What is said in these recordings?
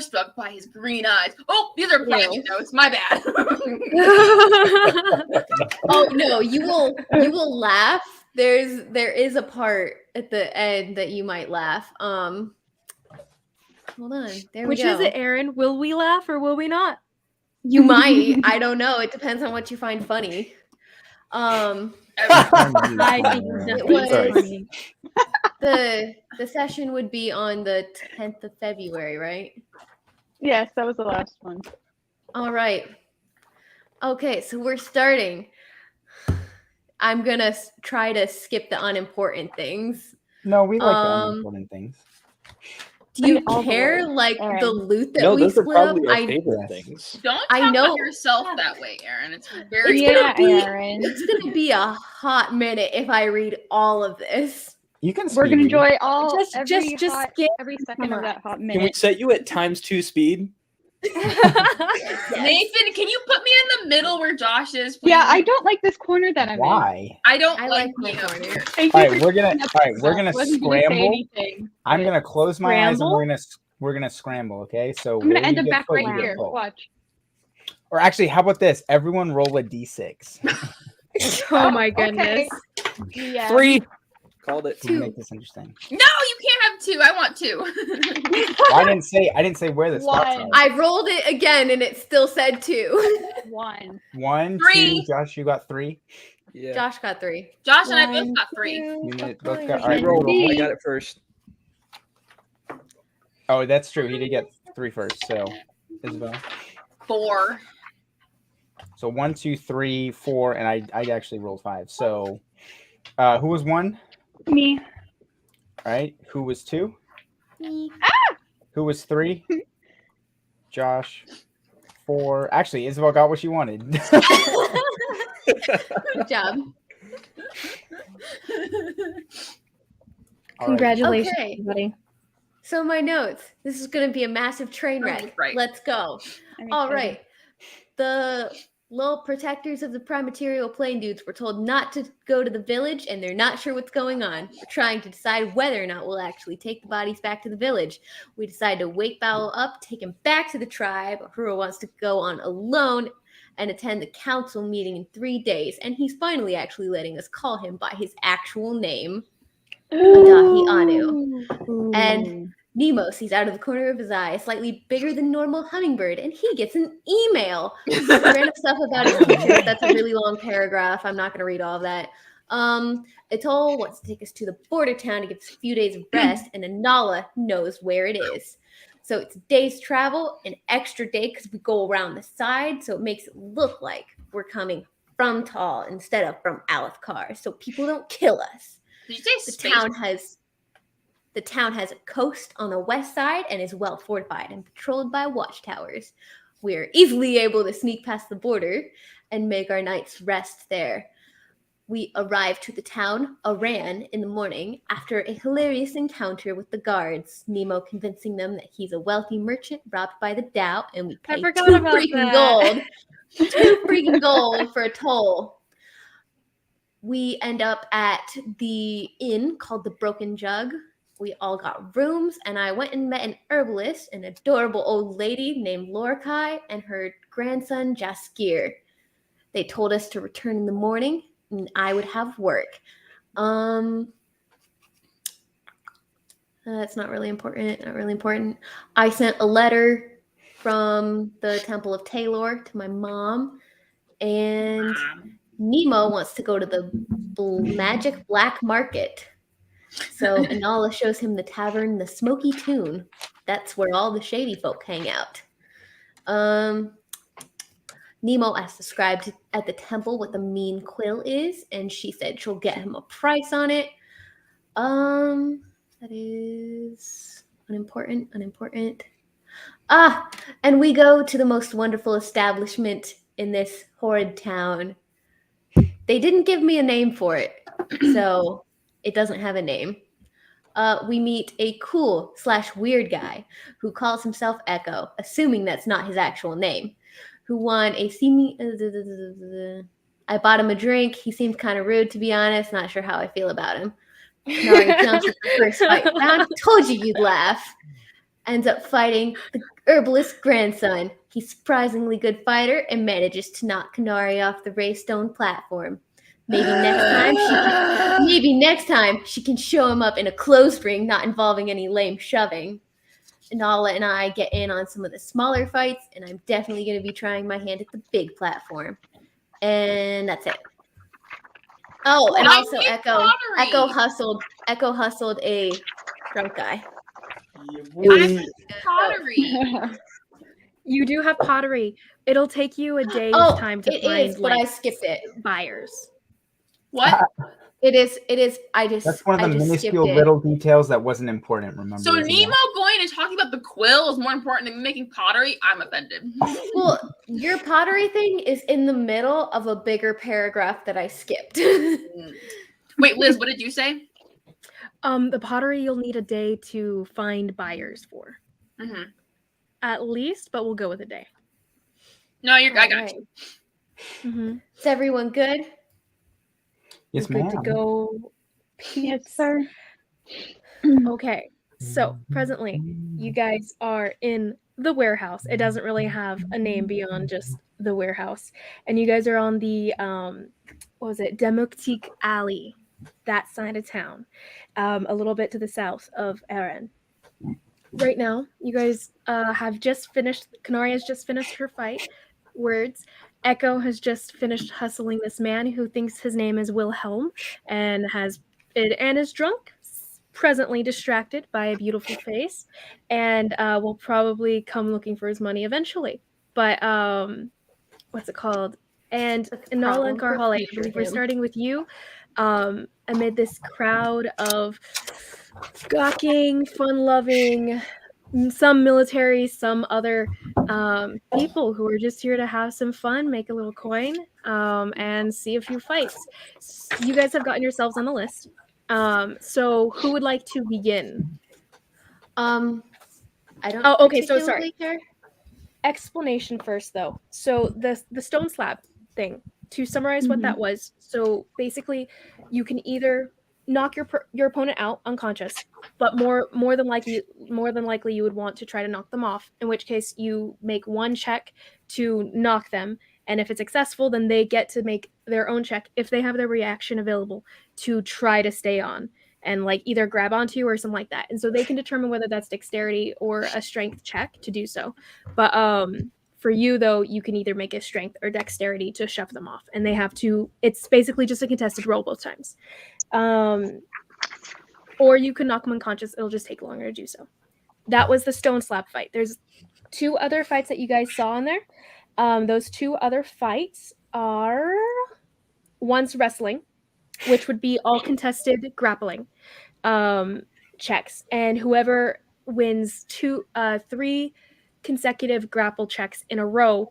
Struck by his green eyes. Oh, these are private notes. My bad. Oh no, you will laugh. There is a part at the end that you might laugh. Hold on. There we go. Which is it, Aaron? Will we laugh or will we not? You might. I don't know. It depends on what you find funny. I think it was funny. The session would be on the 10th of February, right? Yes, that was the last one. All right. Okay, so we're starting. I'm going to try to skip the unimportant things. No, we like the unimportant things. Do you care, like, the loot that we split up? Our favorite things. Don't talk about yourself that way, Aaron. It's very Aaron. It's going to be a hot minute if I read all of this. You can. We're gonna enjoy just skip every second of that hot minute. Can we set you at ×2 speed? Yes. Nathan, can you put me in the middle where Josh is? Please? Yeah, I don't like this corner that I'm in. Why? I don't I like my corner. All right, we're gonna scramble. I'm gonna close my eyes and we're gonna scramble. Okay, so I'm gonna end up back right here. Watch. Or actually, how about this? Everyone roll a d6. Oh my goodness. Okay. Yeah. 3. Called it. To make this interesting. No, you can't have 2. I want 2. Well, I didn't say where the spots are. I rolled it again and it still said 2. 1. 1, 3. 2. Josh, you got 3. Yeah. Josh got 3. Josh and I both got 3. You both got. All right, roll. I got it first. Oh, that's true. He did get 3 first. So, Isabel. 4. So 1, 2, 3, 4, and I actually rolled 5. So, who was 1? Me. All right. Who was 2? Me. Who was 3? Josh. 4. Actually, Isabel got what she wanted. Good job. Congratulations, Okay. everybody. So my notes. This is going to be a massive train wreck. Right. Let's go. All right. The little protectors of the Primaterial Plane dudes were told not to go to the village, and they're not sure what's going on. We're trying to decide whether or not we'll actually take the bodies back to the village. We decide to wake Bowel up, take him back to the tribe. Ahura wants to go on alone and attend the council meeting in 3 days, and he's finally actually letting us call him by his actual name, Adahi Anu. And Nemo sees out of the corner of his eye a slightly bigger than normal hummingbird, and he gets an email. Random stuff about his teacher. That's a really long paragraph. I'm not going to read all of that. Atoll wants to take us to the border town to give us a few days of rest, and Anala knows where it is. So it's a day's travel, an extra day because we go around the side, so it makes it look like we're coming from Tall instead of from Alethkar, so people don't kill us. Did you say The town has a coast on the west side and is well fortified and patrolled by watchtowers. We are easily able to sneak past the border and make our night's rest there. We arrive to the town, Aran, in the morning after a hilarious encounter with the guards. Nemo convincing them that he's a wealthy merchant robbed by the Dow, and we pay 2 freaking gold. 2 freaking gold for a toll. We end up at the inn called the Broken Jug. We all got rooms, and I went and met an herbalist, an adorable old lady named Lorkai, and her grandson, Jaskir. They told us to return in the morning, and I would have work. That's not really important. I sent a letter from the Temple of Taylor to my mom, and Nemo wants to go to the Magic Black Market. So Anala shows him the tavern, the Smoky Tune. That's where all the shady folk hang out. Nemo asked the scribe at the temple what the mean quill is, and she said she'll get him a price on it. That is unimportant. And we go to the most wonderful establishment in this horrid town. They didn't give me a name for it, so it doesn't have a name. We meet a cool/weird guy who calls himself Echo, assuming that's not his actual name, who won a I bought him a drink. He seemed kind of rude, to be honest. Not sure how I feel about him. Nari jumps at the first fight round. Told you you'd laugh. ends up fighting the herbalist's grandson. He's a surprisingly good fighter and manages to knock Kanari off the Raystone platform. Maybe next time she can show him up in a closed ring, not involving any lame shoving. Nala and I get in on some of the smaller fights, and I'm definitely going to be trying my hand at the big platform. And that's it. Oh, and also Echo hustled a drunk guy. Pottery. You do have pottery. It'll take you a day's time to find but I skipped it. Buyers. What? It is. That's one of the minuscule little details that wasn't important. Remember. So Nemo going and talking about the quill is more important than making pottery. I'm offended. Well, your pottery thing is in the middle of a bigger paragraph that I skipped. Wait, Liz, what did you say? The pottery you'll need a day to find buyers for. Mm-hmm. At least, but we'll go with a day. No, I got you. Mm-hmm. Is everyone good? Yes, We're ma'am. good to go. Yes, sir. Okay, so presently, you guys are in the warehouse. It doesn't really have a name beyond just the warehouse. And you guys are on the, what was it, Democtique Alley, that side of town, a little bit to the south of Erin. Right now, you guys have just finished, Kanari has just finished her fight, words. Echo has just finished hustling this man who thinks his name is Wilhelm and is drunk, presently distracted by a beautiful face, and will probably come looking for his money eventually. But what's it called? And Nala and Karhale, I believe we're starting with you. Amid this crowd of gawking, fun-loving, some military, some other people who are just here to have some fun, make a little coin, and see a few fights. You guys have gotten yourselves on the list. So who would like to begin? I don't. Oh, okay. So sorry. Care. Explanation first, though. So the stone slab thing. To summarize what that was. So basically, you can either knock your opponent out unconscious, but more than likely you would want to try to knock them off, in which case you make one check to knock them, and if it's successful, then they get to make their own check if they have their reaction available to try to stay on and like either grab onto you or something like that. And so they can determine whether that's dexterity or a strength check to do so. But for you, though, you can either make a strength or dexterity to shove them off. And they have to, it's basically just a contested roll both times. Or you can knock them unconscious. It'll just take longer to do so. That was the stone slab fight. There's 2 other fights that you guys saw in there. Those 2 other fights are, one's wrestling, which would be all contested grappling checks. And whoever wins 3 consecutive grapple checks in a row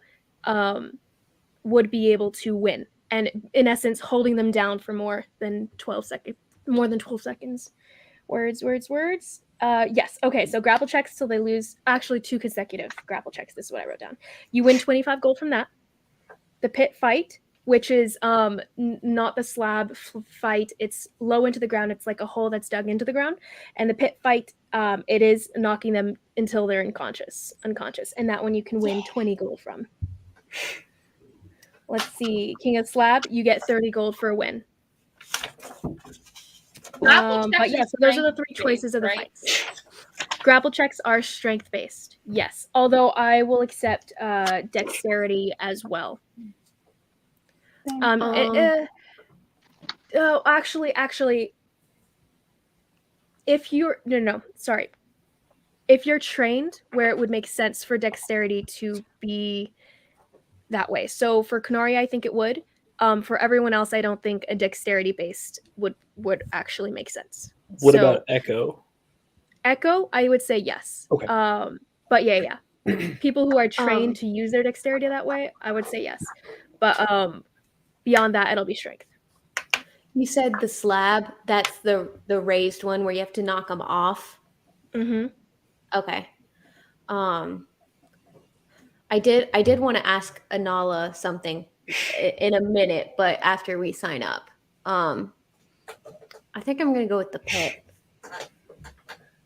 would be able to win, and in essence holding them down for more than 12 seconds. Words. Yes. Okay, so grapple checks till they lose, actually 2 consecutive grapple checks. This is what I wrote down. You win 25 gold from that. The pit fight, which is not the slab fight, it's low into the ground. It's like a hole that's dug into the ground. And the pit fight, it is knocking them until they're unconscious. And that one you can win 20 gold from. Let's see. King of Slab, you get 30 gold for a win. But yeah, so those are the 3 choices of the fights. Grapple checks are strength based, yes. Although I will accept dexterity as well. Actually, if you're if you're trained, where it would make sense for dexterity to be that way. So for Kanari, I think it would. For everyone else, I don't think a dexterity based would actually make sense. What about Echo? Echo, I would say yes. Okay. But yeah. People who are trained to use their dexterity that way, I would say yes. But beyond that, it'll be strength. You said the slab, that's the raised one where you have to knock them off. Mm-hmm. Okay. I did want to ask Anala something in a minute, but after we sign up. I think I'm gonna go with the pit.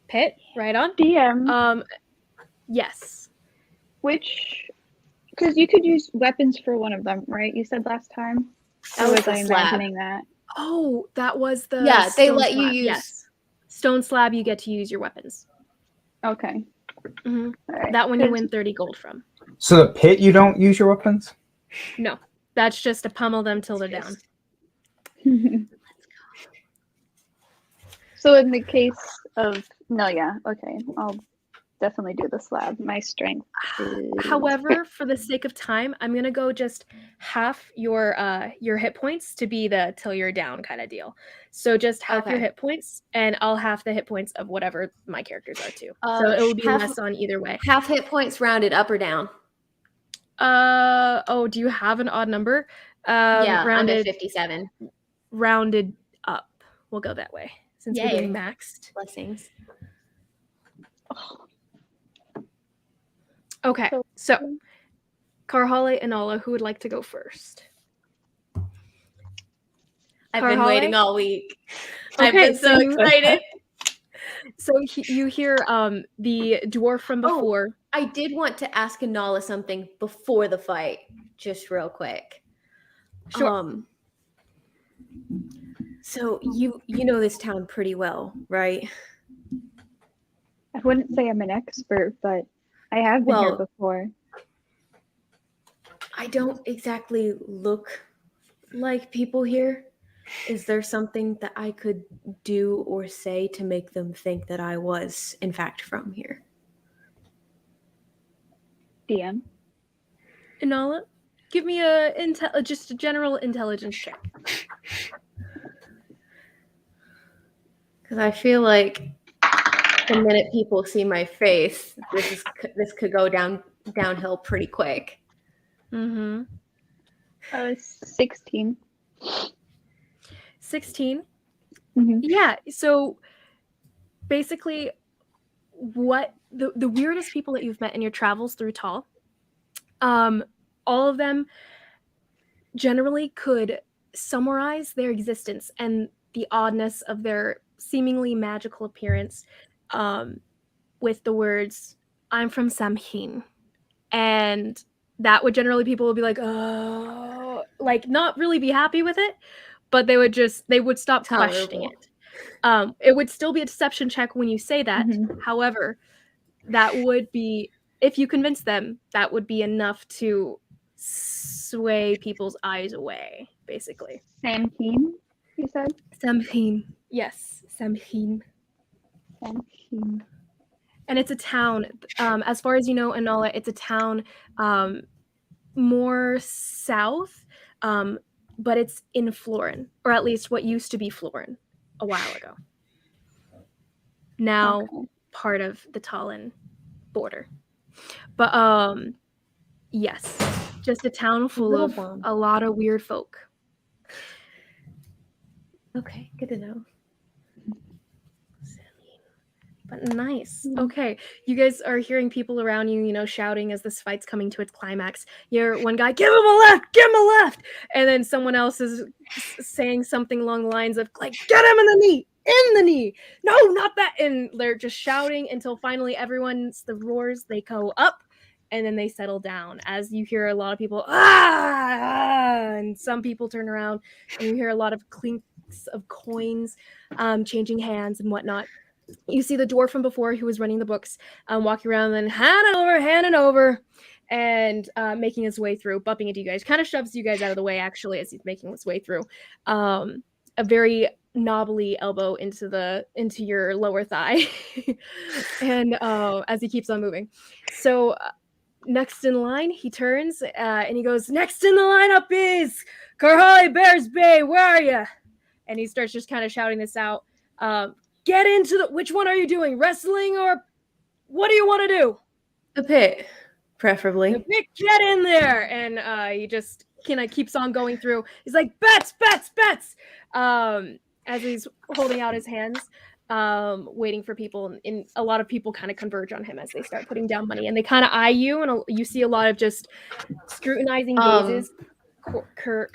Pit, right on. DM. Yes. Because you could use weapons for one of them, right? You said last time. That was the slab. Imagining that? Oh, that was the they stone let you slab. use. Yes. Stone slab, you get to use your weapons. Okay. Mm-hmm. Right. That one you win 30 gold from. So the pit, you don't use your weapons? No, that's just to pummel them till they're down. So in the case of okay, I'll definitely do the slab. My strength is... However, for the sake of time, I'm gonna go just half your hit points to be the till you're down kind of deal. So just half your hit points, and I'll half the hit points of whatever my characters are too. So it will be less on either way. Half hit points rounded up or down. Oh, do you have an odd number? Yeah, rounded I'm at 57. Rounded up. We'll go that way since we're doing maxed. Blessings. Okay, so Karhale and Ola, who would like to go first? I've been waiting all week. Okay, I've been so excited. So you hear the dwarf from before. I did want to ask Anala something before the fight, just real quick. Sure. So you know this town pretty well, right? I wouldn't say I'm an expert, but I have been here before. I don't exactly look like people here. Is there something that I could do or say to make them think that I was, in fact, from here? DM. Inala, give me just a general intelligence check. Because I feel like the minute people see my face, this could go downhill pretty quick. Mm-hmm. 16. 16? Mm-hmm. Yeah, so basically what the weirdest people that you've met in your travels through Tal, all of them generally could summarize their existence and the oddness of their seemingly magical appearance with the words, "I'm from Samhain." And that would generally people would be like, oh, like not really be happy with it, but they would stop questioning it. It would still be a deception check when you say that. Mm-hmm. However, that would be, if you convince them, that would be enough to sway people's eyes away, basically. Samhain, you said? Samhain. Yes, Samhain. Samhain. And it's a town, as far as you know, Anala, it's a town more south, but it's in Florin, or at least what used to be Florin a while ago. Now part of the Talon border. But yes, just a town full of a lot of weird folk. Okay, good to know. But nice. Okay, you guys are hearing people around you, shouting as this fight's coming to its climax. You're one guy, give him a left, give him a left, and then someone else is saying something along the lines of like, get him in the knee, no, not that, and they're just shouting until finally the roars, they go up, and then they settle down as you hear a lot of people and some people turn around, and you hear a lot of clinks of coins changing hands and whatnot. You see the dwarf from before who was running the books walking around and handing over, and making his way through, bumping into you guys. Kind of shoves you guys out of the way, actually, as he's making his way through. A very knobbly elbow into your lower thigh. And as he keeps on moving. So next in line, he turns and he goes, next in the lineup is Karhale Bears Bay, where are you? And he starts just kind of shouting this out. Get into which one are you doing? Wrestling or what do you want to do? The pit, preferably. The pit, get in there. And he just kind of keeps on going through. He's like, bets. As he's holding out his hands, waiting for people. And a lot of people kind of converge on him as they start putting down money. And they kind of eye you. And you see a lot of just scrutinizing gazes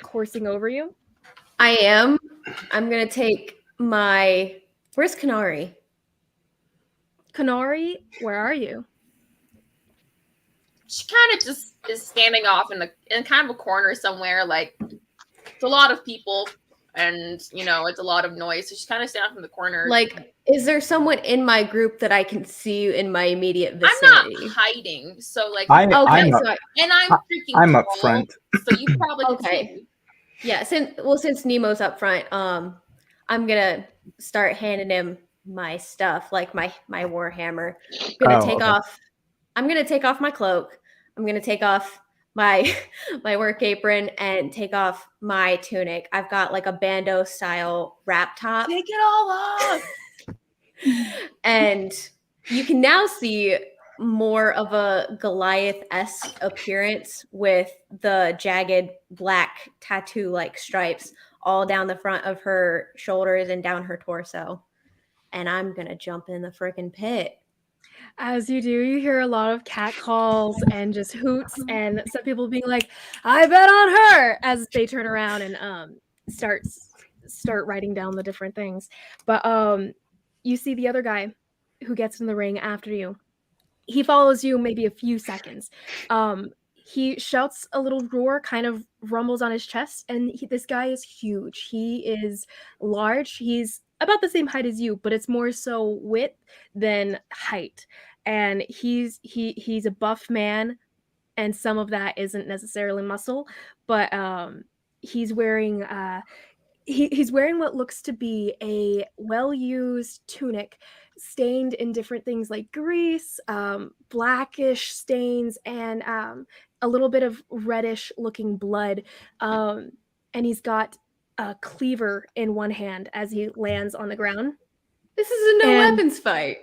coursing over you. I'm going to take my... Where's Canary? Kanari, where are you? She kind of just is standing off in kind of a corner somewhere. Like, it's a lot of people, and it's a lot of noise. So she's kind of standing off in the corner. Like, is there someone in my group that I can see in my immediate vicinity? I'm not hiding, so like I'm freaking up tall, front. so you probably can see me. Yeah, since Nemo's up front, I'm gonna start handing him my stuff, like my warhammer. I'm gonna take off my cloak. I'm gonna take off my work apron and take off my tunic. I've got like a bandeau style wrap top. Take it all off. And you can now see more of a Goliath-esque appearance with the jagged black tattoo-like stripes all down the front of her shoulders and down her torso. And I'm gonna jump in the freaking pit. As you do, you hear a lot of cat calls and just hoots, and some people being like, "I bet on her," as they turn around and start writing down the different things. But you see the other guy who gets in the ring after you. He follows you maybe a few seconds. He shouts a little roar, kind of rumbles on his chest, and this guy is huge. He is large. He's about the same height as you, but it's more so width than height. And he's a buff man, and some of that isn't necessarily muscle, but he's wearing he's wearing what looks to be a well-used tunic stained in different things like grease, blackish stains, and a little bit of reddish looking blood. And he's got a cleaver in one hand as he lands on the ground. This is a no-weapons fight.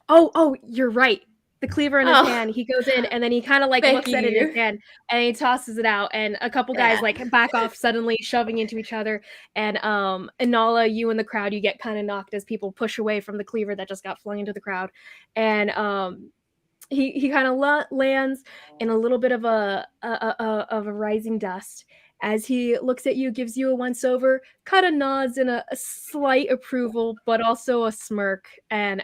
Oh, you're right. The cleaver in his hand, he goes in and then he kind of like looks at it in his hand and he tosses it out, and a couple guys like back off suddenly, shoving into each other. And Inala, you in the crowd, you get kind of knocked as people push away from the cleaver that just got flung into the crowd. And he kind of lands in a little bit of a rising dust. As he looks at you, gives you a once over, kind of nods in a slight approval, but also a smirk. And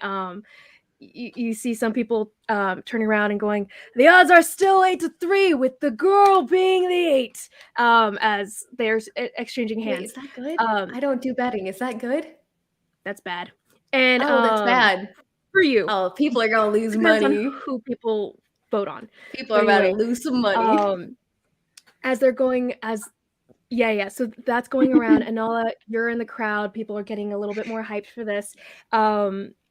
you see some people turning around and going, "The odds are still 8-3, with the girl being the 8." As they're exchanging hands. Wait, is that good? I don't do betting. Is that good? That's bad. And that's bad for you. Oh, people are gonna lose Depends money. on who people vote on. People are about to lose some money. As they're going, yeah. So that's going around. Anala, you're in the crowd. People are getting a little bit more hyped for this.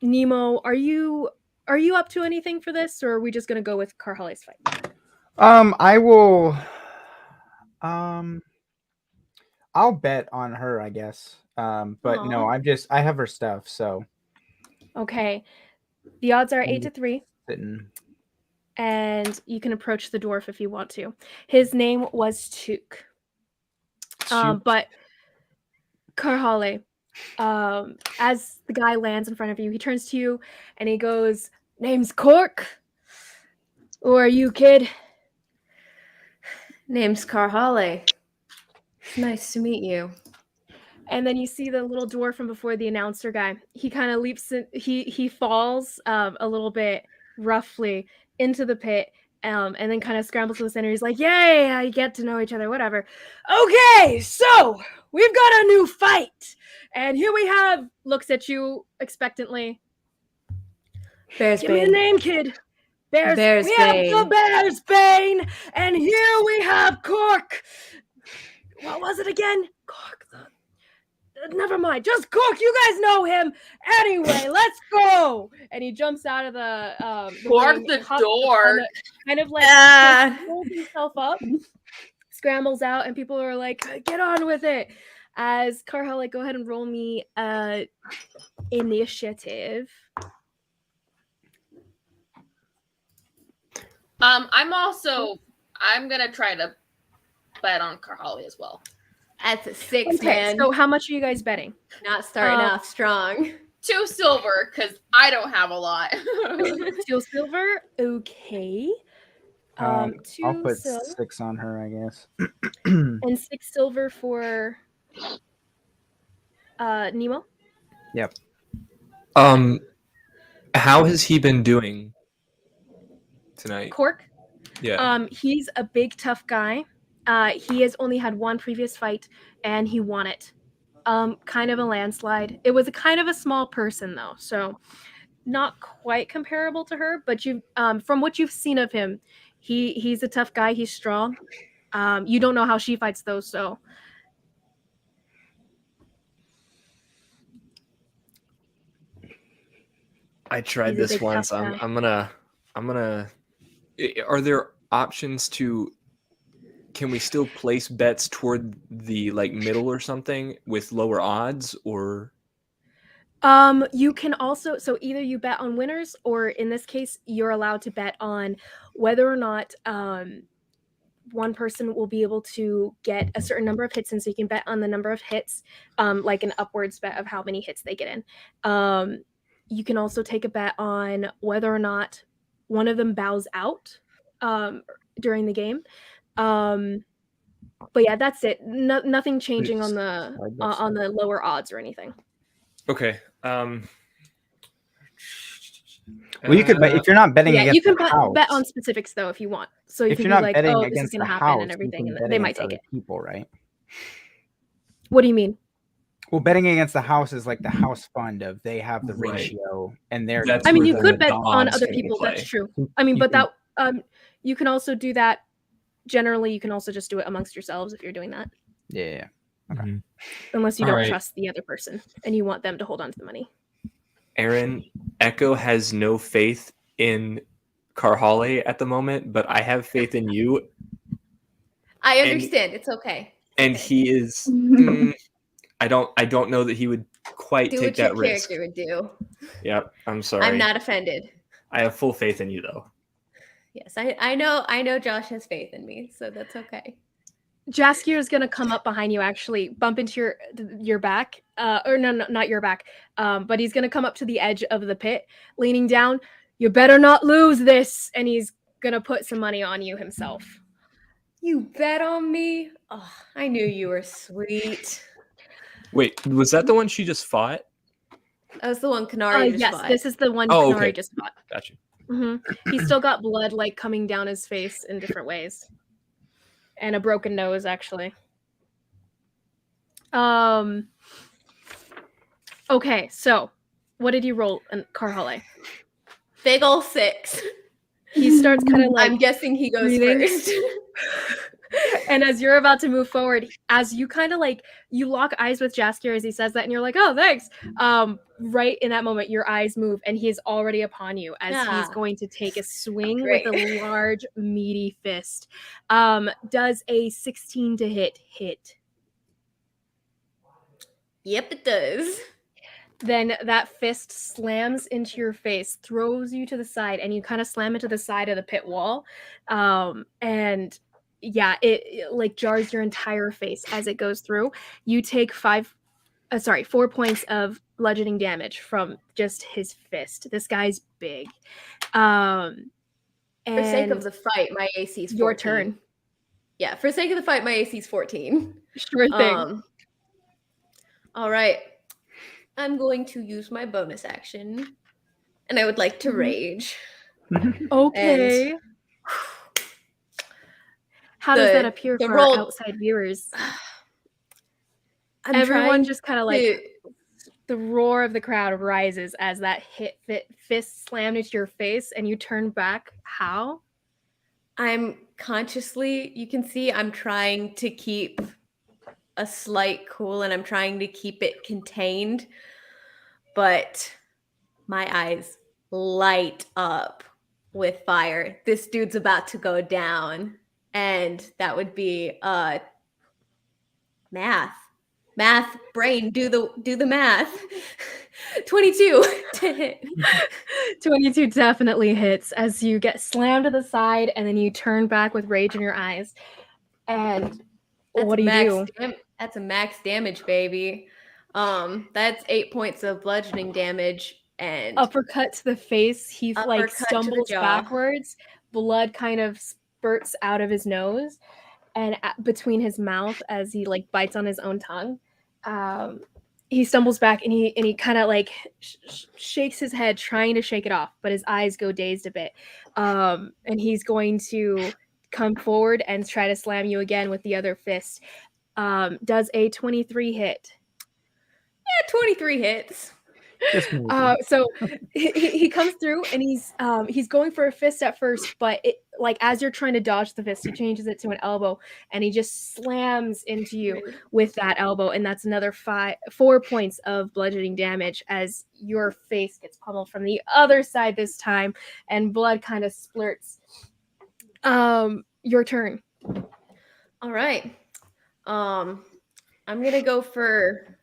Nemo, are you up to anything for this, or are we just gonna go with Karhale's fight? I will. I'll bet on her, I guess. But no, I have her stuff, so. Okay. The odds are 8-3. Sitting. And you can approach the dwarf if you want to. His name was Took. But Karhale, as the guy lands in front of you, he turns to you and he goes, "Name's Cork. Who are you, kid?" Name's Karhale. Nice to meet you. And then you see the little dwarf from before, the announcer guy. He kind of leaps in, he falls a little bit roughly into the pit, and then kind of scrambles to the center. He's like, "Yay, I get to know each other, whatever. Okay, so we've got a new fight. And here we have," looks at you expectantly. Bearsbane. "Give me the name, kid." Bearsbane. We have the Bearsbane, and here we have Cork. What was it again? Cork. Never mind. Just Cork. You guys know him. Anyway, let's go. And he jumps out of the Cork the door. Kind of like pulls himself up, scrambles out, and people are like, "Get on with it." As Karhale, go ahead and roll me initiative. I'm gonna try to bet on Karhale as well. That's a 6, man. So how much are you guys betting? Not starting off strong. 2 silver, because I don't have a lot. 2 silver, okay. I'll 2 put silver. 6 on her, I guess. And 6 silver for Nemo. Yep. How has he been doing tonight? Cork? Yeah. He's a big, tough guy. He has only had one previous fight, and he won it. Kind of a landslide. It was a kind of a small person, though, so not quite comparable to her. But from what you've seen of him, he's a tough guy. He's strong. You don't know how she fights, though, so. I tried this once. I'm gonna. Are there options to? Can we still place bets toward the middle or something with lower odds, or? You can also, so either you bet on winners, or in this case, you're allowed to bet on whether or not one person will be able to get a certain number of hits in. So you can bet on the number of hits, like an upwards bet of how many hits they get in. You can also take a bet on whether or not one of them bows out during the game. But yeah, that's it. Nothing changing on the lower odds or anything. Okay. Well, you could bet if you're not betting against you can the house. bet on specifics though if you want. So you if can you're not be like, betting oh, this is against going to the happen house, and everything, you can and bet they might against take other it. people, right? What do you mean? Well, betting against the house is like the house fund of they have the ratio and they're. I mean, you could bet on other people. That's true. I mean, but that you can also do that. Generally, you can also just do it amongst yourselves if you're doing that. Yeah. Okay. Unless you don't trust the other person and you want them to hold on to the money. Aaron, Echo has no faith in Carhale at the moment, but I have faith in you. I understand. It's okay. And he is. I don't know that he would quite take that risk. Do what your character would do. Yep. I'm sorry. I'm not offended. I have full faith in you, though. Yes, I know Josh has faith in me, so that's okay. Jaskier is going to come up behind you, actually, bump into your back. Or no, not your back. But he's going to come up to the edge of the pit, leaning down. You better not lose this. And he's going to put some money on you himself. You bet on me? Oh, I knew you were sweet. Wait, was that the one she just fought? That was the one Kanari just fought. Yes, this is the one Kanari just fought. Gotcha. He's still got blood coming down his face in different ways. And a broken nose, actually. Okay, so what did you roll in Carhale? Big ol' 6. He starts kind of I'm guessing he goes first. And as you're about to move forward, as you kind of you lock eyes with Jaskier as he says that, and you're like, oh, thanks. Right in that moment, your eyes move, and he is already upon you as he's going to take a swing with a large, meaty fist. Does a 16 to hit? Yep, it does. Then that fist slams into your face, throws you to the side, and you kind of slam into the side of the pit wall. And yeah, it jars your entire face as it goes through. You take 4 points of bludgeoning damage from just his fist. This guy's big. And for sake of the fight, my AC is 14. Your turn. Yeah, for sake of the fight, my AC is 14. Sure thing. All right. I'm going to use my bonus action, and I would like to rage. Okay. How does that appear for our outside viewers? Everyone just kind of the roar of the crowd rises as that fist slammed into your face, and you turn back. How? I'm consciously, you can see I'm trying to keep a slight cool, and I'm trying to keep it contained, but my eyes light up with fire. This dude's about to go down, and that would be math, brain, do the math. 22 to hit. 22 definitely hits as you get slammed to the side, and then you turn back with rage in your eyes. And what do you do? That's a max damage, baby. That's 8 points of bludgeoning damage and uppercut to the face. He stumbles backwards. Blood kind of spurts out of his nose and between his mouth as he bites on his own tongue. he stumbles back and he kind of like shakes his head, trying to shake it off, but his eyes go dazed a bit. And he's going to come forward and try to slam you again with the other fist. Does a 23 hit? Yeah, 23 hits. So he comes through and he's going for a fist at first, but it, like, as you're trying to dodge the fist, he changes it to an elbow and he just slams into you with that elbow, and that's another 4 points of bludgeoning damage as your face gets pummeled from the other side this time, and blood kind of splurts. Your turn. All right. I'm gonna go for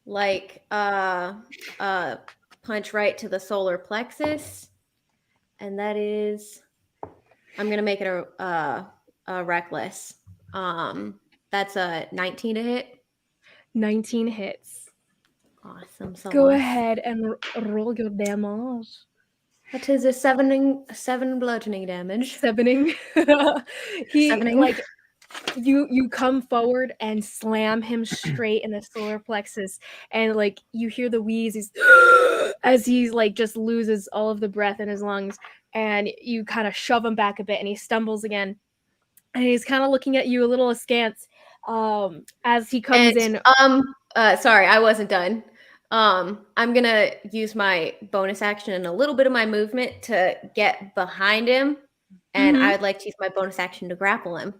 like punch right to the solar plexus, and that is, I'm gonna make it a reckless. That's a 19 to hit. 19 hits. Awesome. So Go ahead and roll your damage. That is a 7 bludgeoning damage. Sevening. Sevening. Like, you come forward and slam him straight in the solar plexus, and like you hear the wheeze as he like just loses all of the breath in his lungs, and you kind of shove him back a bit, and he stumbles again, and he's kind of looking at you a little askance as he comes in. Sorry, I wasn't done. I'm gonna use my bonus action and a little bit of my movement to get behind him, and I would like to use my bonus action to grapple him,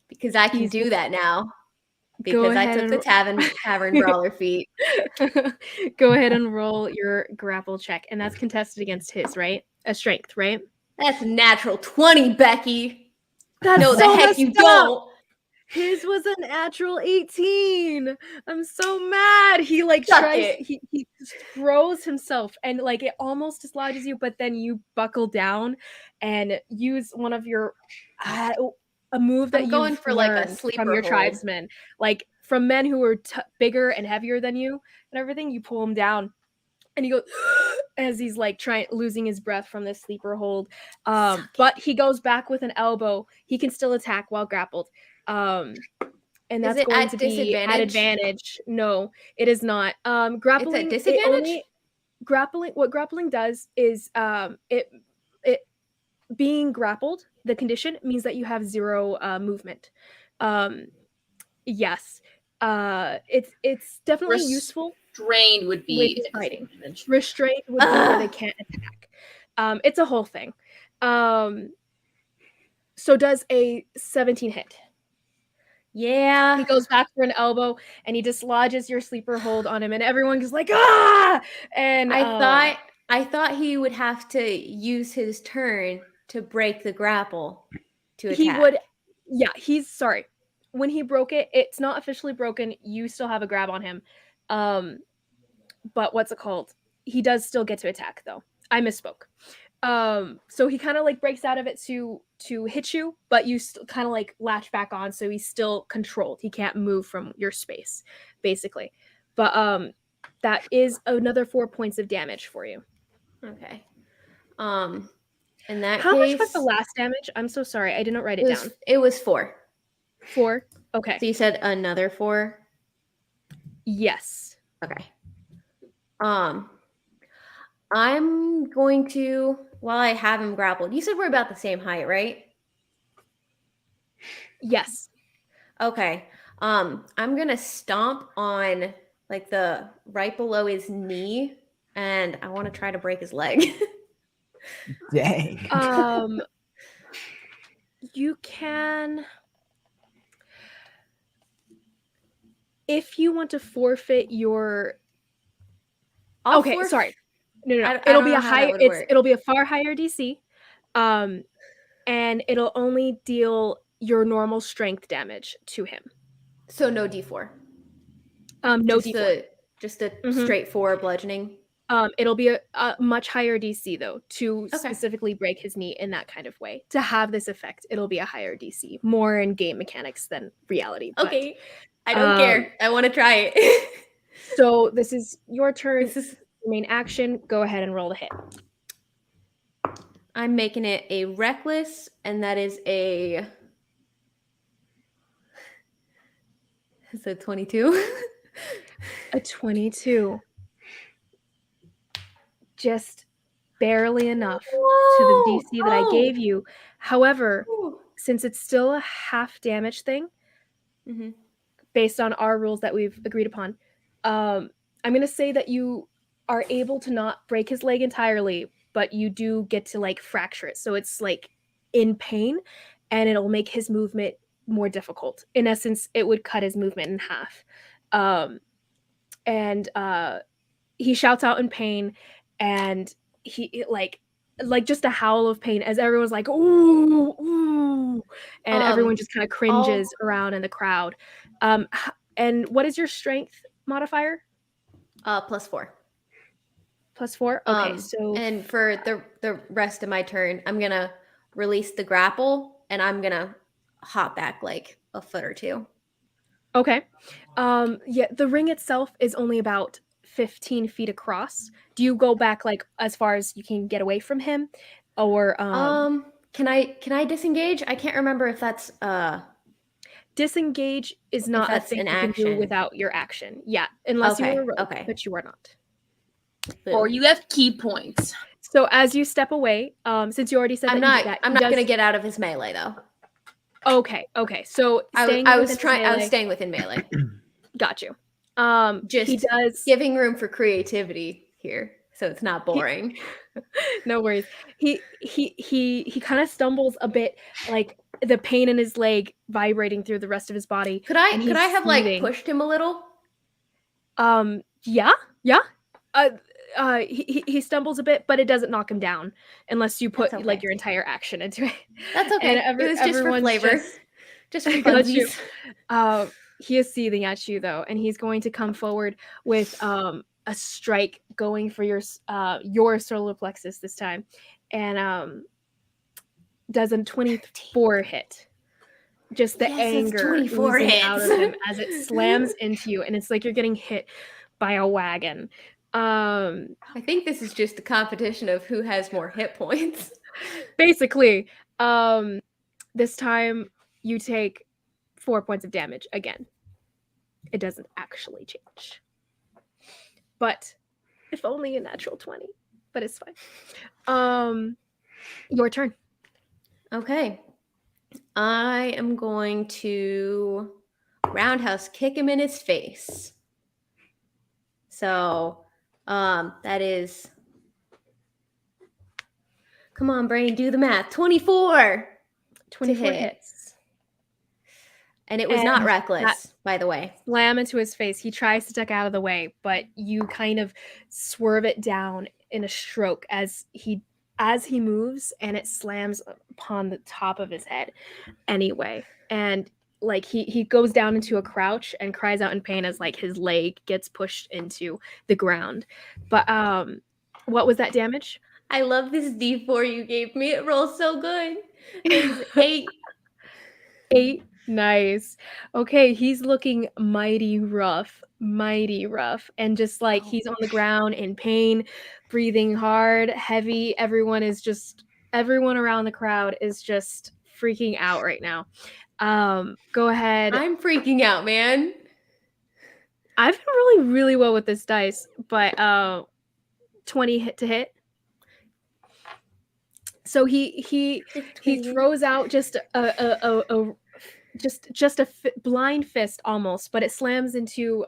because I can do that now, because I took the tavern brawler feat. Go ahead and roll your grapple check, and that's contested against his, right? A strength, right? That's natural 20, Becky. That's no, so the heck you up. don't. His was a natural 18. I'm so mad. He like he throws himself, and like it almost dislodges you, but then you buckle down and use one of your a move that going you've for like a learned sleeper from your hold. tribesmen, like from men who are bigger and heavier than you and everything. You pull him down, and he goes as he's like losing his breath from this sleeper hold. But he goes back with an elbow. He can still attack while grappled. And that's going to be at advantage. No, it is not. Grappling. It's at disadvantage? What grappling does is it being grappled, the condition means that you have 0 movement. Yes. It's definitely useful. Restrained would be fighting. Restrained would be where they can't attack. It's a whole thing. So does a 17 hit? Yeah. He goes back for an elbow and he dislodges your sleeper hold on him, and everyone goes like, ah! And I thought he would have to use his turn to break the grapple to attack. He would. Yeah, he's sorry. When he broke it, it's not officially broken. You still have a grab on him. But what's it called? He does still get to attack, though. I misspoke. So he kind of like breaks out of it to hit you, but you still kind of like latch back on, so he's still controlled. He can't move from your space, basically. But that is another 4 points of damage for you. Okay. In that How case, much was the last damage? I'm so sorry, I didn't write it down. It was 4. 4? Okay. So you said another 4? Yes. Okay. I'm going to, while I have him grappled, you said we're about the same height, right? Yes. Okay. I'm gonna stomp on like the right below his knee, and I want to try to break his leg. Dang. You can, if you want to forfeit your. Sorry. No. It'll be a high. It'll be a far higher DC, and it'll only deal your normal strength damage to him. So no D4. No D4. Just a straight 4 bludgeoning. It'll be a much higher DC though, to specifically break his knee in that kind of way. To have this effect, it'll be a higher DC, more in game mechanics than reality. Okay, I don't care. I want to try it. So this is your turn. This is your main action. Go ahead and roll the hit. I'm making it a reckless, and that is a 22. A 22. Just barely enough to the DC that I gave you. However, since it's still a half damage thing, based on our rules that we've agreed upon, I'm going to say that you are able to not break his leg entirely, but you do get to like fracture it. So it's like in pain, and it'll make his movement more difficult. In essence, it would cut his movement in half. And he shouts out in pain, and he like just a howl of pain as everyone's like, ooh, ooh, and everyone just kind of cringes around in the crowd. And what is your strength modifier? +4. +4? Okay, so and for the rest of my turn, I'm gonna release the grapple, and I'm gonna hop back like a foot or two. Okay. Yeah, the ring itself is only about 15 feet across. Do you go back like as far as you can get away from him, or can I disengage? I can't remember if that's disengage is not a thing you can do without your action. Yeah, unless you were a rogue, but you are not. Or you have key points. So as you step away, since you already said I'm not gonna get out of his melee though. Okay. So I was staying within melee. Got you. Just he does giving room for creativity here, so it's not boring. No worries. He kind of stumbles a bit, like the pain in his leg vibrating through the rest of his body. Could I have like pushed him a little? Yeah. He stumbles a bit, but it doesn't knock him down unless you put like your entire action into it. That's okay. It was just for flavor. Just for funsies. He is seething at you though, and he's going to come forward with a strike going for your solar plexus this time, and does a 24 hit. Just the anger oozing out of him as it slams into you, and it's like you're getting hit by a wagon. I think this is just a competition of who has more hit points. Basically, this time you take 4 points of damage again. It doesn't actually change. But if only a natural 20. But it's fine. Your turn. Okay. I am going to roundhouse kick him in his face. So, that is, come on, brain, do the math. 24 hits. And it was not reckless, by the way. Slam into his face. He tries to duck out of the way, but you kind of swerve it down in a stroke as he moves, and it slams upon the top of his head anyway. And like he goes down into a crouch and cries out in pain as like his leg gets pushed into the ground. But what was that damage? I love this D4 you gave me. It rolls so good. It's 8. 8. Nice. Okay, he's looking mighty rough, and just like he's on the ground in pain, breathing hard, heavy. Everyone around the crowd is just freaking out right now. Go ahead. I'm freaking out, man. I've been really, really well with this dice, but 20 hit to hit. So he throws out just a blind fist almost, but it slams into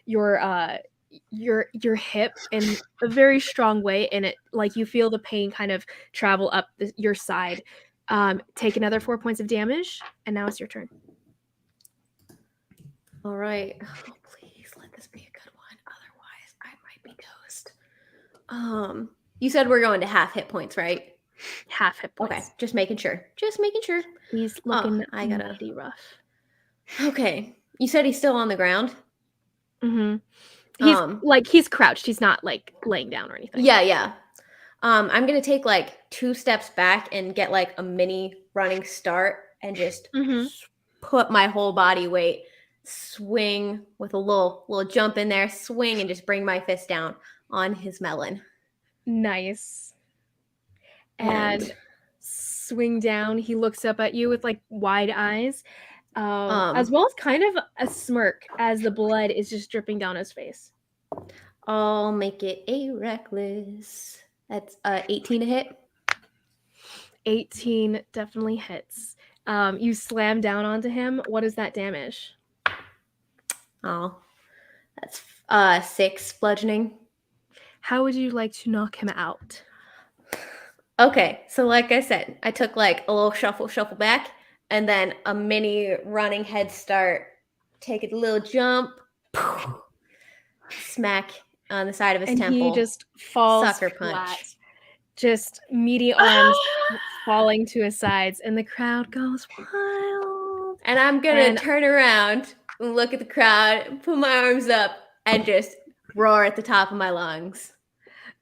your hip in a very strong way, and it like you feel the pain kind of travel up your side. Take another 4 points of damage, and now it's your turn. All right. Oh, please let this be a good one. Otherwise, I might be toast. You said we're going to half hit points, right? Half hit points. Okay, just making sure. He's looking mighty rough. Okay. You said he's still on the ground? Mm-hmm. He's crouched. He's not like laying down or anything. Yeah. I'm gonna take like 2 steps back and get like a mini running start and just put my whole body weight, swing with a little jump in there, swing and just bring my fist down on his melon. Nice. And swing down. He looks up at you with like wide eyes. as well as kind of a smirk as the blood is just dripping down his face. I'll make it a reckless. That's 18 to hit. 18 definitely hits. You slam down onto him. What is that damage? Oh, that's 6 bludgeoning. How would you like to knock him out? Okay, so like I said, I took like a little shuffle back, and then a mini running head start, take a little jump, smack on the side of his temple. And he just falls Sucker flat. punch. Just meaty arms falling to his sides, and the crowd goes wild. And I'm gonna turn around and look at the crowd, put my arms up, and just roar at the top of my lungs.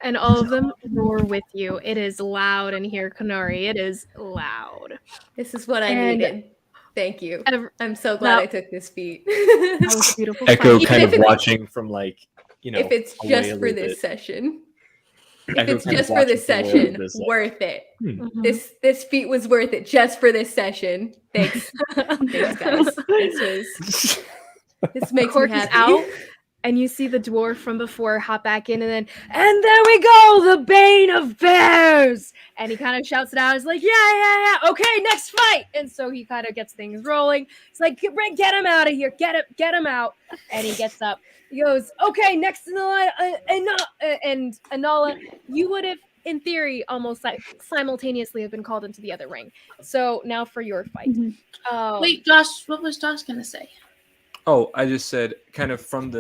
And all of them roar with you. It is loud in here, Kanari. It is loud. This is what I needed. Thank you. I'm so glad I took this feat. That was a beautiful Echo fight. kind of watching from like, if it's just for this session. If it's just for this session, worth it. Mm-hmm. This feat was worth it just for this session. Thanks. Thanks, guys. This makes Cork me happy. out, and you see the dwarf from before hop back in, and there we go, the Bane of Bears! And he kind of shouts it out. He's like, yeah, okay, next fight! And so he kind of gets things rolling. It's like, get him out of here, get him out. And he gets up. He goes, okay, next in the line, and Anala, you would have, in theory, almost like simultaneously have been called into the other ring. So now for your fight. Mm-hmm. Wait, Josh, what was Josh gonna say? Oh, I just said kind of from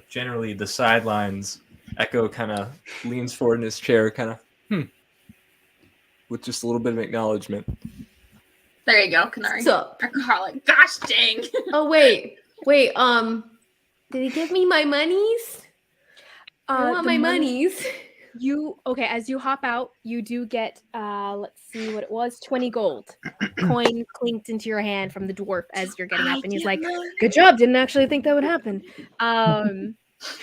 generally the sidelines, Echo kind of leans forward in his chair, kind of, with just a little bit of acknowledgement. There you go, Kanari. So, Alcoholic. Gosh dang. Oh wait. Did he give me my monies? I want my monies. As you hop out, you do get, let's see what it was, 20 gold. Coin clinked into your hand from the dwarf as you're getting up, and he's like, good job, didn't actually think that would happen. I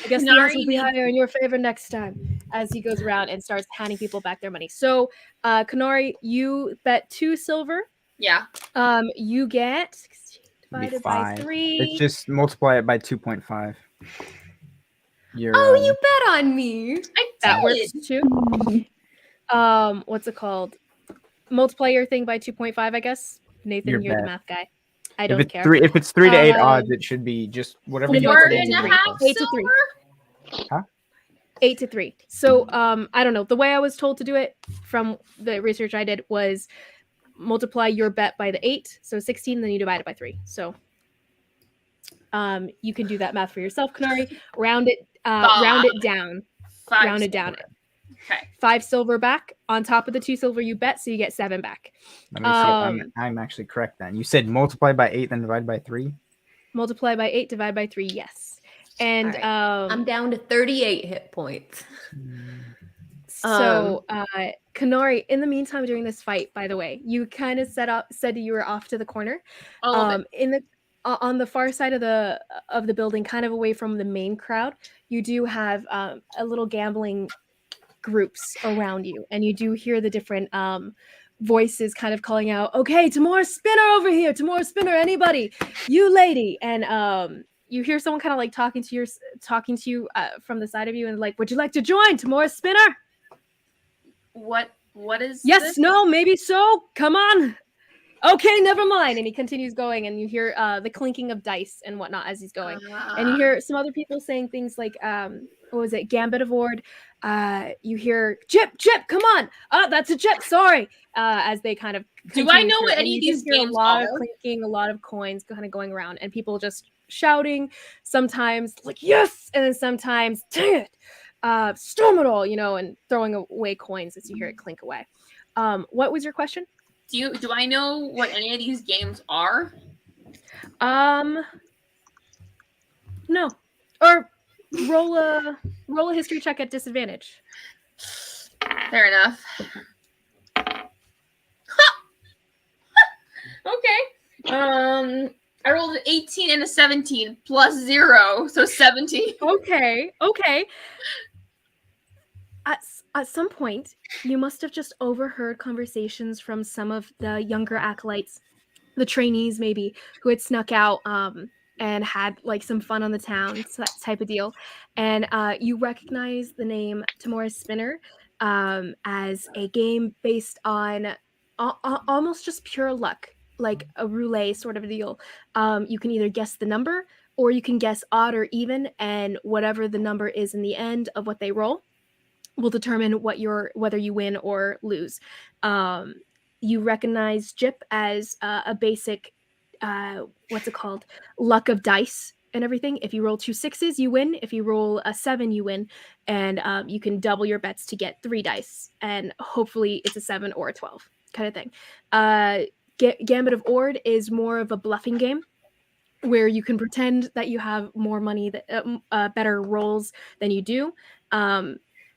guess the odds will be higher in your favor next time, as he goes around and starts handing people back their money. So, Kanari, you bet 2 silver. Yeah. You get 16 divided by 3. It's just multiply it by 2.5. You bet on me. That works too. What's it called? Multiply your thing by 2.5, I guess. Nathan, you're the math guy. I don't care. If it's 3 to 8 odds, it should be just whatever you put in. 8 to 3. Huh? 8 to 3. So I don't know. The way I was told to do it from the research I did was multiply your bet by the 8, so 16, then you divide it by 3. So you can do that math for yourself, Kanari. Round it down. Round it down. Okay. 5 silver back on top of the 2 silver you bet, so you get 7 back. Let me see if I'm actually correct then. You said multiply by 8, then divide by 3? Multiply by 8, divide by 3, yes. And right. I'm down to 38 hit points. So, Kanari, in the meantime, during this fight, by the way, you kind of said you were off to the corner. On the far side of the building, kind of away from the main crowd, you do have a little gambling groups around you, and you do hear the different voices kind of calling out, okay, Tamora Spinner over here, Tamora Spinner, anybody, you lady. And you hear someone kind of like talking to you from the side of you, and like, would you like to join Tamora Spinner? What is yes this? No, maybe so, come on. Okay, never mind. And he continues going, and you hear the clinking of dice and whatnot as he's going. And you hear some other people saying things like, what was it, Gambit of Ord. You hear, Chip, come on. Oh, that's a Chip, sorry. As they kind of do I know what any of these games a lot are? Of clinking, a lot of coins kind of going around, and people just shouting, sometimes like, yes, and then sometimes, dang it, storm it all, and throwing away coins as you hear it clink away. What was your question? Do I know what any of these games are? No. Or roll a history check at disadvantage. Fair enough. Okay. I rolled an 18 and a 17 plus 0, so 17. Okay. At some point, you must have just overheard conversations from some of the younger acolytes the trainees maybe who had snuck out and had like some fun on the town type of deal. And you recognize the name Tamora's Spinner as a game based on almost just pure luck, like a roulette sort of a deal. You can either guess the number or you can guess odd or even, and whatever the number is in the end of what they roll will determine whether you win or lose. You recognize Jip as a basic, what's it called? Luck of dice and everything. If you roll 2 6s, you win. If you roll a 7, you win. And you can double your bets to get 3 dice. And hopefully it's a 7 or a 12 kind of thing. Gambit of Ord is more of a bluffing game where you can pretend that you have more money, better rolls than you do.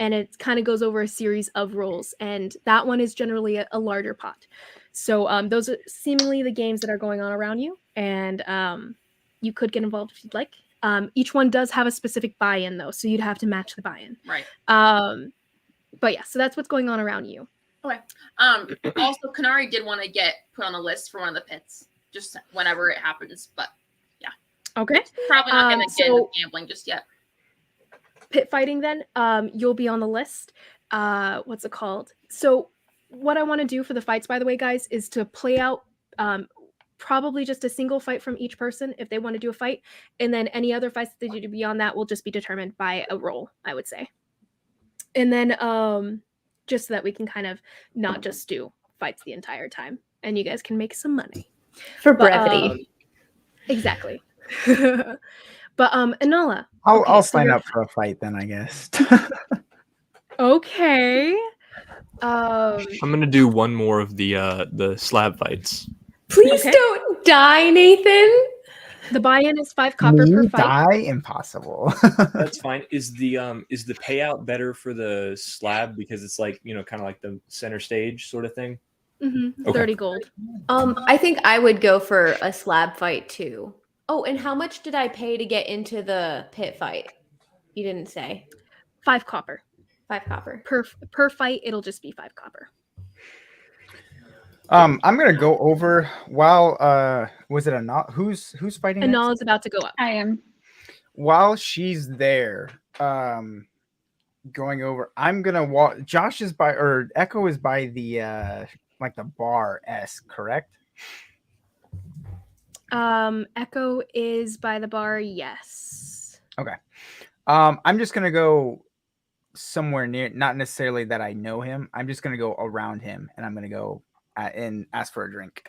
And it kind of goes over a series of rolls, and that one is generally a larger pot. So those are seemingly the games that are going on around you, and you could get involved if you'd like. Each one does have a specific buy-in, though, so you'd have to match the buy-in. Right. But yeah, so that's what's going on around you. Okay. Also, Kanari did want to get put on the list for one of the pits, just whenever it happens, but yeah. Okay. Probably not going to get into gambling just yet. Pit fighting, then you'll be on the list. What's it called? So what I want to do for the fights, by the way, guys, is to play out probably just a single fight from each person if they want to do a fight, and then any other fights that they do beyond that will just be determined by a roll, I would say. And then just so that we can kind of not just do fights the entire time, and you guys can make some money for brevity. Exactly. But Anala, I'll sign up for a fight then, I guess. Okay. I'm gonna do one more of the slab fights. Please don't die, Nathan. The buy-in is 5 copper per fight. Die? Impossible. That's fine. Is the payout better for the slab because it's like, kind of like the center stage sort of thing? Mm-hmm. Okay. 30 gold. I think I would go for a slab fight too. Oh, and how much did I pay to get into the pit fight? You didn't say. 5 copper. 5 copper. Per fight, it'll just be 5 copper. I'm gonna go over while was it Anal? Who's fighting? Anal is about to go up. I am. While she's there, going over, I'm gonna walk. Josh is by, or Echo is by the like the bar correct? Echo is by the bar, yes. Okay. I'm just gonna go somewhere near, not necessarily that I know him. I'm just gonna go around him, and I'm gonna go and ask for a drink.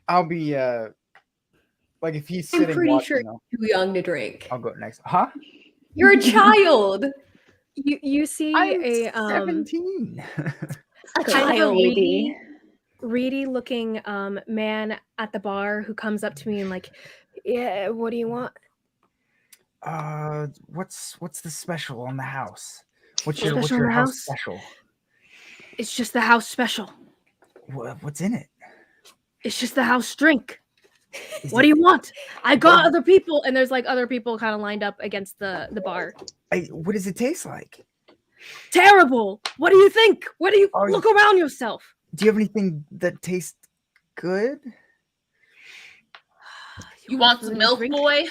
I'll be like if he's sitting. I'm pretty watching, sure you're too young to drink. I'll go next. Huh? You're a child. You see I'm 17. A kind of child. Reedy looking man at the bar who comes up to me and like, yeah, what do you want? What's the special on the house? What's Special your on the house house? special? It's just the house special. What's in it? It's just the house drink. Is What it- do you want? I got other people, and there's like other people kind of lined up against the bar. What does it taste like? Terrible. What do you think? What do you Oh, look around yourself? Do you have anything that tastes good? You want some milk, boy?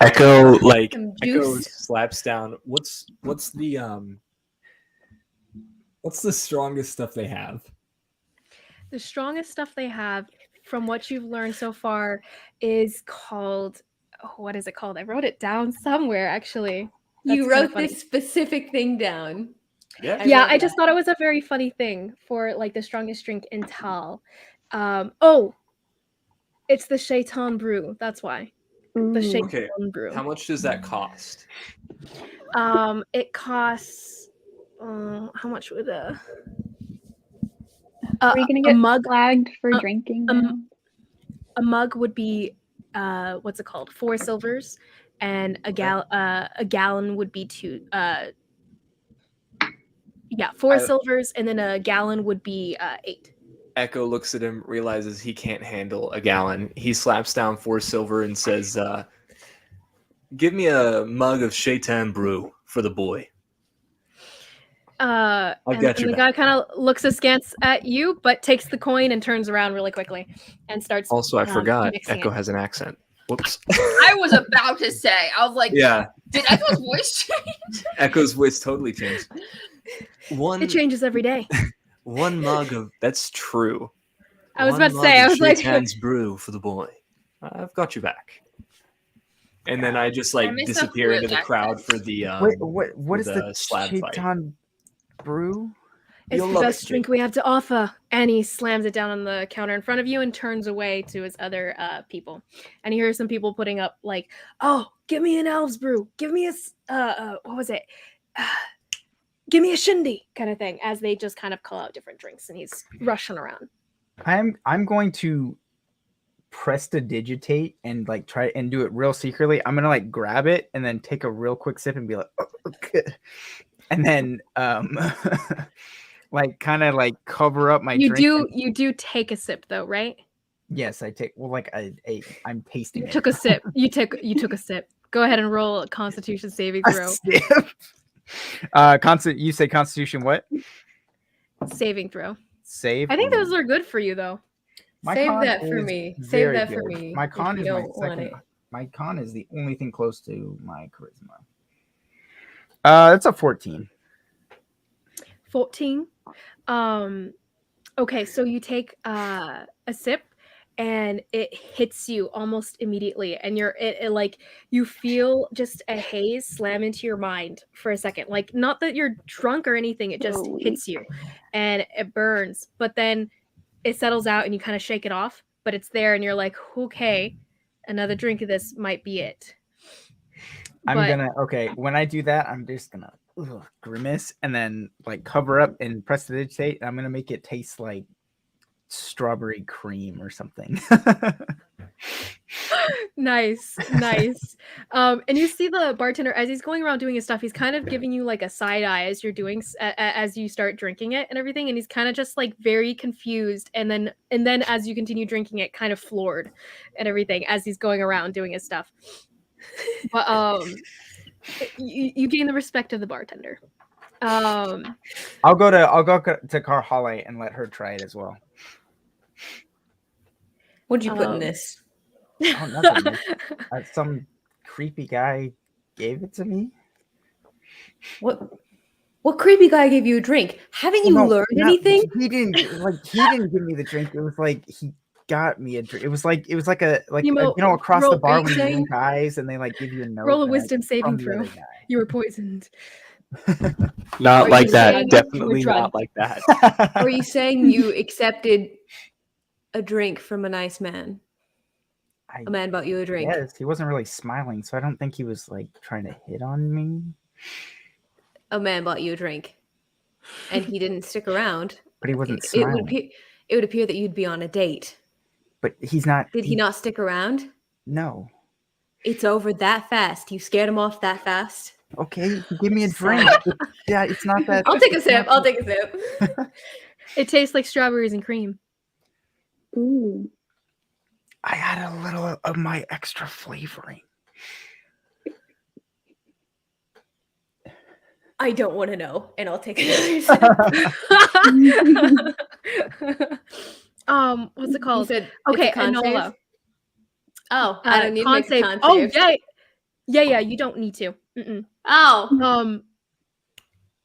Echo Some Echo juice. slaps down. What's the strongest stuff they have? The strongest stuff they have, from what you've learned so far, is called. Oh, what is it called? I wrote it down somewhere, actually. You That's kinda wrote funny. this specific thing down. Yeah. Yeah, read I just that. thought it was a very funny thing for like the strongest drink in Tal. Oh, it's the Shaitan brew. That's why. The Shaitan Okay. brew. How much does that cost? It costs. How much would Are we gonna a get mug? flagged for drinking now? A mug would be what's it called? 4 silvers, and a gallon would be 2. Yeah, 4 silvers, and then a gallon would be 8. Echo looks at him, realizes he can't handle a gallon. He slaps down 4 silver and says, "Give me a mug of Shaitan brew for the boy." I've And got your the back. guy kind of looks askance at you, but takes the coin and turns around really quickly and starts. Also, I forgot mixing Echo it. has an accent. Whoops. I was about to say, I was like, Yeah, did Echo's voice change? Echo's voice totally changed. It changes every day. One mug of that's true. I was One about to mug say, of I was like, Shaitan's brew for the boy. I've got you back. And then I just like I miss how disappear fluid into the that crowd is. for the What is for the slab fight. Shaitan brew? it's You'll the love best it, drink kid. we have to offer. And he slams it down on the counter in front of you and turns away to his other people. And you hear some people putting up like, "Oh, give me an elves brew. Give me a what was it? Give me a shindy," kind of thing, as they just kind of call out different drinks, and he's rushing around. I'm going to prestidigitate and like try and do it real secretly. I'm gonna like grab it and then take a real quick sip and be like, oh, good. And then like kind of like cover up my drink. You do take a sip though, right? Yes, I take like I'm tasting You it. took a sip. You took a sip. Go ahead and roll a Constitution saving A throw. sip. You say Constitution what? Saving throw. Save. I think those are good for you though. My Save con that for is me. Save very that for good. me. My if con you is my don't want second. it. My con is the only thing close to my charisma. That's a 14. 14. Okay, so you take a sip and it hits you almost immediately, and it like you feel just a haze slam into your mind for a second. Like, not that you're drunk or anything, it just Holy. hits you and it burns, but then it settles out and you kind of shake it off, but it's there and you're like, okay, another drink of this might be it. When I do that, I'm just gonna grimace and then like cover up and prestidigitate, and I'm gonna make it taste like strawberry cream or something. Nice. And you see the bartender as he's going around doing his stuff, he's kind of giving you like a side eye as you're doing as you start drinking it and everything, and he's kind of just like very confused, and then as you continue drinking it, kind of floored and everything as he's going around doing his stuff. But you gain the respect of the bartender. I'll go to Carhale and let her try it as well. What'd you put in this? Oh, nothing. Some creepy guy gave it to me. What creepy guy gave you a drink? Haven't you learned anything? He didn't give me the drink. It was like he got me a drink. It was like across the bar when you link eyes and they like give you a note. Roll a wisdom saving throw. You were poisoned. Not Are like you that. saying Definitely you were not like that. Or are you saying you accepted a drink from a nice man? A man bought you a drink. Yes, he wasn't really smiling, so I don't think he was like trying to hit on me. A man bought you a drink, and he didn't stick around. But he wasn't smiling. It would appear that you'd be on a date. But he's not. Did he not stick around? No. It's over that fast. You scared him off that fast. Okay, give me a drink. Yeah, it's not that. I'll take a sip. It tastes like strawberries and cream. Ooh. I had a little of my extra flavoring. I don't want to know, and I'll take another sip. What's it called? You said Okay, it's a con Enola. save? Oh, I don't need to make a con Oh, save. yeah. You don't need to. Mm-mm. Oh,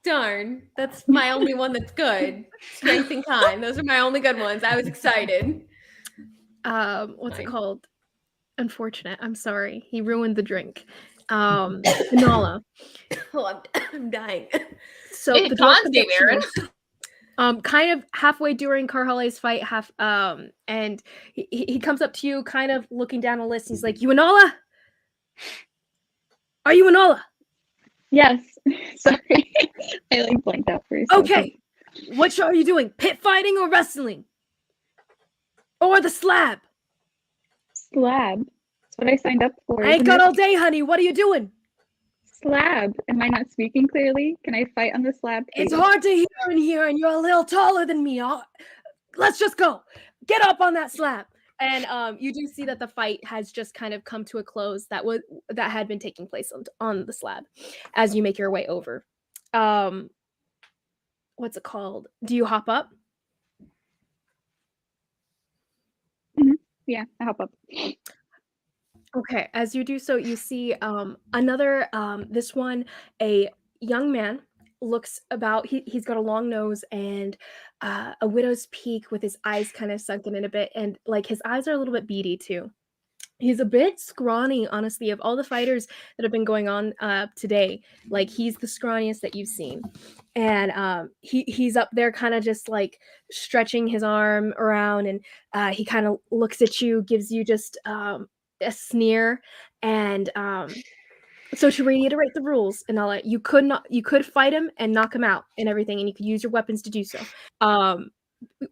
darn. That's my only one that's good. Strength and con. Those are my only good ones. I was excited. What's it called? Unfortunate. I'm sorry. He ruined the drink. Enola. Oh, I'm dying. So Hey, the con dwarf save, Aaron. kind of halfway during Carhale's fight, and he comes up to you, kind of looking down a list. He's like, "You Enola? Are you Enola?" Yes. Sorry. I like blanked out for a second. Okay. What are you doing? Pit fighting or wrestling? Or the slab? Slab. That's what I signed up for. I ain't isn't got it? all day, honey. What are you doing? Slab. Am I not speaking clearly? Can I fight on the slab? It's please? hard to hear in here, and you're a little taller than me. Let's just go. Get up on that slab. And you do see that the fight has just kind of come to a close that had been taking place on the slab as you make your way over. what's it called? Do you hop up? Yeah, I hop up. Okay, as you do so, you see another this one, a young man looks about he's got a long nose and a widow's peak with his eyes kind of sunken in a bit, and like his eyes are a little bit beady too. He's a bit scrawny, honestly. Of all the fighters that have been going on today, like he's the scrawniest that you've seen, and he's up there, kind of just like stretching his arm around, and he kind of looks at you, gives you just a sneer, and so to reiterate the rules, and you could fight him and knock him out and everything, and you could use your weapons to do so. Um,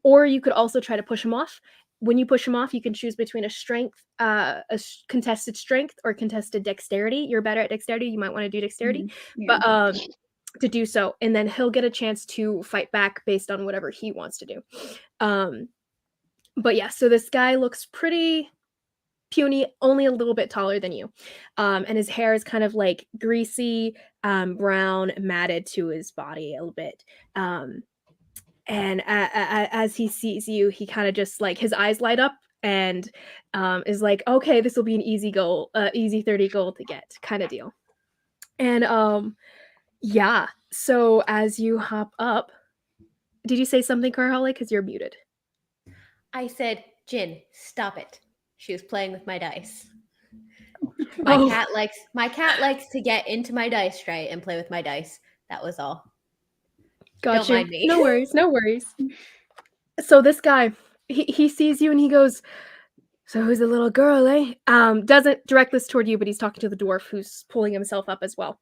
or you could also try to push him off. When you push him off, you can choose between contested strength or contested dexterity. You're better at dexterity, you might want to do dexterity, Yeah. but to do so, and then he'll get a chance to fight back based on whatever he wants to do. But yeah, so this guy looks pretty puny, only a little bit taller than you, and his hair is kind of like greasy, brown, matted to his body a little bit. And as he sees you, he kind of just like his eyes light up and is like, okay, this will be an easy goal, easy 30 gold to get kind of deal. And yeah, so as you hop up, did you say something, Carhale? Because you're muted. I said, Jin, stop it. She was playing with my dice. My cat likes to get into my dice tray and play with my dice. That was all. Gotcha. Don't mind me. No worries, no worries. So this guy, he sees you and he goes, so who's the little girl, eh? Doesn't direct this toward you, but he's talking to the dwarf who's pulling himself up as well.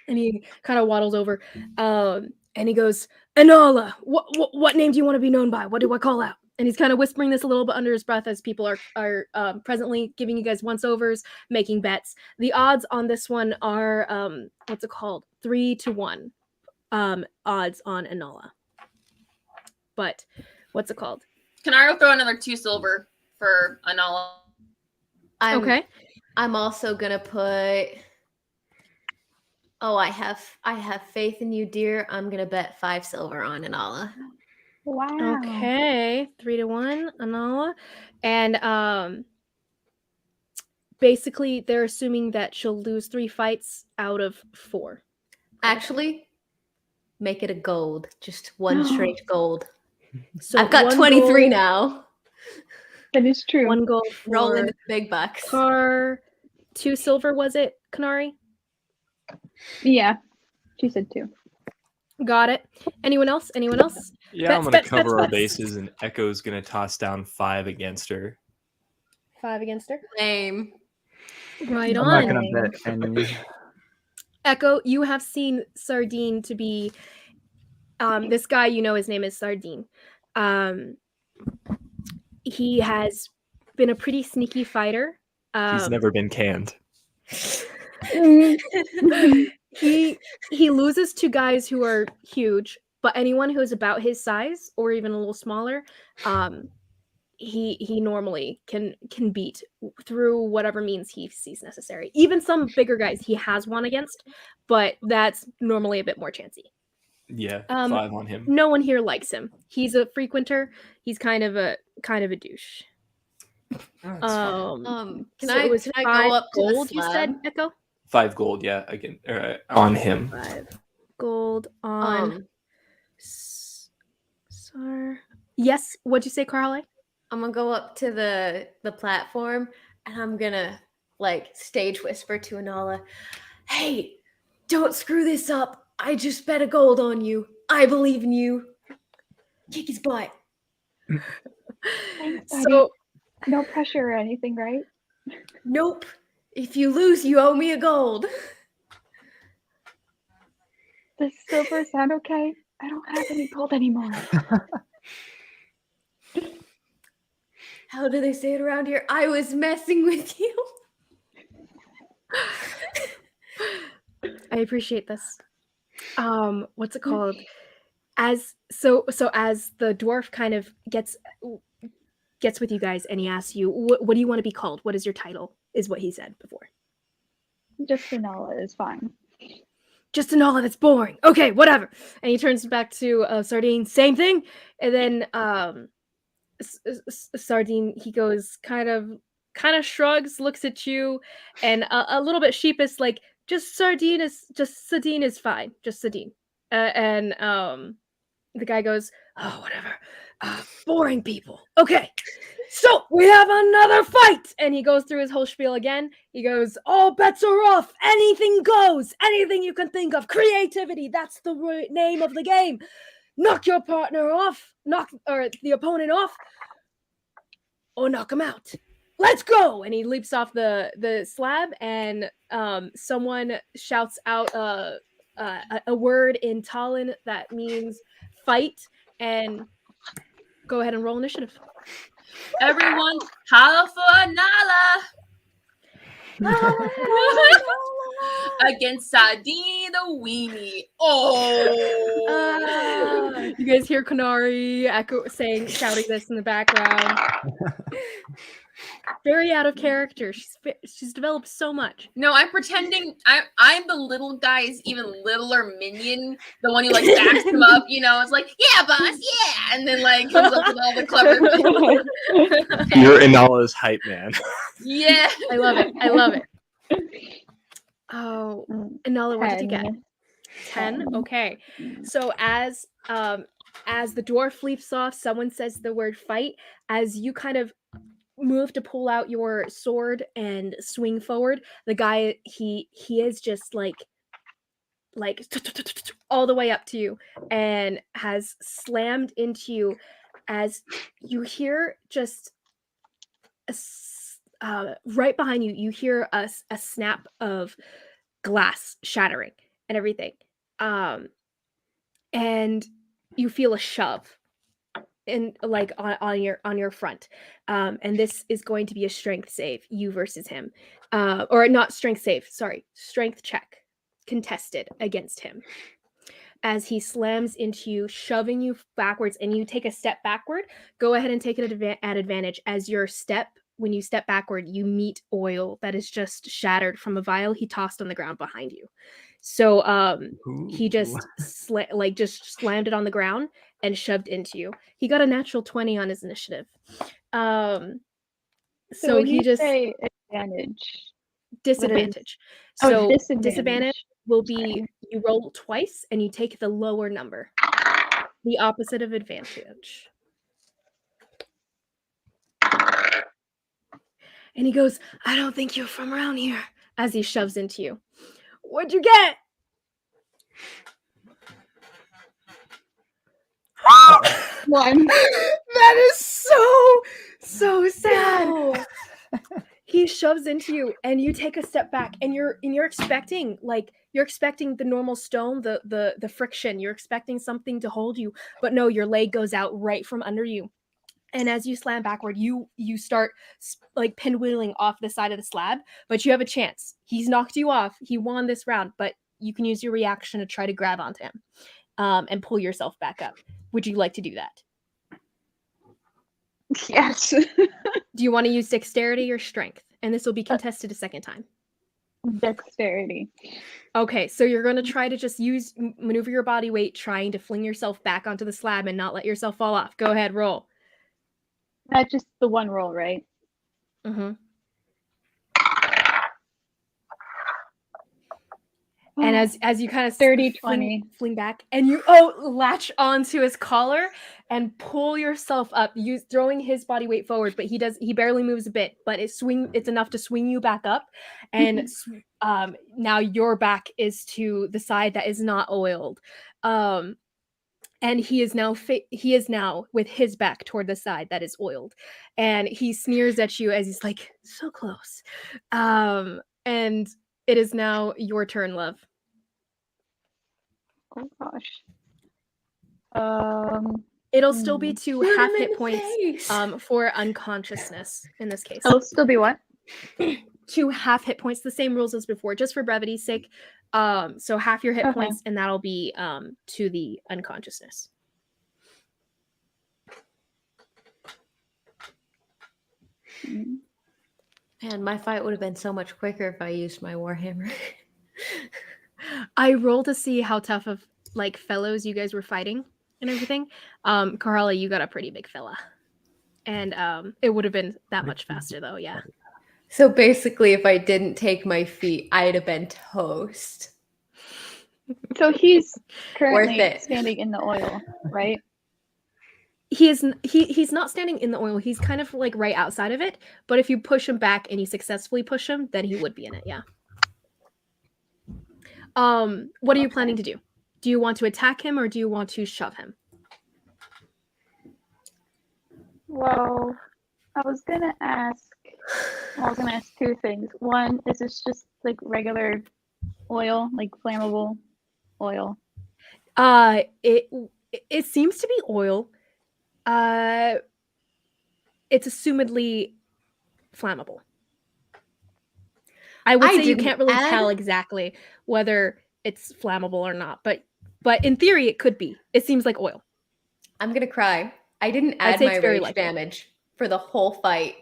And he kind of waddles over, and he goes, Enola, what name do you want to be known by? What do I call out? And he's kind of whispering this a little bit under his breath as people are presently giving you guys once-overs, making bets. The odds on this one are, what's it called? 3-1 odds on Enola. But what's it called? Can I throw another 2 silver for Anala? Okay. I'm also gonna put. Oh, I have faith in you, dear. I'm gonna bet 5 silver on Anala. Wow. Okay, 3-1, Anala. And basically they're assuming that she'll lose 3 fights out of 4. Actually, make it a gold. Just one straight gold. So I've got 23 now. That is true. 1 gold for Rolling the big bucks. Car, 2 silver, was it, Kanari? Yeah, she said 2. Got it. Anyone else? Yeah, I'm gonna cover our bases, and Echo's gonna toss down 5 against her. 5 against her. Lame. Right I'm on. not gonna bet any. Echo, you have seen Sardine to be this guy, you know his name is Sardine. He has been a pretty sneaky fighter. He's never been canned. he loses to guys who are huge, but anyone who is about his size or even a little smaller, he normally can beat through whatever means he sees necessary. Even some bigger guys he has won against, but that's normally a bit more chancy. Yeah, 5 on him. No one here likes him. He's a frequenter. He's kind of a douche. Can So I it was can I 5 go up to gold, the you slab? said, Echo? 5 gold, yeah, again, on him. 5 gold on Yes, what'd you say, Carly? I'm gonna go up to the platform and I'm gonna like stage whisper to Anala, "Hey, don't screw this up. I just bet a gold on you. I believe in you. Kick his butt." Thanks, buddy. So No pressure or anything, right? Nope. If you lose, you owe me a gold. Does silver sound okay? I don't have any gold anymore. How do they say it around here? I was messing with you. I appreciate this. What's it called? As the dwarf kind of gets with you guys and he asks you, what do you want to be called? What is your title? Is what he said before. Just vanilla is fine. Just an olive, it's boring. Okay, whatever. And he turns back to Sardine, same thing. And then Sardine, he goes kind of shrugs, looks at you, and a little bit sheepish, like, just Sardine is fine. Just Sardine. And the guy goes, oh, whatever. Boring people. Okay. So we have another fight. And he goes through his whole spiel again. He goes, all bets are off. Anything goes. Anything you can think of. Creativity. That's the name of the game. Knock your partner off. Knock the opponent off. Or knock him out. Let's go. And he leaps off the slab, and someone shouts out a word in Talon that means fight, and go ahead and roll initiative. Everyone, holla for Nala against Sardine the Weenie. Oh, You guys hear Kanari shouting this in the background. Very out of character. She's developed so much. no! I'm pretending I'm the little guy's even littler minion, the one who like backs him up. You know, it's like, yeah, boss, yeah, and then like comes up with all the clever. You're Inala's hype man. Yeah, I love it. Oh, Inala, what did you get? 10. Okay. So as the dwarf leaps off, someone says the word fight. As you kind of move to pull out your sword and swing forward, the guy he is just like all the way up to you and has slammed into you. As you hear just right behind you, you hear a snap of glass shattering and everything, and you feel a shove in like on your front, and this is going to be a strength save, you versus him, or not strength save, sorry, strength check contested against him, as he slams into you, shoving you backwards, and you take a step backward. Go ahead and take it at advantage, as when you step backward, you meet oil that is just shattered from a vial he tossed on the ground behind you. So he just slammed it on the ground and shoved into you. He got a natural 20 on his initiative. So when he you just say advantage. disadvantage. Oh, So disadvantage. disadvantage will be you roll twice and you take the lower number. The opposite of advantage. And he goes, I don't think you're from around here, as he shoves into you. What'd you get? One. That is so sad. No. He shoves into you, and you take a step back, and you're expecting the normal stone, the friction. You're expecting something to hold you, but no, your leg goes out right from under you. And as you slam backward, you start like pinwheeling off the side of the slab, but you have a chance. He's knocked you off. He won this round, but you can use your reaction to try to grab onto him, and pull yourself back up. Would you like to do that? Yes. Do you want to use dexterity or strength? And this will be contested a second time. Dexterity. Okay, so you're going to try to just maneuver your body weight, trying to fling yourself back onto the slab and not let yourself fall off. Go ahead, roll. Not just the one roll, right? Mm-hmm. And as you kind of 30, 20. fling back, and you latch onto his collar and pull yourself up, throwing his body weight forward, but he barely moves a bit, but it's enough to swing you back up, and now your back is to the side that is not oiled, and he is now with his back toward the side that is oiled, and he sneers at you as he's like, so close, and it is now your turn, love. Oh gosh. It'll still be to half hit points for unconsciousness in this case. It'll still be what? 2 half hit points, the same rules as before, just for brevity's sake. So half your hit points, and that'll be to the unconsciousness. Man, my fight would have been so much quicker if I used my warhammer. I rolled to see how tough of like fellows you guys were fighting and everything. Carla, you got a pretty big fella. And it would have been that much faster though, yeah. So basically, if I didn't take my feet, I'd have been toast. So he's Worth currently it. standing in the oil, right? He's not standing in the oil. He's kind of like right outside of it. But if you push him back and you successfully push him, then he would be in it. Yeah. What are you planning to do? Do you want to attack him or do you want to shove him? Well, I was gonna ask two things. One, is this just like regular oil, like flammable oil? It seems to be oil. It's assumedly flammable. I would say you can't really tell exactly whether it's flammable or not, but in theory it could be. It seems like oil. I'm gonna cry. I didn't I'd add say my it's very rage likely. damage for the whole fight,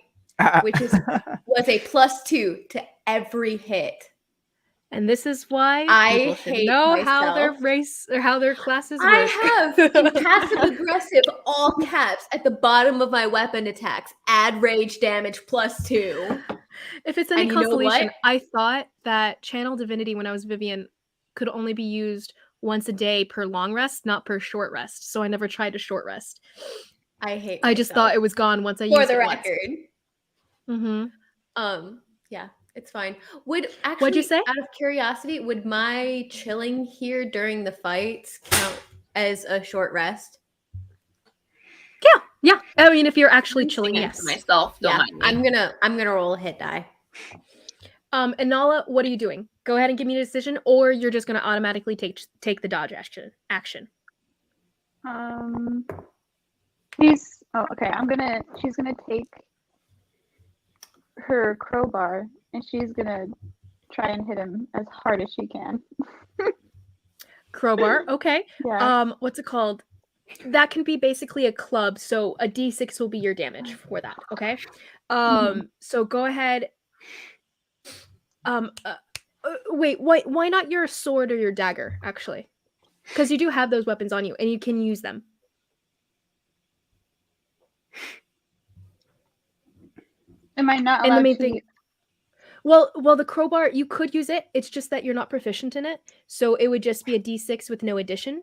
which was a +2 to every hit. And this is why I people should hate know how their myself. race or how their classes work. I have in passive aggressive, all caps at the bottom of my weapon attacks. Add rage damage +2. If it's any And you know consolation, what? I thought that Channel Divinity when I was Vivian could only be used once a day per long rest, not per short rest. So I never tried a short rest. I hate I just thought it was gone once I used for it the once. record. Mm-hmm. Yeah, it's fine. Would actually, What'd you say? out of curiosity, would my chilling here during the fights count as a short rest? Yeah. I mean, if you're actually I'm chilling, singing yes. to myself. Don't Yeah, mind me. I'm gonna roll a hit die. And Nala, what are you doing? Go ahead and give me a decision, or you're just gonna automatically take the dodge action. She's gonna take her crowbar and she's gonna try and hit him as hard as she can. Crowbar, okay. Yeah. What's it called? That can be basically a club, so a d6 will be your damage for that, okay? So go ahead. Wait, why not your sword or your dagger, actually? Because you do have those weapons on you, and you can use them. Am I not And allowed the main to thing, well, the crowbar, you could use it. It's just that you're not proficient in it, so it would just be a d6 with no addition.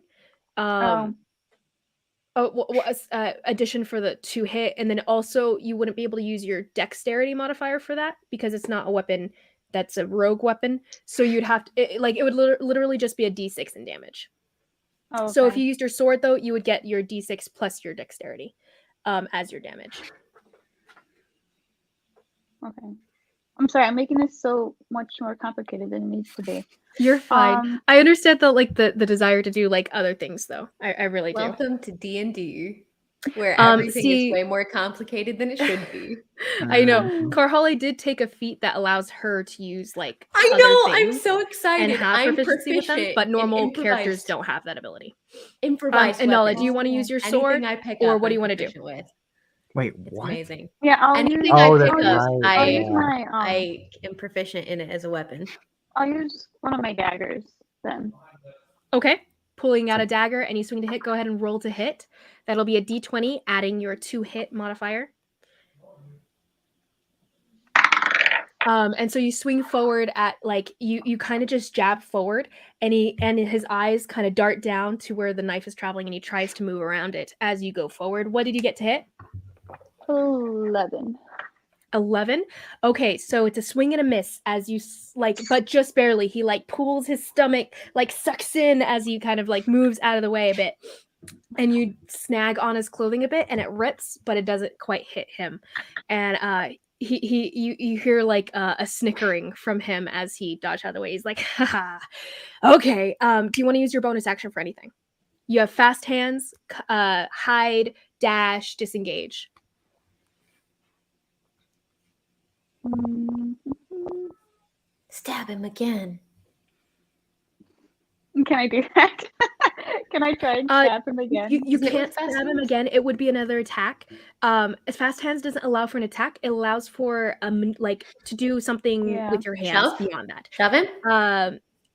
Addition for the 2 hit, and then also you wouldn't be able to use your dexterity modifier for that because it's not a weapon that's a rogue weapon. So you'd have to it would literally just be a d6 in damage. Oh, okay. So if you used your sword though, you would get your d6 plus your dexterity as your damage. Okay. I'm sorry, I'm making this so much more complicated than it needs to be. You're fine. I understand the desire to do like other things though. I really do. Welcome to D&D, where everything is way more complicated than it should be. I know. Carhale did take a feat that allows her to use like I other know. I'm things so excited. and have I'm proficiency with them, proficient but in normal characters improvised- don't have that ability. Improvised And Nala, weapons. do you want to use your Anything sword, I pick or up, what do you I'm want to do? proficient with. Wait, It's what? amazing. Yeah, Anything Oh, I that's pick up, right, I'll use I am proficient in it as a weapon. I'll use one of my daggers then. Okay. Pulling out a dagger and you swing to hit, go ahead and roll to hit. That'll be a d20, adding your 2 hit modifier. And so you swing forward at like you kind of just jab forward, and his eyes kind of dart down to where the knife is traveling, and he tries to move around it as you go forward. What did you get to hit? 11. 11. Okay, so it's a swing and a miss as you but just barely. He like pulls his stomach, like sucks in as he kind of like moves out of the way a bit, and you snag on his clothing a bit, and it rips, but it doesn't quite hit him. And you hear like a snickering from him as he dodges out of the way. He's like, haha. Okay. Do you want to use your bonus action for anything? You have fast hands, hide, dash, disengage. Stab him again. Can I do that? Can I try and stab him again? You can't stab him again. It would be another attack. Fast hands doesn't allow for an attack. It allows for like to do something with your hands beyond that. Shove him?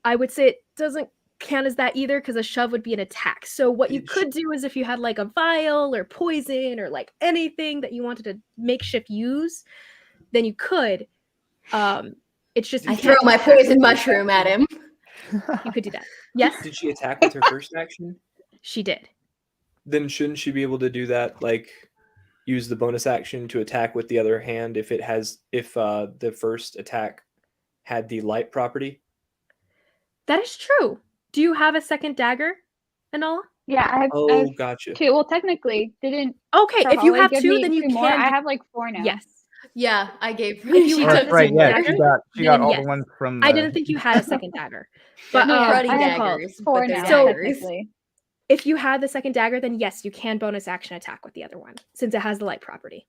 I would say it doesn't count as that either because a shove would be an attack. So what you could do is if you had like a vial or poison or like anything that you wanted to makeshift use, then you could. It's just I throw my poison mushroom at him. You could do that. Yes, Did she attack with her first action? she did. Then shouldn't she be able to do that? Like use the bonus action to attack with the other hand if the first attack had the light property? That is true. Do you have a second dagger, Anala? Yeah, I Oh, have gotcha. 2. Well, technically, didn't Okay, if you Tahali have give 2, me then you 2 can. more? I have like 4 now. Yes. Yeah, I gave. If you she took took the right, second yeah, dagger, she got then all yes. the ones from. I didn't think you had a second dagger, but no, yeah, running I have daggers, 4 but they're now. So- daggers. Technically. if you had the second dagger, then yes, you can bonus action attack with the other one since it has the light property.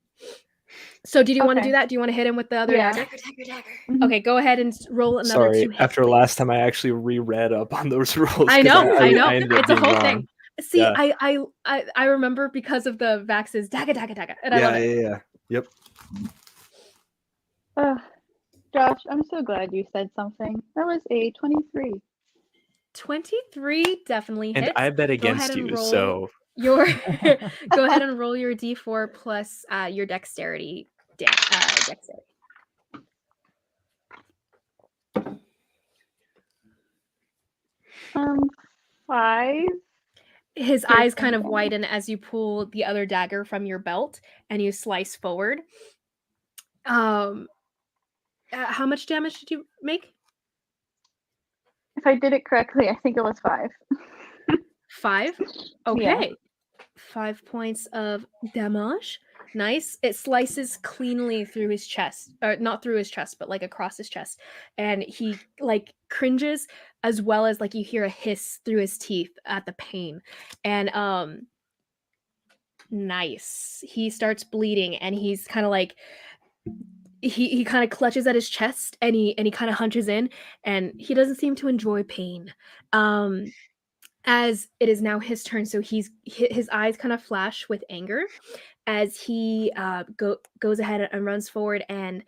So, did you want to Okay. do that? Do you want to hit him with the other Yeah. dagger? Dagger. Mhm. Okay, go ahead and roll another Sorry, 2 hits. after please. last time I actually reread up on those rules. I 'cause know. I ended up It's a being whole wrong. thing. See, Yeah. I remember because of the Vax's dagger, and I love it. Yeah. Yep. Josh, I'm so glad you said something. That was a 23. 23 definitely hits. And I bet against ahead and you, roll. so Your go ahead and roll your d4 plus your dexterity. Dexterity. Um, 5. His Okay, eyes kind of okay. widen as you pull the other dagger from your belt and you slice forward. How much damage did you make? If I did it correctly, I think it was 5. 5. Okay. 5 points of damage. Nice. It slices cleanly through his chest, or not through his chest, but like across his chest, and he like cringes, as well as like you hear a hiss through his teeth at the pain. And nice. He starts bleeding, and he's kind of like he kind of clutches at his chest, and he kind of hunches in, and he doesn't seem to enjoy pain. As it is now his turn, so his eyes kind of flash with anger as he goes ahead and runs forward and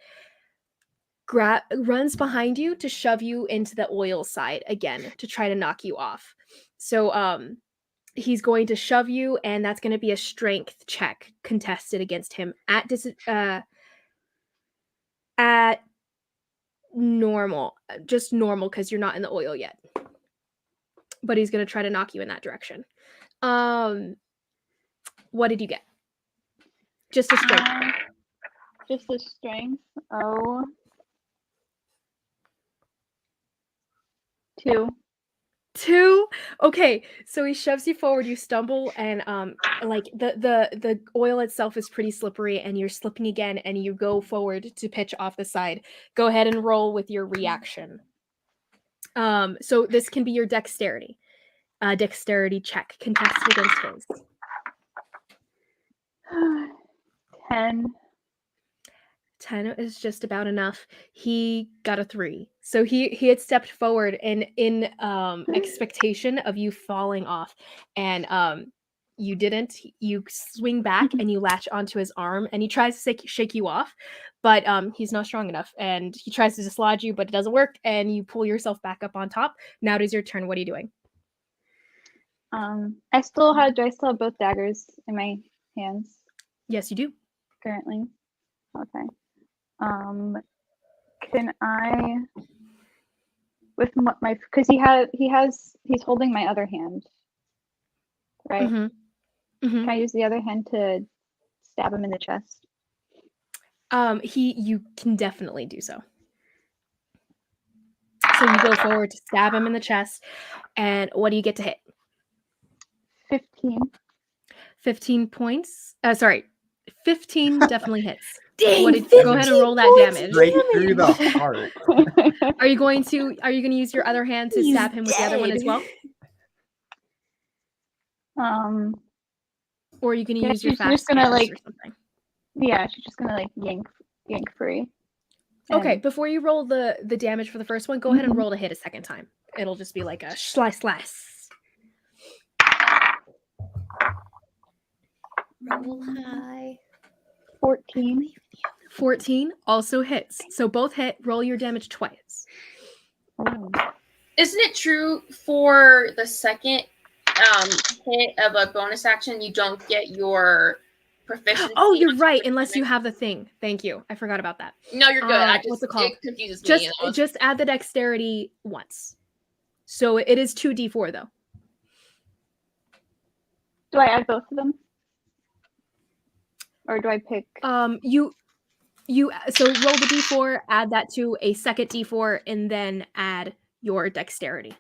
runs behind you to shove you into the oil side again to try to knock you off. So he's going to shove you, and that's going to be a strength check contested against him at normal, just normal because you're not in the oil yet. But he's going to try to knock you in that direction. What did you get? Just a strength. Just a strength. Oh. 2. 2. Okay, so he shoves you forward, you stumble, and like the oil itself is pretty slippery, and you're slipping again, and you go forward to pitch off the side. Go ahead and roll with your reaction. So this can be your dexterity. Dexterity check contested against his. 10. 10 is just about enough. He got a 3. So he had stepped forward in expectation of you falling off, and you didn't. You swing back and you latch onto his arm, and he tries to shake you off, but he's not strong enough, and he tries to dislodge you, but it doesn't work, and you pull yourself back up on top. Now it is your turn. What are you doing? Do I still have both daggers in my hands Yes, you do. currently? Okay. Can I, with my, because he's holding my other hand, right? Mm-hmm. Mm-hmm. Can I use the other hand to stab him in the chest? You can definitely do so. So you go forward to stab him in the chest, and what do you get to hit? 15. 15 points. 15 definitely hits. Dang, Go ahead and roll that damage. Straight through the heart. Are you going to use your other hand to stab him with the other one as well? Or are you going to use your she's fast just gonna, hands like, or something? Yeah, she's just gonna like yank free. Okay, before you roll the damage for the first one, go ahead and roll to hit a second time. It'll just be like a slice. Roll high. 14. 14 also hits. So both hit. Roll your damage twice. Oh. Isn't it true for the second hit of a bonus action, you don't get your proficiency? Oh, you're right. Unless you have the thing. Thank you. I forgot about that. No, you're good. What's it called? It confuses me. Just add the dexterity once. So it is 2d4 though. Do I add both of them? Or do I pick? So roll the d4, add that to a second d4, and then add your dexterity.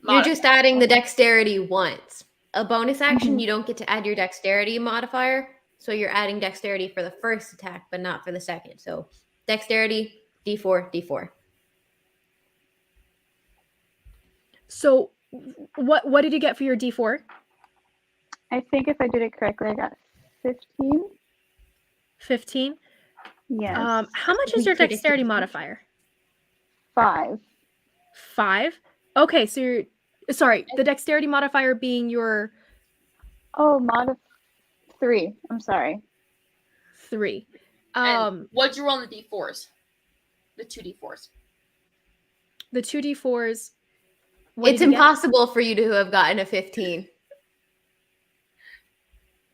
You're just adding the dexterity once. A bonus action, Mhm. you don't get to add your dexterity modifier. So you're adding dexterity for the first attack, but not for the second. So dexterity, d4, d4. So what did you get for your d4? I think if I did it correctly, I got 15. 15? Yes. How much is your dexterity modifier? 5. 5? Okay, so sorry, the dexterity modifier being your... Oh, mod of 3. I'm sorry. 3. What'd you roll on the d4s? The 2d4s. The 2d4s... It's impossible for you to have gotten a 15.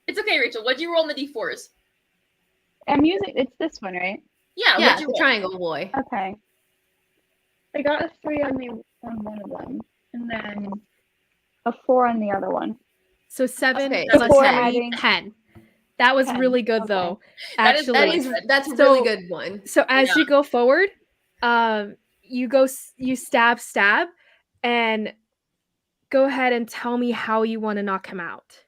It's okay, Rachel. What'd you roll on the d4s? I'm using, it's this one, right? Yeah, Yeah, what'd you the roll? triangle boy. Okay. I got a 3 on one of them, and then a 4 on the other one. So 7 Okay, plus before 3, adding 10. That was 10, really good, okay. though. That is Actually, That's a So- really good one. so as Yeah. you go forward, you stab, and go ahead and tell me how you want to knock him out.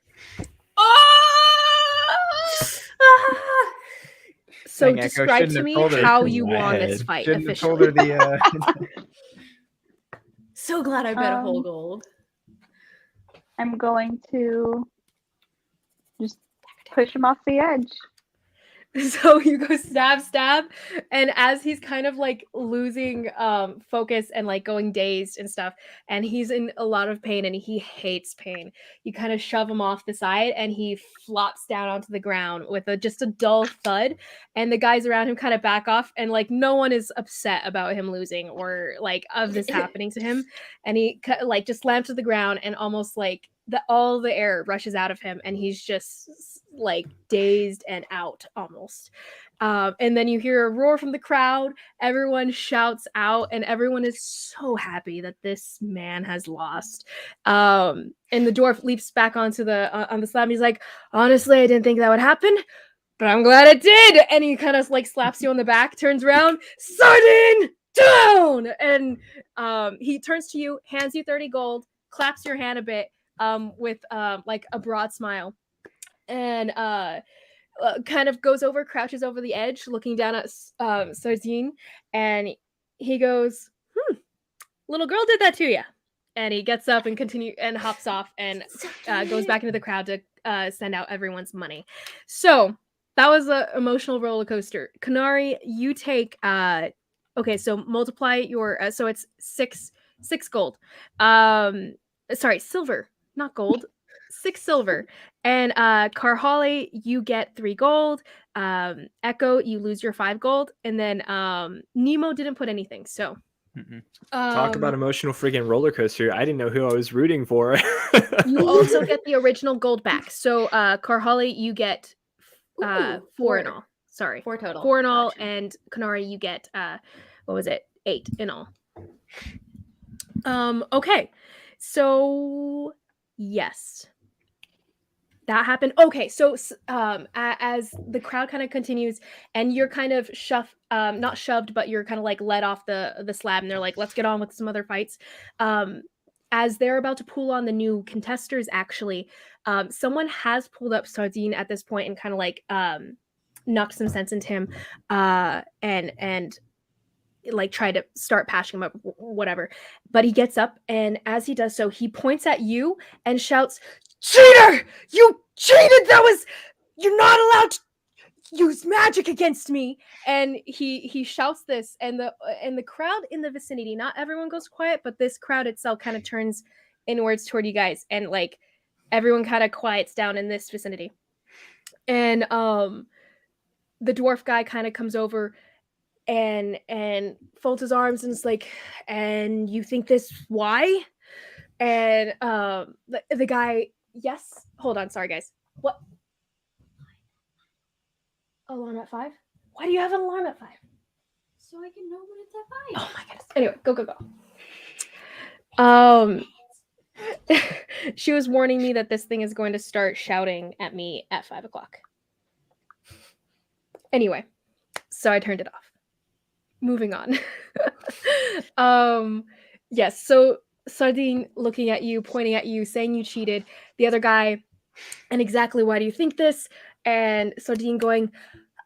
So Dang, Echo, describe shouldn't to have me told her. how you My won this head. fight Shouldn't have told officially. her the. So glad I bet a whole gold. I'm going to just push him off the edge. So you go stab, and as he's kind of like losing focus and like going dazed and stuff, and he's in a lot of pain and he hates pain, you kind of shove him off the side and he flops down onto the ground with just a dull thud, and the guys around him kind of back off, and like no one is upset about him losing or like of this happening to him, and he like just slams to the ground and almost like all the air rushes out of him and he's just like dazed and out almost. And then you hear a roar from the crowd, everyone shouts out, and everyone is so happy that this man has lost. And the dwarf leaps back onto on the slab and he's like, honestly, I didn't think that would happen, but I'm glad it did. And he kind of like slaps you on the back, turns around, Sardine down, and he turns to you, hands you 30 gold, claps your hand a bit with like a broad smile, and kind of goes over, crouches over the edge, looking down at Sardine, and he goes, little girl did that to you. And he gets up and hops off and goes back into the crowd to send out everyone's money. So that was an emotional roller coaster. Kanari, you take okay, so multiply your so it's six gold. Sorry, silver, not gold. 6 silver. And Karhali, you get 3 gold. Echo, you lose your 5 gold. And then Nemo didn't put anything. So Talk about emotional freaking roller coaster. I didn't know who I was rooting for. you also get the original gold back. So Karhali, you get 4 in all. Sorry. 4 total. 4 in all. Gotcha. And Kanari, you get what was it? 8 in all. Okay. So yes. That happened. Okay, so as the crowd kind of continues and you're kind of not shoved, but you're kind of like led off the slab, and they're like, let's get on with some other fights. As they're about to pull on the new contesters, actually, someone has pulled up Sardine at this point and kind of like knocked some sense into him, and like try to start patching him up, whatever. But he gets up, and as he does so, he points at you and shouts, "Cheater! You cheated! You're not allowed to use magic against me!" And he shouts this, and the crowd in the vicinity, not everyone goes quiet, but this crowd itself kind of turns inwards toward you guys, and like everyone kind of quiets down in this vicinity. And the dwarf guy kind of comes over, and folds his arms and is like, and you think this why? And the guy, yes, hold on, sorry guys. What? Alarm at 5? Why do you have an alarm at 5? So I can know when it's at 5. Oh my goodness. Anyway, go. She was warning me that this thing is going to start shouting at me at 5 o'clock. Anyway, so I turned it off. Moving on. Yes, so Sardine looking at you, pointing at you, saying you cheated. The other guy, and exactly why do you think this? And Sardine going,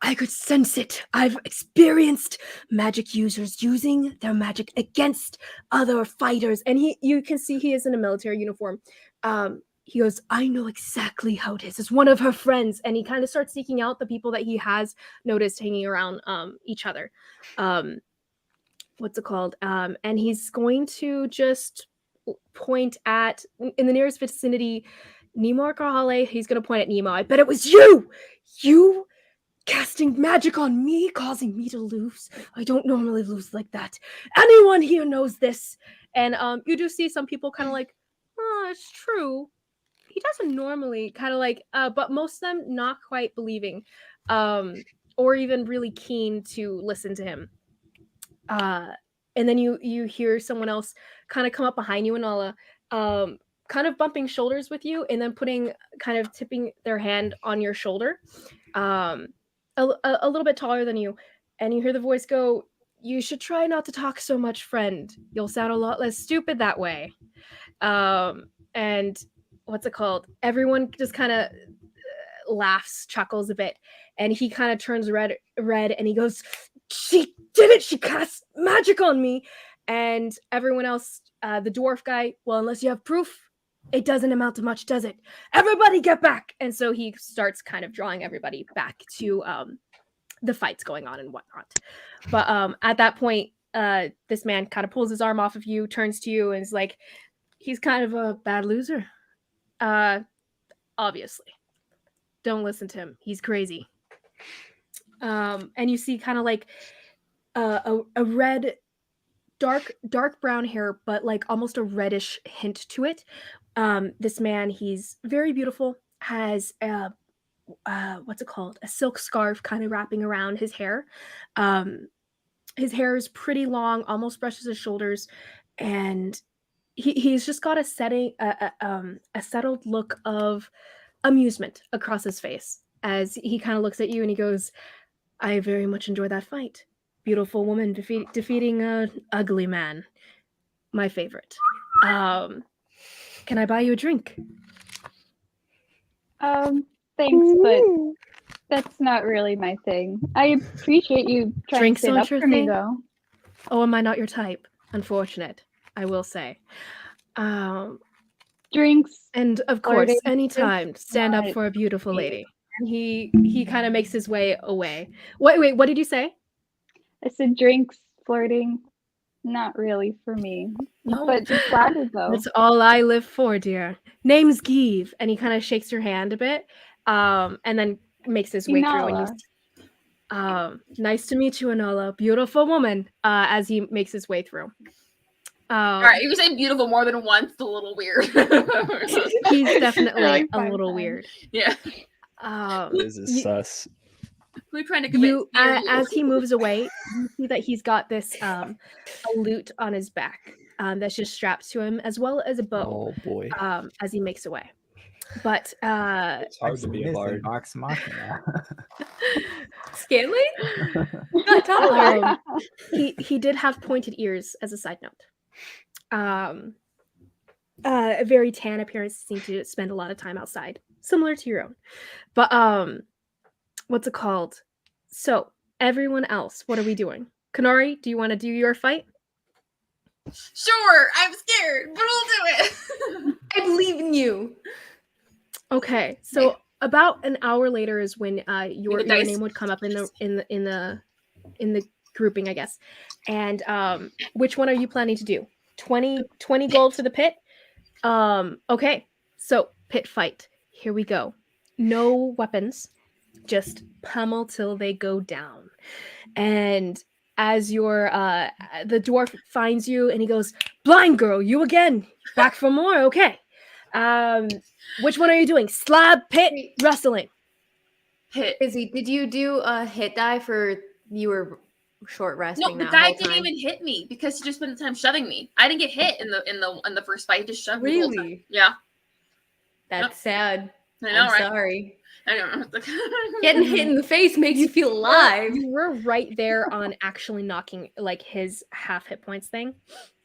I could sense it. I've experienced magic users using their magic against other fighters. And you can see he is in a military uniform. He goes, I know exactly how it is. It's one of her friends. And he kind of starts seeking out the people that he has noticed hanging around each other. What's it called? And he's going to just point at, in the nearest vicinity, Nemo or Kahale. He's going to point at Nemo. I bet it was you! You casting magic on me, causing me to lose. I don't normally lose like that. Anyone here knows this? And you do see some people kind of like, oh, it's true. He doesn't normally kind of like, but most of them not quite believing, or even really keen to listen to him. And then you hear someone else kind of come up behind you, and Nala, kind of bumping shoulders with you, and then kind of tipping their hand on your shoulder. A little bit taller than you, and you hear the voice go, you should try not to talk so much, friend. You'll sound a lot less stupid that way. And what's it called? Everyone just kind of laughs, chuckles a bit, and he kind of turns red, and he goes, she did it! She cast magic on me! And everyone else, the dwarf guy, well, unless you have proof, it doesn't amount to much, does it? Everybody get back! And so he starts kind of drawing everybody back to the fights going on and whatnot. But at that point, this man kind of pulls his arm off of you, turns to you, and is like, he's kind of a bad loser. Obviously. Don't listen to him. He's crazy. And you see kind of like a red, dark brown hair, but like almost a reddish hint to it. This man, he's very beautiful, has what's it called? A silk scarf kind of wrapping around his hair. His hair is pretty long, almost brushes his shoulders, and he's just got a settled look of amusement across his face as he kind of looks at you and he goes, I very much enjoy that fight. Beautiful woman defeating an ugly man. My favorite. Can I buy you a drink? Thanks, but that's not really my thing. I appreciate you trying Drinks to stand aren't up your for me, thing? though. Oh, am I not your type? Unfortunate, I will say. Drinks. And of course, Flirting anytime to stand up not for a beautiful me. lady. And he kind of makes his way away. Wait, what did you say? I said drinks, flirting, not really for me. No. But flattered, though. That's all I live for, dear. Name's Give, and he kind of shakes your hand a bit, and then makes his way through. And nice to meet you, Anola. Beautiful woman. As he makes his way through. All right, you say beautiful more than once. It's a little weird. He's definitely Like a 5 little times. weird. Yeah. This is sus. We're trying to convince you. As he moves away, you see that he's got this a lute on his back that's just strapped to him, as well as a bow. Oh boy. As he makes away. But It's hard to be a bard. Vox Machina. Scanley? He did have pointed ears as a side note. A very tan appearance, seemed to spend a lot of time outside, similar to your own. But what's it called? So everyone else, what are we doing? Kanari, do you want to do your fight? Sure, I'm scared, but we'll do it. I believe in you. Okay, so about an hour later is when your dice. name would come up in the grouping, I guess. And which one are you planning to do? 20 gold for the pit? Okay, so pit fight. Here we go. No weapons, just pummel till they go down. And as your the dwarf finds you and he goes, "Blind girl, you again. Back for more? Okay. Which one are you doing? Slab, pit, wrestling?" Hit. Izzy, did you do a hit die for you were short No, resting the that guy whole didn't time? even hit me because he just spent the time shoving me. I didn't get hit in the first fight. He just shoved me the whole time. Really? Yeah, That's sad. I know, I'm right? sorry. I know. Getting hit in the face makes you feel alive. You were right there on actually knocking like his half hit points thing. You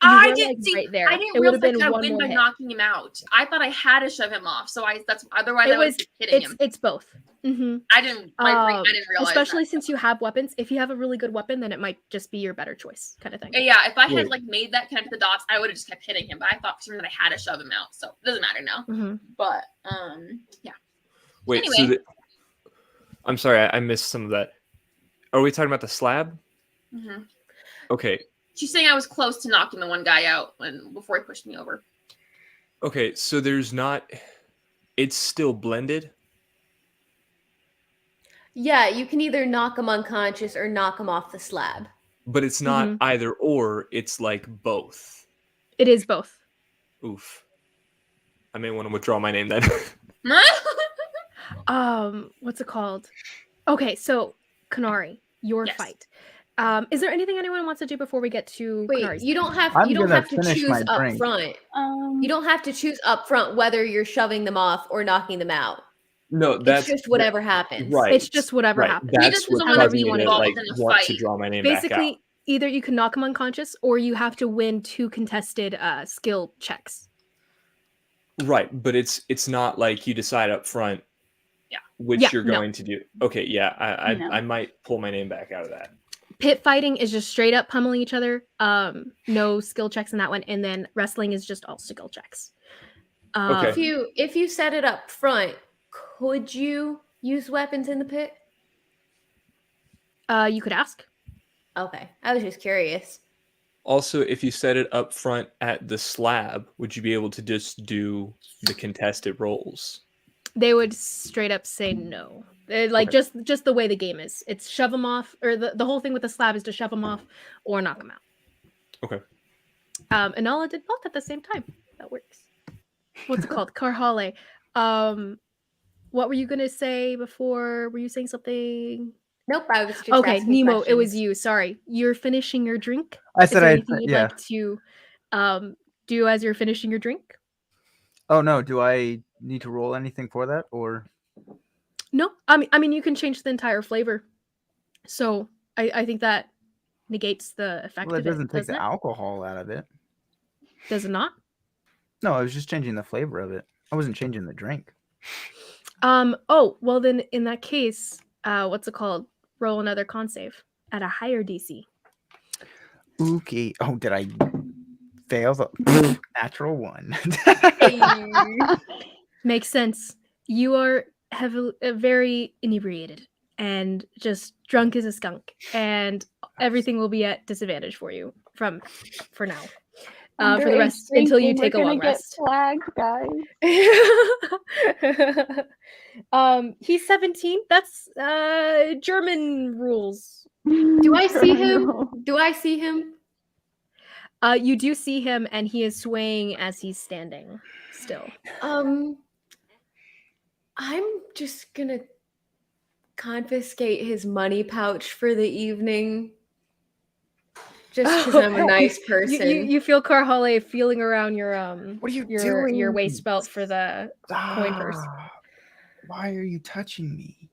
I were, didn't like, see. right there. I didn't It would have realize I been could one win more by hit. knocking him out. I thought I had to shove him off. So that's otherwise It I would was keep hitting him. it's both. Mm-hmm. I didn't. I didn't realize. Especially that. since you have weapons. If you have a really good weapon, then it might just be your better choice, kind of thing. Yeah, if I had Wait. like made that connect the dots, I would have just kept hitting him. But I thought for some reason I had to shove him out. So it doesn't matter now. Mm-hmm. But yeah. Wait, Anyway. I'm sorry, I missed some of that. Are we talking about the slab? Mm-hmm. Okay. She's saying I was close to knocking the one guy out before he pushed me over. Okay, so there's not. It's still blended. Yeah, you can either knock him unconscious or knock him off the slab. But it's not Mhm. either or, it's like both. It is both. Oof. I may want to withdraw my name then. What's it called? Okay, so Kanari, your Yes. fight. Is there anything anyone wants to do before we get to Wait, Kanari's you turn? don't have I'm you don't gonna have to finish choose my up drink. front. You don't have to choose up front whether you're shoving them off or knocking them out. No, It's just whatever happens. right. It's just whatever happens. He That's just what doesn't wanna caused be me to involved like in a want to fight. draw my name back out. Basically, either you can knock him unconscious or you have to win 2 contested skill checks. Right, but it's not like you decide up front Yeah. which Yeah, you're no. going to do. Okay, yeah, I No. I might pull my name back out of that. Pit fighting is just straight up pummeling each other. No skill checks in that one, and then wrestling is just all skill checks. Okay. If you set it up front, could you use weapons in the pit? You could ask. Okay, I was just curious. Also, if you set it up front at the slab, would you be able to just do the contested rolls? They would straight up say no. Like Okay. just the way the game is. It's shove them off, or the whole thing with the slab is to shove them off or knock them out. Okay. And Nala did both at the same time. That works. What's it called? Karhale. What were you gonna say before? Were you saying something? Nope, I was just Okay, asking Nemo, it was questions. you. Sorry. You're finishing your drink. I Is said there I anything you'd yeah. like to do as you're finishing your drink? Oh no, do I need to roll anything for that or No. I mean you can change the entire flavor. So I think that negates the effect well, it of it, doesn't take doesn't the it? alcohol out of it. Does it not? No, I was just changing the flavor of it. I wasn't changing the drink. Oh, well then in that case, what's it called? Roll another con save at a higher DC. Okay. Oh, did I fail the natural one? Makes sense. You are heavily, very inebriated and just drunk as a skunk, and everything will be at disadvantage for you for now. For the rest until you take a long rest. Flagged, guys. He's 17. That's German rules. Do I see him? Do I see him? You do see him, and he is swaying as he's standing still. I'm just gonna confiscate his money pouch for the evening. Just because I'm a nice person. You feel Karhale feeling around your What are you your doing? waist belt for the coin purse. Why are you touching me?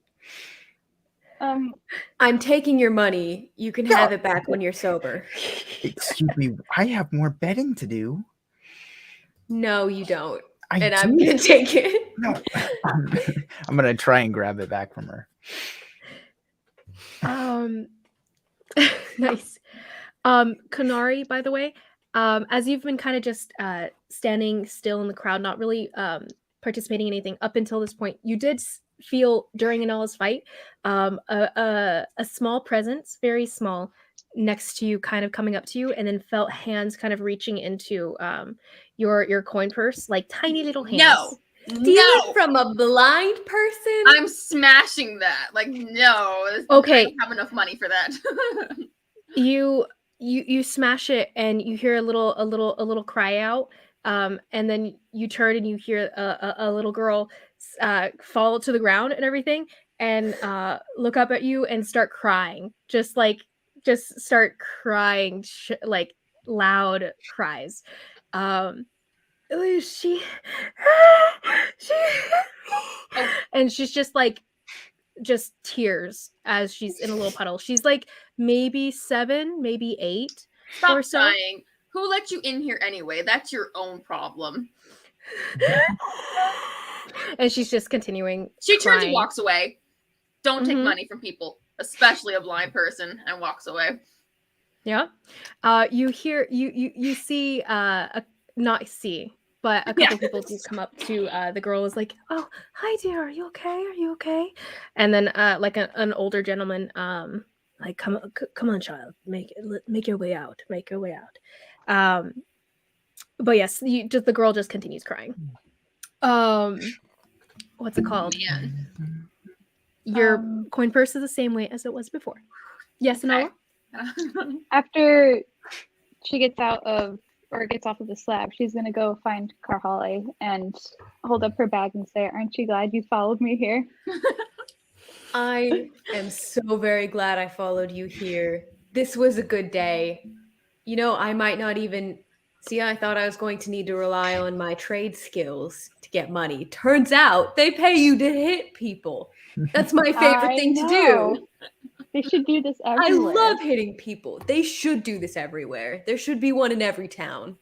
I'm taking your money. You can have it back when you're sober. Excuse me, I have more betting to do. No, you don't. I And do. I'm gonna take it. No. I'm gonna try and grab it back from her. Nice. Kanari, by the way, as you've been kind of just standing still in the crowd, not really participating in anything up until this point, you did feel during Anela's fight a small presence, very small, next to you, kind of coming up to you, and then felt hands kind of reaching into your coin purse, like tiny little hands. No. Steal it from a blind person? I'm smashing that. Like, no. I Okay. don't have enough money for that. You smash it and you hear a little cry out, and then you turn and you hear a little girl fall to the ground and everything, and look up at you and start crying, just start crying, like loud cries. Oh, she and she's just like just tears as she's in a little puddle. She's like maybe 7, maybe 8 Stop or so. crying. Who let you in here anyway? That's your own problem. And she's just continuing. She turns crying. and walks away. Don't take Mhm. money from people, especially a blind person, and walks away. Yeah. You hear you see not see, but a couple Yeah. people do come up to the girl is like, "Oh, hi dear, are you okay? Are you okay?" And then like an older gentleman like come on child, make your way out. Make your way out. But yes, the girl just continues crying. What's it called? Man. Your coin purse is the same way as it was before. Yes, Anola? After she gets out of or gets off of the slab, she's gonna go find Carhale and hold up her bag and say, "Aren't you glad you followed me here?" I am so very glad I followed you here. This was a good day. You know, I might not even see. I thought I was going to need to rely on my trade skills to get money. Turns out they pay you to hit people. That's my favorite thing to do. They should do this I everywhere. love hitting people. They should do this everywhere. There should be one in every town.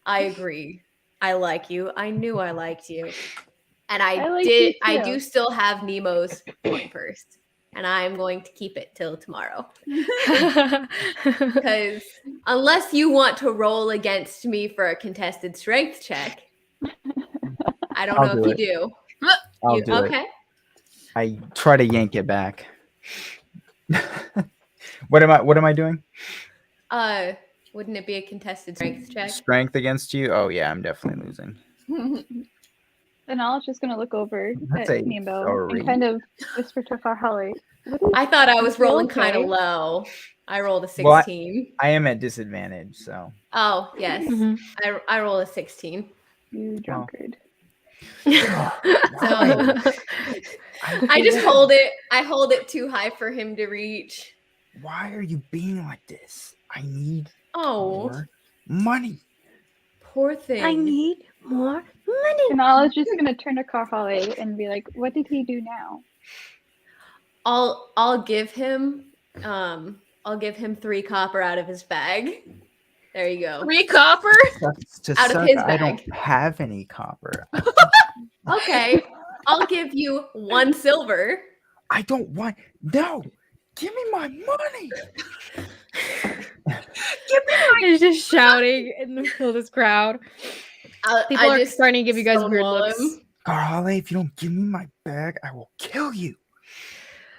I agree. I like you. I knew I liked you. And I like you I too. do still have Nemo's coin purse. And I'm going to keep it till tomorrow. Because unless you want to roll against me for a contested strength check, I don't know if you do. I'll do it. Okay. I try to yank it back. What am I doing? Wouldn't it be a contested strength check? Strength against you? Oh yeah, I'm definitely losing. And I was just gonna look over That's at a Nemo 3. and kind of whisper to Carhale, I thought I was You rolling okay? kind of low. I rolled a Well, 16. I am at disadvantage, so. Oh, yes. Mhm. I rolled a 16. "You drunkard." So I just hold it. I hold it too high for him to reach. Why are you being like this? I need Oh, more money. poor thing. I need more money. And I was just gonna turn to Carhale and be like, "What did he do now?" I'll give him 3 copper out of his bag. There you go. 3 copper? That's to Out of suck. his I don't bag. have any copper. Okay. I'll give you 1 silver. I don't want. No, give me my money. He's just shouting in the middle of this crowd. People I are just starting to give you guys weird stonewall looks. him. Carhale, if you don't give me my bag, I will kill you.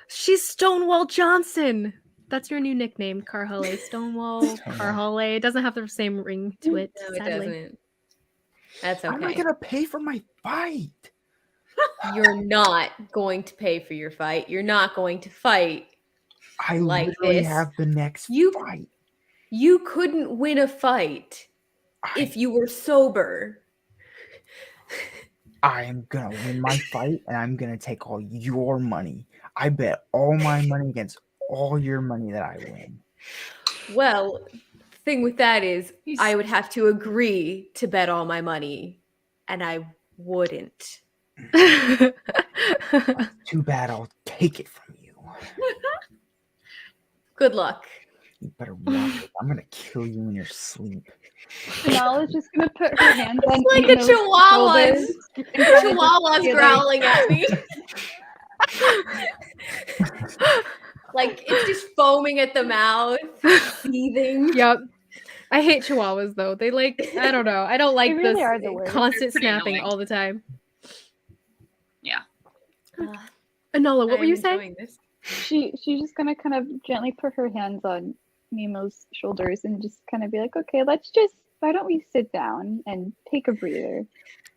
She's Stonewall Johnson. That's your new nickname, Carhale. Stonewall, Carhale. It doesn't have the same ring to it, No, it sadly. doesn't. That's How am I okay. gonna pay for my fight? You're not going to pay for your fight. You're not going to fight. I Like literally this. have the next You- fight. You couldn't win a fight if you were sober. I am gonna win my fight, and I'm gonna take all your money. I bet all my money against all your money that I win. Well, the thing with that is I would have to agree to bet all my money, and I wouldn't. Too bad. I'll take it from you. Good luck. You better watch it. I'm gonna kill you in your sleep. And I was just gonna put her hands on It's like a Nemo's chihuahua's. shoulders and kind of just Chihuahua's be like, growling at me. Like it's just foaming at the mouth, seething. Yep. I hate chihuahuas though. They I don't know. I don't like They really this are the worst. constant They're pretty snapping annoying. all the time. Uh, Anola, what were I'm you saying? enjoying this. she's just gonna kind of gently put her hands on Nemo's shoulders and just kind of be like, "Okay, why don't we sit down and take a breather?"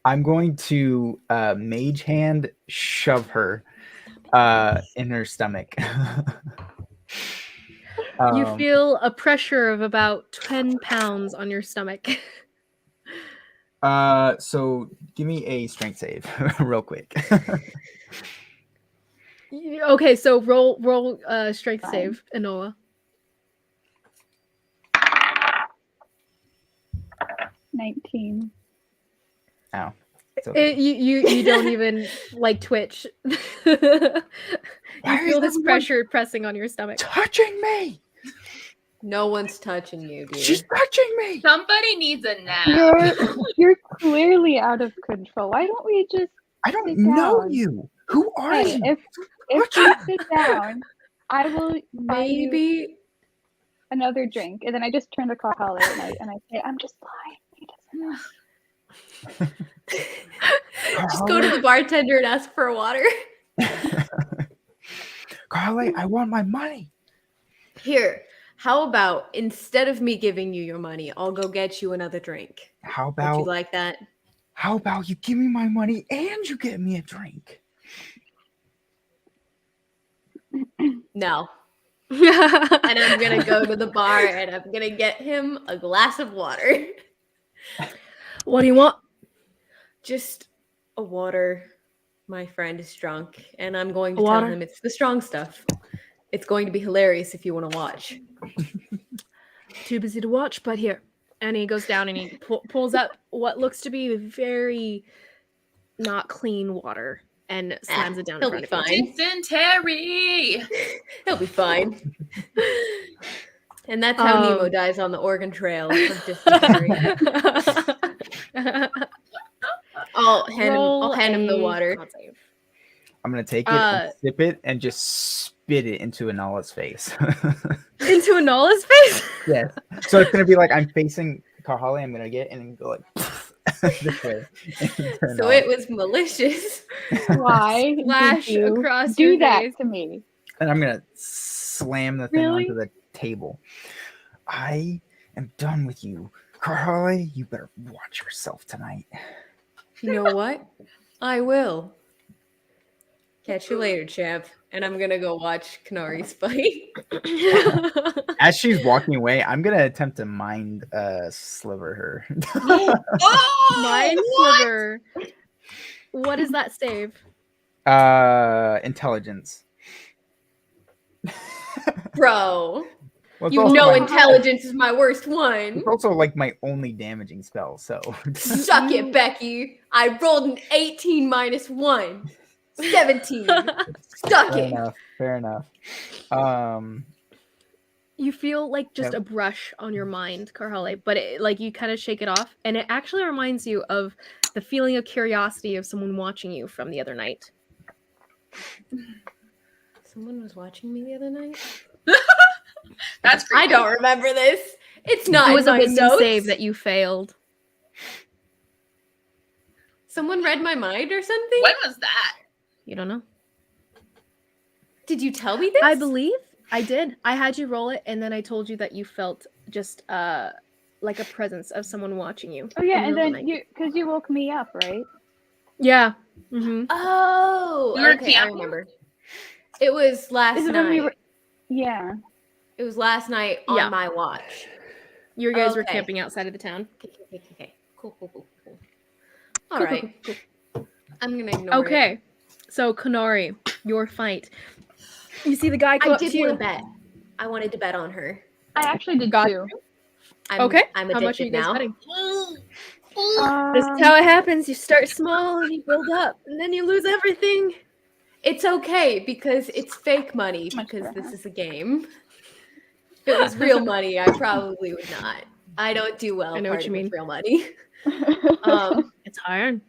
I'm going to mage hand shove her in her stomach. You Um, feel a pressure of about 10 pounds on your stomach. So give me a strength save, real quick. Okay, so roll strength Fine. save, Enola. 19. Ow. It's okay. You don't even like twitch. Why You is feel this everyone pressure pressing on your stomach. touching me? No one's touching you, dear. She's touching me. Somebody needs a nap. You're clearly out of control. Why don't we just I don't sit know down? you. Who are Hey, you? if What you you- sit down, I will buy you Maybe another drink. And then I just turn to Kahale and I say, I'm just lying. He doesn't know. just go to the bartender and ask for water. Carly, I want my money. Here, how about instead of me giving you your money, I'll go get you another drink. How Would you about like that? how about you give me my money and you get me a drink? No. And I'm gonna go to the bar and I'm gonna get him a glass of water. What do you want? Just a water. My friend is drunk, and I'm going to A tell water? him it's the strong stuff. It's going to be hilarious if you want to watch. Too busy to watch, but here. And he goes down and he pulls out what looks to be very not clean water and slams it down in He'll front be of you. fine. Dysentery. He'll be fine. And that's how Nemo Um, dies on the Oregon Trail of dysentery. I'll hand him the a water. con save. I'm gonna take it, and sip it, and just spit it into Anala's face. Into Anola's face? Yes. So it's gonna be like I'm facing Kahale. I'm gonna get and go like this way. So it was malicious. Why Splash did you across do your that face. to me? And I'm gonna slam the thing Really? onto the table. I am done with you, Kahale. You better watch yourself tonight. You know what? I will. Catch you later, champ. And I'm gonna go watch Kanari's fight. As she's walking away, I'm gonna attempt to mind sliver her. Oh, Mind what? sliver. What is that save? Intelligence. Bro, Well, it's you also know my- intelligence is my worst one. It's also like my only damaging spell, so Suck it, Becky. I rolled an 18 minus 1. 17. Suck fair it. enough. Fair enough. You feel like just Yep. a brush on your mind, Karhale, but like you kind of shake it off, and it actually reminds you of the feeling of curiosity of someone watching you from the other night. Someone was watching me the other night? That's I creepy. don't remember this. It's not It was in a my wisdom notes. save that you failed. Someone read my mind or something? When was that? You don't know? Did you tell me this? I believe I did. I had you roll it, and then I told you that you felt just like a presence of someone watching you. Oh yeah, in the and middle of then the night. because you woke me up, right? Yeah. Mm-hmm. Oh, You were okay, I camping? remember. It was last This is night. when we were. Yeah. It was last night on Yeah. my watch. You guys were Okay. camping outside of the town. Okay. Cool. All right. I'm gonna ignore it. Okay. So Kanari, your fight. You see the guy come I up did to want you. to bet. I wanted to bet on her. I actually did Got too. I'm, Okay. I'm How much are addicted you guys now. betting? Um, This is how it happens. You start small and you build up, and then you lose everything. It's okay because it's fake money Much because better. this is a game. If it was real money, I probably would not. I don't do well I know what you partying with mean. real money. It's hard.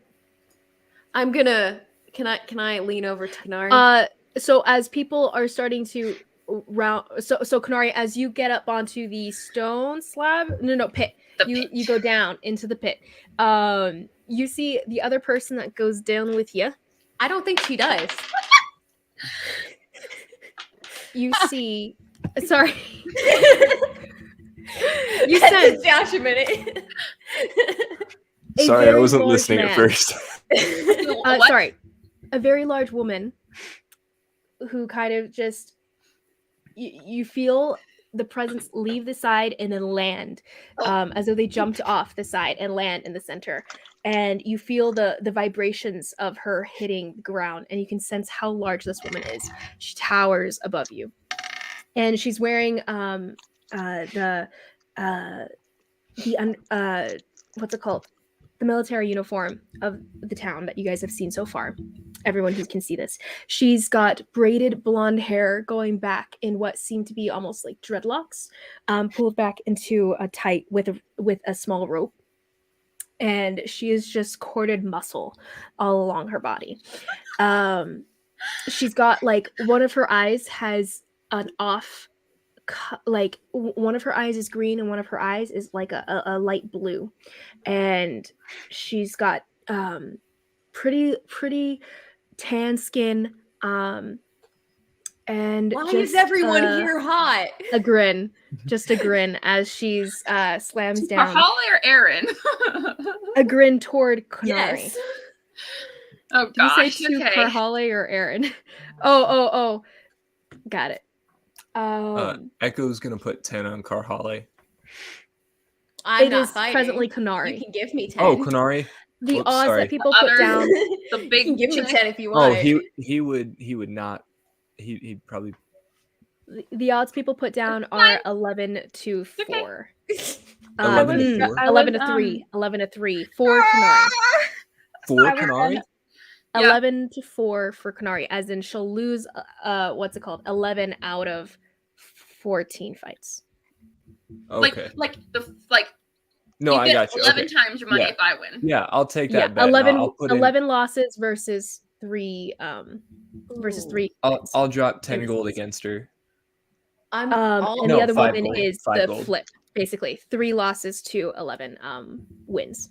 I'm gonna. Can I lean over to Kanari? So as people are starting to round, so Kanari, as you get up onto the stone slab, no pit, The you pit. go down into the pit. You see the other person that goes down with you. I don't think she does. You see, sorry, You sense- Josh a minute. A Sorry, I very wasn't large listening man. at first. What? Sorry, a very large woman who kind of just you feel the presents leave the side and then land, as though they jumped off the side and land in the center. And you feel the vibrations of her hitting the ground, and you can sense how large this woman is. She towers above you, and she's wearing the what's it called? The military uniform of the town that you guys have seen so far. Everyone who can see this. She's got braided blonde hair going back in what seem to be almost like dreadlocks, pulled back into a tight with a small rope. And she is just corded muscle all along her body. She's got like one of her eyes has an off, like one of her eyes is green and one of her eyes is like a light blue, and she's got pretty tan skin, and Why just, is everyone here hot? a grin, just a grin as she's slams down. For Holly or Aaron? A grin toward Kunari. Yes. Oh Do you say gosh. to Okay. Karhale or Aaron? Oh. Got it. Echo's gonna put 10 on Karhale. I'm It not is fighting. presently You Kunari. can give me 10. Oh, Kunari. The Whoops, odds sorry. that people The put others- down. The You big can give me chick. 10 if you Oh, want. he would not. He'd probably. The odds people put down are 11 to 4. 11 to 4? 11 to 3. 11 to 3 for Kunari. For I was Kunari? gonna- Yeah. 11 to 4 for Kunari, as in she'll lose 11 out of 14 fights. Okay. Like No, you I get got you. 11 Okay. times your money Yeah. if I win. Yeah, I'll take Yeah, that bet. 11, I'll put in- 11 losses versus 3 versus Ooh. 3 wins. I'll drop 10 gold against her. I'm all and No, the other 5 woman gold, is 5 the gold. flip, basically 3 losses to 11 wins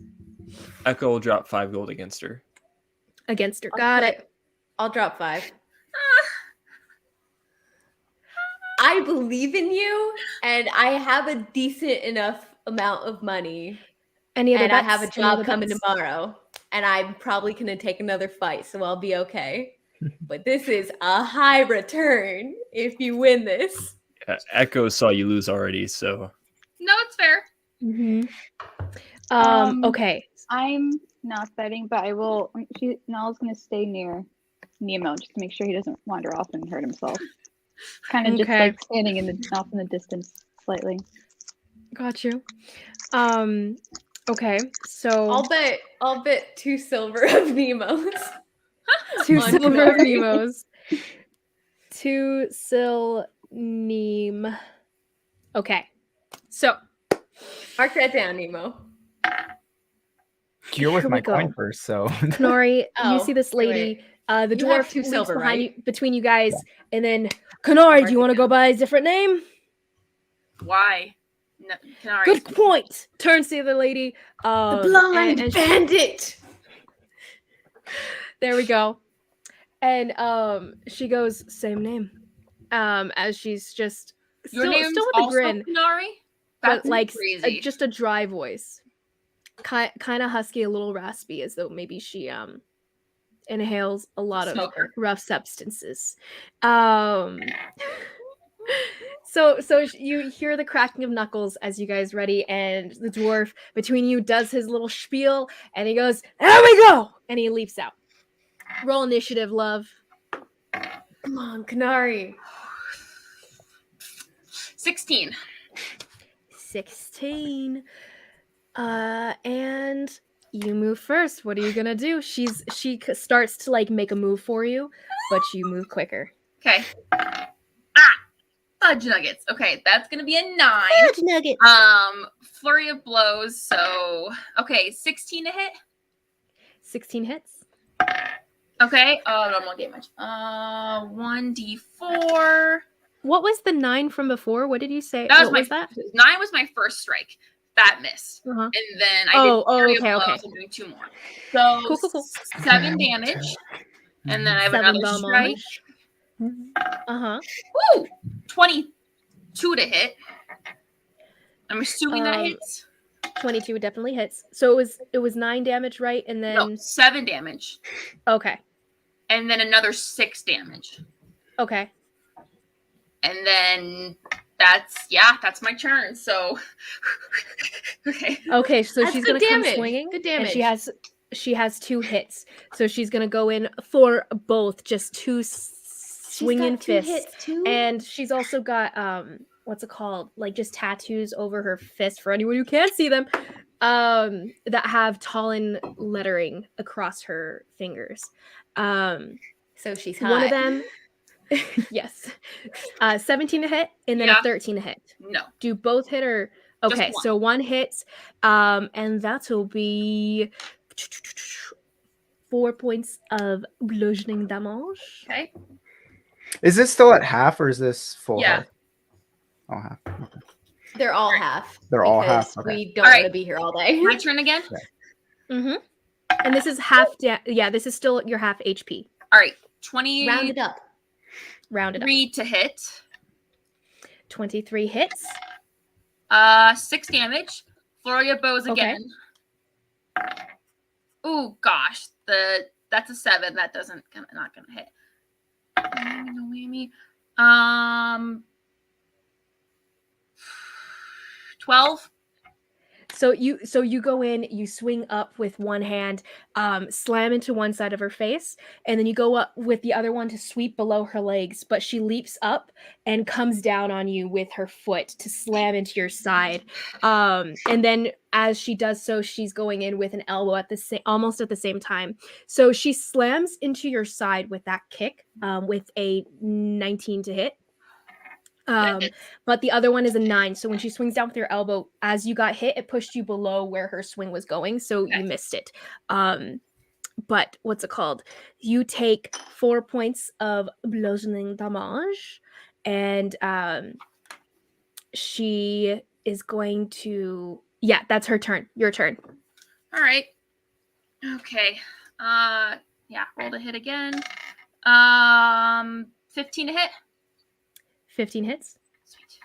Echo will drop 5 gold against her. against her. I'll Got put it. I'll drop 5. I believe in you, and I have a decent enough amount of money, Any other and I bets? have a Any other job coming bets? tomorrow, and I'm probably going to take another fight, so I'll be okay. But this is a high return if you win this. Echo saw you lose already, so No, it's fair. Mhm. Um, Okay. I'm not betting, but I will. Nala's gonna stay near Nemo just to make sure he doesn't wander off and hurt himself. Kind of just Okay. like standing off in the distance slightly. Got you. Okay. So I'll bet 2 silver of Nemo's. 2 on silver Kunari. Nemos. 2 sil Neem. Okay. So Mark that down, Nemo. You're with Here my we go. coin first, so Kunari, you Oh, see this you're lady. The You have dwarf 2 leaps silver, behind right? you, between you guys, and then Kunari, do you want to go by a different name? Why? No, Kanari. Good point. Turns to the other lady. The blind and bandit. there we go. And she goes, same name. As she's just Your still name's with a also grin, Kanari? but That's like crazy. just a dry voice, kind of husky, a little raspy, as though maybe she inhales a lot of Smoker. rough substances. So you hear the cracking of knuckles as you guys ready, and the dwarf between you does his little spiel, and he goes, "There we go!" and he leaps out. Roll initiative, love. Come on, Kanari. 16. 16. And you move first. What are you gonna do? She starts to like make a move for you, but you move quicker. Okay. Fudge nuggets. Okay, that's gonna be a 9. Nugget. Flurry of blows. So okay, 16 to hit. 16 hits. Okay. No, I won't get much. 1d4. What was the 9 from before? What did you say? That was what my was that? 9 was my first strike. That missed. Uh-huh. And then I Oh, did flurry of okay, blows. okay. I'm doing 2 more. So Cool. 7 damage. And then I have 7 another damage. strike. Uh-huh. Woo! 22 to hit. I'm assuming that hits. 22 definitely hits. So it was 9 damage, right? And then No, 7 damage. okay. And then another 6 damage. Okay. And then That's my turn. So okay. Okay, so That's she's good gonna come damage. swinging. Good And damage. she has 2 hits. So she's gonna go in for both, just 2 swinging She's got 2 fists. hits too. And she's also got what's it called? Like just tattoos over her fist for anyone who can't see them. That have Talon lettering across her fingers. So she's hot. One of them yes. 17 to hit and then Yeah. a 13 to hit. No. Do both hit or Just okay, one. so one hits, and that'll be 4 points of bludgeoning damage. Okay. Is this still at half or is this full Yeah. health? Oh, half. They're all half. They're all because half, okay. We don't All want right. to be here all day. My turn again. Mm-hmm. And this is half. Yeah, this is still your half HP. All right. 23 Round it up. Rounded up. to hit. 23 hits. 6 damage. Flurry of bows Okay. again. Oh gosh, that's a 7. That not gonna hit. No whammy. 12. So you go in, you swing up with one hand, slam into one side of her face, and then you go up with the other one to sweep below her legs, but she leaps up and comes down on you with her foot to slam into your side. And then as she does so, she's going in with an elbow at the almost at the same time. So she slams into your side with that kick, with a 19 to hit. But the other one is a 9. So when she swings down with your elbow, as you got hit, it pushed you below where her swing was going. So Okay. you missed it. But what's it called? You take 4 points of bludgeoning damage. And she is going to... Yeah, that's her turn. Your turn. All right. Okay. Yeah, roll to hit again. 15 to hit. 15 hits. Sweet.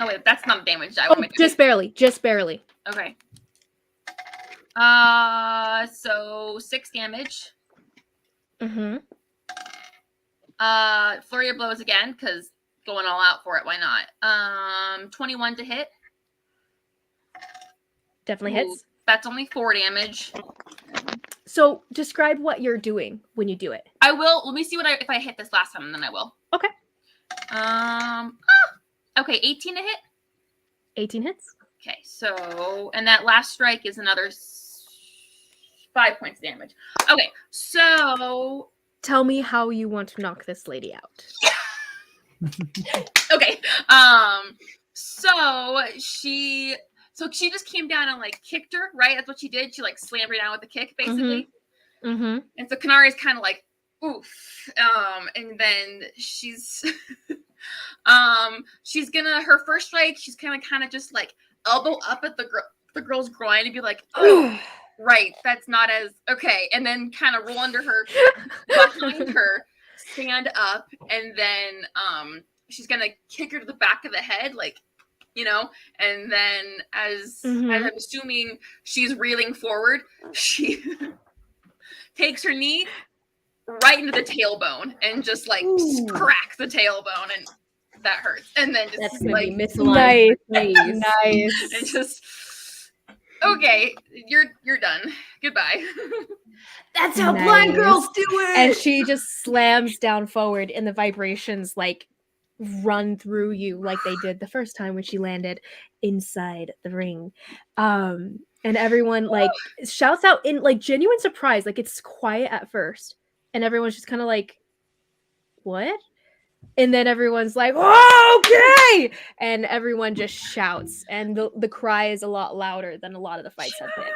Oh wait, that's not damage. Just barely. Just barely. Okay. So 6 damage. Mm-hmm. Flurry of blows again, because going all out for it, why not? 21 to hit. Definitely Ooh, hits. That's only 4 damage. So describe what you're doing when you do it. I will. Let me see if I hit this last time, and then I will. Okay. Okay, 18 to hit. 18 hits. Okay, so and that last strike is another 5 points damage. Okay, so Tell me how you want to knock this lady out. okay, so she just came down and like kicked her, right? That's what she did. She like slammed her down with the kick, basically. Mm-hmm. And so Kanari is kind of like, oof. And then she's gonna, her first strike, she's kind of just like elbow up at the girl's groin and be like, oh, right, that's not as okay. And then kind of roll under her, behind her, stand up, and then she's gonna kick her to the back of the head, like, you know, and then as I'm assuming she's reeling forward, she takes her knee right into the tailbone and just like cracks the tailbone, and that hurts. And then just That's gonna like be misaligned. Nice. and just okay, you're done. Goodbye. That's how blind Nice. girls do it. And she just slams down forward, and the vibrations like run through you like they did the first time when she landed inside the ring. And everyone like shouts out in like genuine surprise. Like it's quiet at first, and everyone's just kind of like, "What?" And then everyone's like, "Oh, okay!" And everyone just shouts, and the cry is a lot louder than a lot of the fights have been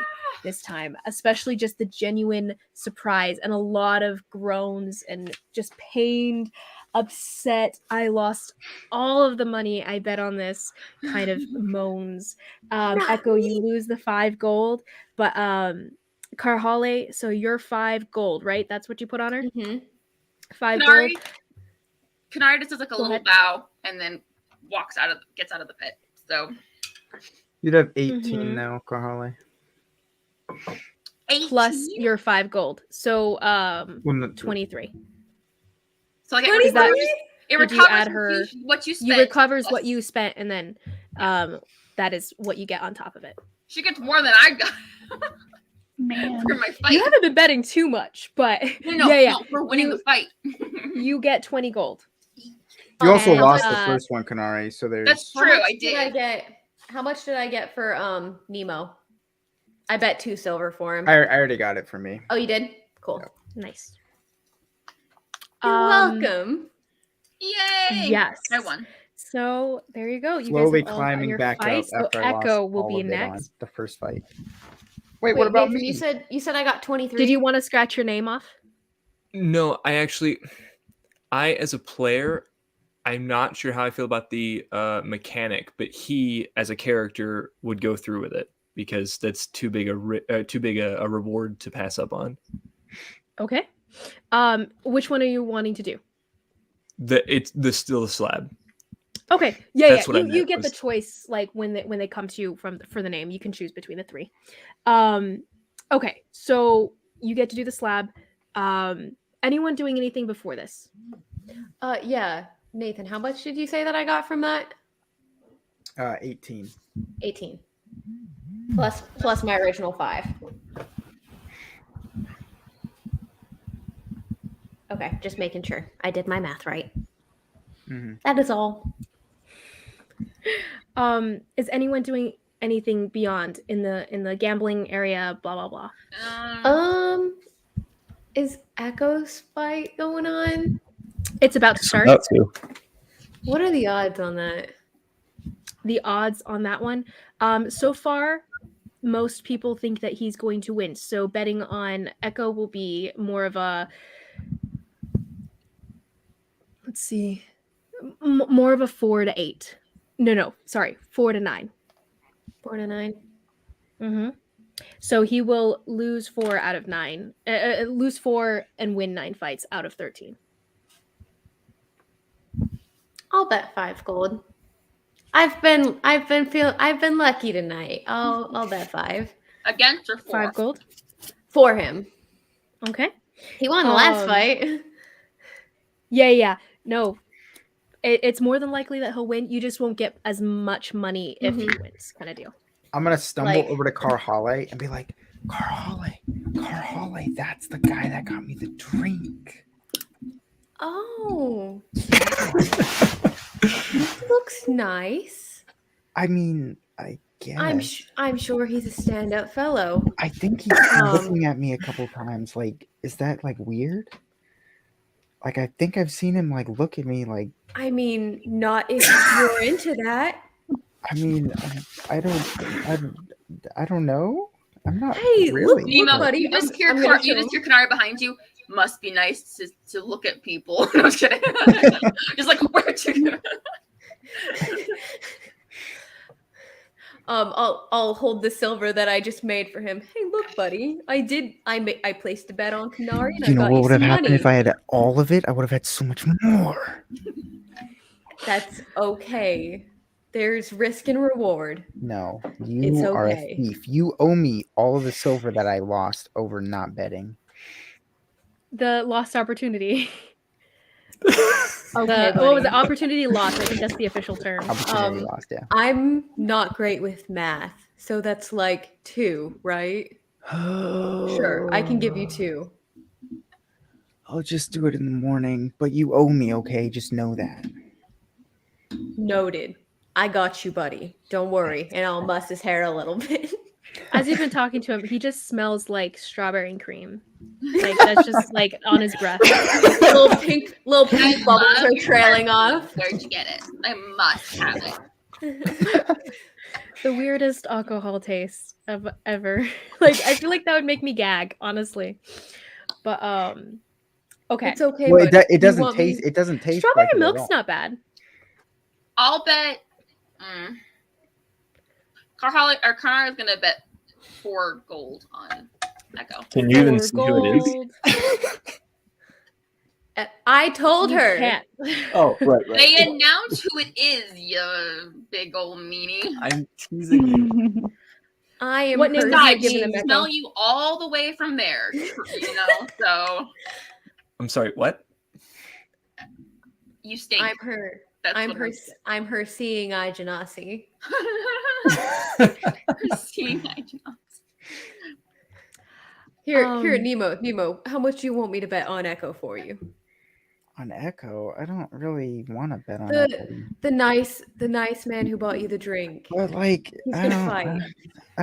this time, especially just the genuine surprise and a lot of groans and just pained, upset, I lost all of the money I bet on this kind of moans. Echo, you lose the 5 gold, but Karhale, so you're 5 gold, right? That's what you put on her? 5 gold. Kanari just does like a Go little ahead. bow and then gets out of the pit. So You'd have 18 now, Kahale. 18? Plus your 5 gold. So Well, no, 23. So I get Is that- It Did you recovers add her? what you spent. You recovers what plus- you spent, and then that is what you get on top of it. She gets more than I got Man. for my fight. You haven't been betting too much, but No, yeah. we're winning You- the fight. You get 20 gold. You also And, lost the first one, Kanari. So there's. That's How true. much I did. How much did I get for Nemo? I bet 2 silver for him. I already got it for me. Oh, you did? Cool. Nice. You're welcome. Yay! Yes. I won. So there you go. You Slowly guys have all gotten climbing your back fights. up after So I lost Echo will all be of it on next. the first fight. Wait, Wait, what about Nathan, me? you said I got 23. Did you want to scratch your name off? No, I as a player, I'm not sure how I feel about the mechanic, but he as a character would go through with it because that's too big a reward to pass up on. Okay. Which one are you wanting to do? It's still the slab. Okay. Yeah, That's yeah. what I You meant get the was- choice like when they come to you for the name. You can choose between the 3. Okay. So you get to do the slab. Anyone doing anything before this? Yeah. Nathan, how much did you say that I got from that? 18. 18. Plus my original 5. Okay, just making sure I did my math right. Mhm. That is all. Is anyone doing anything beyond in the gambling area? Blah blah blah. Is Echo's fight going on? It's about to start. About to. What are the odds on that? The odds on that one. So far, most people think that he's going to win. So betting on Echo will be more of a. Let's see, more of a 4 to 8. No, sorry, 4 to 9. 4 to 9. Mm-hmm. So he will lose 4 out of 9. Lose 4 and win 9 fights out of 13. I'll bet 5 gold. I've been lucky tonight. I'll bet 5 Against or for? 5 gold. for him. Okay. He won the last Um, fight. Yeah. No, it's more than likely that he'll win. You just won't get as much money if he wins, kind of deal. I'm gonna stumble Like- over to Carhale and be like, Carhale, that's the guy that got me the drink. Oh, looks nice. I mean, I guess. I'm sure he's a stand-up fellow. I think he's been looking at me a couple times. Like, is that like weird? Like, I think I've seen him like look at me. Like, I mean, not if you're into that. I mean, I don't know. I'm not Hey, really. Nemo, buddy, you just hear I'm gonna you show just hear Kanari behind you. Must be nice to look at people. No, I'm just kidding. Just like where'd you go? I'll hold the silver that I just made for him. Hey, look, buddy, I placed a bet on Kanari and You know I got what you would have some happened money. if I had all of it? I would have had so much more. That's okay. There's risk and reward. No, It's you are a okay. thief. You owe me all of the silver that I lost over not betting. The lost opportunity. Okay, What was buddy. it? Opportunity lost. I think that's the official term. Opportunity lost, yeah. I'm not great with math, so that's like 2, right? Sure, I can give you 2. I'll just do it in the morning, but you owe me, okay? Just know that. Noted. I got you, buddy. Don't worry. And I'll muss his hair a little bit. As you've been talking to him, he just smells like strawberry and cream. Like that's just like on his breath. little pink I bubbles love are your trailing perfume. off. Where'd you get it? I must have it. The weirdest alcohol taste of ever. Like I feel like that would make me gag, honestly. But okay. It's okay. Well, buddy. it You doesn't want me- taste. It doesn't taste. Strawberry like it at milk's all. not bad. I'll bet. Kanari is gonna bet 4 gold on Echo. Can you even 4 see who it is? gold. I told You her. can't. Oh, right. They announce who it is, you big old meanie. I'm teasing you. I am What name did you personally give Besides, it giving we Echo? smell you all the way from there, so I'm sorry. What? You stink. I'm her. That's I'm what her. I'm saying. I'm her seeing eye Genasi. Seeing eye Genasi. Here, Nemo. How much do you want me to bet on Echo for you? On Echo, I don't really want to bet on The Echo. the nice man who bought you the drink. But like, He's I gonna fight.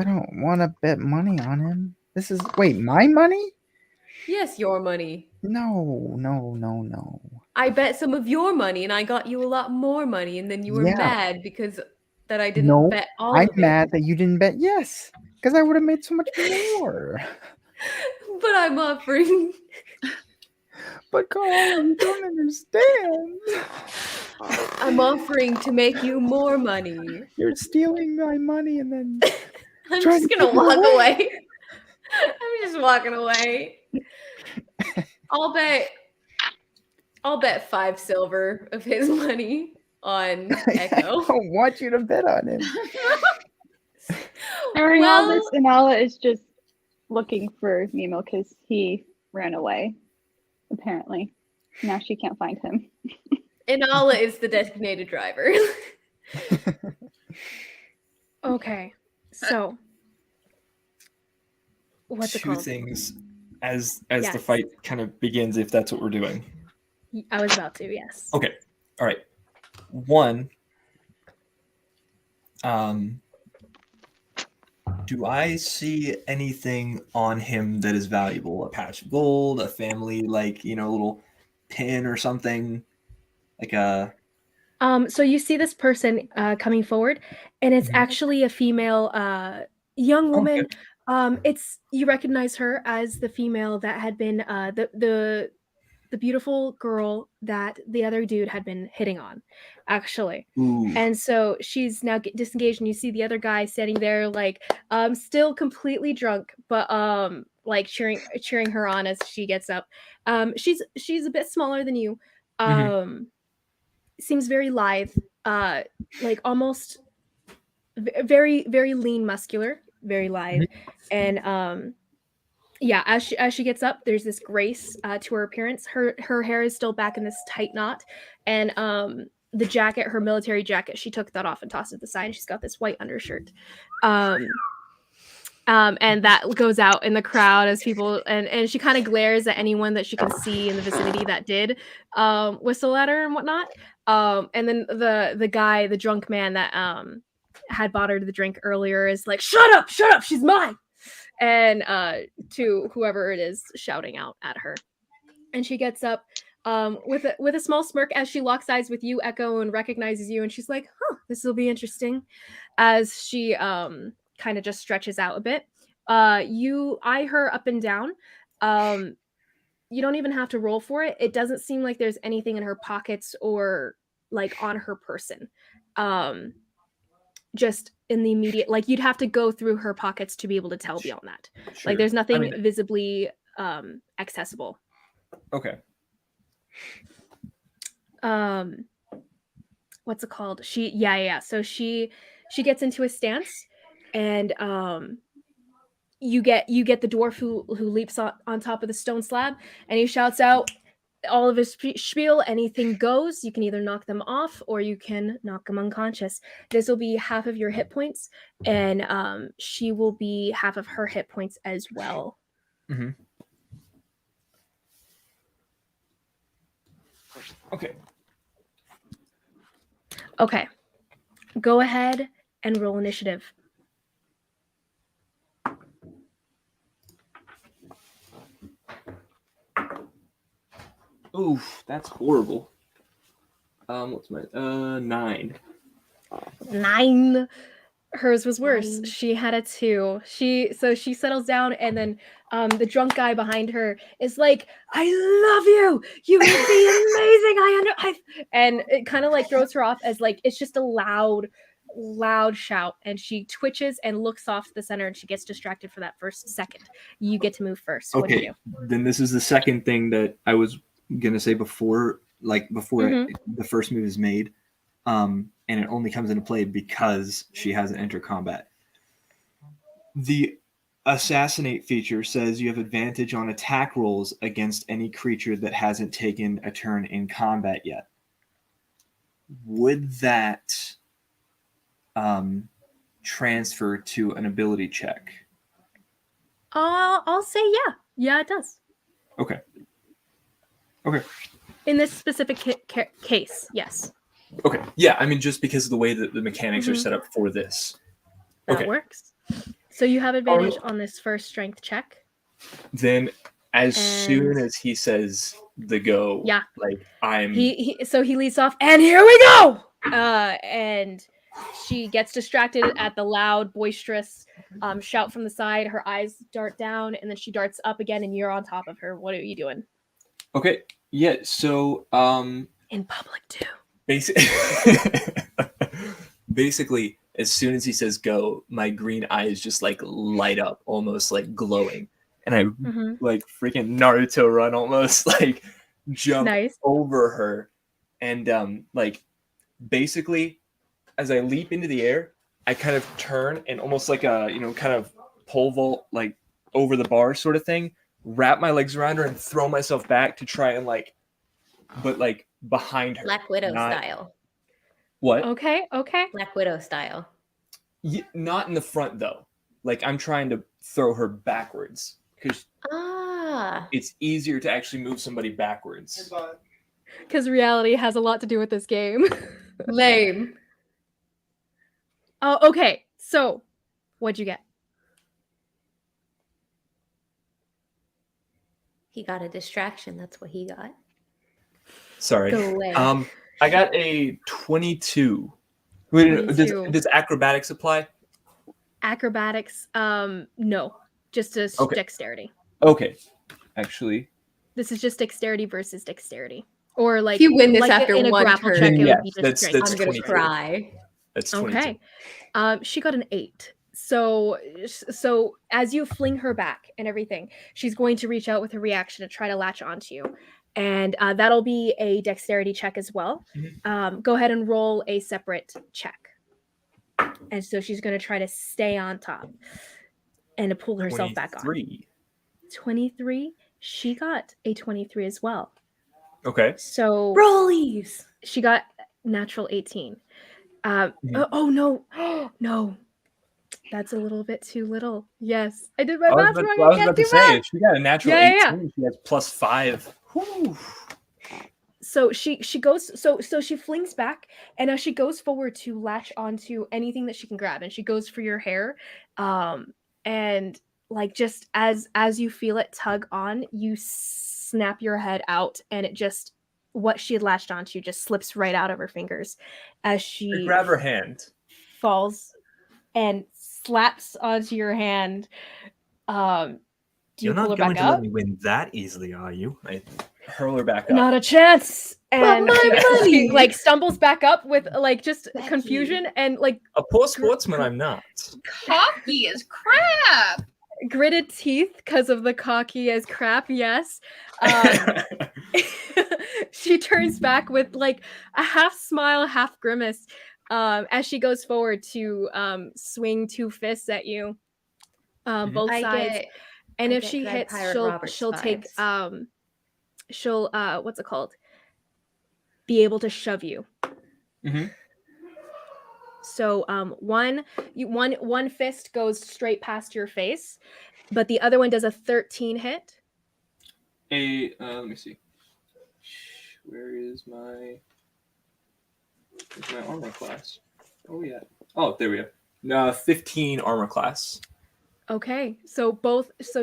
don't want to bet money on him. This is my money? Yes, your money. No. I bet some of your money, and I got you a lot more money, and then you were Yeah. mad because that I didn't No, bet all I'm of it. mad that you didn't bet yes, because I would have made so much more. But I'm offering. But Carl, you don't understand. I'm offering to make you more money. You're stealing my money and then I'm trying just to gonna give it walk away. away. I'm just walking away. I'll bet 5 silver of his money on I Echo. don't want you to bet on him. During all Well, this, Inala is just looking for Nemo because he ran away, apparently. Now she can't find him. Inala is the designated driver. Okay. So what's it Two called? things as the Yes. fight kind of begins, if that's what we're doing. I was about to, yes. Okay. All right. One, do I see anything on him that is valuable? A patch of gold, a family, like, little pin or something? Like a... So you see this person coming forward, and it's Mhm. actually a female young woman. Okay. You recognize her as the female that had been the beautiful girl that the other dude had been hitting on, actually. Ooh. And so she's now disengaged, and you see the other guy standing there, like, still completely drunk, but like cheering her on as she gets up. She's a bit smaller than you. Seems very lithe, like almost very very lean, muscular, very lithe, and yeah, as she gets up, there's this grace to her appearance. Her hair is still back in this tight knot, and the jacket, her military jacket, she took that off and tossed it to the side. And she's got this white undershirt, and that goes out in the crowd as people, and she kind of glares at anyone that she can see in the vicinity that did whistle at her and whatnot. And then the guy, the drunk man that had bought her the drink earlier, is like, shut up, she's mine. And to whoever it is shouting out at her, and she gets up with a small smirk as she locks eyes with you, Echo, and recognizes you, and she's like, this will be interesting, as she kind of just stretches out a bit. You eye her up and down. You don't even have to roll for it. It doesn't seem like there's anything in her pockets or like on her person. Just in the immediate, like, you'd have to go through her pockets to be able to tell beyond that. Sure. Like, there's nothing visibly accessible. Okay. What's it called? Yeah. So she gets into a stance, and you get the dwarf who leaps on top of the stone slab, and he shouts out all of his spiel. Anything goes. You can either knock them off or you can knock them unconscious. This will be half of your hit points, and she will be half of her hit points as well. Mm-hmm. Okay. Go ahead and roll initiative. Oof, that's horrible. What's my 9? 9. Hers was worse. 9. She had a 2. She settles down, and then the drunk guy behind her is like, "I love you. You will be amazing. And it kind of like throws her off, as like it's just a loud shout, and she twitches and looks off to the center, and she gets distracted for that first second. You get to move first. What do you Okay, do? then this is the second thing that I was gonna say before the first move is made, and it only comes into play because she hasn't entered combat. The assassinate feature says you have advantage on attack rolls against any creature that hasn't taken a turn in combat yet. would that transfer to an ability check? I'll say yeah. Yeah, it does. Okay. In this specific case, yes. Okay. Yeah, I mean, just because of the way that the mechanics are set up for this. That Okay. works. So you have advantage on this first strength check. Then, as soon as he says the go, Yeah. like I'm. So he leads off, and here we go. And she gets distracted at the loud, boisterous shout from the side. Her eyes dart down, and then she darts up again, and you're on top of her. What are you doing? Okay. Yeah. So in public too. Basically, as soon as he says go, my green eyes just like light up, almost like glowing, and I like freaking Naruto run, almost like jump over her, and like basically as I leap into the air, I kind of turn and almost like a kind of pole vault like over the bar sort of thing, wrap my legs around her and throw myself back to try and but behind her. Black Widow style. What? Okay. Black Widow style. Not in the front though. Like I'm trying to throw her backwards because it's easier to actually move somebody backwards. Because reality has a lot to do with this game. Lame. Oh, okay. So, what'd you get? He got a distraction. That's what he got. Sorry. Go away. I got a 22. Wait, does acrobatics apply? Acrobatics, no. Just a dexterity. Okay. Actually. This is just dexterity versus dexterity. Or like if you win this after in a one grapple turn, check, it would be that's strength. I'm gonna cry. That's 22. Okay. She got an 8. So as you fling her back and everything, she's going to reach out with a reaction to try to latch onto you. And that'll be a dexterity check as well. Go ahead and roll a separate check. And so she's going to try to stay on top and to pull herself back on. 23. She got a 23 as well. Okay. So rollies. She got natural 18. Oh no. No. That's a little bit too little. Yes. I did my math wrong. I was about to say, if she got a natural 18, she has +5. Whew. So she goes so she flings back, and as she goes forward to latch onto anything that she can grab, and she goes for your hair, and like just as you feel it tug on, you snap your head out, and it just what she had latched onto just slips right out of her fingers as she grab her hand, falls and slaps onto your hand. You're not going to let me win that easily, are you? I hurl her back up. Not a chance. And she like stumbles back up with like just confusion and like a poor sportsman. I'm not. Cocky as crap. Gritted teeth because of the cocky as crap. Yes. She turns back with like a half smile, half grimace, as she goes forward to swing 2 fists at you, both sides. And if she hits, she'll take she'll what's it called? Be able to shove you. So one fist goes straight past your face, but the other one does a 13 hit. Let me see. Where is my armor class? Oh yeah. Oh, there we go. No, 15 armor class. Okay, so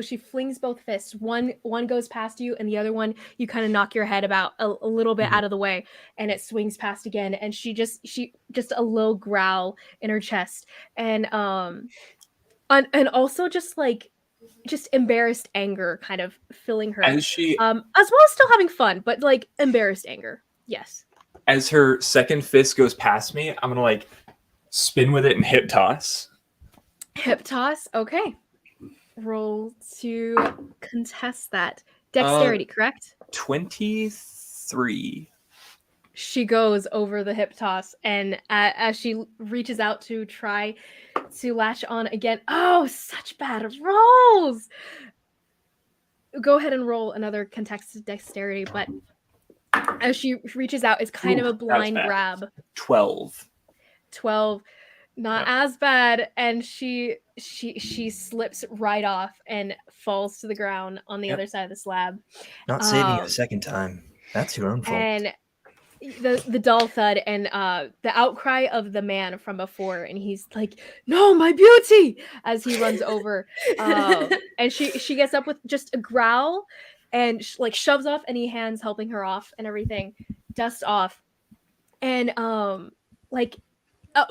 she flings both fists. One goes past you, and the other one you kind of knock your head about a little bit out of the way, and it swings past again. And she just a low growl in her chest, and also just embarrassed anger kind of filling her. As she as well as still having fun, but like embarrassed anger. Yes. As her second fist goes past me, I'm gonna like spin with it and hip toss. Hip toss, okay. Roll to contest that. Dexterity, correct? 23. She goes over the hip toss, and as she reaches out to try to latch on again, oh, such bad rolls! Go ahead and roll another contested dexterity, but As she reaches out, it's kind of a Ooh, that was blind bad. grab. 12. 12, not as bad, and she slips right off and falls to the ground on the other side of the slab. Not saving it a second time. That's your own fault. And the dull thud and the outcry of the man from before, and he's like, "No, my beauty!" as he runs over, and she gets up with just a growl, and like shoves off any hands helping her off and everything, dust off, and like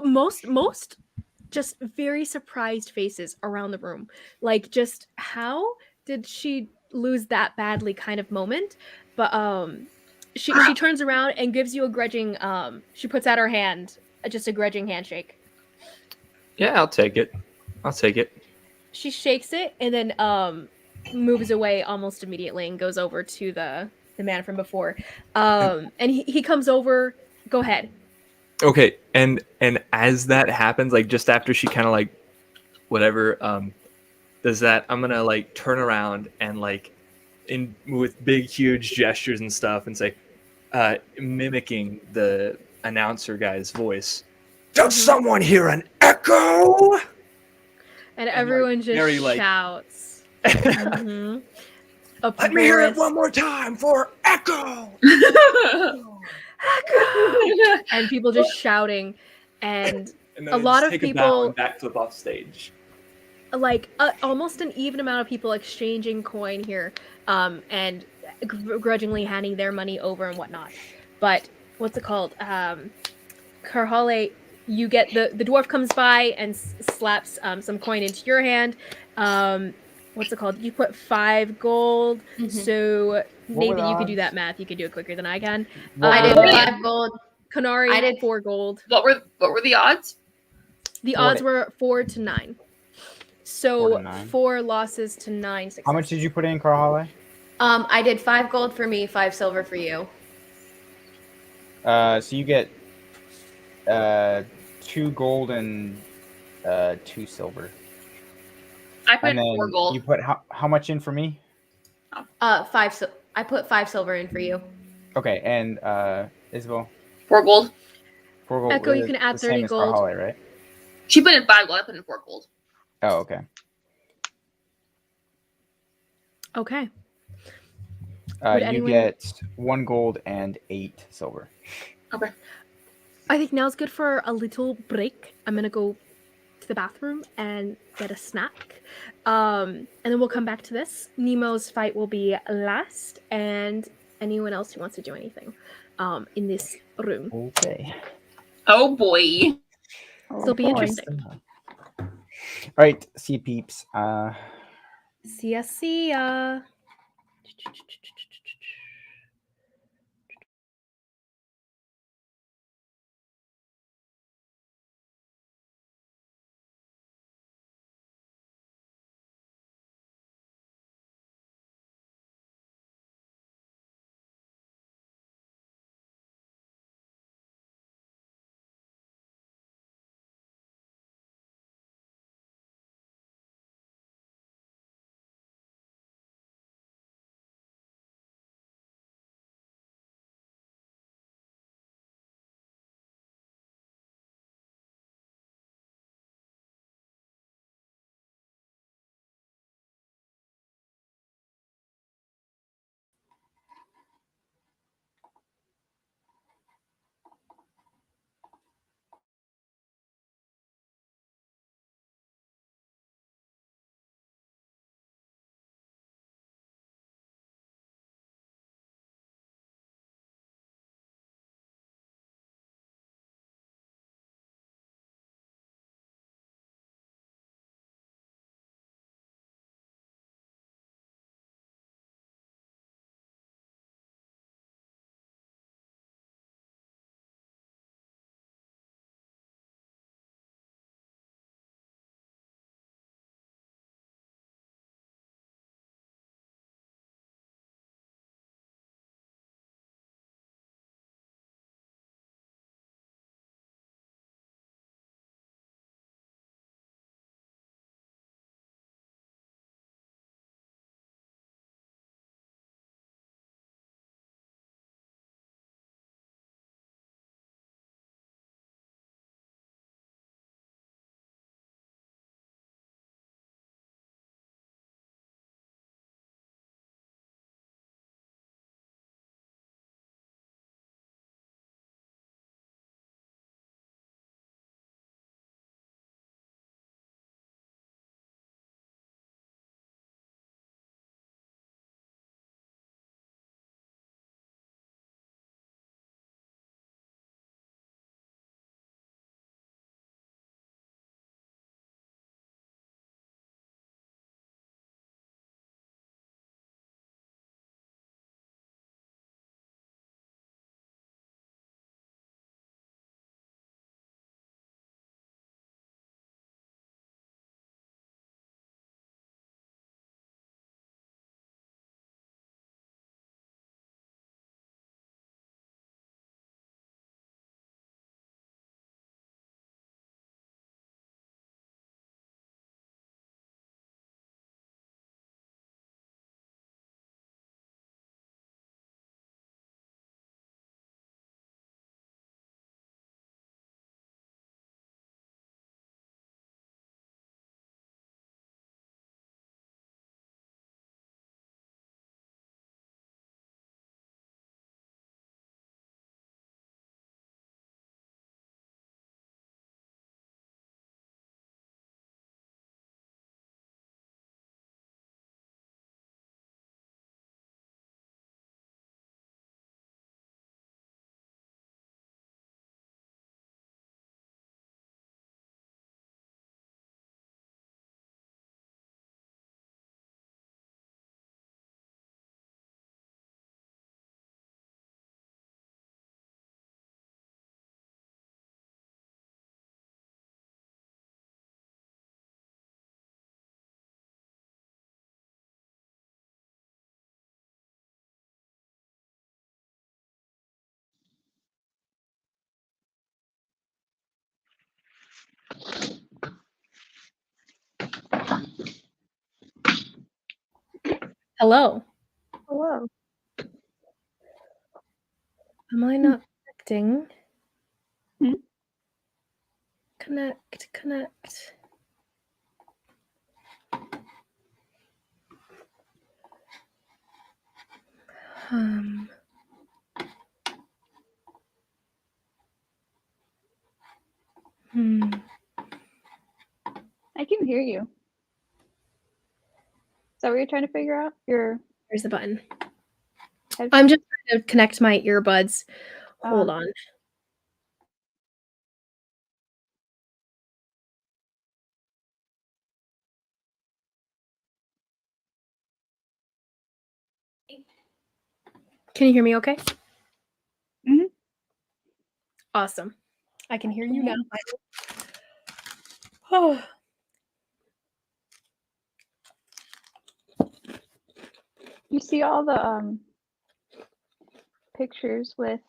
most just very surprised faces around the room, like just how did she lose that badly kind of moment, but she turns around and gives you a grudging she puts out her hand, just a grudging handshake. Yeah, I'll take it. She shakes it and then moves away almost immediately and goes over to the man from before, and he comes over. Go ahead. Okay, and as that happens, like just after she kind of like whatever does that, I'm gonna like turn around and like in with big huge gestures and stuff and say, mimicking the announcer guy's voice, does someone hear an echo? And everyone like, just very, like- shouts. Let me hear it one more time for echo. And people just shouting, and And then a I lot just of take a people bow and backflip off stage. like almost an even amount of people exchanging coin here, and grudgingly handing their money over and whatnot. But what's it called? Karhale, you get the dwarf comes by and slaps some coin into your hand. What's it called? You put 5 gold. So Nathan, you could do that math. You could do it quicker than I can. I did 5 gold. Kanari, I did 4 gold. What were the odds? The odds were 4 to 9. So 4 to 9. 4 losses to 9 successes. How much did you put in, Carhale? I did 5 gold for me, 5 silver for you. So you get 2 gold and 2 silver. I put And then 4 gold. you put how much in for me? 5. I put 5 silver in for you. Okay, and Isabel? 4 gold. 4 gold. Echo, you can add the same 30 as gold. Carhale, right? She put in 5 gold. I put in 4 gold. Oh, okay. Okay. You get 1 gold and 8 silver. Okay. I think now's good for a little break. I'm gonna go to the bathroom and get a snack. And then we'll come back to this. Nemo's fight will be last, and anyone else who wants to do anything in this room. Okay. Oh boy. So it'll be interesting. All right, see you, peeps. See ya. Hello. Hello. Am I not connecting? Hmm? Connect. Um. I can hear you. Is that what you're trying to figure out? Your There's the button. headphones? I'm just trying to connect my earbuds. Hold on. Can you hear me okay? Mhm. Awesome. I can hear you now. Oh. You see all the pictures with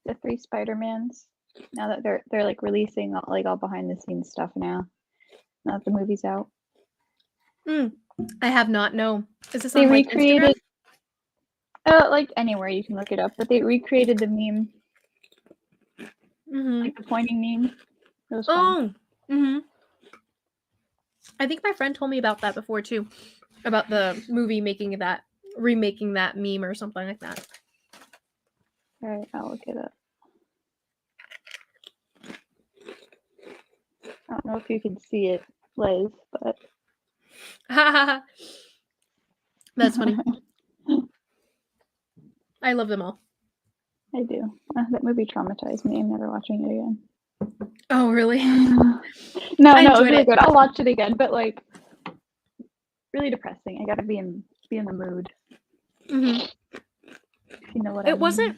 the 3 Spider-Mans now that they're like releasing all behind the scenes stuff now that the movie's out. I have not. No. Is this They on like recreated Instagram? like anywhere you can look it up, but they recreated the meme, like the pointing meme. It was fun. I think my friend told me about that before too, about the movie remaking that meme or something like that. All right, I'll look it up. I don't know if you can see it, Liz, but That's funny. I love them all. I do. That movie traumatized me. I'm never watching it again. Oh, really? No, it was really good. I'll watch it again, but like really depressing. I gotta be in the mood. Mm-hmm. You know what I mean? It wasn't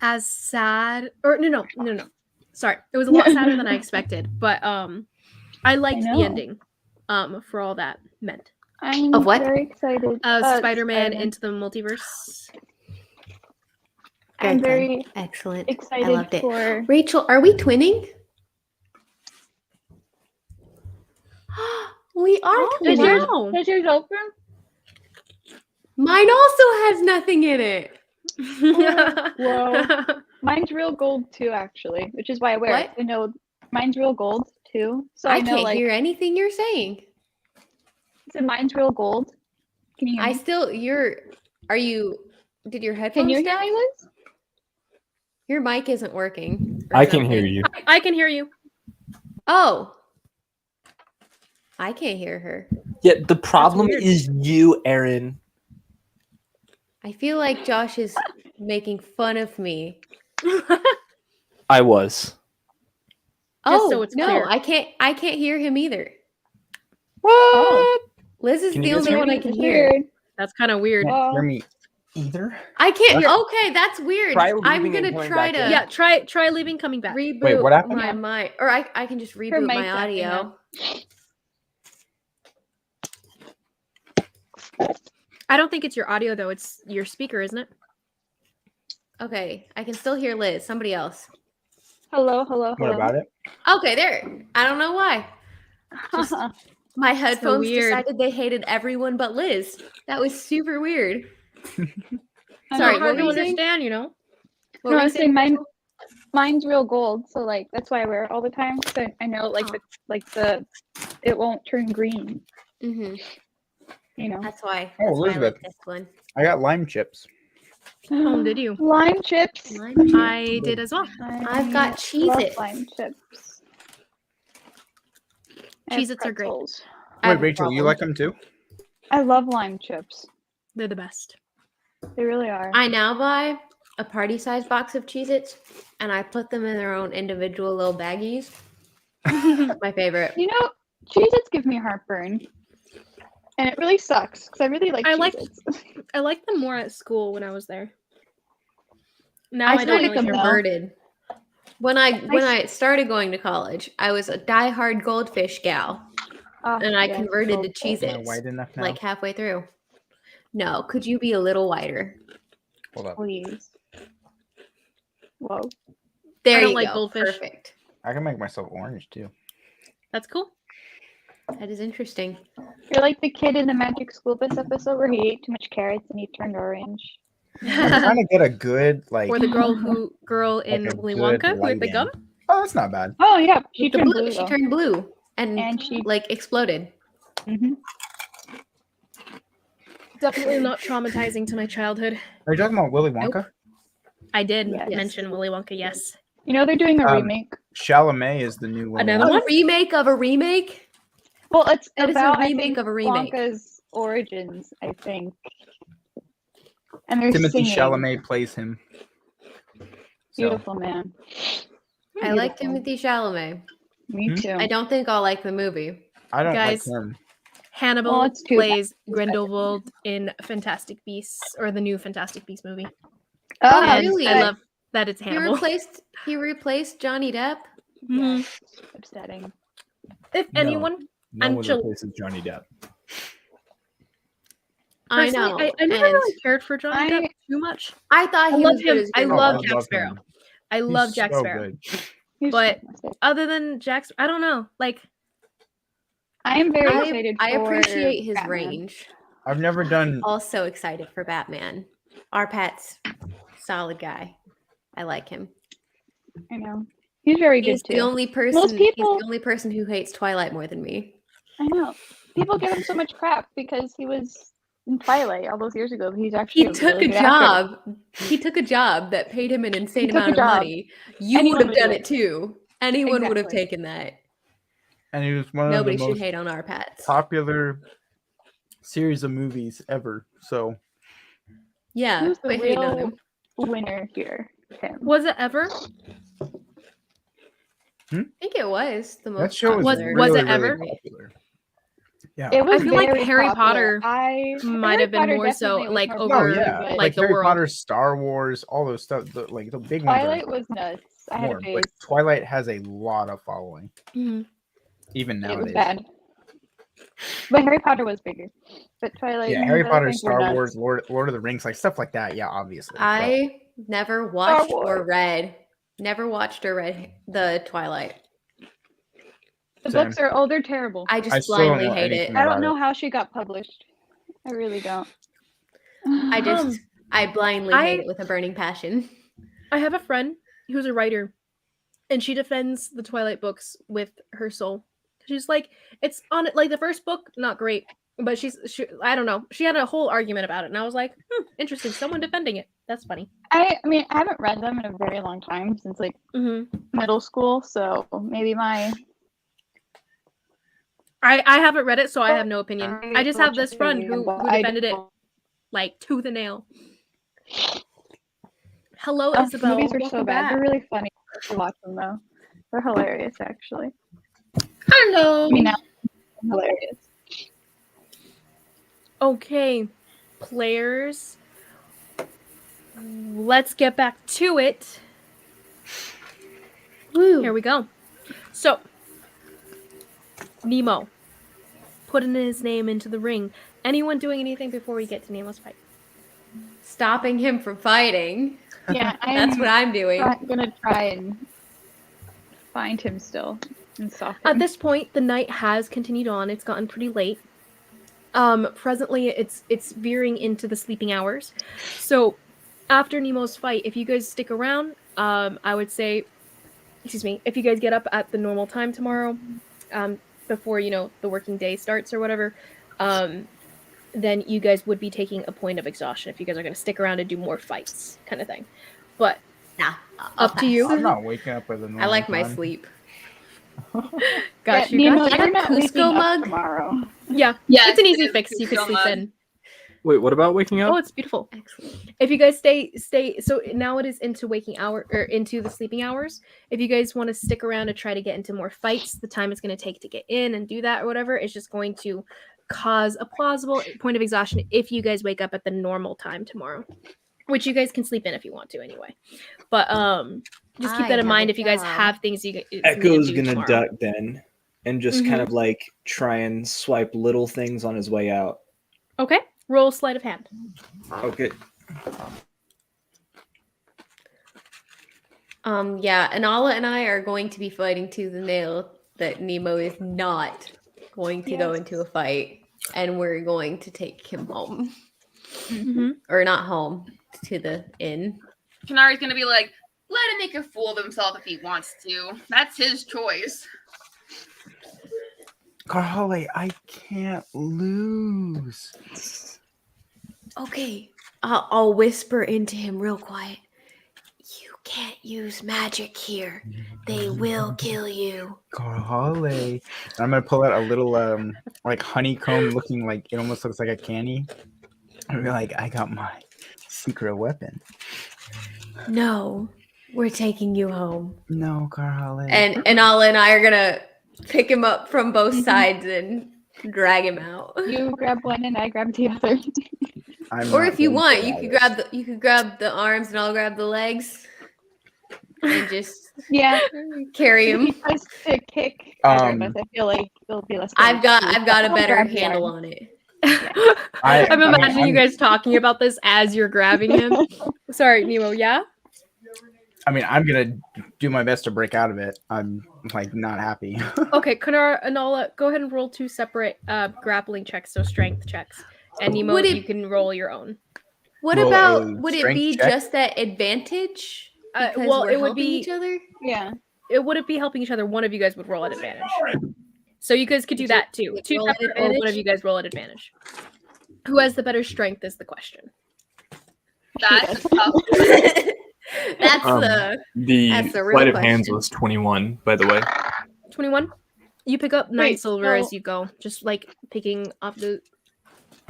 as sad, or no. Sorry, it was a lot sadder than I expected, but I liked the ending. For all that meant. I'm Of what? very excited. Spider-Man Into the Multiverse. I'm very excellent. excited. I loved it. For Rachel, are we twinning? We are twinning. Does yours open? Mine also has nothing in it. Whoa. Mine's real gold too, actually, which is why I wear it. I know mine's real gold too, so I know, can't hear anything you're saying. So mine's real gold. Can you hear me? Did your headphones Can you die? hear me, Liz? Your mic isn't working. I can hear you. I can hear you. Oh. I can't hear her. Yeah, the problem is you, Aaron. I feel like Josh is making fun of me. I was. Oh, so it's no, clear. I can't hear him either. What? Oh. Liz is Can the you guys only hear one me? I can hear. That's kind of weird. Can't hear me either. I can't. Okay, that's weird. Try I'm leaving and gonna coming try back to in. Yeah, try leaving, coming back. reboot Wait, what happened? my mic, or I can just reboot my mic's acting audio. I don't think it's your audio though. It's your speaker, isn't it? Okay, I can still hear Liz. Somebody else. Hello. What about it? Okay, there. I don't know why. Just my headphones weird. decided they hated everyone but Liz. That was super weird. Sorry, what hard were to you saying? understand, you know. What No, were you I'm saying Rachel? mine's real gold, so like that's why I wear it all the time. So I know it won't turn green. Mm-hmm. You know. That's why. Oh, That's why I Elizabeth. like this one. I got lime chips. Oh, did you? Lime chips. I did as well. I've got love Cheez-Its. lime chips. Cheez-Its are great. Wait, Rachel, you like them too? I love lime chips. They're the best. They really are. I now buy a party-sized box of Cheez-Its, and I put them in their own individual little baggies. My favorite. You know, Cheez-Its give me heartburn. And it really sucks, because I really like Cheez-Its. I liked them more at school when I was there. Now I I don't kind of really care. converted. When I started going to college, I was a diehard Goldfish gal. And I converted to Cheez-Its. Am I white enough now? Like halfway through. No, could you be a little whiter? Hold up. Please. Whoa. There I don't you like go. Goldfish. Perfect. I can make myself orange too. That's cool. That is interesting. You're like the kid in the Magic School Bus episode where he ate too much carrots and he turned orange. I'm trying to get a good like. Or the girl in a Willy good Wonka with the lighting. gum. Oh, that's not bad. Oh yeah, she The turned blue, blue. she though. turned blue and she like exploded. Mhm. Definitely not traumatizing to my childhood. Are you talking about Willy Wonka? I did Yes. mention Willy Wonka, yes. You know they're doing a remake. Chalamet is the new Willy Another Wonka. one? A remake of a remake? Well, it's That is a about remake I think, of a remake. Wonka's origins, I think. And they're Timothy singing. Chalamet plays him. So, Beautiful man. I like Beautiful. Timothy Chalamet. Me too. I don't think I'll like the movie. I don't Guys, like him. Hannibal Well, it's too plays bad. Grindelwald in Fantastic Beasts, or the new Fantastic Beasts movie. Oh, And really? I love that it's He Hannibal. replaced Johnny Depp? Mhm. Upsetting. If No. anyone, No I'm one chill- replaces Johnny Depp. I personally, know. I never and really cared for Johnny Depp too much. I thought I he love was good him. as I Oh, love Grindelwald. Jack love Sparrow. him. I He's love Jack so Sparrow. good. He's But fantastic. other than Jack, I don't know. Like, I am very excited I for appreciate his Batman. range. I've never done. Also excited for Batman. Our Pat's solid guy. I like him. I know. He's very good He's too. the only person. Most He's people- the only person who hates Twilight more than me. I know. People give him so much crap because he was in Twilight all those years ago. But he's actually He took really a good actor. job. He took a job that paid him an insane took a amount of job. money. You Anyone would have would do done it. it too. Anyone would have Exactly. taken that. And he was one of Nobody the should most hate on our Pats. popular series of movies ever. So Yeah, Who's the quit hating on real him. winner here? Him. was it ever? I think it was the most that show is Was- popular. was really, it ever? really popular. Yeah. It was I feel like very Harry popular. Potter might Harry have been Potter more so, definitely was like, more over, No, popular, yeah, but like, the Harry world. Potter, Star Wars, all those stuff. The big ones Twilight are was nuts. I had a more, phase. but Twilight has a lot of following, Mhm. even It was nowadays. bad. But Harry Potter was bigger. But Twilight. Yeah, Harry I Potter, think were Star nuts. Wars, Lord of the Rings, like stuff like that. Yeah, obviously. but- I never watched or Wars. read. Never watched or read the Twilight. The Same. books are they're terrible. I I just still don't blindly know hate it. anything I don't about know it. how she got published. I really don't. I blindly hate it with a burning passion. I have a friend who's a writer, and she defends the Twilight books with her soul. She's like, it's on it. Like the first book, not great, but she I don't know. She had a whole argument about it, and I was like, interesting. Someone defending it. That's funny. I mean, I haven't read them in a very long time since like middle school, so maybe my I haven't read it, so I have no opinion. I just have this friend who I defended it don't- like tooth and nail. Hello, Oh, Isabel. movies are so Welcome bad. back. They're really funny to watch them though. They're hilarious, actually. Hello. I mean, now hilarious. Okay, players. Let's get back to it. Woo. Here we go. So, Nemo, putting his name into the ring. Anyone doing anything before we get to Nemo's fight? Stopping him from fighting. Yeah, That's what I'm doing. I'm gonna try and find him still and stop him. At this point, the night has continued on. It's gotten pretty late. Presently, it's veering into the sleeping hours. So, after Nemo's fight, if you guys stick around, I would say, if you guys get up at the normal time tomorrow, before the working day starts or whatever, then you guys would be taking a point of exhaustion if you guys are going to stick around and do more fights, kind of thing. But Nah, I'll up to you. I'm not waking up with a normal I like my time. sleep. Got you. Nemo, Got you. you're not Cusco waking up mug? tomorrow. Yeah, Yeah, it's an it easy is fix. You could Cusco sleep mug. in. Wait, what about waking up? Oh, it's beautiful. Excellent. If you guys stay so now it is into waking hour or into the sleeping hours. If you guys want to stick around to try to get into more fights, the time it's going to take to get in and do that or whatever is just going to cause a plausible point of exhaustion if you guys wake up at the normal time tomorrow, which you guys can sleep in if you want to anyway. But just keep I that in have mind a if you guys job. have things you need Echo's to do gonna tomorrow. duck then and just kind of like try and swipe little things on his way out. Okay, roll sleight of hand. Okay. Yeah, Anala and I are going to be fighting tooth and nail that Nemo is not going to go into a fight, and we're going to take him home. Mhm. Or not home, to the inn. Kanari's gonna be like, let him make a fool of himself if he wants to. That's his choice. Carhale, I can't lose. Okay, I'll whisper into him real quiet. You can't use magic here. They will kill you. Carhale. I'm gonna pull out a little like honeycomb looking like it almost looks like a candy. And be like, I got my secret weapon. No, we're taking you home. No, Carhale. And Anala and I are gonna pick him up from both sides and drag him out. You grab one and I grab the other. Or if you want, you could grab the arms and I'll grab the legs. And just carry him. If he tries to kick either of us, I feel like it'll be less. I've got a better handle on it. I'm imagining you guys talking about this as you're grabbing him. Sorry, Nemo. Yeah. I mean, I'm gonna do my best to break out of it. I'm like not happy. Okay, Kanara, Anala, go ahead and roll 2 separate grappling checks, so strength checks. And Nemo, you can roll your own. What Roll about a would it strength be check? just that advantage? Because Well, we're it would helping be each other. Yeah. It wouldn't be helping each other. One of you guys would roll at advantage. So you guys could do that too. Like 2 roll at separate, or one of advantage? you guys roll at advantage. Who has the better strength is the question. That's a tough. That's The that's the real sleight of hands question. was 21, by the way. 21. You pick up 9 Wait, silver so- as you go, just like picking off the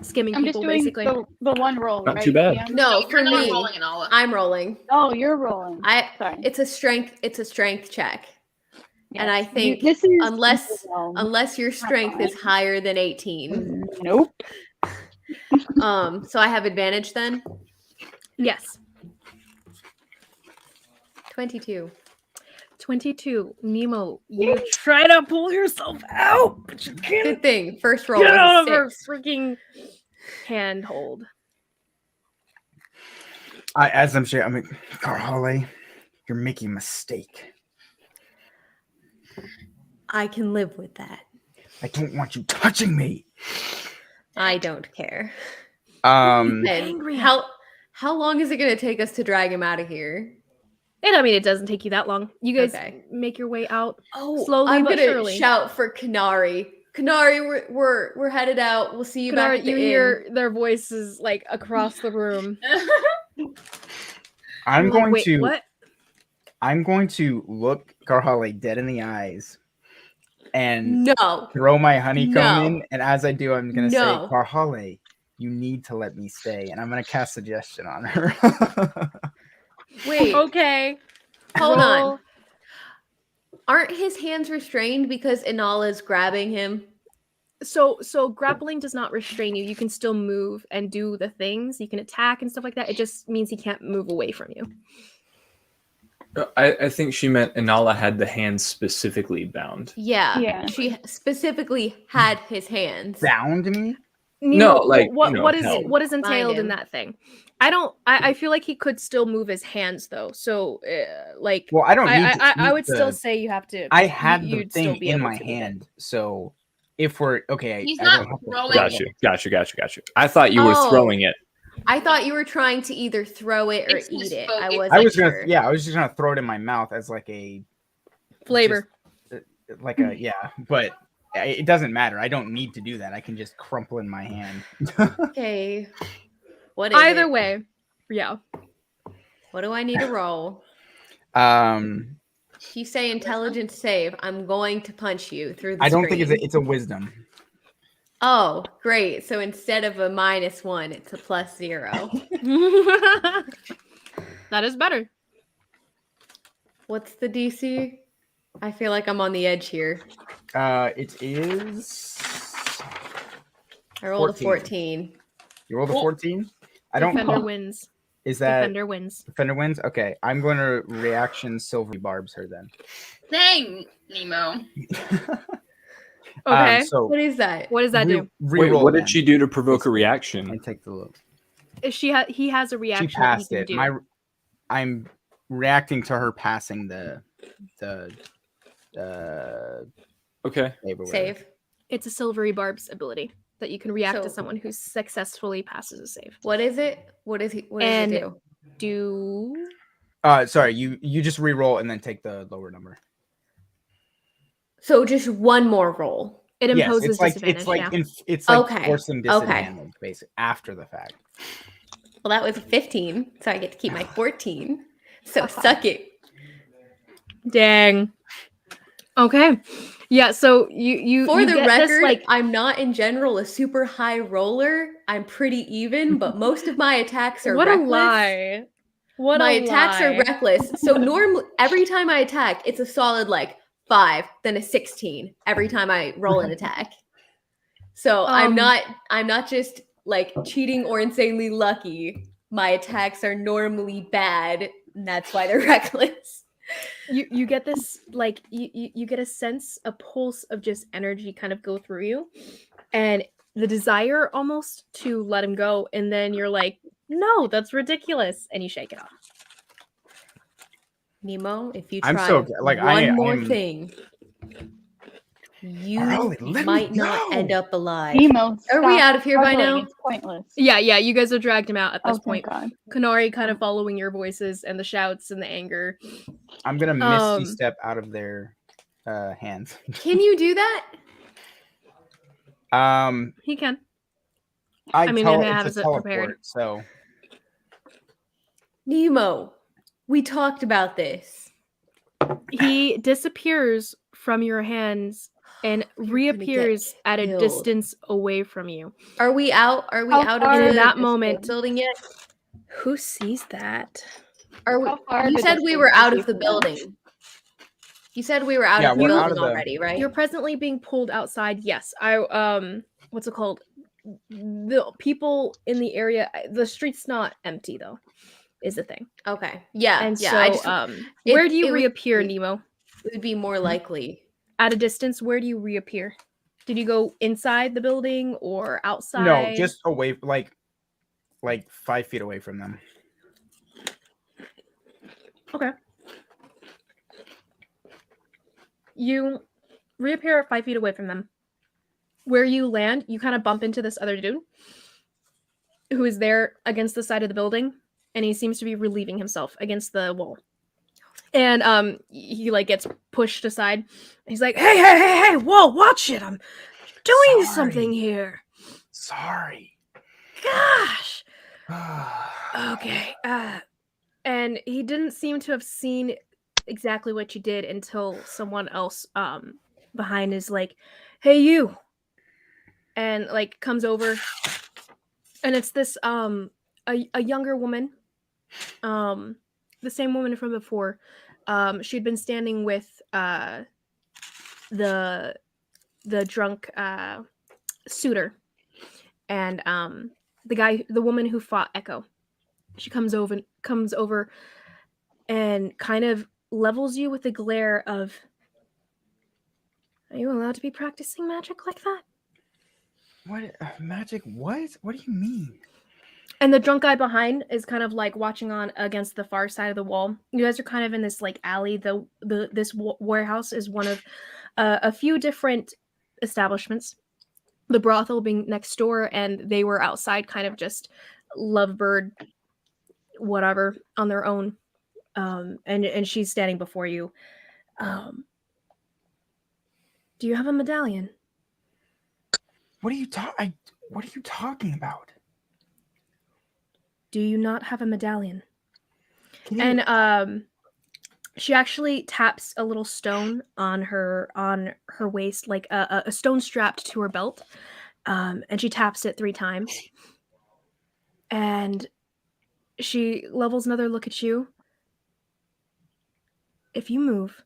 skimming I'm just people doing basically. the one roll. Not right, too bad. Liam? no You're for not me. rolling it all. I'm rolling. Oh, you're rolling. Sorry. It's a strength check. And I Yes. think this is unless your strength is higher than 18. Nope. So I have advantage then. Yes. 22. 22. Nemo, you try to pull yourself out, but you can't Good thing. First roll get out of was a her 6. freaking handhold. As I'm saying, I mean, Carhale, you're making a mistake. I can live with that. I don't want you touching me. I don't care. Um, And how long is it going to take us to drag him out of here? And I mean, it doesn't take you that long. You guys Okay. make your way out. Oh, Slowly I'm but gonna surely. shout for Kanari. Kanari, we're headed out. We'll see you back Kanara, at the you inn. hear their voices like across the room. I'm You're like, going "Wait, to what?" I'm going to look Carhale dead in the eyes and No. throw my honeycomb No. in. And as I do, I'm gonna No. say, Carhale, you need to let me stay. And I'm gonna cast suggestion on her. Wait, Okay. hold on. Roll. Aren't his hands restrained because Inala's grabbing him? So grappling does not restrain you. You can still move and do the things. You can attack and stuff like that. It just means he can't move away from you. I think she meant Inala had the hands specifically bound. Yeah. Yeah. She specifically had his hands. Bound me? No, Nemo, like, what you know, what is held. what is entailed in him. that thing? I feel like he could still move his hands though. So like Well, I don't need to. I eat would still the- say you have to. I had the you'd still thing be in able my to move it. hand, so if we're okay, He's I not don't have to throwing throw it. Got you. I thought you were Oh. throwing it. I thought you were trying to either throw it or It's eat just it. focus. I wasn't I was sure. gonna, yeah, I was just gonna throw it in my mouth as like a Flavor. like a but it doesn't matter. I don't need to do that. I can just crumple in my hand. Okay. What is Either it? way, yeah. What do I need to roll? If You say intelligence save. I'm going to punch you through the I don't think screen. it's a wisdom. Oh, great. So instead of a -1, it's a +0. That is better. What's the DC? I feel like I'm on the edge here. It is. I rolled a 14. 14. You rolled a 14. I don't Defender know. wins. Is that Defender wins. Defender wins? Okay, I'm going to reaction silvery barbs her then. Dang, Nemo. Okay. So What is that? What does that do? Wait, Reroll what then. did she do to provoke a reaction? And take the look. He has a reaction She that he passed can it. do. I'm reacting to her passing the Okay. save. or whatever. Save. It's a silvery barbs ability that you can react to So- someone who successfully passes a save. What is it? What does it And- do? Do Sorry, you just re-roll and then take the lower number. So just one more roll. it Yes, imposes it's like disadvantage? it's like Okay, forcing okay. disadvantage basically after the fact. Well, that was a 15, so I get to keep my 14. So suck it. Dang. Okay. Yeah. So you For you the get record, this, like, I'm not in general a super high roller. I'm pretty even, but most of my attacks are what reckless. a lie. What My a attacks lie. are reckless. So normally, every time I attack, it's a solid like 5, then a 16 every time I roll an attack. So I'm not just like cheating or insanely lucky. My attacks are normally bad, and that's why they're reckless. You get this, like, you get a sense, a pulse of just energy kind of go through you, and the desire almost to let him go, and then you're like, no, that's ridiculous, and you shake it off. Nemo, if you I'm try so like one more I'm thing, you Harley, let me might not go. end up alive. Nemo, Are we stop out of here by struggling. now? It's pointless. Yeah, you guys have dragged him out at this Oh, thank point. God. Kanari kind of following your voices and the shouts and the anger. I'm gonna misty step out of their hands. Can you do that? He can. I mean, tell it it's has a it teleport, prepared. so Nemo, we talked about this. He disappears from your hands and You're gonna reappears get at a killed. distance away from you. Are we out? Are we How out far of in the that this moment- building yet? Who sees that? Are we? How far You of a said we distance were is out he of the from us? building. You said we were out Yeah, of the we're out building of the- already, right? You're presently being pulled outside. Yes. What's it called? The people in the area, the street's not empty though, is the thing. Okay. Yeah. And yeah. so I just, where do you it would reappear, be- Nemo? It would be more likely. At a distance, where do you reappear? Did you go inside the building or outside? no, just away, like 5 feet away from them. Okay. You reappear 5 feet away from them. Where you land, you kind of bump into this other dude who is there against the side of the building, and he seems to be relieving himself against the wall. And he like gets pushed aside. He's like, hey, whoa, watch it. I'm doing something here. Sorry. Gosh. Okay. And he didn't seem to have seen exactly what you did until someone else behind is like, hey, you. And like comes over, and it's this a younger woman, the same woman from before. She'd been standing with the drunk suitor, and the woman who fought Echo. She comes over and kind of levels you with a glare of, are you allowed to be practicing magic like that? What magic? What? What do you mean? And the drunk guy behind is kind of like watching on against the far side of the wall. You guys are kind of in this like alley. This warehouse is one of a few different establishments. The brothel being next door, and they were outside, kind of just lovebird, whatever, on their own. And she's standing before you. Do you have a medallion? What are you talking about? Do you not have a medallion? Can you- And she actually taps a little stone on her waist, like a stone strapped to her belt, and she taps it 3 times. And she levels another look at you. If you move,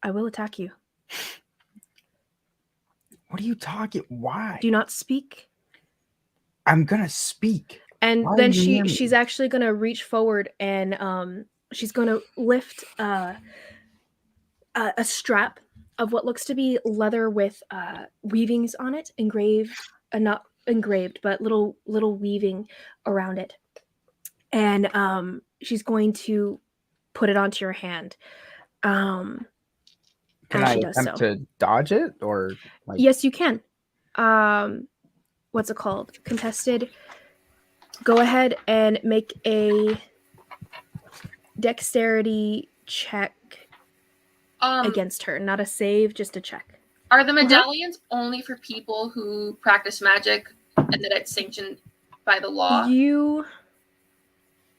I will attack you. What are you talking? Why? Do you not speak? I'm gonna speak. And Why then are you near me? she's actually gonna reach forward, and she's gonna lift a strap of what looks to be leather with weavings on it, not engraved, but little weaving around it. And she's going to put it onto your hand. Can as I she does attempt so. to dodge it or like? Yes, you can. What's it called? Contested. Go ahead and make a dexterity check against her. Not a save, just a check. Are the medallions only for people who practice magic and that it's sanctioned by the law? You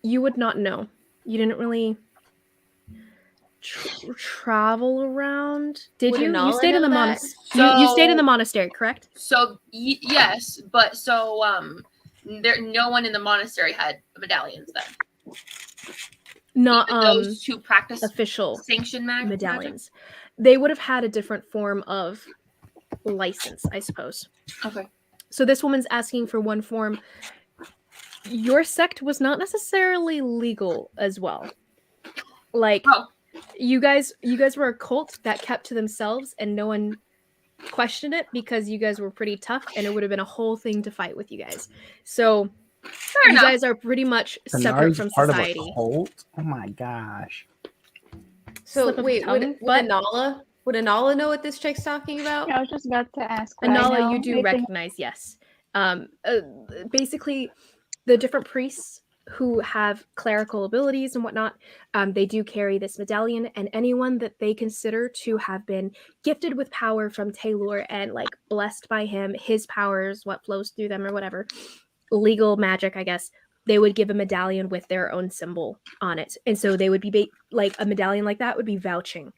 would not know. You didn't really travel around. Did Would you? You Anala stayed in the know that? monastery. You stayed in the monastery, correct? So yes, but so no one in the monastery had medallions then. Not Even those who practice official sanctioned medallions. They would have had a different form of license, I suppose. Okay. So this woman's asking for one form. Your sect was not necessarily legal as well. Like you guys were a cult that kept to themselves and no one questioned it because you guys were pretty tough and it would have been a whole thing to fight with you guys. So Fair enough. guys are pretty much separate Tanari's from part society. of a cult? Oh my gosh. So wait, would Anala know what this chick's talking about? Yeah, I was just about to ask. Anala, you do recognize, yes. Basically, the different priests who have clerical abilities and whatnot, they do carry this medallion, and anyone that they consider to have been gifted with power from Taylor and like blessed by him, his powers, what flows through them or whatever, legal magic, I guess, they would give a medallion with their own symbol on it. And so they would be like a medallion like that would be vouching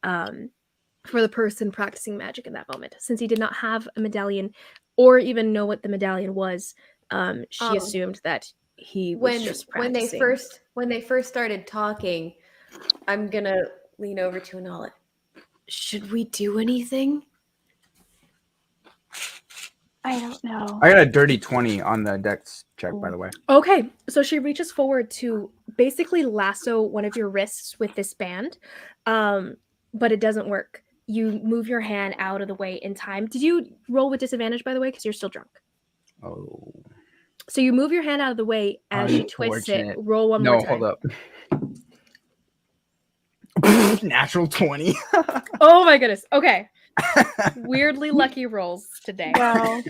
for the person practicing magic in that moment. Since he did not have a medallion or even know what the medallion was, she assumed that he was just practicing. When they first started talking, I'm gonna lean over to Anala. Should we do anything? I don't know. I got a dirty 20 on the dex check, by the way. Okay, so she reaches forward to basically lasso one of your wrists with this band, but it doesn't work. You move your hand out of the way in time. Did you roll with disadvantage, by the way, because you're still drunk? Oh. So you move your hand out of the way as she twists it. Roll one more time. No, hold up. Natural 20. Oh my goodness. Okay. Weirdly lucky rolls today. Wow.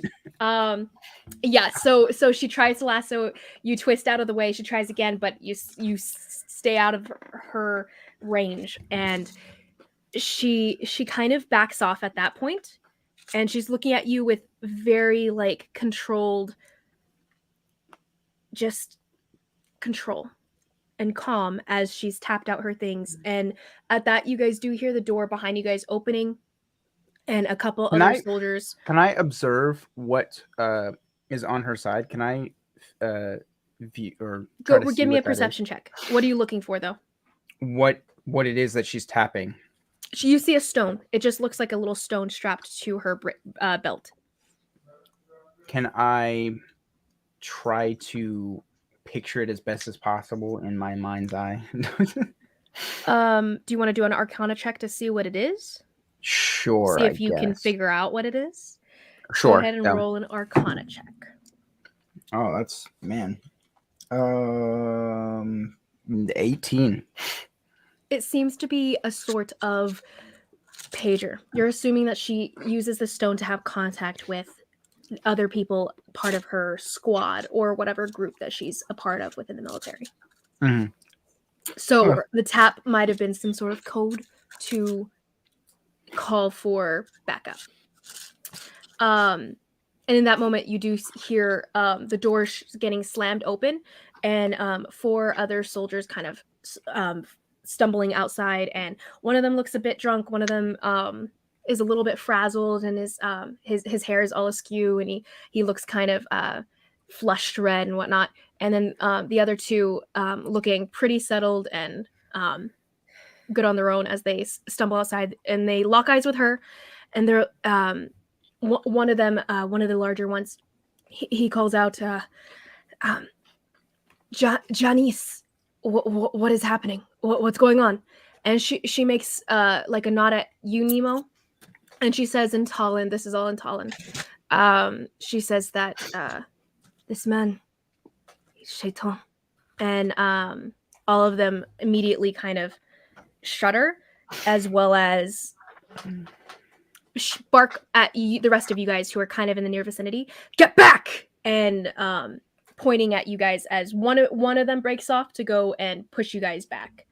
Yeah, so she tries to lasso, you twist out of the way, she tries again, but you stay out of her range, and she kind of backs off at that point, and she's looking at you with very like controlled, just control and calm as she's tapped out her things. And at that, you guys do hear the door behind you guys opening, and a couple other soldiers. Can I observe what is on her side? Can I view or try to give me a perception check? What are you looking for, though? What it is that she's tapping? You see a stone. It just looks like a little stone strapped to her belt. Can I try to picture it as best as possible in my mind's eye? Do you want to do an Arcana check to see what it is? Sure. See if you can figure out what it is. Sure. Go ahead and roll an Arcana check. Oh, that's 18. It seems to be a sort of pager. You're assuming that she uses the stone to have contact with other people, part of her squad or whatever group that she's a part of within the military. Mm-hmm. So the tap might have been some sort of code to call for backup. And in that moment, you do hear the door getting slammed open, and 4 other soldiers kind of stumbling outside. And one of them looks a bit drunk. One of them is a little bit frazzled, and his hair is all askew, and he looks kind of flushed red and whatnot. And then the other 2 looking pretty settled and good on their own as they stumble outside, and they lock eyes with her. And they're one of them, one of the larger ones, he calls out, Janice, what is happening? What's going on? And she makes like a nod at you, Nemo, and she says in Talon, this is all in Talon. She says that this man, he's Shaitan, and all of them immediately kind of shudder, as well as bark at the rest of you guys who are kind of in the near vicinity. Get back! And pointing at you guys as one of them breaks off to go and push you guys back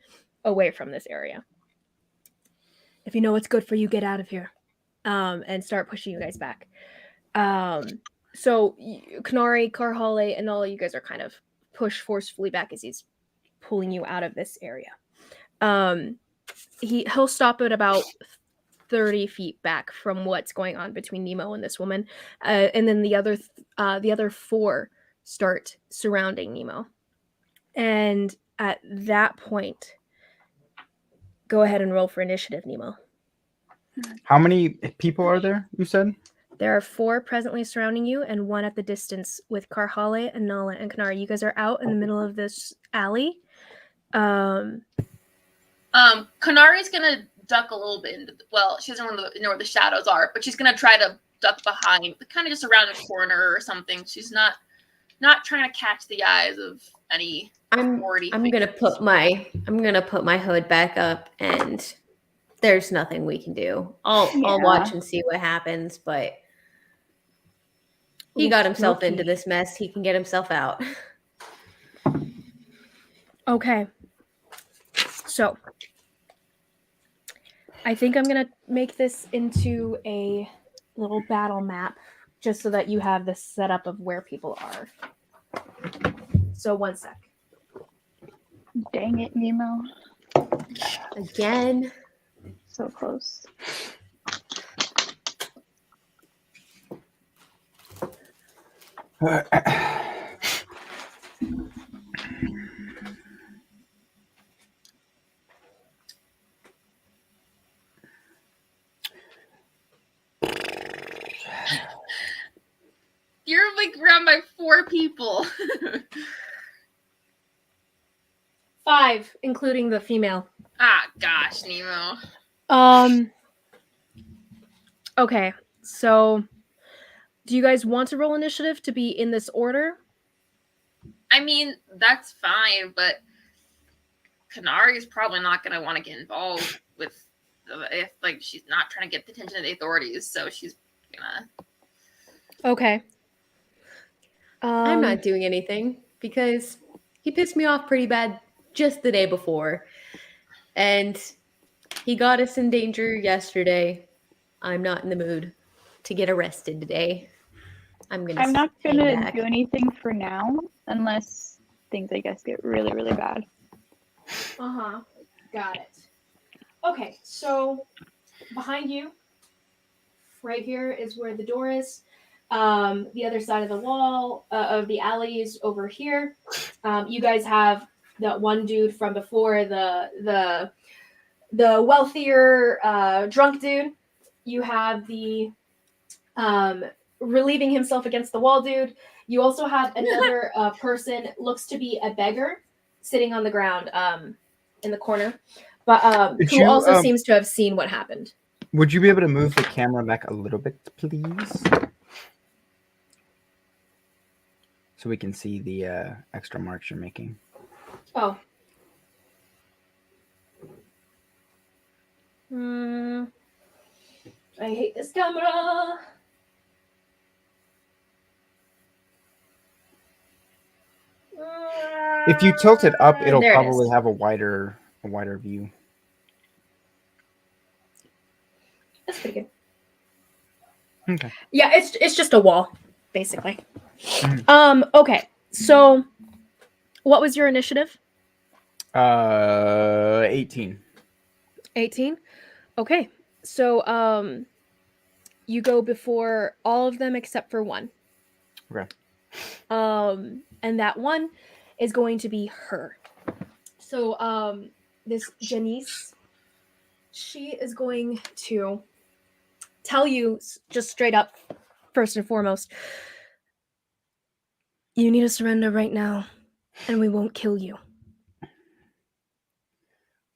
away from this area. If you know what's good for you, get out of here. And start pushing you guys back. So Kanari, Karhale, and all of you guys are kind of pushed forcefully back as he's pulling you out of this area. He'll stop at about 30 feet back from what's going on between Nemo and this woman, and then the other four start surrounding Nemo. And at that point, go ahead and roll for initiative, Nemo. How many people are there, you said? There are 4 presently surrounding you and 1 at the distance with Karhale and Nala and Kanari. You guys are out in the middle of this alley. Kanari's gonna duck a little bit she doesn't know where the shadows are, but she's gonna try to duck behind, kind of just around a corner or something. She's not trying to catch the eyes of any authority. I'm gonna put my hood back up, and there's nothing we can do. I'll watch and see what happens, but he got himself into this mess. He can get himself out. Okay. So I think I'm going to make this into a little battle map just so that you have the setup of where people are. So 1 sec. Dang it, Nemo. Again. So close. You're like around by 4 people. 5, including the female. Ah, gosh, Nemo. Okay, so do you guys want to roll initiative to be in this order? I mean, that's fine, but Kanari is probably not going to want to get involved with if she's not trying to get the attention of the authorities, so she's gonna. Okay. I'm not doing anything because he pissed me off pretty bad just the day before, and he got us in danger yesterday. I'm not in the mood to get arrested today. I'm not gonna do anything for now unless things, I guess, get really, really bad. Got it. Okay, so behind you, right here is where the door is. The other side of the wall of the alley is over here. You guys have that one dude from before, the wealthier drunk dude. You have the relieving himself against the wall dude. You also have another person, looks to be a beggar, sitting on the ground in the corner, but who also seems to have seen what happened. Would you be able to move the camera back a little bit, please? So we can see the extra marks you're making. Oh. I hate this camera. If you tilt it up, it'll There it probably is. have a wider view. That's pretty good. Okay. Yeah, it's just a wall, basically. Okay. So what was your initiative? 18. 18. Okay. So you go before all of them except for one. Okay. And that one is going to be her. So this Janice, she is going to tell you just straight up, first and foremost, you need to surrender right now, and we won't kill you.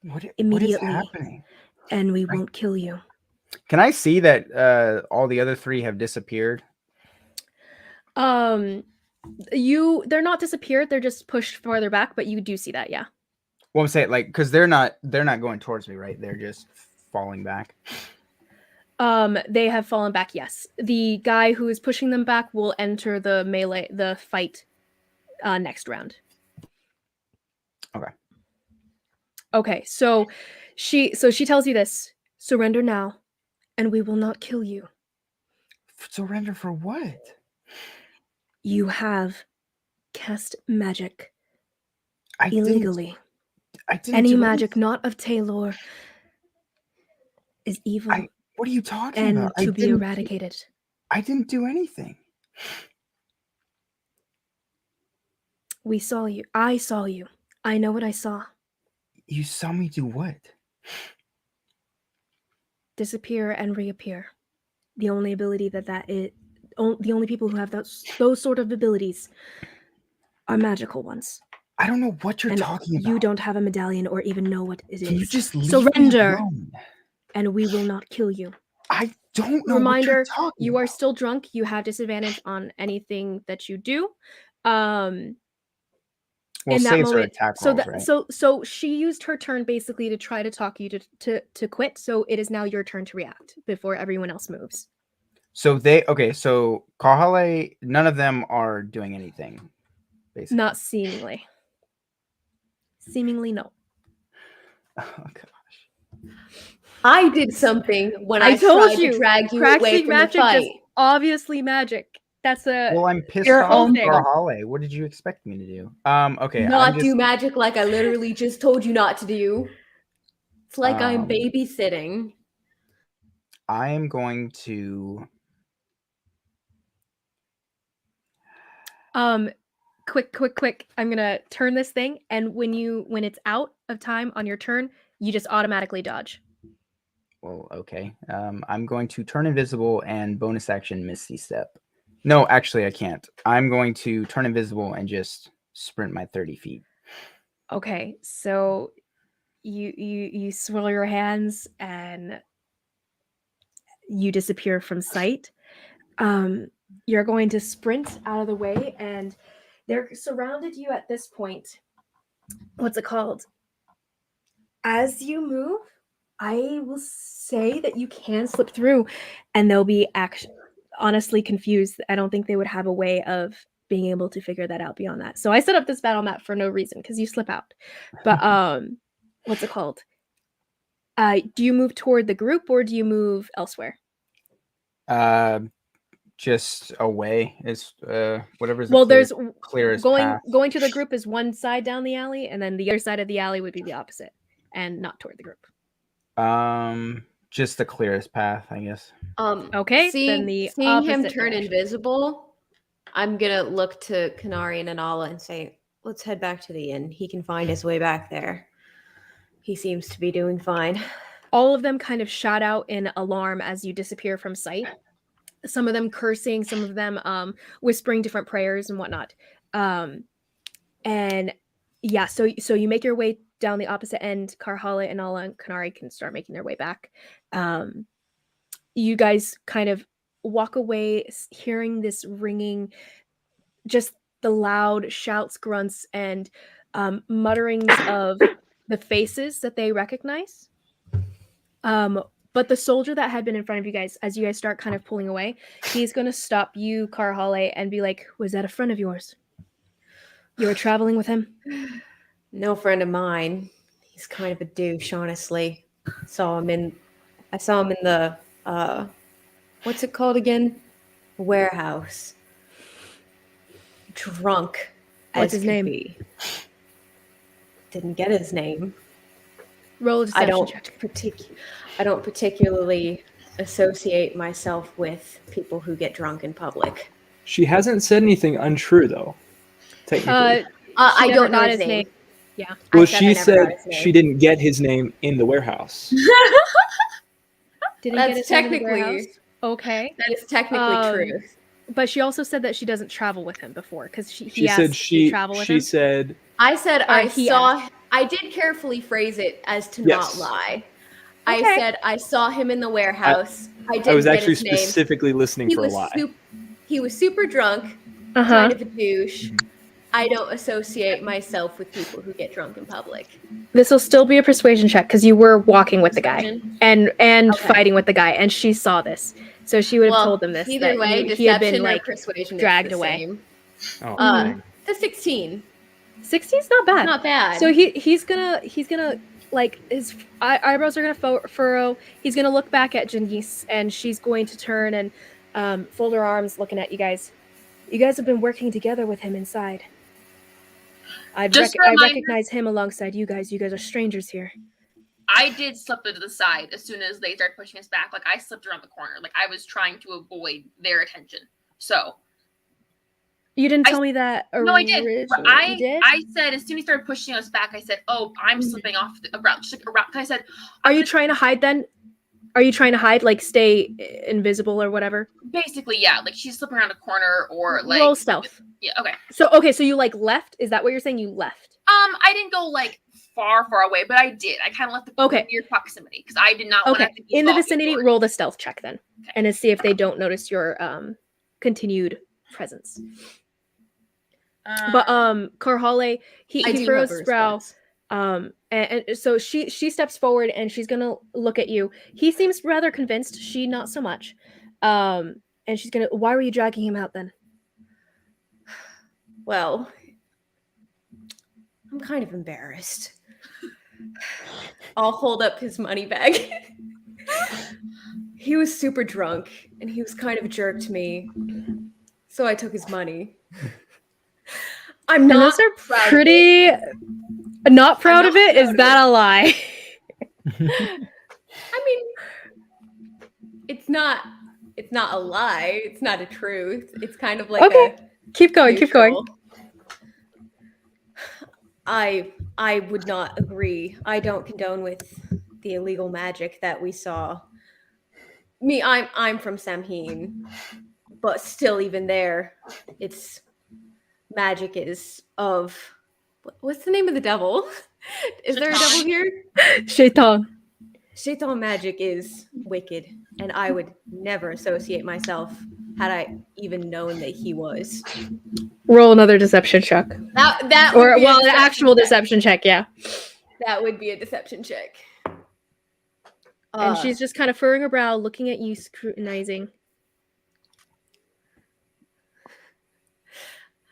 What Immediately. is happening? And we won't kill you. Can I see that all the other 3 have disappeared? They're not disappeared, they're just pushed farther back, but you do see that, yeah. Well, I'm saying because they're not going towards me, right? They're just falling back. They have fallen back, yes. The guy who is pushing them back will enter the fight next round. Okay. Okay, so she tells you this. Surrender now, and we will not kill you. Surrender for what? You have cast magic I illegally. didn't Any do magic anything. not of Taylor is evil What are you talking and about? to be eradicated. I didn't do anything. We saw you. I saw you. I know what I saw. You saw me do what? Disappear and reappear. The only ability the only people who have those sort of abilities are magical ones. I don't know what you're And talking about. you don't have a medallion or even know what it is. Can you just leave Surrender, me alone? and we will not kill you. I don't know Reminder, what you're talking you are about. still drunk. You have disadvantage on anything that you do. In that saves are moment, attack so rolls, that right? so she used her turn basically to try to talk you to quit. So it is now your turn to react before everyone else moves. So Kahale, none of them are doing anything. Basically. Not seemingly. Seemingly, no. Oh gosh. I did something when I I told tried you, to drag you Crack away Speak from the magic fight. is obviously magic. That's a Well, I'm pissed Your off own at fault. Kahale. What did you expect me to do? Okay. Not do magic like I literally just told you not to do. It's like I'm babysitting. I am going to. Quick. I'm gonna turn this thing, and when it's out of time on your turn, you just automatically dodge. Well, okay. I'm going to turn invisible and bonus action Misty Step. No, actually, I can't. I'm going to turn invisible and just sprint my 30 feet. Okay, so you swirl your hands and you disappear from sight. You're going to sprint out of the way, and they're surrounded you at this point. What's it called? As you move, I will say that you can slip through, and they'll be honestly confused. I don't think they would have a way of being able to figure that out beyond that. So I set up this battle map for no reason because you slip out. But what's it called? Do you move toward the group or do you move elsewhere? Just away is whatever's there's clearest going path. to the group is one side down the alley, and then the other side of the alley would be the opposite and not toward the group. Just the clearest path, I guess. Okay, seeing him turn direction. invisible, I'm gonna look to Kanari and Anala and say, let's head back to the inn. He can find his way back there. He seems to be doing fine. All of them kind of shout out in alarm as you disappear from sight. Some of them cursing, some of them whispering different prayers and whatnot. And yeah, so you make your way down the opposite end. Karhala, Anala, and Kanari can start making their way back. You guys kind of walk away hearing this ringing, just the loud shouts, grunts, and mutterings of the faces that they recognize. But the soldier that had been in front of you guys, as you guys start kind of pulling away, he's going to stop you, Karhale, and be like, was that a friend of yours? You were traveling with him? No friend of mine. He's kind of a douche, honestly. I saw him in the what's it called again? Warehouse. Drunk. What's his name? Didn't get his name. Roll a deception check. I don't particularly associate myself with people who get drunk in public. She hasn't said anything untrue, though. Technically. I don't know his name. Yeah. Well, she said she didn't get his name in the warehouse. That's technically okay. That is technically true. But she also said that she doesn't travel with him before because she said she travel with him. said I said I saw. I did carefully phrase it as to not lie. Okay. I said I saw him in the warehouse. I was actually specifically listening for a lie. He was super drunk, kind of a douche. I don't associate myself with people who get drunk in public. This will still be a persuasion check because you were walking with the guy and Okay. fighting with the guy, and she saw this, so she would have told them this. Either that way, he had been deception or like persuasion dragged it's the away. Same. Oh, The 16. 16's not bad. Not bad. So he's gonna like his eyebrows are gonna furrow. He's gonna look back at Janice, and she's going to turn and fold her arms, looking at you guys. You guys have been working together with him inside. I recognize him alongside you guys. You guys are strangers here. I did slip to the side as soon as they started pushing us back. Like, I slipped around the corner. Like, I was trying to avoid their attention. So. You didn't tell me that originally. No, I did. You did? I said, as soon as he started pushing us back, I said, oh, I'm slipping off around. Just like around. I said, are you trying to hide then? Are you trying to hide, like stay invisible or whatever? Basically, yeah. Like, she's slipping around a corner or like. Roll stealth. Yeah, okay. So you like left? Is that what you're saying? You left? I didn't go like far away, but I did. I kind of left the near proximity because I did not want to be in the vicinity. Forward. Roll the stealth check then, and to see if they don't notice your continued presence. But Carhale, he furrows his brow, and so she steps forward and she's gonna look at you. He seems rather convinced. She not so much. And she's gonna. Why were you dragging him out then? Well, I'm kind of embarrassed. I'll hold up his money bag. He was super drunk and he was kind of a jerk to me. So I took his money. I'm not pretty not proud of it. Is that a lie? I mean, it's not a lie. It's not a truth. It's kind of like keep going. I would not agree. I don't condone with the illegal magic that we saw. I'm from Samhain, but still, even there, it's magic is of what's the name of the devil? Is there a devil here? Shaitan. Shaitan magic is wicked, and I would never associate myself had I even known that he was. Roll another deception check. That or well, an actual deception check. Yeah, that would be a deception check. And she's just kind of furrowing her brow, looking at you, scrutinizing.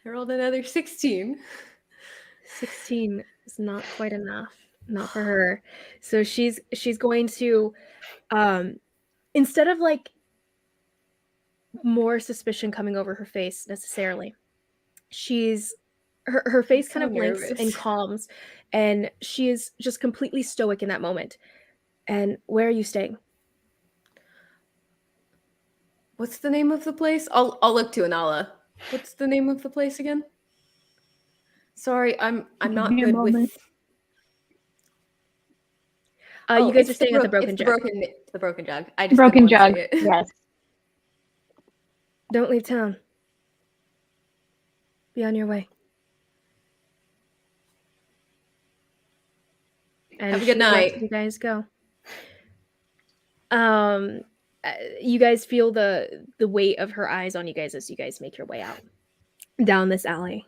I rolled another 16. 16 is not quite enough. Not for her. So she's going to instead of like more suspicion coming over her face necessarily, her face kind of blinks and calms, and she is just completely stoic in that moment. And where are you staying? What's the name of the place? I'll look to Anala. What's the name of the place again? Sorry, I'm not good with. You guys are staying at the Broken Jug. The Broken Jug. I just Broken Jug. Yes. Don't leave town. Be on your way. And have a good night. You guys go. You guys feel the weight of her eyes on you guys as you guys make your way out down this alley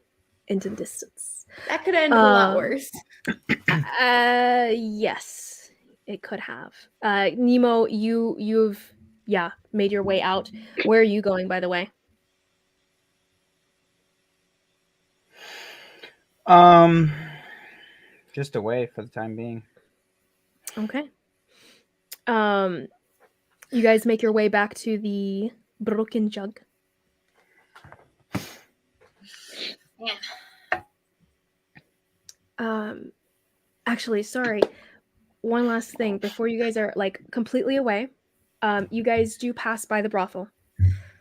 into the distance. That could end a lot worse. Yes, it could have. Nemo, you've made your way out. Where are you going, by the way? Just away for the time being. Okay. You guys make your way back to the Broken Jug. Yeah. Actually, sorry. One last thing before you guys are like completely away. You guys do pass by the brothel,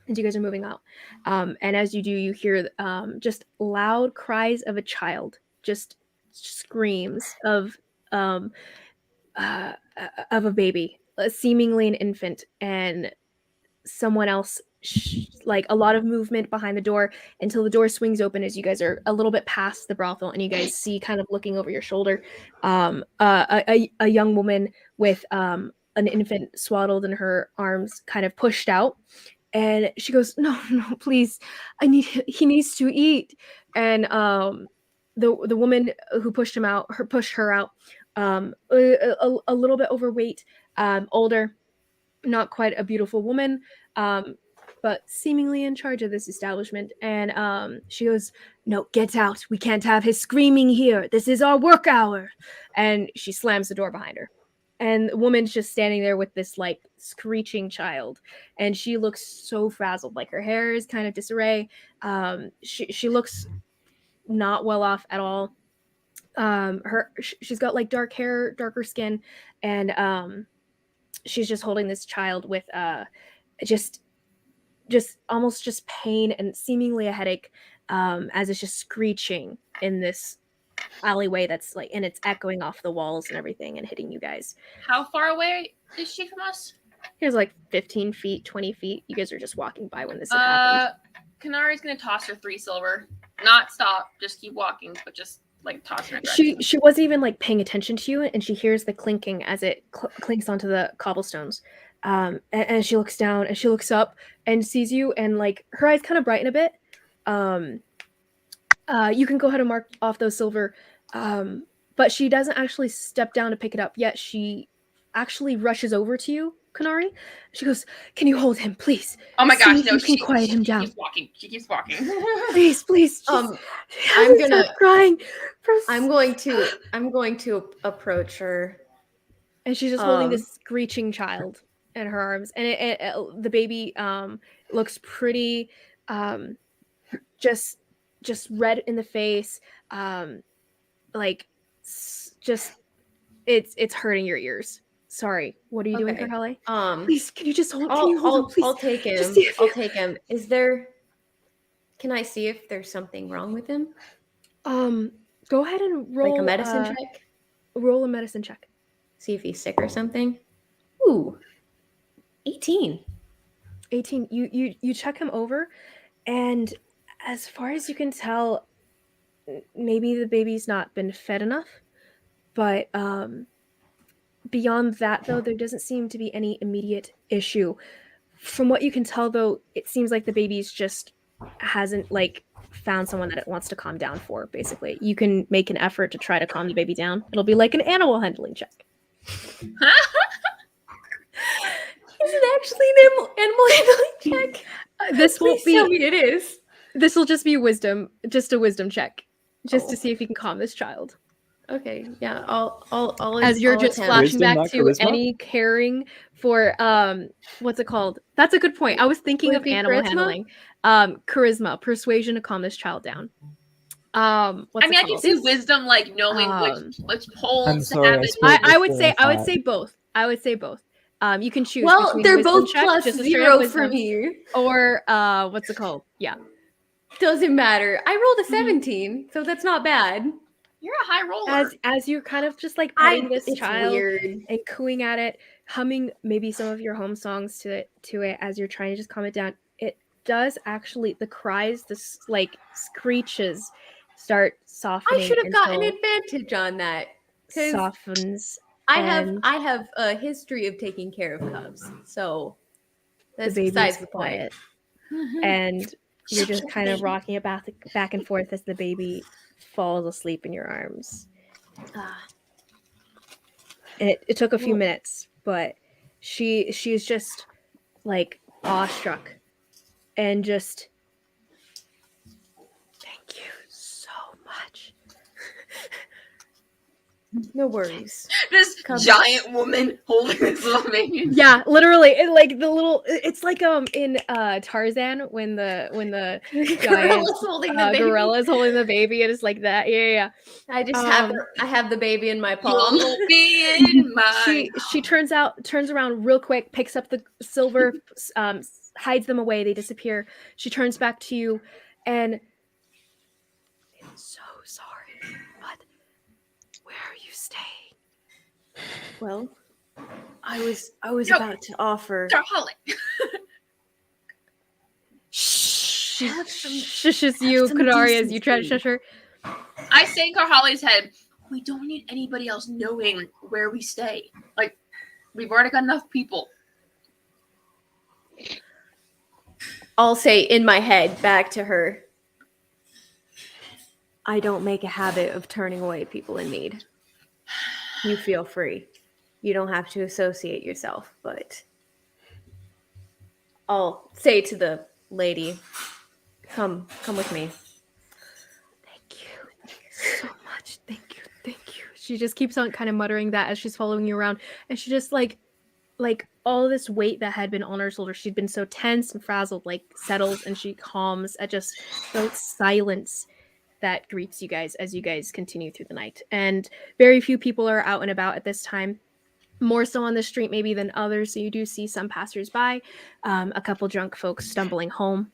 and you guys are moving out. And as you do, you hear just loud cries of a child, just screams of a baby, seemingly an infant, and someone else. Like a lot of movement behind the door until the door swings open as you guys are a little bit past the brothel, and you guys see, kind of looking over your shoulder, a young woman with an infant swaddled in her arms, kind of pushed out, And she goes, no, please, he needs to eat. And the woman who pushed her out, a little bit overweight, older, not quite a beautiful woman, but seemingly in charge of this establishment. And she goes, no, get out. We can't have his screaming here. This is our work hour. And she slams the door behind her. And the woman's just standing there with this like screeching child. And she looks so frazzled. Like her hair is kind of disarray. She looks not well off at all. She's got like dark hair, darker skin, and she's just holding this child with just almost just pain and seemingly a headache, as it's just screeching in this alleyway that's like, and it's echoing off the walls and everything and hitting you guys. How far away is she from us? Here's like 15 feet, 20 feet. You guys are just walking by when this had happened. Kanari's gonna toss her 3 silver. Not stop, just keep walking, but just like toss her. She wasn't even like paying attention to you, and she hears the clinking as it clinks onto the cobblestones. And she looks down and she looks up and sees you, and like her eyes kind of brighten a bit. You can go ahead and mark off those silver, but she doesn't actually step down to pick it up yet. She actually rushes over to you, Kanari. She goes, "Can you hold him, please? Oh my gosh, no! She can quiet him down. She keeps walking. Please. I'm gonna stop crying. I'm going to approach her, and she's just holding this screeching child in her arms, and the baby looks pretty, just red in the face, like just it's hurting your ears. Sorry, what are you doing, Carly? Please, can you just hold? I'll take him. I'll take him. Can I see if there's something wrong with him? Go ahead and roll like a medicine check. Roll a medicine check. See if he's sick or something. Ooh, 18. 18. You check him over, and as far as you can tell, maybe the baby's not been fed enough, but beyond that, though, there doesn't seem to be any immediate issue. From what you can tell, though, it seems like the baby's just hasn't like found someone that it wants to calm down for. Basically, you can make an effort to try to calm the baby down. It'll be like an animal handling check. Is it actually an animal handling check? This won't be. Tell me it is. This will just be wisdom, just a wisdom check, just to see if you can calm this child. Okay, yeah, I'll as you're just flashing Wisdom, back to charisma? any caring for what's it called? That's a good point. I was thinking of animal handling. Charisma, persuasion to calm this child down. I can see wisdom, like knowing which polls to have it. I would say both. You can choose. Well, they're both check, plus just 0 for me. Or what's it called? Yeah. Doesn't matter. I rolled a 17, so that's not bad. You're a high roller. As you're kind of just like petting this it's child weird. and cooing at it, humming maybe some of your home songs to it as you're trying to just calm it down. It does actually, the cries, this like screeches start softening. I should have gotten an advantage on that. Softens. I have a history of taking care of cubs, so that's besides the point. And you're just kind of rocking it back and forth as the baby falls asleep in your arms. It took a few minutes, but she's just like awestruck and just, thank you so much. No worries. This giant woman holding this little baby. Yeah, literally, it's like in Tarzan when the giant gorilla's holding the baby, and it's like that. Yeah. I just have the baby in my palm. She turns around real quick, picks up the silver, hides them away. They disappear. She turns back to you, and I'm so sorry, but where are you staying? Well, I was about to offer. Carholic. She shushes you, Kanari, as you try to shush her. I say in Carholi's head, we don't need anybody else knowing where we stay. Like, we've already got enough people. I'll say in my head back to her, I don't make a habit of turning away people in need. You feel free. You don't have to associate yourself, but I'll say to the lady, come with me. Thank you so much. Thank you. She just keeps on kind of muttering that as she's following you around, and she just like all this weight that had been on her shoulders, she'd been so tense and frazzled, like settles, and she calms at just the silence that greets you guys as you guys continue through the night. And very few people are out and about at this time, more so on the street maybe than others. So you do see some passersby, a couple drunk folks stumbling home,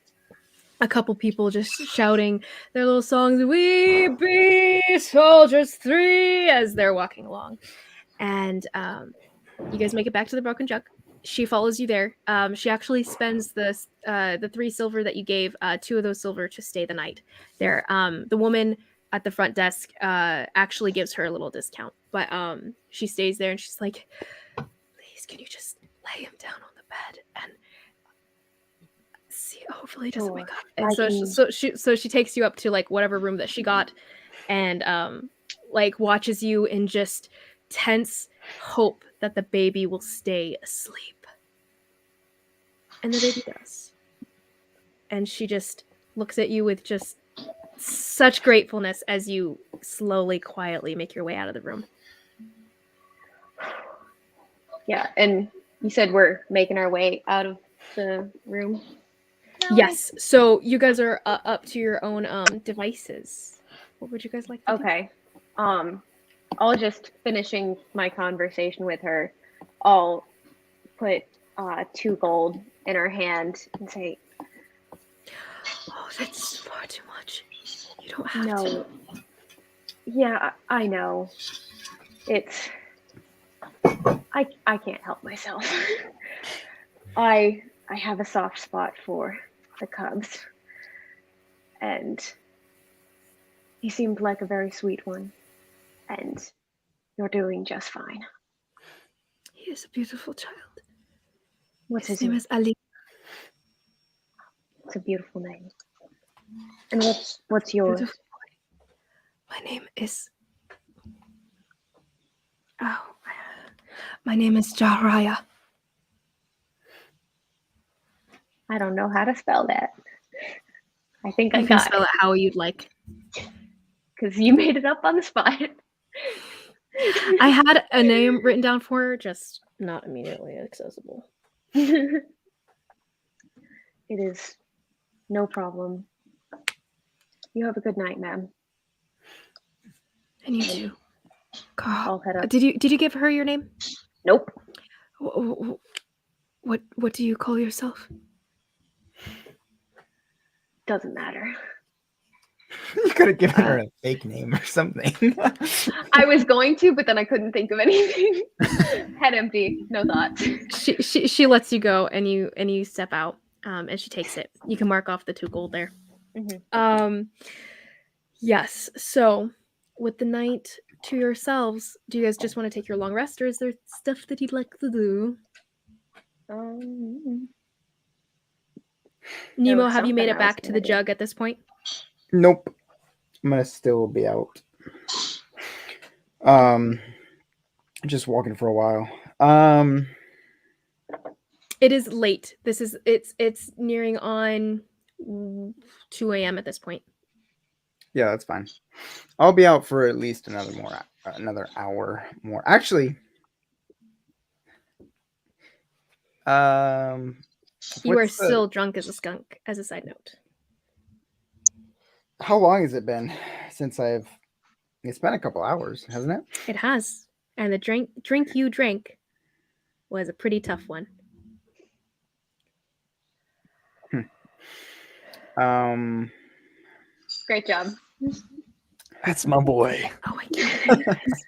a couple people just shouting their little songs, "We be soldiers 3," as they're walking along. And you guys make it back to the Broken Jug. She follows you there. She actually spends the 3 silver that you gave, 2 of those silver to stay the night there. The woman at the front desk actually gives her a little discount, but she stays there and she's like, "Please, can you just lay him down on the bed and see? Hopefully, he doesn't wake up." And so she takes you up to like whatever room that she got, and like watches you in just tense hope that the baby will stay asleep. And the baby does. And she just looks at you with just such gratefulness as you slowly, quietly make your way out of the room. Yeah, and you said we're making our way out of the room? Yes, so you guys are up to your own devices. What would you guys like to do? Okay. I'll just finishing my conversation with her, I'll put 2 gold in her hand and say, "Oh, that's far too much. You don't have no. to." Yeah, I know. It's I can't help myself. I have a soft spot for the cubs. And he seemed like a very sweet one. And you're doing just fine. He is a beautiful child. What's His his name is Ali. It's a beautiful name. And what's yours? Beautiful boy. My name is Jaraya. I don't know how to spell that. I think I You can got spell it how you'd like. Because you made it up on the spot. I had a name written down for her, just not immediately accessible. It is no problem. You have a good night, ma'am. And you too. Carl, I'll head up. did you give her your name? Nope. What do you call yourself? Doesn't matter. You could have given her a fake name or something. I was going to, but then I couldn't think of anything. Head empty, no thoughts. She lets you go, and you step out, and she takes it. You can mark off the 2 gold there. Mm-hmm. Yes. So, with the night to yourselves, do you guys just want to take your long rest, or is there stuff that you'd like to do? Nemo, have you made it back to the jug at this point? Nope. I'm gonna still be out. Just walking for a while. It is late. It's nearing on 2 a.m. at this point. Yeah, that's fine. I'll be out for at least another hour more. Actually, you are still drunk as a skunk, as a side note. How long has it been since it's been a couple hours, hasn't it? It has. And the drink you drank was a pretty tough one. Great job. That's my boy. Oh, I can't believe this.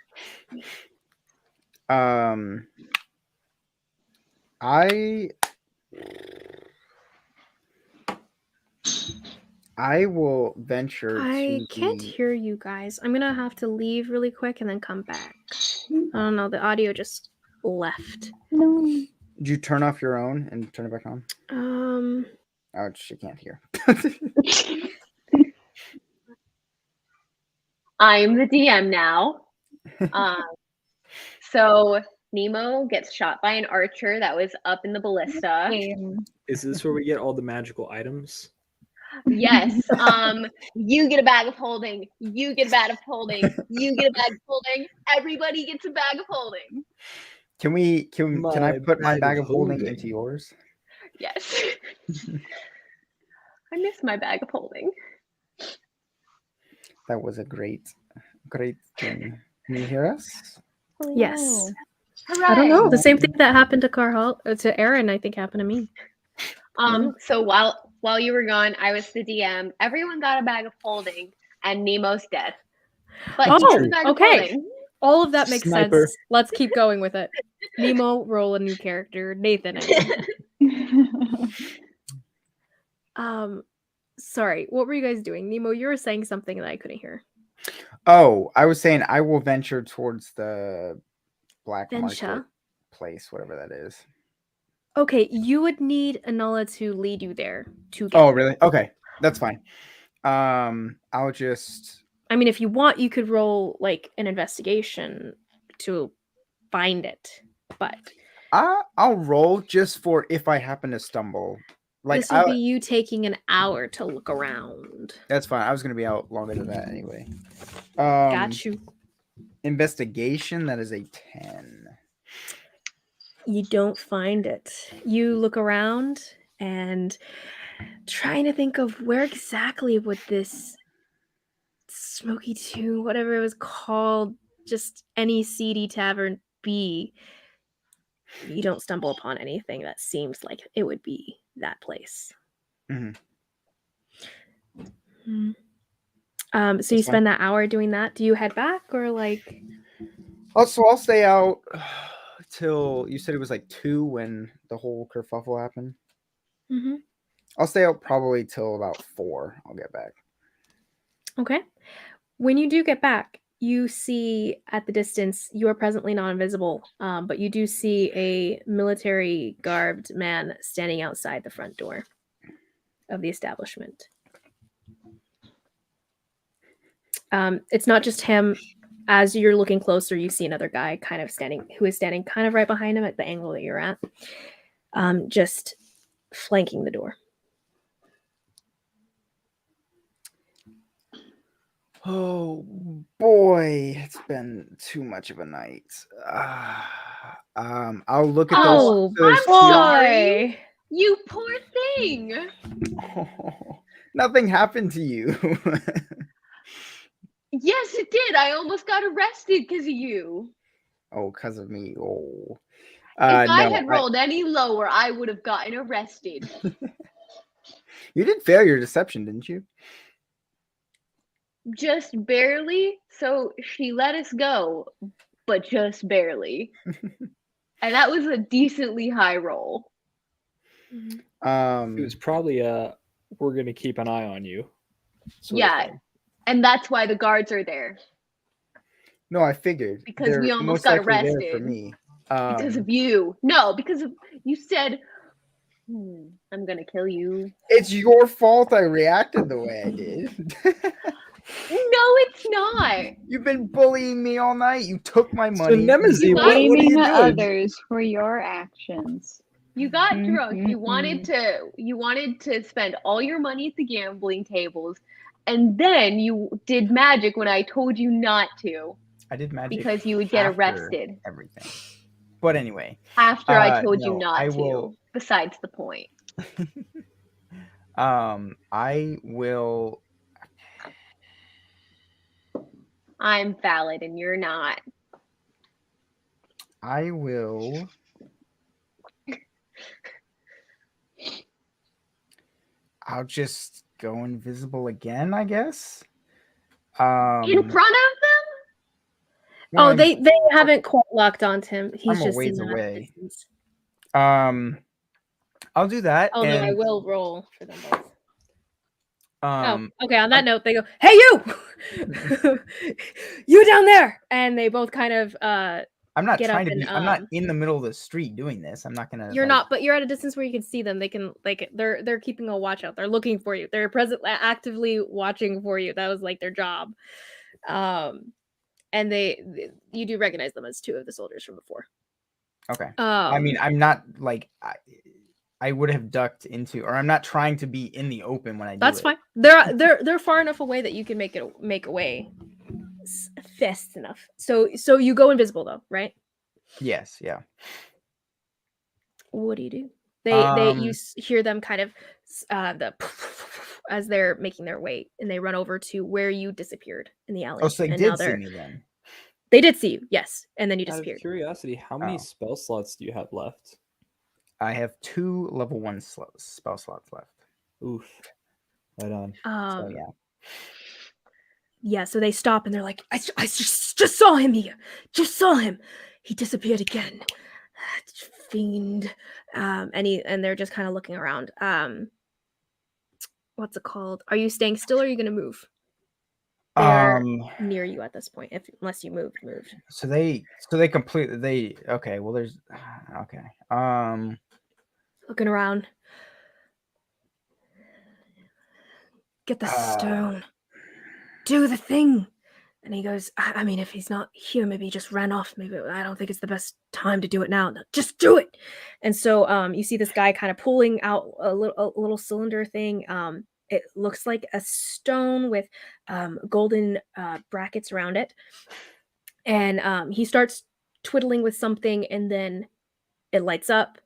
I will venture I can't hear you guys. I'm gonna have to leave really quick and then come back. I don't know, the audio just left. No. Did you turn off your own and turn it back on? Oh, she can't hear. I'm the DM now. So Nemo gets shot by an archer that was up in the ballista. Is this where we get all the magical items? Yes. You get a bag of holding. You get a bag of holding. You get a bag of holding. Everybody gets a bag of holding. Can I put my bag of holding holding. into yours? Yes. I miss my bag of holding. That was a great thing. Can you hear us? Yes. Hooray! I don't know. The same thing that happened to Aaron, I think happened to me. So while you were gone, I was the DM. Everyone got a bag of holding, and Nemo's dead. But he gets a bag of holding. All of that makes Sniper. sense. Let's keep going with it. Nemo, roll a new character. Nathan. Sorry, what were you guys doing? Nemo, you were saying something that I couldn't hear. Oh, I was saying I will venture towards the black Venture? market place, whatever that is. Okay, you would need Anala to lead you there to get. Oh, really? Okay, that's fine. I'll just. I mean, if you want, you could roll like an investigation to find it, but I'll roll just for if I happen to stumble. Like this would be you taking an hour to look around. That's fine. I was gonna be out longer than that anyway. Got you. Investigation. That is a 10. You don't find it. You look around and trying to think of where exactly would this Smoky Tune, whatever it was called, just any seedy tavern be. You don't stumble upon anything that seems like it would be that place. Mm-hmm. So you spend that hour doing that. Do you head back or like? So I'll stay out till you said it was like 2 when the whole kerfuffle happened. Mm-hmm. I'll stay out probably till about 4. I'll get back. Okay. When you do get back, you see at the distance, you are presently not invisible, but you do see a military garbed man standing outside the front door of the establishment. It's not just him. As you're looking closer, you see another guy who is standing kind of right behind him at the angle that you're at, just flanking the door. Oh boy, it's been too much of a night. I'll look at those. I'm sorry. You poor thing. Oh, nothing happened to you. Yes, it did. I almost got arrested because of you. Oh, because of me. Oh. If I had rolled any lower, I would have gotten arrested. You did fail your deception, didn't you? Just barely. So she let us go, but just barely. And that was a decently high roll. It was probably we're gonna keep an eye on you. Yeah. And that's why the guards are there. No, I figured. Because we almost got arrested. For me. Because of you. No, because of you said, I'm gonna kill you. It's your fault I reacted the way I did. No, it's not. You've been bullying me all night. You took my money. So Nemesis, what are you doing? Others for your actions. You got drunk. You wanted to spend all your money at the gambling tables, and then you did magic when I told you not to. I did magic because you would get arrested. Everything. But anyway. After I told you not to. Besides the point. I will. I'm valid and you're not. I will. I'll just go invisible again, I guess. In front of them? Well, they haven't quite locked onto him. He's just a ways away. Distance. I'll do that. Oh no, I will roll for them both. Okay. On that note, they go, "Hey, you! You down there!" And they both kind of I'm not get trying up to be. and I'm not in the middle of the street doing this. I'm not gonna. you're like, not, but you're at a distance where you can see them. They can like they're keeping a watch out. They're looking for you. They're actively watching for you. That was like their job. And you do recognize them as 2 of the soldiers from before. Okay. I mean, I'm not like I would have ducked into, or I'm not trying to be in the open when I do that's it. fine. They're far enough away that you can make away fast enough. So you go invisible though, right? Yes. Yeah. What do you do? You hear them kind of as they're making their way, and they run over to where you disappeared in the alley. Oh, so they and did see me then. They did see you, yes, and then you Out of disappeared. curiosity, how many spell slots do you have left? I have 2 level 1 spell slots left. Oof. Right on. So yeah. Yeah, so they stop and they're like, I just saw him here. Just saw him. He disappeared again. Fiend. And they're just kind of looking around. What's it called? Are you staying still or are you gonna move? They're near you at this point, unless you moved. So they completely okay, well there's okay. Looking around. Get the stone. Do the thing. And he goes, I mean, if he's not here, maybe he just ran off. Maybe I don't think it's the best time to do it now. No, just do it. And so you see this guy kind of pulling out a little cylinder thing. It looks like a stone with golden brackets around it. And he starts twiddling with something, and then it lights up,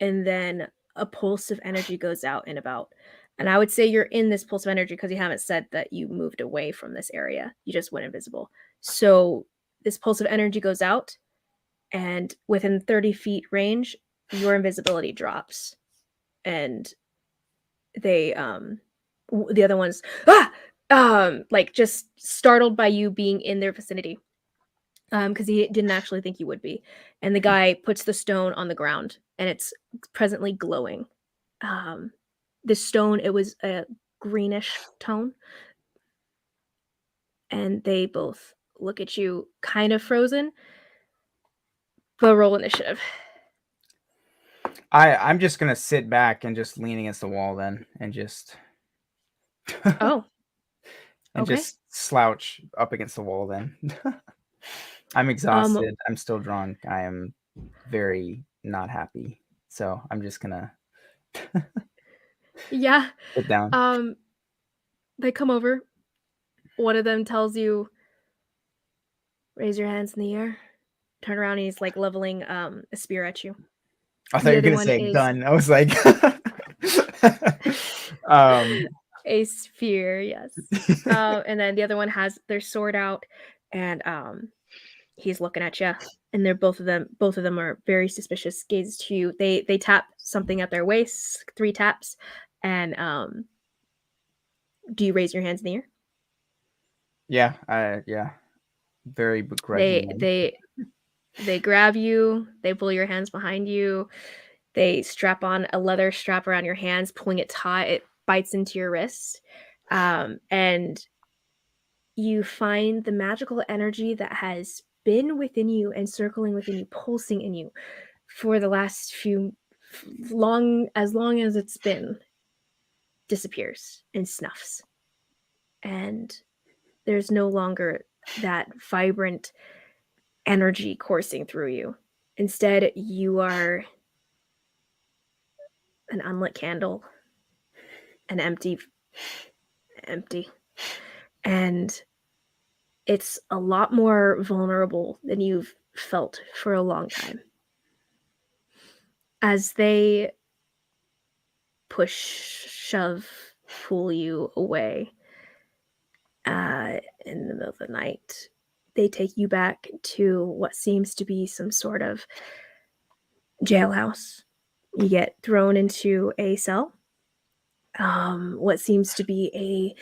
and then a pulse of energy goes out and about. And I would say you're in this pulse of energy because you haven't said that you moved away from this area. You just went invisible. So this pulse of energy goes out, and within 30 feet range, your invisibility drops. And they, the other ones, like just startled by you being in their vicinity. Because he didn't actually think you would be. And the guy puts the stone on the ground, and it's presently glowing. The stone, it was a greenish tone. And they both look at you kind of frozen. But roll initiative. I'm just gonna sit back and just lean against the wall then, and just Oh. and Okay. just slouch up against the wall then. I'm exhausted. I'm still drunk. I am very not happy. So I'm just gonna Yeah. sit down. They come over. One of them tells you, raise your hands in the air. Turn around, and he's like leveling a spear at you. I thought you were gonna say gun. I was like a spear, yes. And then the other one has their sword out, and he's looking at you, and they're both of them are very suspicious gaze to you. They tap something at their waist, 3 taps, and do you raise your hands in the air? Yeah, yeah. Very begrudgingly. They grab you, they pull your hands behind you, they strap on a leather strap around your hands, pulling it taut, it bites into your wrist. And you find the magical energy that has been within you and circling within you, pulsing in you for the last as long as it's been, disappears and snuffs. And there's no longer that vibrant energy coursing through you. Instead, you are an unlit candle, an empty. And it's a lot more vulnerable than you've felt for a long time. As they push, shove, pull you away in the middle of the night, they take you back to what seems to be some sort of jailhouse. You get thrown into a cell, what seems to be a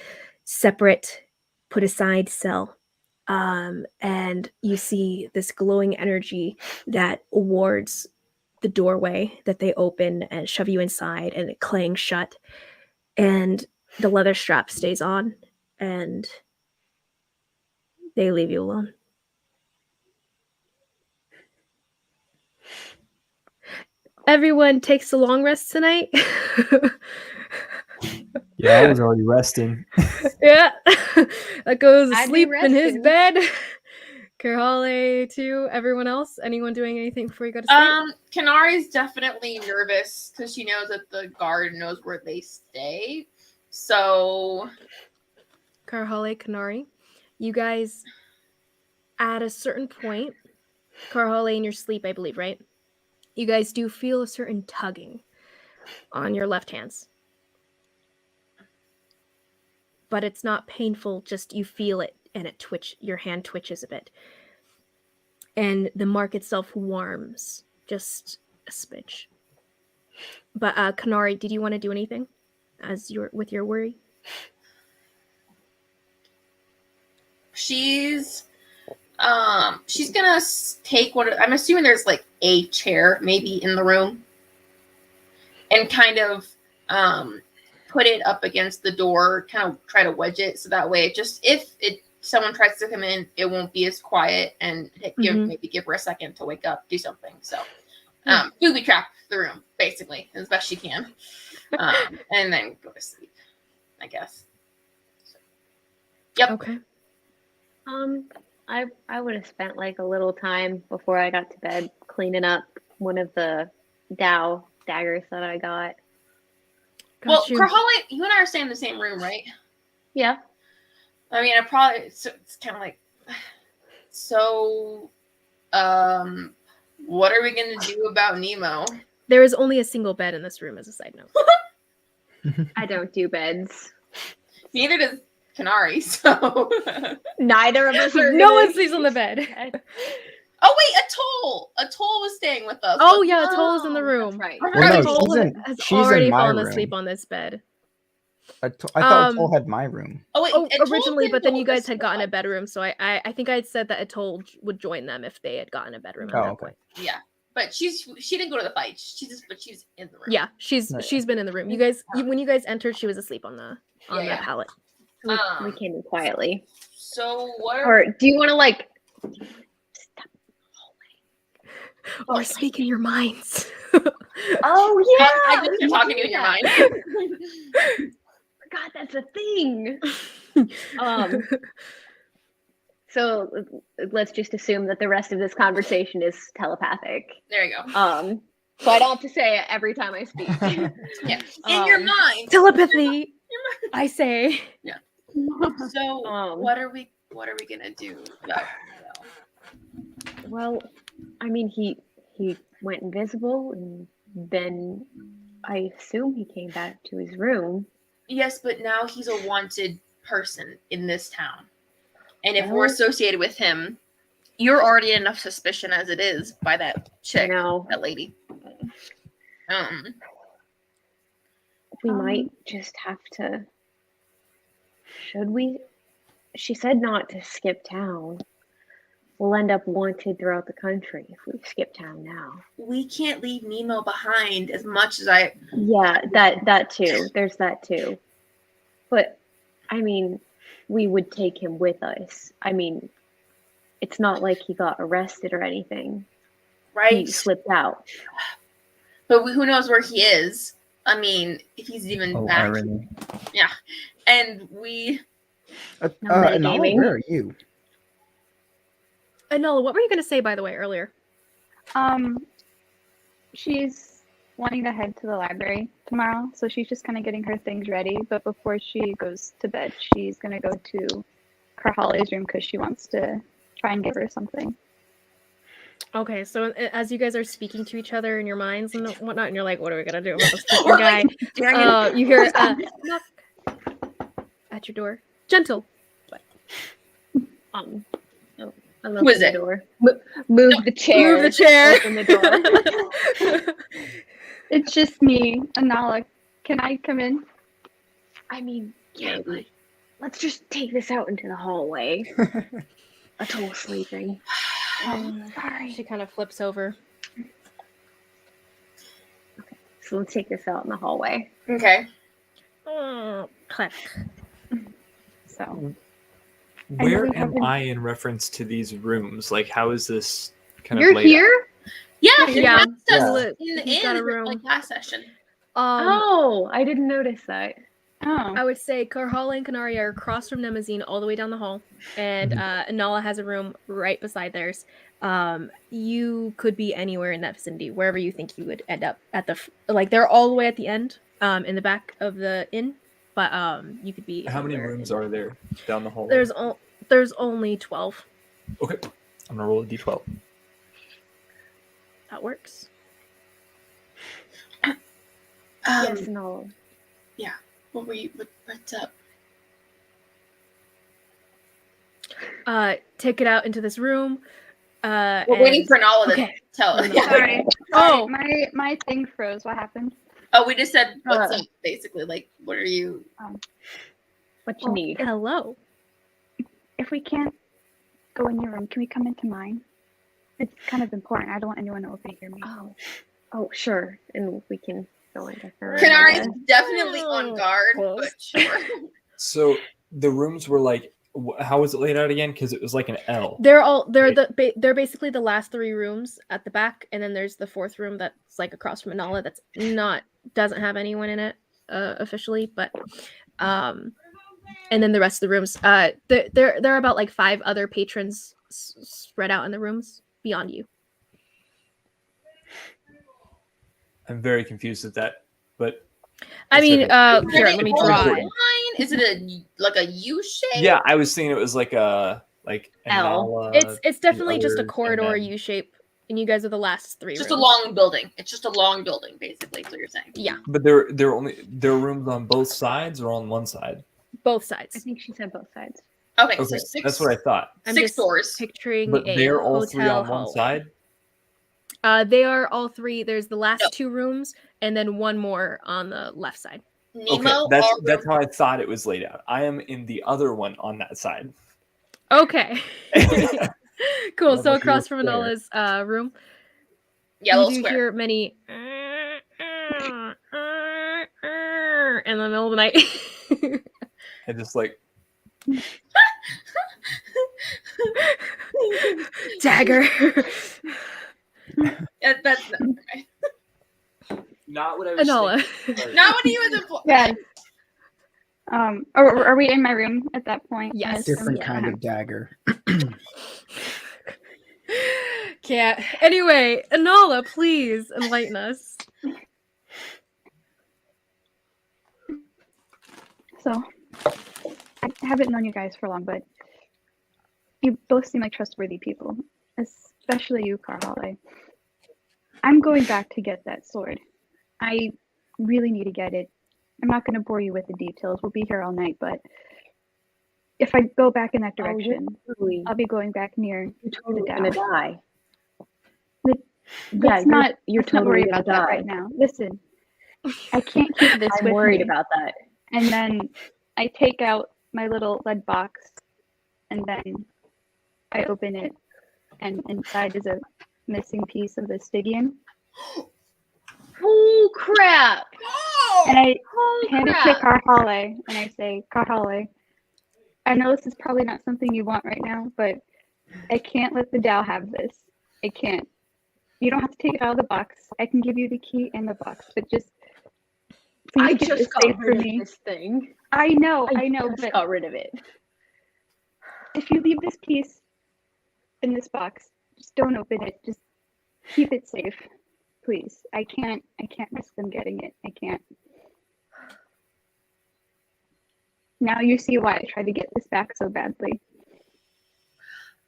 separate, put aside cell. And you see this glowing energy that wards the doorway that they open and shove you inside, and it clangs shut. And the leather strap stays on, and they leave you alone. everyone takes a long rest tonight. Yeah, I was already resting. Yeah. That goes I'd be asleep in his resting. bed. Karhale too. Everyone else? Anyone doing anything before you go to sleep? Kanari's definitely nervous because she knows that the guard knows where they stay. So Karhale, Kanari, you guys at a certain point, Karhale, in your sleep, I believe, right? You guys do feel a certain tugging on your left hands. But it's not painful, just you feel it and your hand twitches a bit. And the mark itself warms just a smidge. But Kanari, did you want to do anything with your worry? she's gonna take what I'm assuming there's like a chair maybe in the room and kind of put it up against the door, kind of try to wedge it so that way if someone tries to come in, it won't be as quiet and maybe give her a second to wake up, do something. So booby trap the room basically as best she can, and then go to sleep, I guess. So, yep. Okay. I would have spent like a little time before I got to bed cleaning up one of the Dow daggers that I got. Well, Karhale, you and I are staying in the same room, right? Yeah. I mean, it's kind of like, so, what are we going to do about Nemo? There is only a single bed in this room, as a side note. I don't do beds. Neither does Kanari, so. Neither of us are. No one sleeps on the bed. Oh, wait, Atoll was staying with us. Oh, yeah, Atoll is in the room. That's right. Well, no, Atoll has she's already in my fallen room. asleep on this bed. I thought Atoll had my room. Oh, wait, originally, but then you guys had gotten a bedroom, so I think I had said that Atoll would join them if they had gotten a bedroom at that point. Yeah, but she didn't go to the fight. She's in the room. Yeah, she's been in the room. You guys, when you guys entered, she was asleep on the pallet. We came in quietly. So what? Or do you want to like? Or speak in your minds. Oh yeah, I just talking in your mind. Forgot that's a thing. So let's just assume that the rest of this conversation is telepathic. There you go. So I don't have to say it every time I speak. Yeah, in your mind. Telepathy. I say. Yeah. So what are we gonna do about that? Well, I mean, he went invisible, and then I assume he came back to his room. Yes, but now he's a wanted person in this town, and if we're associated with him, you're already enough suspicion as it is by that chick, that lady. We might just have to. Should we? She said not to skip town. We'll end up wanted throughout the country if we skip town now. We can't leave Nemo behind as much as I. Yeah, that too. There's that too. But, I mean, we would take him with us. I mean, it's not like he got arrested or anything. Right. He slipped out. But who knows where he is? I mean, if he's even back. Irony. Yeah. And we. Nala, where are you? Nala, what were you going to say, by the way, earlier? She's wanting to head to the library tomorrow, so she's just kind of getting her things ready. But before she goes to bed, she's going to go to Karhale's room because she wants to try and give her something. Okay, so as you guys are speaking to each other in your minds and whatnot, and you're like, what are we going to do about this fucking guy? You hear knock at your door. Gentle. Who is it? Door. Move the chair. Move the chair. Open the door. It's just me, Anala. Can I come in? I mean, yeah, but let's just take this out into the hallway. Atoll sleeping. Sorry. She kind of flips over. Okay, so let's take this out in the hallway. Okay. Click. So. Where am I in reference to these rooms? Like, how is this kind You're of laid here? out? Yeah, Yeah, he yeah. asked us Yeah. in the He's got a end, room. like last session. Oh, I didn't notice that. Oh. I would say Karhala and Kanaria are across from Nemazine all the way down the hall, and Anala has a room right beside theirs. You could be anywhere in that vicinity, wherever you think you would end up at the like. They're all the way at the end, in the back of the inn, but you could be. How many rooms are there down the hall? There's only 12. Okay, I'm gonna roll a d12. That works. Yes, no. Yeah. What were you? What's up? Take it out into this room. We're waiting for Nala to tell us. Sorry. Oh, my thing froze. What happened? Oh, we just said what's up, basically. Like, what are you? What you need? Hello. If we can't go in your room, can we come into mine? It's kind of important. I don't want anyone to overhear me. Oh, sure. And we can go into her. Canari's definitely on guard, but sure. So the rooms were like, how was it laid out again? Because it was like an L. They're basically the last 3 rooms at the back, and then there's the 4th room that's like across from Anala that's doesn't have anyone in it officially, but and then the rest of the rooms there are about like 5 other patrons spread out in the rooms beyond you. I'm very confused at that, but I mean, okay. here, let me draw it. Is it a U shape? Yeah, I was thinking it was like an L. It's definitely just a others, corridor and then- U shape, and you guys are the last 3 Just rooms. a long building. It's just a long building, basically. Is what you're saying? Yeah, But there are rooms on both sides or on one side. both I sides. think she said both sides. Okay, Okay, so 6. that's what I thought. I'm 6 just doors. picturing But a they're all hotel 3 on one hallway. side. They are all 3. There's the last 2 rooms, and then 1 more on the left side. Nemo. Okay, that's how I thought it was laid out. I am in the other one on that side. Okay. Cool. That So must be across a from square. Anala's room, Yeah, you little do square. hear many in the middle of the night. I just like Dagger. Yeah, that's not right. not what I was Anala. thinking. Not what he was important. Yeah. Are we in my room at that point? Yes. Different Yeah. kind of dagger. Can't. Anyway, Anala, please enlighten us. So, I haven't known you guys for long, but you both seem like trustworthy people, especially you, Karhale. I'm going back to get that sword. I really need to get it. I'm not going to bore you with the details. We'll be here all night, but if I go back in that direction, I'll be going back near You're totally the gonna Dow. die. Let's not totally worry gonna about that die. right now. Listen, I can't keep this I'm with worried me. about that. And then I take out my little lead box, and then I open it, and inside is a missing piece of the Stygian. Oh crap! And I Oh hand it to Karhale, and I say, Karhale, I know this is probably not something you want right now, but I can't let the Dow have this. I can't. You don't have to take it out of the box. I can give you the key and the box, but just please I keep just this got safe for rid of me. this thing. I know, just but got rid of it. if you leave this piece in this box, just don't open it. Just keep it safe, please. I can't risk them getting it. I can't. Now you see why I tried to get this back so badly.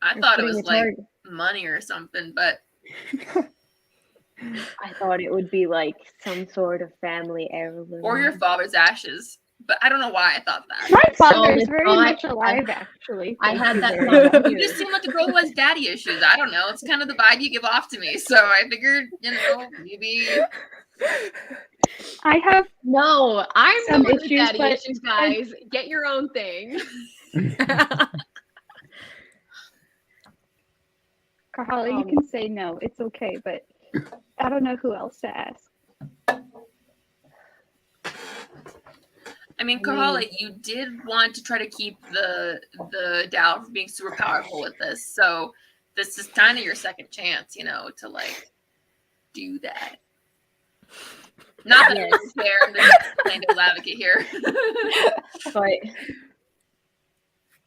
I thought it was like money or something, but I thought it would be like some sort of family heirloom. or your father's ashes. But I don't know why I thought that. My father is Solid very thought. much alive, actually. I had that Thank thought You too. just seem like a girl who has daddy issues. I don't know. It's kind of the vibe you give off to me. So I figured, maybe. I have No, I'm some the one with issues, daddy but- issues, guys. Get your own thing. Karhala, you can say no. It's okay, but I don't know who else to ask. I mean, Karhala, you did want to try to keep the Dow from being super powerful with this. So this is kind of your second chance, to like do that. Not that Yes. it's fair. I'm just playing devil's advocate here. But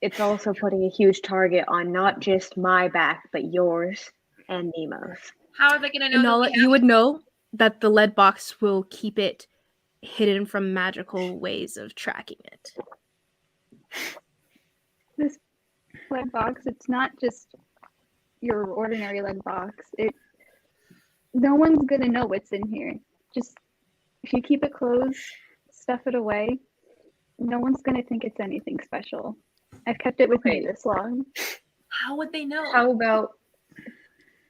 it's also putting a huge target on not just my back, but yours and Nemo's. How are they going to know? And that all we you have would know that the lead box will keep it hidden from magical ways of tracking it. This lead box, it's not just your ordinary lead box. No one's gonna know what's in here. Just if you keep it closed, stuff it away, no one's gonna think it's anything special. I've kept it with me this long. How would they know? How about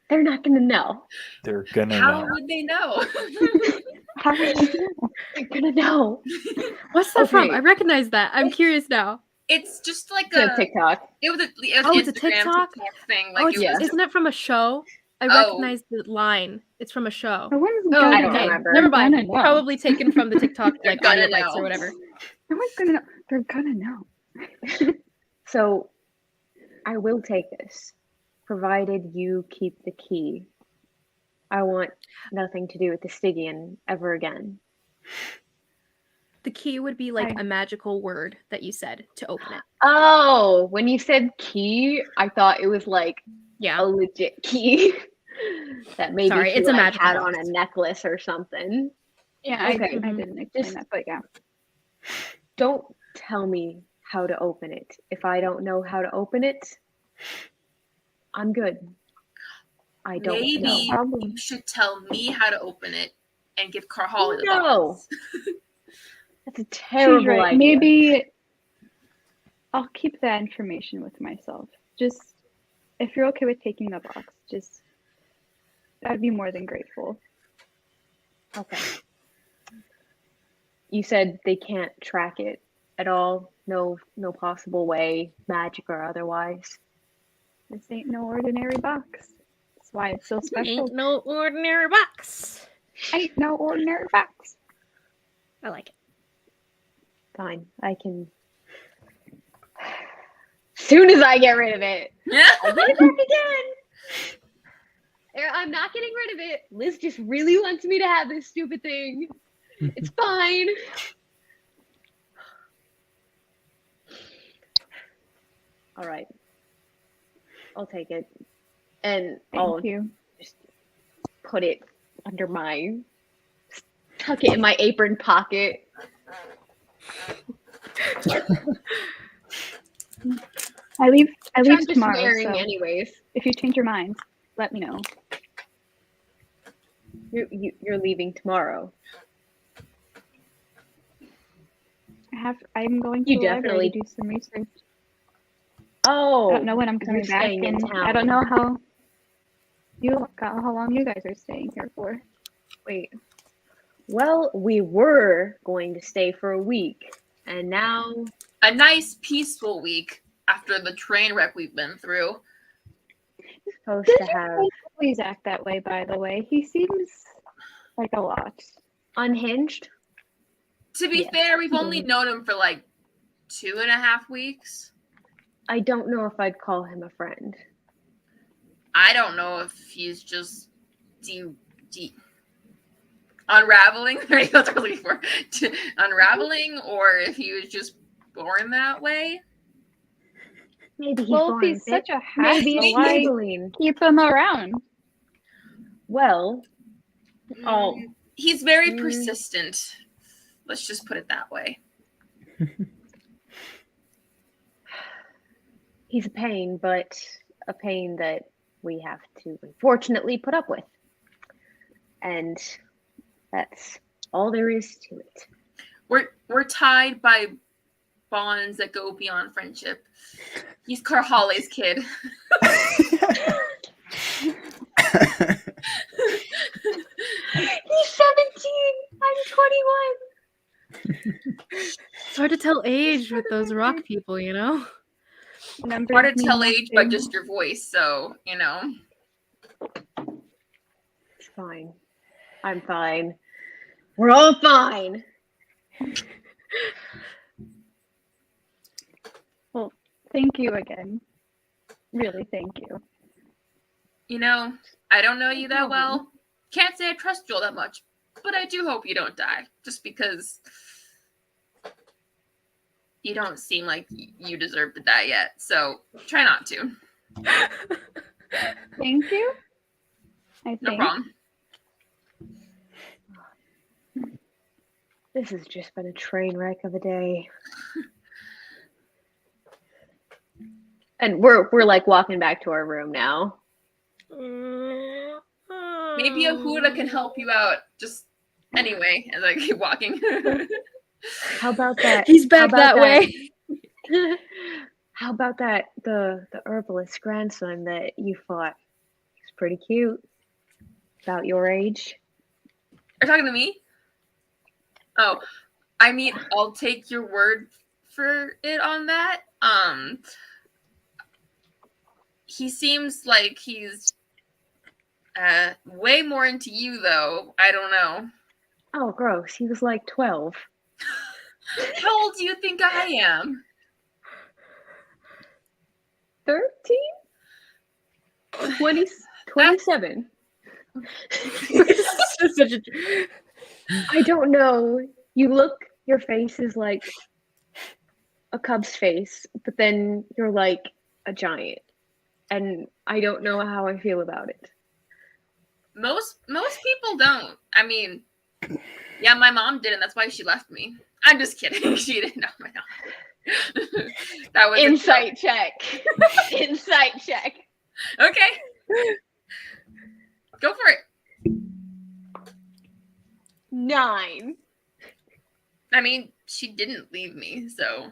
they're not gonna know? They're gonna How know. would they know? How would they know? They're gonna know. What's that from? Okay. I recognize that. I'm curious now. It's just like It's a a TikTok. It was Oh, it's a Instagram TikTok? thing. Oh, Like it's, it was isn't it from a show? I Oh. recognize the line. It's from a show. No one's Oh, gonna I don't okay. remember. Never mind. They're gonna know. Probably taken from the TikTok They're like gonna audio bites know. or whatever. No one's gonna know. They're gonna know. So I will take this, provided you keep the key. I want nothing to do with the Stygian ever again. The key would be like a magical word that you said to open it. Oh, when you said key, I thought it was like Yeah. a legit key that maybe Sorry, she it's a like, magical had on a box. necklace or something. Yeah, Okay. I didn't explain Just- that, but yeah. Don't tell me how to open it. If I don't know how to open it, I'm good. I don't maybe know. you should tell me how to open it and give Carl the No. box. That's a She's terrible right. idea. Maybe I'll keep that information with myself. Just if you're okay with taking the box, just I'd be more than grateful. Okay. You said they can't track it at all? No possible way, magic or otherwise. This ain't no ordinary box. That's why it's so special. Ain't no ordinary box. Ain't no ordinary box. I like it. Fine. I can. Soon as I get rid of it, I'll get it back again. I'm not getting rid of it. Liz just really wants me to have this stupid thing. It's fine. All right. I'll take it. And I'll Thank you. just put it under tuck it in my apron pocket. I leave I'm just tomorrow. wearing So anyways. if you change your mind, let me know. You're leaving tomorrow. I'm going to You the library definitely- to do some research. Oh, I don't know when I'm coming you're back, staying in and town. I don't know how long you guys are staying here for. Wait. Well, we were going to stay for a week, and now A nice peaceful week after the train wreck we've been through. we're supposed Does to your have friend always act that way? By the way, he seems like a lot. unhinged. To be Yes. fair, we've only known him for like 2.5 weeks. I don't know if I'd call him a friend. I don't know if he's just unraveling. There you go, that's what I was looking for. Unraveling, or if he was just born that way. Maybe he's Well, born if he's with it. such a hack, Maybe so it's why Maybelline. keep him around? Well, oh, He's very Mm. persistent. Let's just put it that way. he's a pain, but a pain that we have to unfortunately put up with. And that's all there is to it. We're tied by bonds that go beyond friendship. He's Carhale's kid. He's 17. I'm 21. It's hard to tell age with those rock people, you know? Numbers Hard to mean tell age by nothing. just your voice, so you know. It's fine. I'm fine. We're all fine. Well, thank you again. Really, thank you. You know, I don't know you that well, can't say I trust you all that much, but I do hope you don't die, just because you don't seem like you deserve to die yet, so try not to. Thank you. No problem. This has just been a train wreck of a day. And we're like walking back to our room now. Maybe a Huda can help you out. Just anyway, as I keep walking. How about that? He's back that way. How about that? The herbalist grandson that you fought. He's pretty cute. About your age. Are you talking to me? Oh, I mean, I'll take your word for it on that. He seems like he's way more into you, though. I don't know. Oh, gross. He was like 12. How old do you think I am? 13? 27. I don't know. Your face is like a cub's face, but then you're like a giant. And I don't know how I feel about it. Most people don't. I mean, yeah, my mom did, and that's why she left me. I'm just kidding. She didn't know my mom. That was insight check. Insight check. Okay. Go for it. 9. I mean, she didn't leave me, so.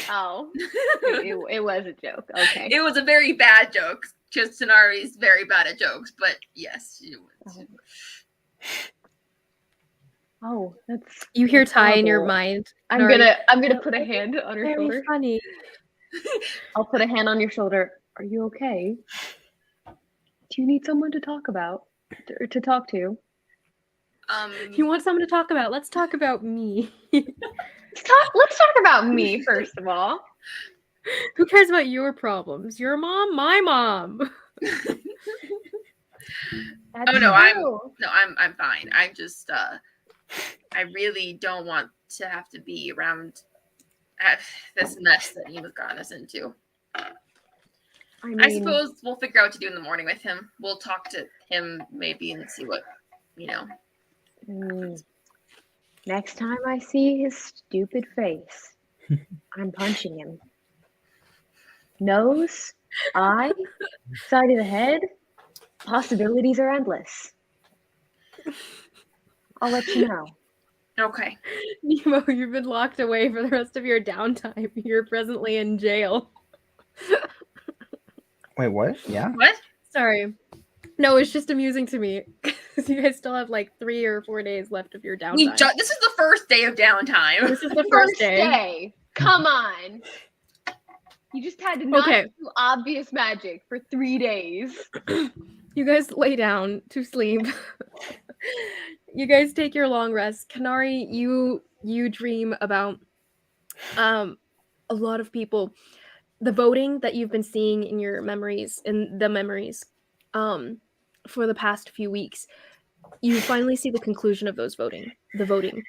Oh. it was a joke. Okay. It was a very bad joke. Because Tanari's very bad at jokes, but yes, she was. Oh, that's. You hear that's Ty in horrible. your mind. I'm gonna put a hand on her Very shoulder. funny. I'll put a hand on your shoulder. Are you okay? Do you need someone to talk about or to talk to? You want someone to talk about? Let's talk about me. Let's talk about me first of all. Who cares about your problems? Your mom, my mom. Oh no, I'm fine. I just I really don't want to have to be around this mess that Eva's gotten us into. I suppose we'll figure out what to do in the morning with him. We'll talk to him maybe and see what, Next time I see his stupid face, I'm punching him. Nose, eye, side of the head, possibilities are endless. I'll let you know. Okay. Nemo, you've been locked away for the rest of your downtime. You're presently in jail. Wait, what? Yeah? What? Sorry. No, it's just amusing to me. You guys still have like 3 or 4 days left of your downtime. This is the first day of downtime. This is the first day. Come on. You just had to not do obvious magic for 3 days. You guys lay down to sleep. You guys take your long rest. Kanari, you dream about a lot of people. The voting that you've been seeing in your memories, for the past few weeks, you finally see the conclusion of the voting,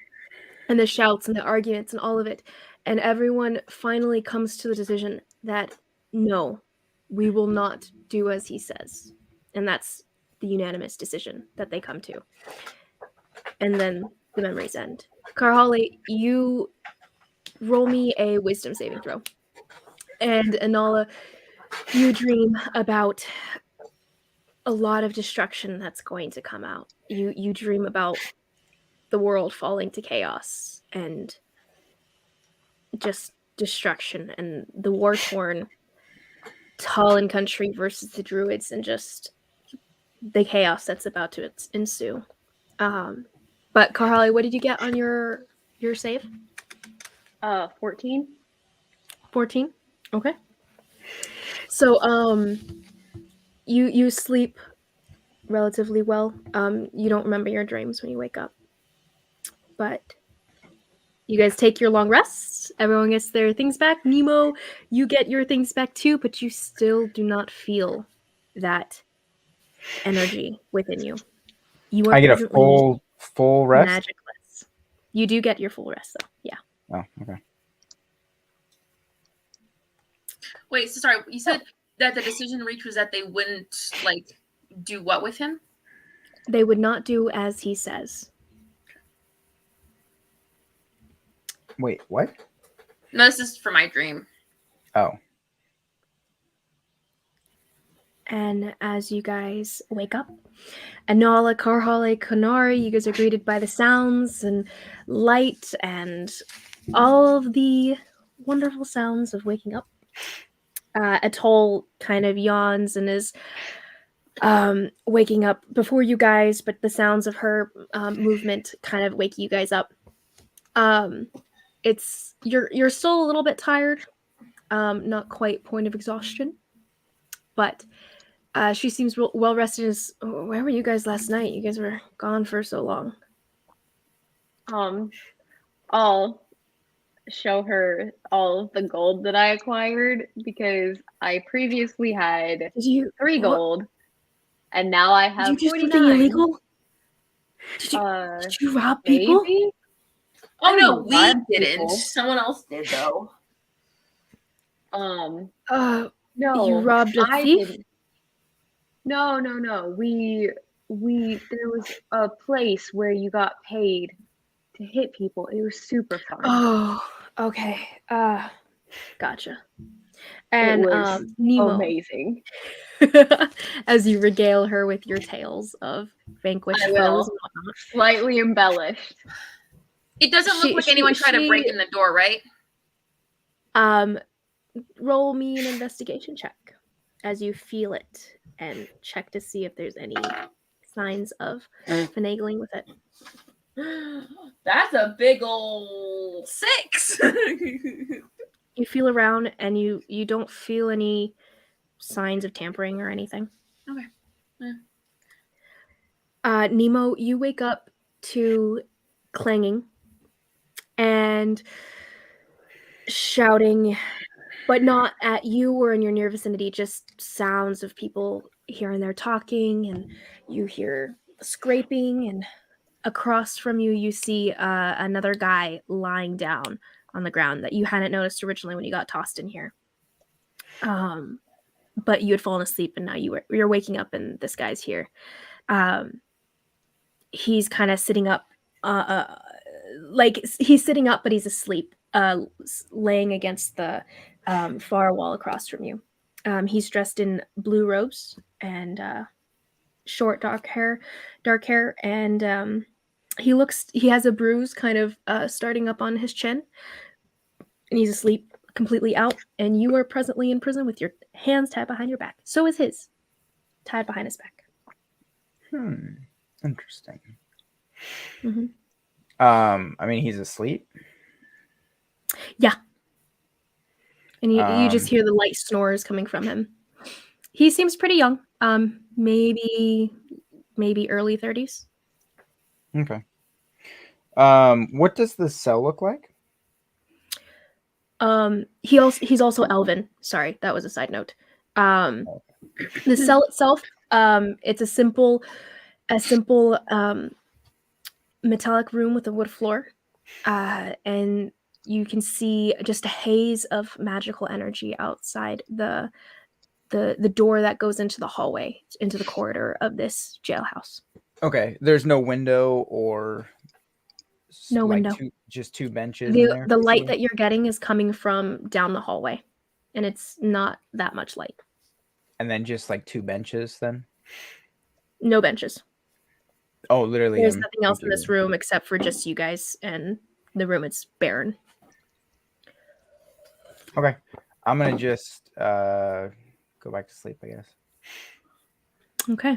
and the shouts and the arguments and all of it. And everyone finally comes to the decision that no, we will not do as he says. And that's the unanimous decision that they come to. And then the memories end. Karhali, you roll me a wisdom saving throw. And Anala, you dream about a lot of destruction that's going to come out. You dream about the world falling to chaos and just destruction and the war-torn Talon country versus the Druids and just the chaos that's about to ensue. But Karhali, what did you get on your save? 14. 14? Okay. So you sleep relatively well. You don't remember your dreams when you wake up. But you guys take your long rests. Everyone gets their things back. Nemo, you get your things back too, but you still do not feel that energy within you. You are I get a presently full rest. magicless. You do get your full rest, though. Yeah. Oh, okay. Wait, so sorry. You said that the decision reached was that they wouldn't like do what with him? They would not do as he says. Wait, what? No, this is for my dream. Oh. And as you guys wake up, Anala, Karhale, Konari, you guys are greeted by the sounds and light and all of the wonderful sounds of waking up. Atoll kind of yawns and is waking up before you guys, but the sounds of her movement kind of wake you guys up. It's you're still a little bit tired, not quite point of exhaustion, but she seems well rested. Where were you guys last night? You guys were gone for so long. I'll show her all of the gold that I acquired because I previously had 3 gold, and now I have Did you do 49. something illegal? Did you rob people? Maybe? Oh no, didn't we rob didn't. people. Someone else did though. No, you robbed a I thief? didn't. No. We there was a place where you got paid to hit people. It was super fun. Oh, okay. Gotcha. And it was Nemo, amazing. as you regale her with your tales of vanquished I foes will. and whatnot. Slightly embellished. It doesn't look like anyone tried to break in the door, right? Roll me an investigation check as you feel it and check to see if there's any signs of finagling with it. That's a big ol' 6. You feel around and you don't feel any signs of tampering or anything. Okay. Yeah. Nemo, you wake up to clanging and shouting, but not at you or in your near vicinity, just sounds of people here and there talking, and you hear scraping, and across from you, you see another guy lying down on the ground that you hadn't noticed originally when you got tossed in here. But you had fallen asleep, and now you're waking up, and this guy's here. He's kind of sitting up, like he's sitting up, but he's asleep, laying against the far wall across from you. He's dressed in blue robes and short dark hair, and he has a bruise kind of starting up on his chin, and he's asleep, completely out. And you are presently in prison with your hands tied behind your back. So is his, tied behind his back. Interesting. Mm-hmm. I mean, he's asleep. Yeah. And you just hear the light snores coming from him. He seems pretty young. Maybe early 30s. Okay. What does the cell look like? He's also elven. Sorry, that was a side note. The cell itself, it's a simple metallic room with a wood floor, and you can see just a haze of magical energy outside the door that goes into the hallway, into the corridor of this jailhouse. Okay, there's no window or no window. Just two benches in there. The light that you're getting is coming from down the hallway, and it's not that much light. And then just like 2 benches then? No benches. Oh, literally. There's nothing else in this room except for just you guys, and the room is barren. Okay. I'm going to just go back to sleep, I guess. Okay.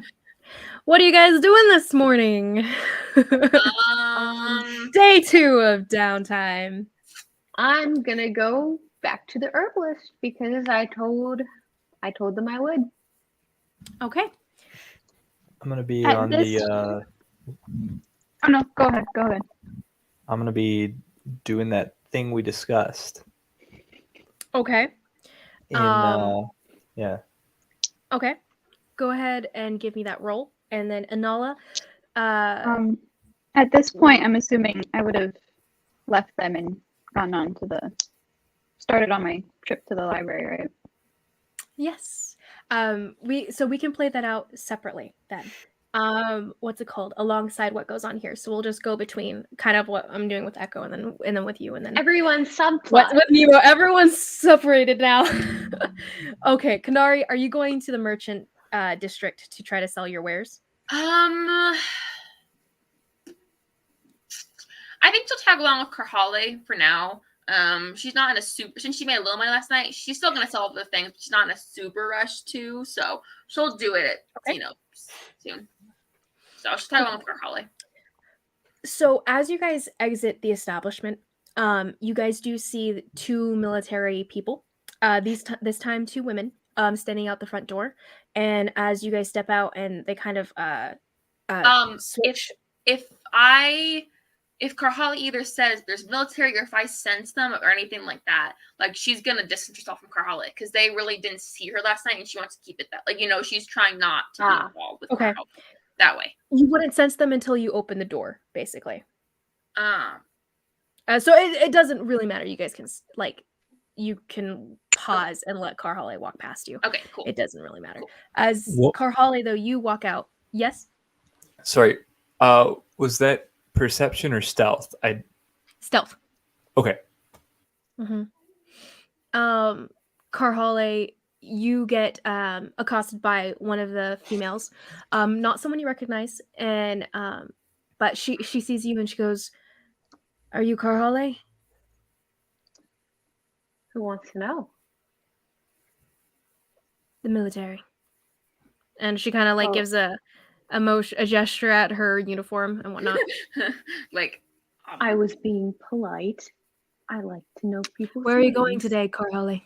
What are you guys doing this morning? Day 2 of downtime. I'm going to go back to the herbalist because I told them I would. Okay. I'm going to be on the... Oh, no. Go ahead. I'm going to be doing that thing we discussed. Okay. Yeah. Okay. Go ahead and give me that roll. And then Anala, At this point, I'm assuming I would have left them and gone on to started on my trip to the library, right? Yes. We can play that out separately then. What's it called? Alongside what goes on here. So we'll just go between kind of what I'm doing with Echo and then with you and then Everyone's subplot. what's with Nemo. Everyone's separated now. Okay, Kanari, are you going to the merchant district to try to sell your wares? I think she'll tag along with Karhale for now. She's not in a super, since she made a little money last night, she's still gonna sell the things, but she's not in a super rush too, so she'll do it soon. So she'll tag along with Karhale. So as you guys exit the establishment, you guys do see 2 military people. This time 2 women standing out the front door, and as you guys step out and they kind of switch. If Karhale either says there's military or if I sense them or anything like that, like she's gonna distance herself from Karhale because they really didn't see her last night and she wants to keep it that, like, she's trying not to be involved with Karhale that way. You wouldn't sense them until you open the door, basically. So it doesn't really matter. You guys can you can pause and let Karhale walk past you. Okay, cool. It doesn't really matter. As Karhale, though, you walk out. Yes? Sorry. Was that perception or stealth? Stealth. Okay. Karhale, you get accosted by one of the females, not someone you recognize, and but she sees you and she goes, "Are you Karhale?" Who wants to know? The military. And she kind of gives a gesture at her uniform and whatnot. I was being polite. I like to know people's Where are you names. going today, Karhale?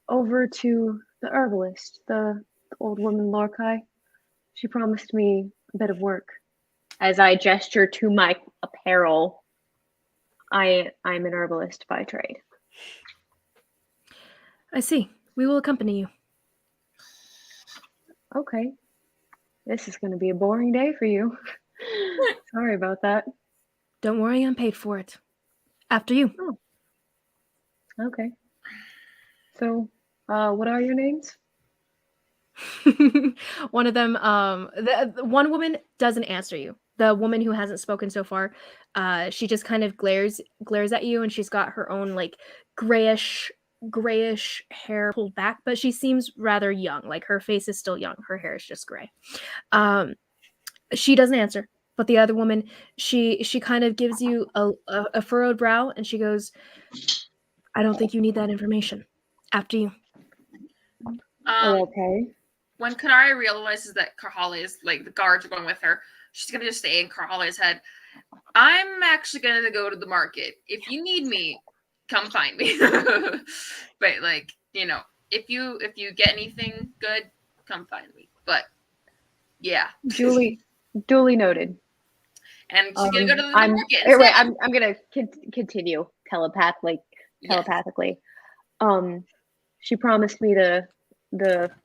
Over to the herbalist, the old woman Lorkai. She promised me a bit of work. As I gesture to my apparel, I'm an herbalist by trade. I see. We will accompany you. Okay. This is going to be a boring day for you. Sorry about that. Don't worry, I'm paid for it. After you. Oh. Okay. So, what are your names? One of them, the one woman doesn't answer you. The woman who hasn't spoken so far, she just kind of glares at you, and she's got her own grayish hair pulled back, but she seems rather young. Like her face is still young. Her hair is just gray. She doesn't answer. But the other woman, she kind of gives you a furrowed brow, and she goes, "I don't think you need that information. After you." Okay. When Kanari realizes that Karhale is the guards are going with her, she's gonna just stay in Karhale's head. I'm actually gonna go to the market. If you need me, come find me. But if you get anything good, come find me. But yeah. Duly noted. And she's gonna go to the market. Wait, I'm gonna continue telepathically. Yes. She promised me the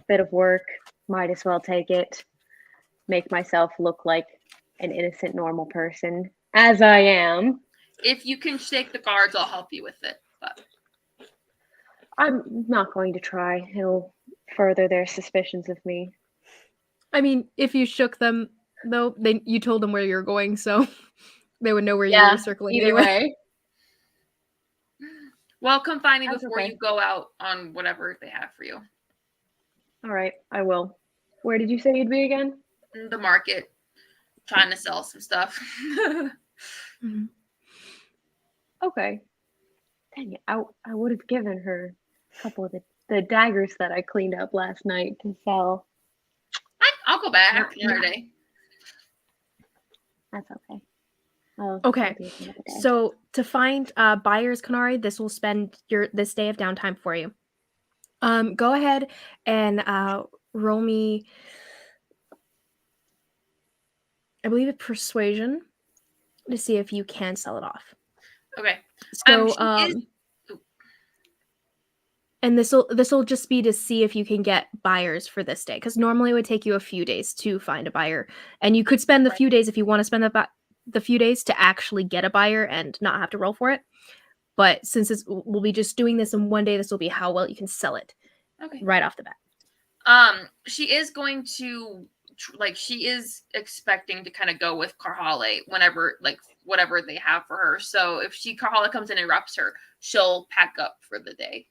bit of work. Might as well take it. Make myself look like an innocent, normal person, as I am. If you can shake the guards, I'll help you with it. But I'm not going to try. It'll further their suspicions of me. I mean, if you shook them, though, you told them where you're going, so they would know where you were circling either anyway. way. Well, come find me before okay. you go out on whatever they have for you. All right, I will. Where did you say you'd be again? The market, trying to sell some stuff. Mm-hmm. Okay. Dang it, I would have given her a couple of the daggers that I cleaned up last night to sell. I'll go back another day. That's okay. Okay. So to find buyers, Kanari, this will spend this day of downtime for you. Go ahead and roll me, I believe, a persuasion to see if you can sell it off. Okay. So And this'll just be to see if you can get buyers for this day, because normally it would take you a few days to find a buyer, and you could spend the few days if you want to spend the few days to actually get a buyer and not have to roll for it. But since we'll be just doing this in one day, this will be how well you can sell it. Okay. Right off the bat. She is going to she is expecting to kind of go with Karhale whenever whatever they have for her. So if Karhale comes in and interrupts her, she'll pack up for the day.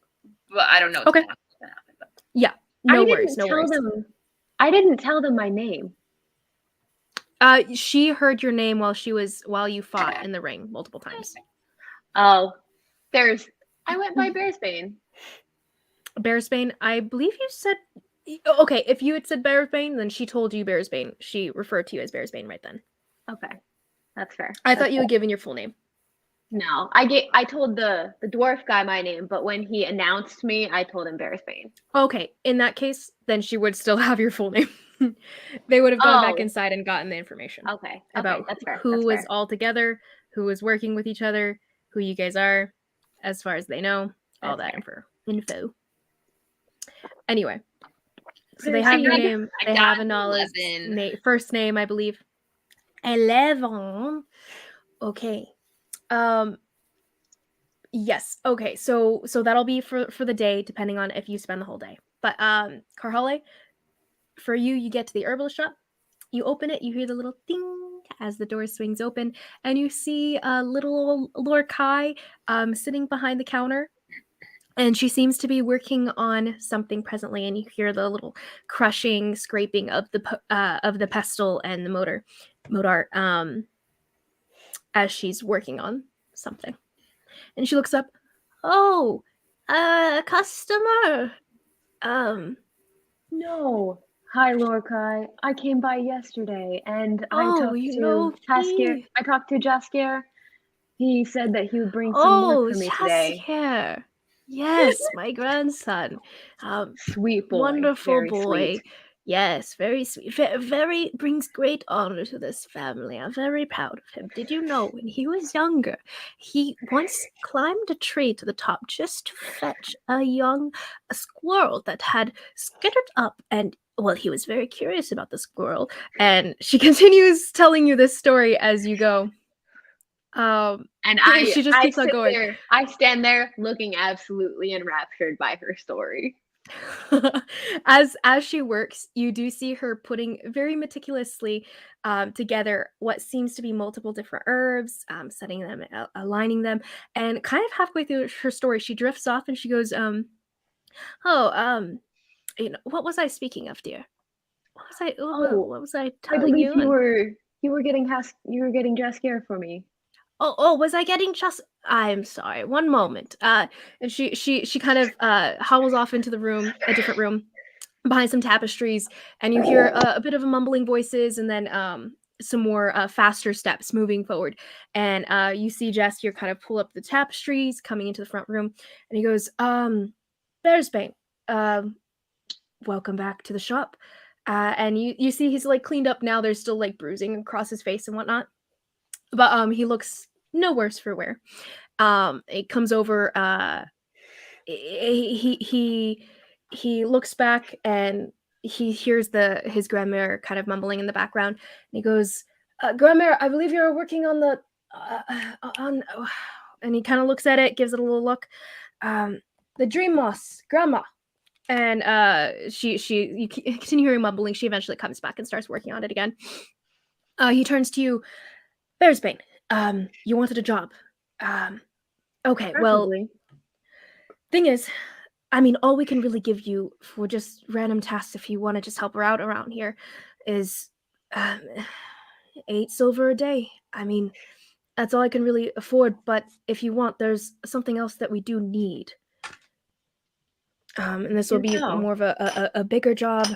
But I don't know. Okay. But. Yeah. No worries. I didn't tell them my name. She heard your name while you fought in the ring multiple times. Oh, I went by Bearsbane. Bearsbane, I believe you said. Okay, if you had said Bearsbane, then she told you Bearsbane. She referred to you as Bearsbane right then. Okay, that's fair. I thought you had given your full name. No, I told the dwarf guy my name, but when he announced me, I told him Bearsbane. Okay, in that case, then she would still have your full name. They would have gone back inside and gotten the information. Okay, about that's fair. Who was all together, who was working with each other, who you guys are, as far as they know, all that info. Anyway, so they have your name. They have a knowledge first name, I believe. 11. Okay. Yes. Okay. So that'll be for the day, depending on if you spend the whole day. But Karhale, for you get to the herbalist shop. You open it. You hear the little ding as the door swings open, and you see little Lord Kai sitting behind the counter. And she seems to be working on something presently, and you hear the little crushing, scraping of the pestle and the motor as she's working on something. And she looks up. Oh, customer. No. Hi, Lorkai. I came by yesterday, and I talked to Jaskier. He said that he would bring some work for me today. Jaskier. Yes, my grandson. Sweet boy. Wonderful very boy. Sweet. Yes, very sweet. Very brings great honor to this family. I'm very proud of him. Did you know when he was younger, he once climbed a tree to the top just to fetch a squirrel that had skittered up, and well, he was very curious about the squirrel. And she continues telling you this story as you go. And she just keeps on going. I stand there looking absolutely enraptured by her story. As she works, you do see her putting very meticulously together what seems to be multiple different herbs, setting them, aligning them, and kind of halfway through her story, she drifts off and she goes, what was I speaking of, dear? What was I telling you? You were getting Jaskier for me. Oh, was I getting just? I'm sorry. One moment. And she kind of hobbles off into the room, a different room, behind some tapestries, and you hear a bit of a mumbling voices, and then some more faster steps moving forward, and you see Jaskier kind of pull up the tapestries, coming into the front room, and he goes, Bearsbane, welcome back to the shop. And you see he's like cleaned up now. There's still like bruising across his face and whatnot. But he looks no worse for wear. It comes over. He looks back and he hears his grandmère kind of mumbling in the background. And he goes, "Grandmère, I believe you're working on the on." And he kind of looks at it, gives it a little look. The dream moss, Grandma. And you continue hearing mumbling. She eventually comes back and starts working on it again. He turns to you. Bearsbane, you wanted a job. Okay, Preferably. well, thing is, I mean, all we can really give you for just random tasks, if you want to just help her out around here, is 8 silver a day. I mean, that's all I can really afford, but if you want, there's something else that we do need. And this will be more of a bigger job.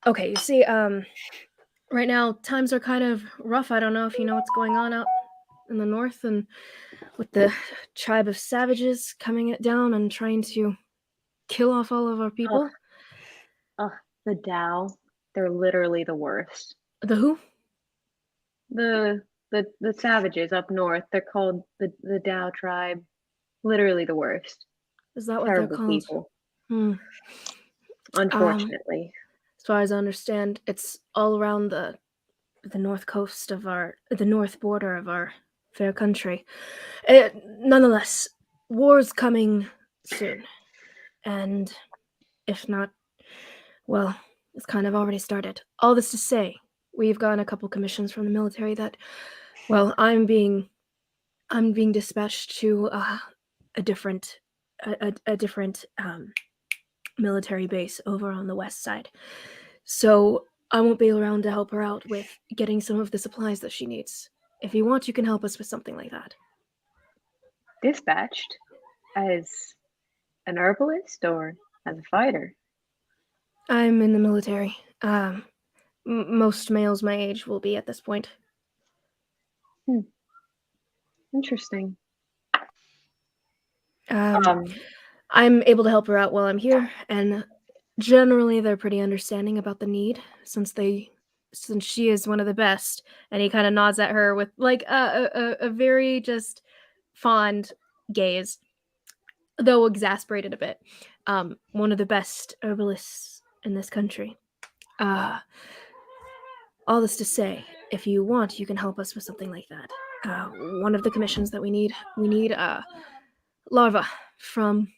Okay, you see, right now, times are kind of rough. I don't know if you know what's going on out in the north, and with the tribe of savages coming it down and trying to kill off all of our people. The Dow. They're literally the worst. The who? The savages up north. They're called the Dow tribe. Literally the worst. Is that what Terrible they're called? people. Hmm. Unfortunately. As far as I understand, it's all around the north coast of the north border of our fair country. Nonetheless, war's coming soon. And if not, well, it's kind of already started. All this to say, we've gotten a couple commissions from the military that, well, I'm being dispatched to a different military base over on the west side. So I won't be around to help her out with getting some of the supplies that she needs. If you want, you can help us with something like that. Dispatched as an herbalist or as a fighter? I'm in the military. Most males my age will be at this point. Interesting. I'm able to help her out while I'm here, and generally they're pretty understanding about the need since she is one of the best. And he kind of nods at her with like a very just fond gaze, though exasperated a bit. One of the best herbalists in this country. All this to say, if you want, you can help us with something like that. One of the commissions that we need larva from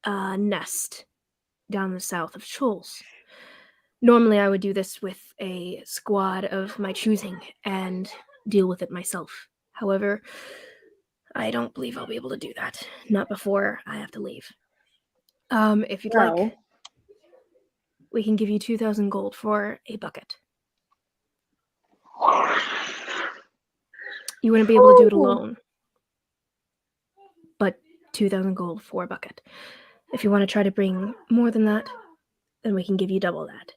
a nest down the south of Shoals. Normally, I would do this with a squad of my choosing and deal with it myself. However, I don't believe I'll be able to do that. Not before I have to leave. If you'd like, we can give you 2,000 gold for a bucket. You wouldn't be able to do it alone. But 2,000 gold for a bucket. If you want to try to bring more than that, then we can give you double that.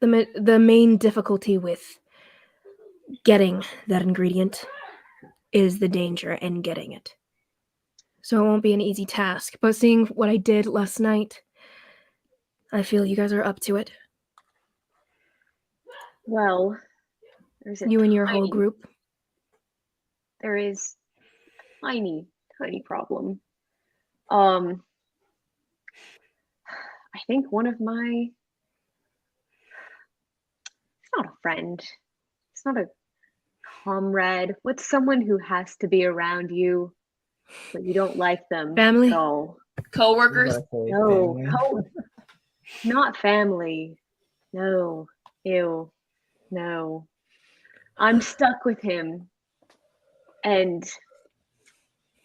The main difficulty with getting that ingredient is the danger in getting it. So it won't be an easy task. But seeing what I did last night, I feel you guys are up to it. Well, there's you and your whole group. There is tiny problem. I think one of my, it's not a friend, it's not a comrade. What's someone who has to be around you, but you don't like them Family? at all? Co-workers? No, not family. No, ew, no. I'm stuck with him, and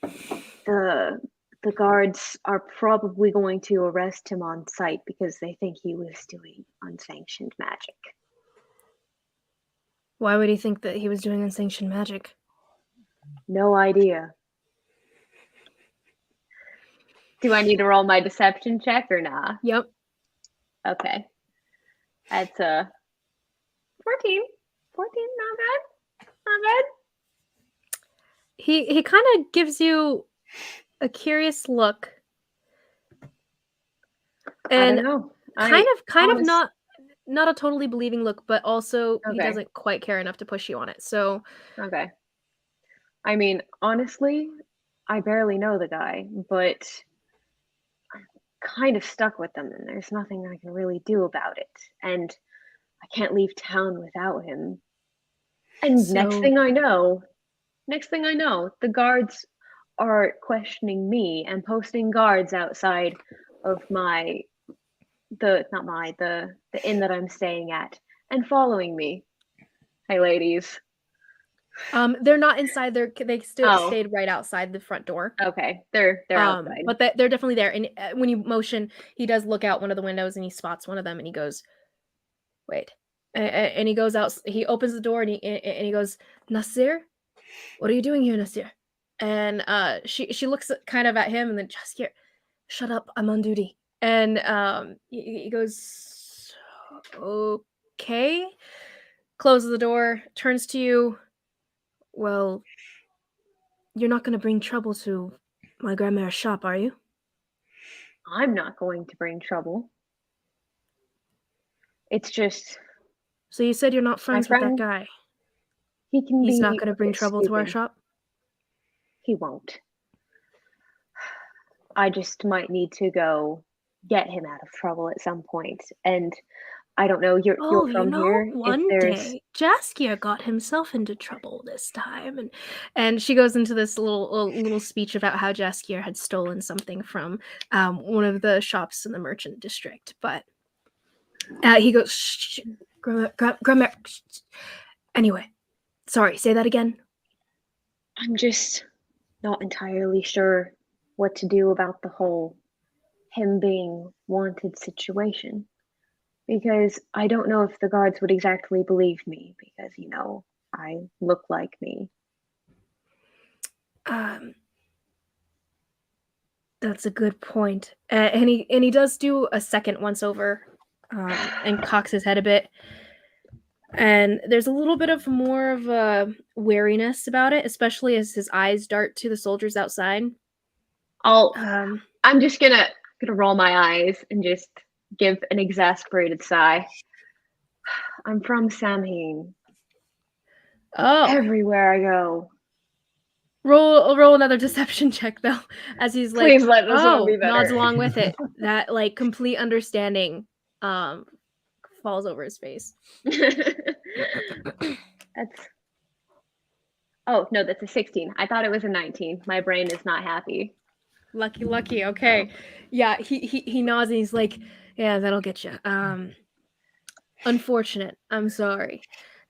the guards are probably going to arrest him on sight because they think he was doing unsanctioned magic. Why would he think that he was doing unsanctioned magic? No idea. Do I need to roll my deception check or nah? Yep. Okay. That's 14. 14, not bad. Not bad. He kind of gives you a curious look. And I don't know. Kind of not a totally believing look, but also he doesn't quite care enough to push you on it. So okay. I mean, honestly, I barely know the guy, but I'm kind of stuck with them, and there's nothing I can really do about it. And I can't leave town without him. And next thing I know, the guards are questioning me and posting guards outside of the inn that I'm staying at and following me. Hey, ladies. They're not inside. They stayed right outside the front door. Okay, they're outside. But they're definitely there. And when you motion, he does look out one of the windows and he spots one of them and he goes, "Wait!" And he goes out. He opens the door and he goes, "Nasir, what are you doing here, Nasir?" And she looks kind of at him and then just here, "Shut up! I'm on duty." And he goes, "Okay." Closes the door, turns to you. "Well, you're not going to bring trouble to my grandma's shop, are you?" I'm not going to bring trouble. It's just... So you said you're not friends with that guy. He's not going to bring trouble to our shop? he won't. I just might need to go get him out of trouble at some point. And I don't know, you're from here. One day Jaskier got himself into trouble this time, and she goes into this little speech about how Jaskier had stolen something from one of the shops in the merchant district. But he goes, shh, Grammar. Anyway, sorry, say that again. I'm just not entirely sure what to do about the whole him being wanted situation. Because I don't know if the guards would exactly believe me because, I look like me. That's a good point. And he does do a second once over and cocks his head a bit. And there's a little bit of more of a wariness about it, especially as his eyes dart to the soldiers outside. I'm just gonna roll my eyes and just give an exasperated sigh. I'm from Samhain. Oh. Everywhere I go. Roll another deception check though, as he's like, please let this one be better. Nods along with it. That like complete understanding falls over his face. Oh no, that's a 16. I thought it was a 19. My brain is not happy. Lucky. Okay. Yeah, he nods and he's like, yeah, that'll get you. Unfortunate. I'm sorry.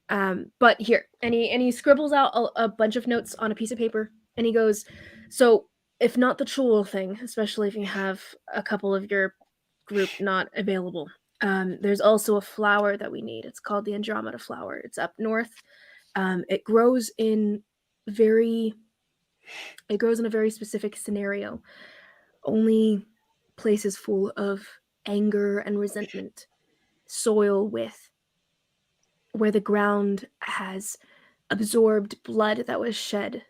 But here, and he scribbles out a bunch of notes on a piece of paper, and he goes, so if not the Chul thing, especially if you have a couple of your group not available, there's also a flower that we need. It's called the Andromeda flower. It's up north. It grows in a very specific scenario. Only places full of anger and resentment, soil where the ground has absorbed blood that was shed,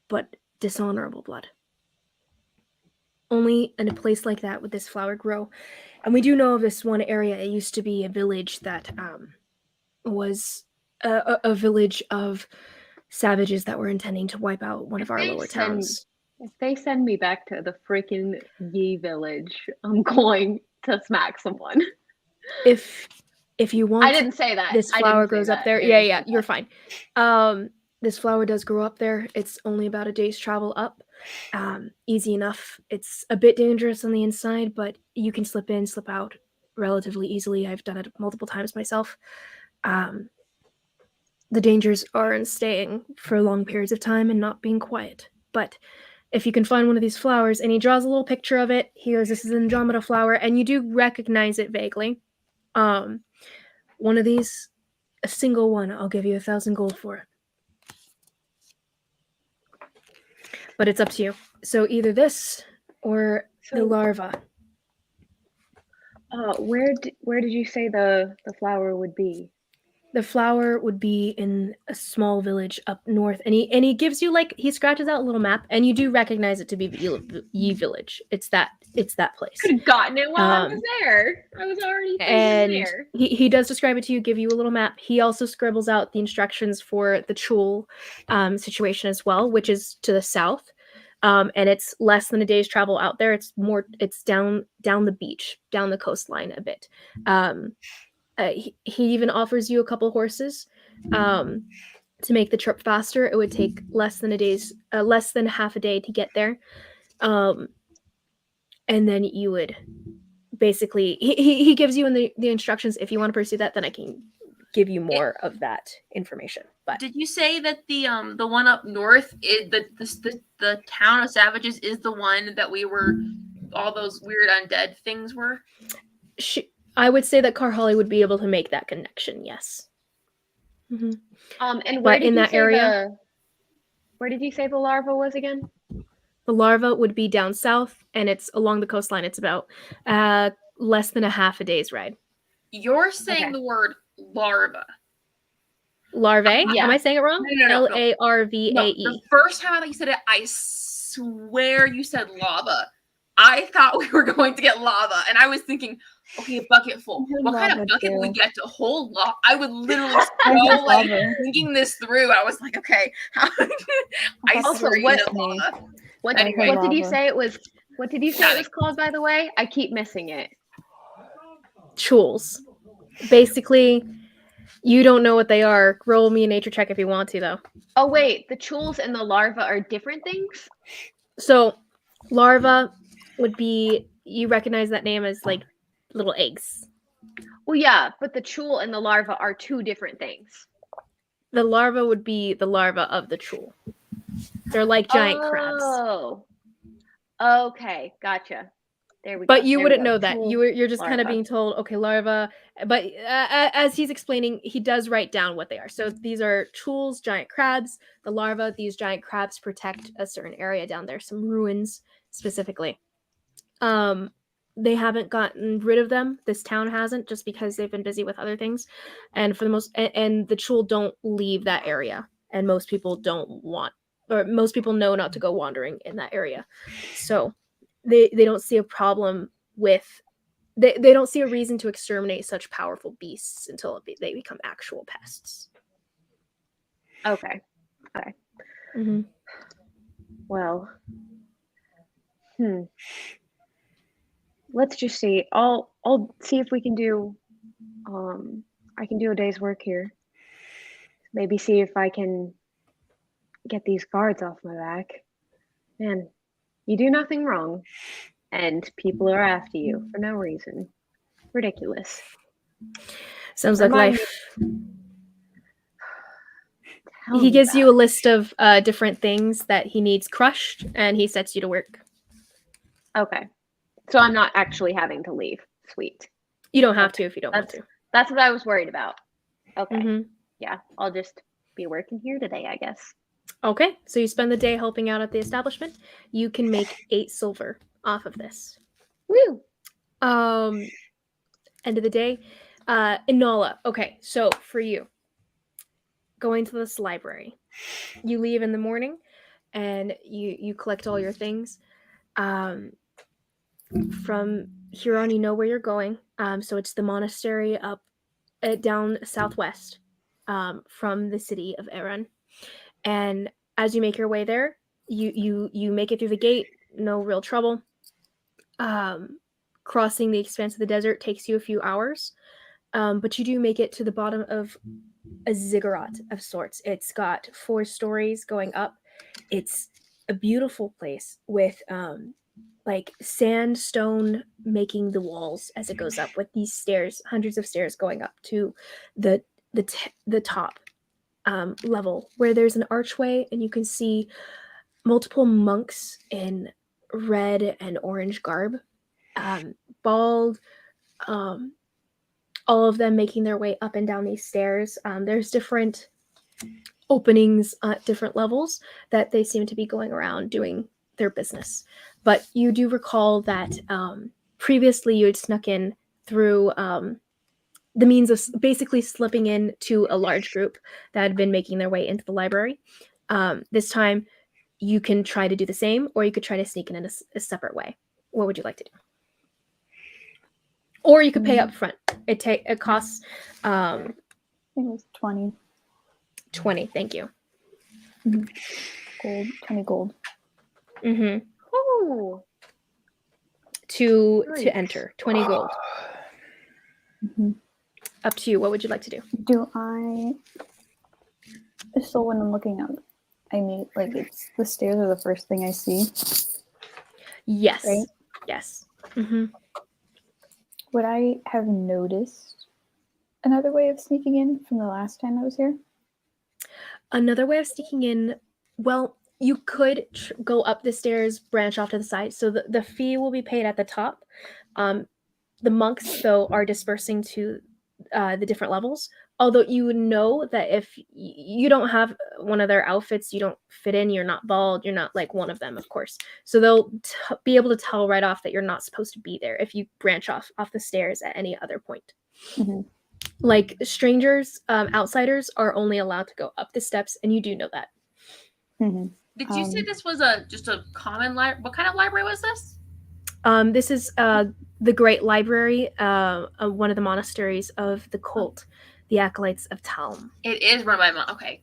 but dishonorable blood. Only in a place like that would this flower grow. And we do know of this one area. It used to be a village that was a village of savages that were intending to wipe out one of our lower towns. If they send me back to the freaking Yi village, I'm going to smack someone. If you want, I didn't say that. This flower grows up there. Yeah, you're fine. This flower does grow up there. It's only about a day's travel up. Easy enough. It's a bit dangerous on the inside, but you can slip in, slip out relatively easily. I've done it multiple times myself. The dangers are in staying for long periods of time and not being quiet. But if you can find one of these flowers, and he draws a little picture of it, he goes, this is an Andromeda flower, and you do recognize it vaguely. One of these, a single one, I'll give you 1,000 gold for it. But it's up to you. So either this or the larva. Where did you say the flower would be? The flower would be in a small village up north, and he gives you he scratches out a little map, and you do recognize it to be Yi village. It's that place. Could have gotten it while I was there. I was already there. He does describe it to you, give you a little map. He also scribbles out the instructions for the Chul situation as well, which is to the south, and it's less than a day's travel out there. It's down the beach, down the coastline a bit. He even offers you a couple horses to make the trip faster. It would take less than half a day to get there, and then you would basically he gives you in the instructions. If you want to pursue that, then I can give you more of that information. But did you say that the one up north is the town of savages is the one that we were all those weird undead things were? I would say that Karhali would be able to make that connection, yes. Mm-hmm. And where did you say the larva was again? The larva would be down south, and it's along the coastline. It's about less than a half a day's ride. You're saying the word larva. Larvae? Yeah. Am I saying it wrong? No. Larvae. No, the first time I thought you said it, I swear you said lava. I thought we were going to get lava, and I was thinking, okay, a bucket full. What kind of bucket would we get to hold lava? I would literally so like thinking this through. I was like, okay, how I Also, swear you know lava. What Anyway. did you say it was? What did you say it was called, by the way? I keep missing it. Choules. Basically, you don't know what they are. Roll me a nature check if you want to, though. Oh wait, the choules and the larva are different things? So, larva would be, you recognize that name as like little eggs. Well, yeah, but the choule and the larva are two different things. The larva would be the larva of the choule. They're like giant crabs. Oh. Okay, gotcha. There we go. But you There we wouldn't go. know that. Choule, You're just kind of larva. being told, okay, larva. But as he's explaining, he does write down what they are. So these are choules, giant crabs. The larva, these giant crabs protect a certain area down there, some ruins specifically. They haven't gotten rid of them. This town hasn't, just because they've been busy with other things. And for the most, and the choule don't leave that area, and most people don't want, or most people know not to go wandering in that area. So they don't see a problem with, they don't see a reason to exterminate such powerful beasts until they become actual pests. Okay. Mm-hmm. Well. Let's just see. I'll see if we can do I can do a day's work here. Maybe see if I can get these guards off my back. Man, you do nothing wrong, and people are after you for no reason. Ridiculous. Sounds like Remind life. Tell He me gives about you a it. list of different things that he needs crushed, and he sets you to work. Okay. So I'm not actually having to leave. Sweet. You don't have to if you don't want to. That's what I was worried about. Okay. Mm-hmm. Yeah, I'll just be working here today, I guess. Okay, so you spend the day helping out at the establishment. You can make 8 silver off of this. Woo! End of the day. Inala. Okay, so for you, going to this library. You leave in the morning and you collect all your things. From here on, you know where you're going. So it's the monastery up down southwest from the city of Eran. And as you make your way there, you make it through the gate, no real trouble. Crossing the expanse of the desert takes you a few hours, but you do make it to the bottom of a ziggurat of sorts. It's got 4 stories going up. It's a beautiful place with like sandstone making the walls as it goes up, with these stairs, hundreds of stairs going up to the top level, where there's an archway and you can see multiple monks in red and orange garb, bald, all of them making their way up and down these stairs. There's different openings at different levels that they seem to be going around doing their business. But you do recall that previously you had snuck in through the means of basically slipping in to a large group that had been making their way into the library. This time you can try to do the same, or you could try to sneak in a separate way. What would you like to do? Or you could pay up front. It costs I think it was 20. 20, thank you. Gold, 20 gold. Mm-hmm. Ooh. To Nice. enter, 20 gold. Up to you. What would you like to do? Do I? So when I'm looking up, I mean, like, it's the stairs are the first thing I see. Yes. Right? Yes. Mm-hmm. Would I have noticed another way of sneaking in from the last time I was here? Another way of sneaking in, well, you could go up the stairs, branch off to the side. So the fee will be paid at the top. The monks, though, are dispersing to the different levels. Although you know that if you don't have one of their outfits, you don't fit in, you're not bald, you're not like one of them, of course. So they'll be able to tell right off that you're not supposed to be there if you branch off the stairs at any other point. Mm-hmm. Like strangers, outsiders are only allowed to go up the steps, and you do know that. Mm-hmm. Did you say this was just a common library? What kind of library was this? This is the Great Library, one of the monasteries of the cult, the Acolytes of Talm. It is run by mom. Okay.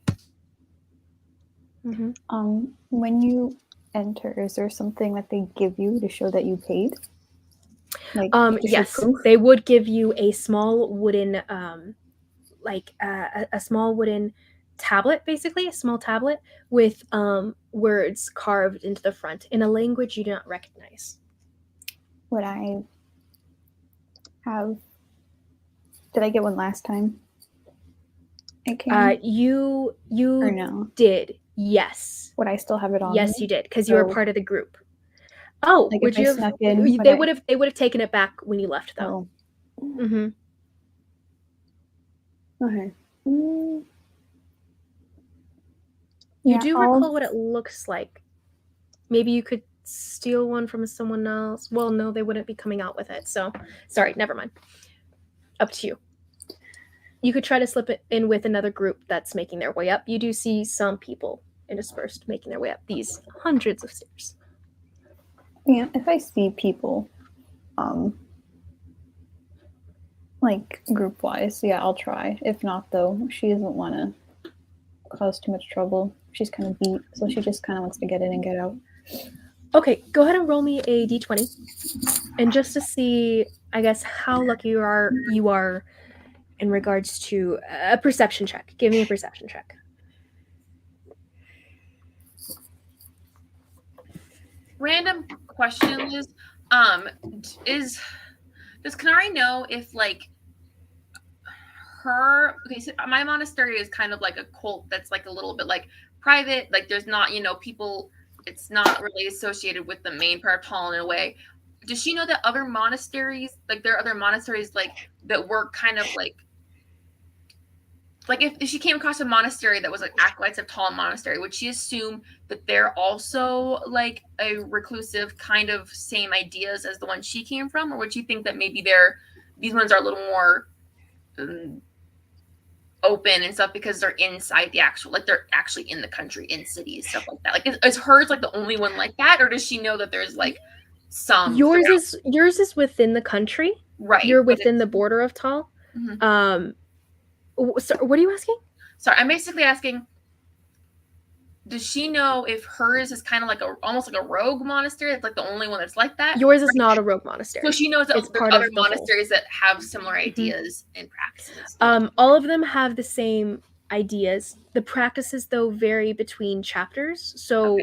Mm-hmm. When you enter, is there something that they give you to show that you paid? Like, yes, they would give you a small wooden, a small wooden tablet, basically a small tablet with words carved into the front in a language you do not recognize. Would I have? Did I get one last time? You or no? did, yes. Would I still have it on? Yes, you did, because you were part of the group. Oh, like would if you I have? snuck in, They would have taken it back when you left, though. Oh. Mm-hmm. Okay. You do recall what it looks like. Maybe you could steal one from someone else. Well, no, they wouldn't be coming out with it. So, sorry, never mind. Up to you. You could try to slip it in with another group that's making their way up. You do see some people interspersed making their way up these hundreds of stairs. Yeah, if I see people, like group wise, yeah, I'll try. If not, though, she doesn't want to cause too much trouble. She's kind of beat, so she just kind of wants to get in and get out. Okay, go ahead and roll me a d20, and just to see, I guess, how lucky you are in regards to a perception check. Give me a perception check. Random question is does Kanari know if like her so my monastery is kind of like a cult that's like a little bit like private, like there's not, people, it's not really associated with the main part of Talon in a way. Does she know that other monasteries, like there are other monasteries like that were kind of like if she came across a monastery that was like Acolytes of Talon Monastery, would she assume that they're also like a reclusive kind of same ideas as the one she came from? Or would you think that maybe these ones are a little more open and stuff because they're inside the actual, like they're actually in the country, in cities, stuff like that? Like is hers like the only one like that? Or does she know that there's like some yours is within the country, right? You're within the border of Tal. Mm-hmm. So what are you asking? Sorry, I'm basically asking, does she know if hers is kind of like almost like a rogue monastery? It's like the only one that's like that. Yours is not a rogue monastery. So she knows that it's there's part other of the monasteries that have similar ideas and practices. All of them have the same ideas. The practices, though, vary between chapters. So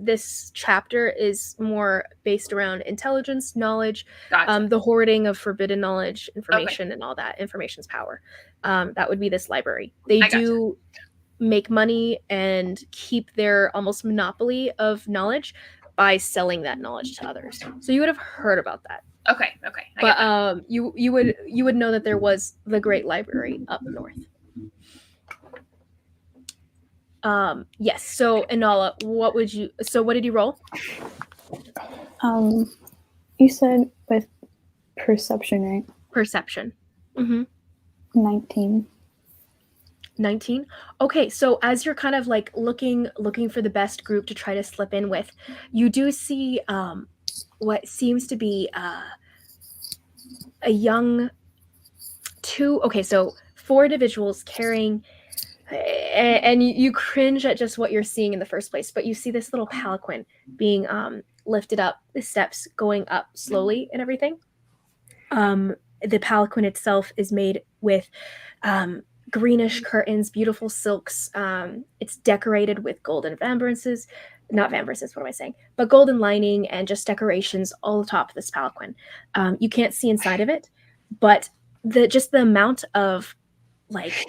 this chapter is more based around intelligence, knowledge, the hoarding of forbidden knowledge, information, and all that. Information's power. That would be this library. They do make money and keep their almost monopoly of knowledge by selling that knowledge to others. So you would have heard about that. Okay. But you would know that there was the Great Library up north. Yes. So Inala, what did you roll? You said with perception, right? Perception. 19. 19. Okay, so as you're kind of like looking for the best group to try to slip in with, you do see what seems to be a young four individuals carrying, and you cringe at just what you're seeing in the first place, but you see this little palanquin being lifted up, the steps going up slowly and everything. The palanquin itself is made with greenish curtains, beautiful silks. It's decorated with golden vambraces, not vambraces, what am I saying? But golden lining and just decorations all atop this palanquin. You can't see inside of it, but the amount of like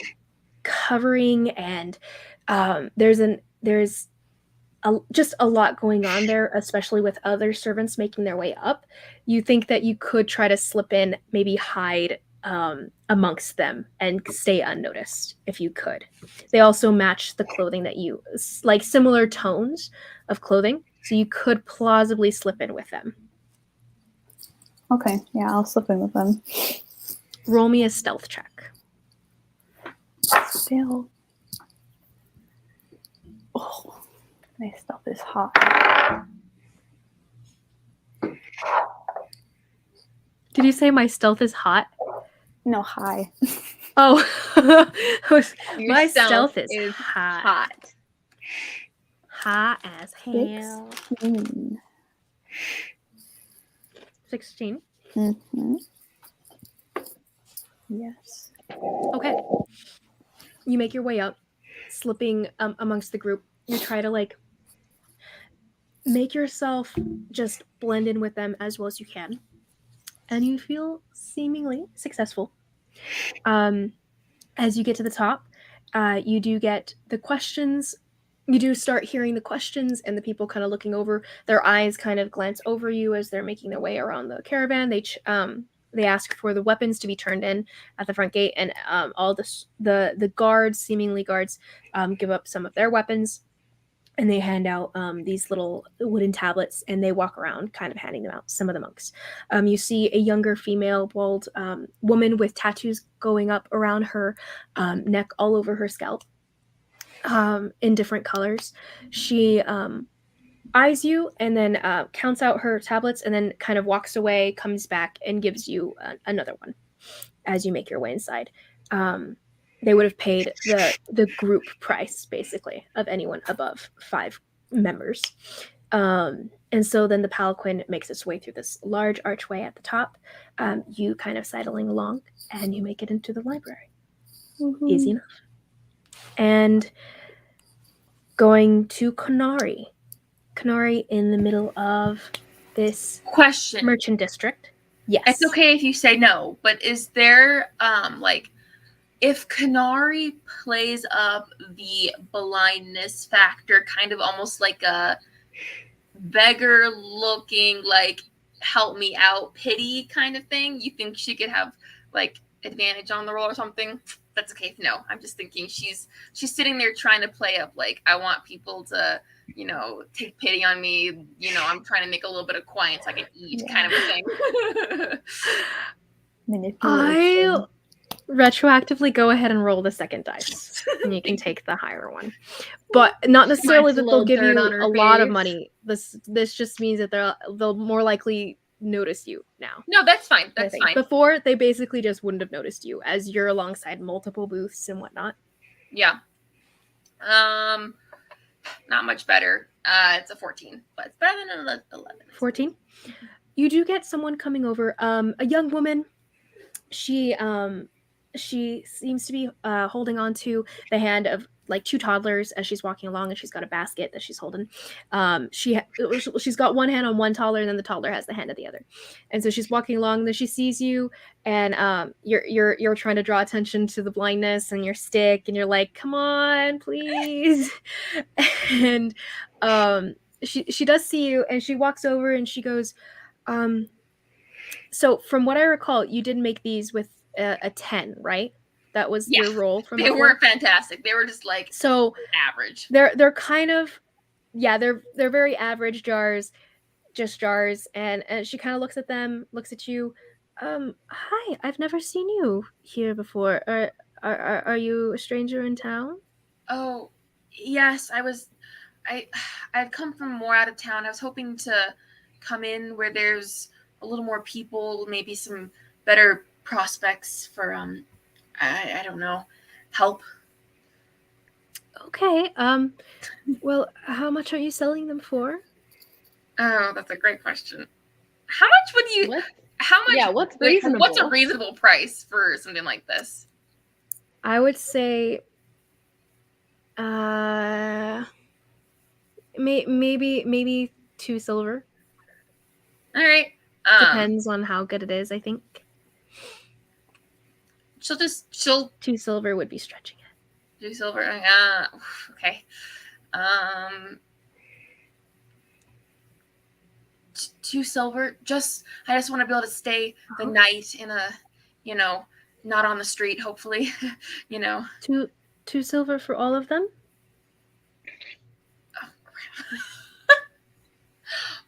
covering and there's just a lot going on there, especially with other servants making their way up. You think that you could try to slip in, maybe hide amongst them and stay unnoticed if you could. They also match the clothing that you like, similar tones of clothing, so you could plausibly slip in with them. Okay, yeah, I'll slip in with them. Roll me a stealth check. Stealth. My stealth is hot. Did you say my stealth is hot? No, high. Oh, Your my stealth is hot. hot as hell. 16. Mm-hmm. Yes. Okay. You make your way up, slipping amongst the group. You try to like make yourself just blend in with them as well as you can, and you feel seemingly successful. As you get to the top, you do get the questions. You do start hearing the questions, and the people kind of looking over. Their eyes kind of glance over you as they're making their way around the caravan. They ask for the weapons to be turned in at the front gate, and all the guards, seemingly guards, give up some of their weapons, and they hand out these little wooden tablets, and they walk around kind of handing them out. Some of the monks. You see a younger female, bald woman with tattoos going up around her neck, all over her scalp, in different colors. She eyes you and then counts out her tablets and then kind of walks away, comes back, and gives you another one as you make your way inside. They would have paid the group price, basically, of anyone above 5 members. And so then the palanquin makes its way through this large archway at the top. You kind of sidling along, and you make it into the library. Mm-hmm. Easy enough. And going to Kanari. Kanari in the middle of this Question. merchant district. Yes. It's okay if you say no, but is there like if Kanari plays up the blindness factor, kind of almost like a beggar looking, like help me out pity kind of thing, you think she could have like advantage on the roll or something? That's okay if no. I'm just thinking she's sitting there trying to play up like I want people to, you know, take pity on me. You know, I'm trying to make a little bit of coin so I can eat, kind of a thing. I'll retroactively go ahead and roll the second dice, and you can take the higher one. But not necessarily that they'll give you a lot of money. This just means that they'll more likely notice you now. No, that's fine. That's fine. Before, they basically just wouldn't have noticed you as you're alongside multiple booths and whatnot. Yeah. Not much better. It's a 14, but it's better than an 11. 14. You do get someone coming over. A young woman. She seems to be holding on to the hand of like 2 toddlers as she's walking along, and she's got a basket that she's holding. She's got one hand on one toddler, and then the toddler has the hand of the other. And so she's walking along, and then she sees you, and you're trying to draw attention to the blindness and your stick, and you're like, "Come on, please!" And she does see you, and she walks over and she goes, "So from what I recall, you did make these with a 10, right? That was your roll from they before? weren't fantastic. They were just like so average. They're kind of they're very average jars, just jars. And she kind of looks at them, looks at you. Hi, I've never seen you here before. Are you a stranger in town? Oh, yes, I'd come from more out of town. I was hoping to come in where there's a little more people, maybe some better prospects for I don't know, help. Okay. Well, how much are you selling them for? Oh, that's a great question. How much would you? What? How much? Yeah, what's reasonable? What's a reasonable price for something like this? I would say, maybe 2 silver. All right. Depends on how good it is, I think. She'll 2 silver would be stretching it. 2 silver. Okay. 2 silver. I just want to be able to stay the night in a, you know, not on the street. Hopefully, you know. 2 silver for all of them.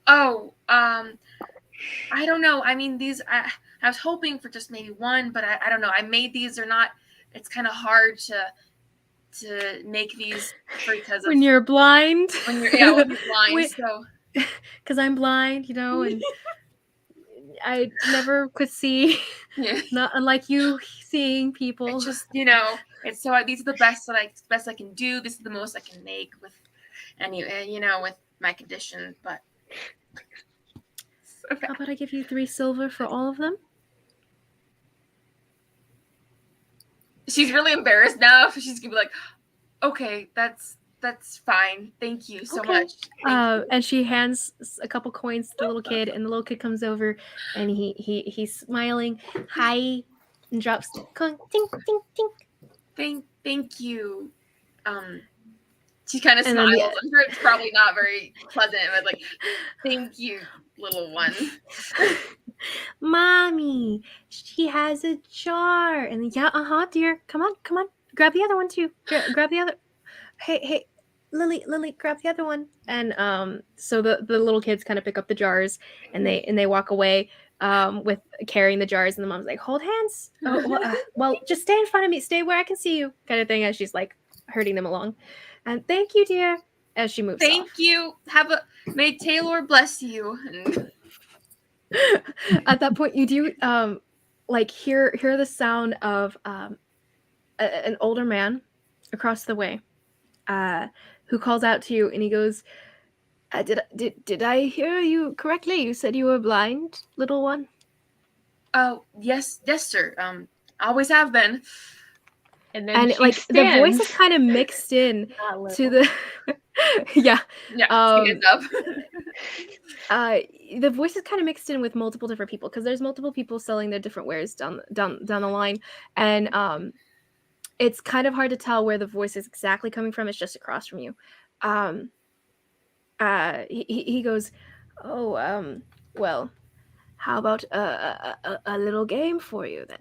Oh, I don't know. I mean, these. I was hoping for just maybe one, but I don't know. I made these or not. It's kind of hard to make these because when you're blind. When you're blind. So because I'm blind, you know, and I never could see. Yeah. Not unlike you seeing people. It's just, it's so these are the best I can do. This is the most I can make with with my condition. But okay. How about I give you 3 silver for all of them? She's really embarrassed now. She's gonna be like, okay, that's fine. Thank you so much. And she hands a couple coins to the little kid, and the little kid comes over, and he's smiling, hi, and drops the coin, tink, tink, tink. Thank you. She kind of smiles. I'm sure it's probably not very pleasant, but like, thank you, little one. Mommy, she has a jar. And yeah, dear. Come on. Grab the other one too. Grab the other. Hey, Lily, grab the other one. And so the little kids kind of pick up the jars, and they walk away with carrying the jars, and the mom's like, hold hands. Well, just stay in front of me. Stay where I can see you, kind of thing, as she's like herding them along. And thank you, dear, as she moves Thank off. you. May Taylor bless you. At that point, you do hear the sound of an older man across the way, who calls out to you, and he goes, "Did I hear you correctly? You said you were blind, little one." Oh yes, sir. Always have been. And the voice is kind of mixed in to the yeah. The voice is kind of mixed in with multiple different people, because there's multiple people selling their different wares down the line, and it's kind of hard to tell where the voice is exactly coming from. It's just across from you. He goes, "Oh, well, how about a little game for you then?"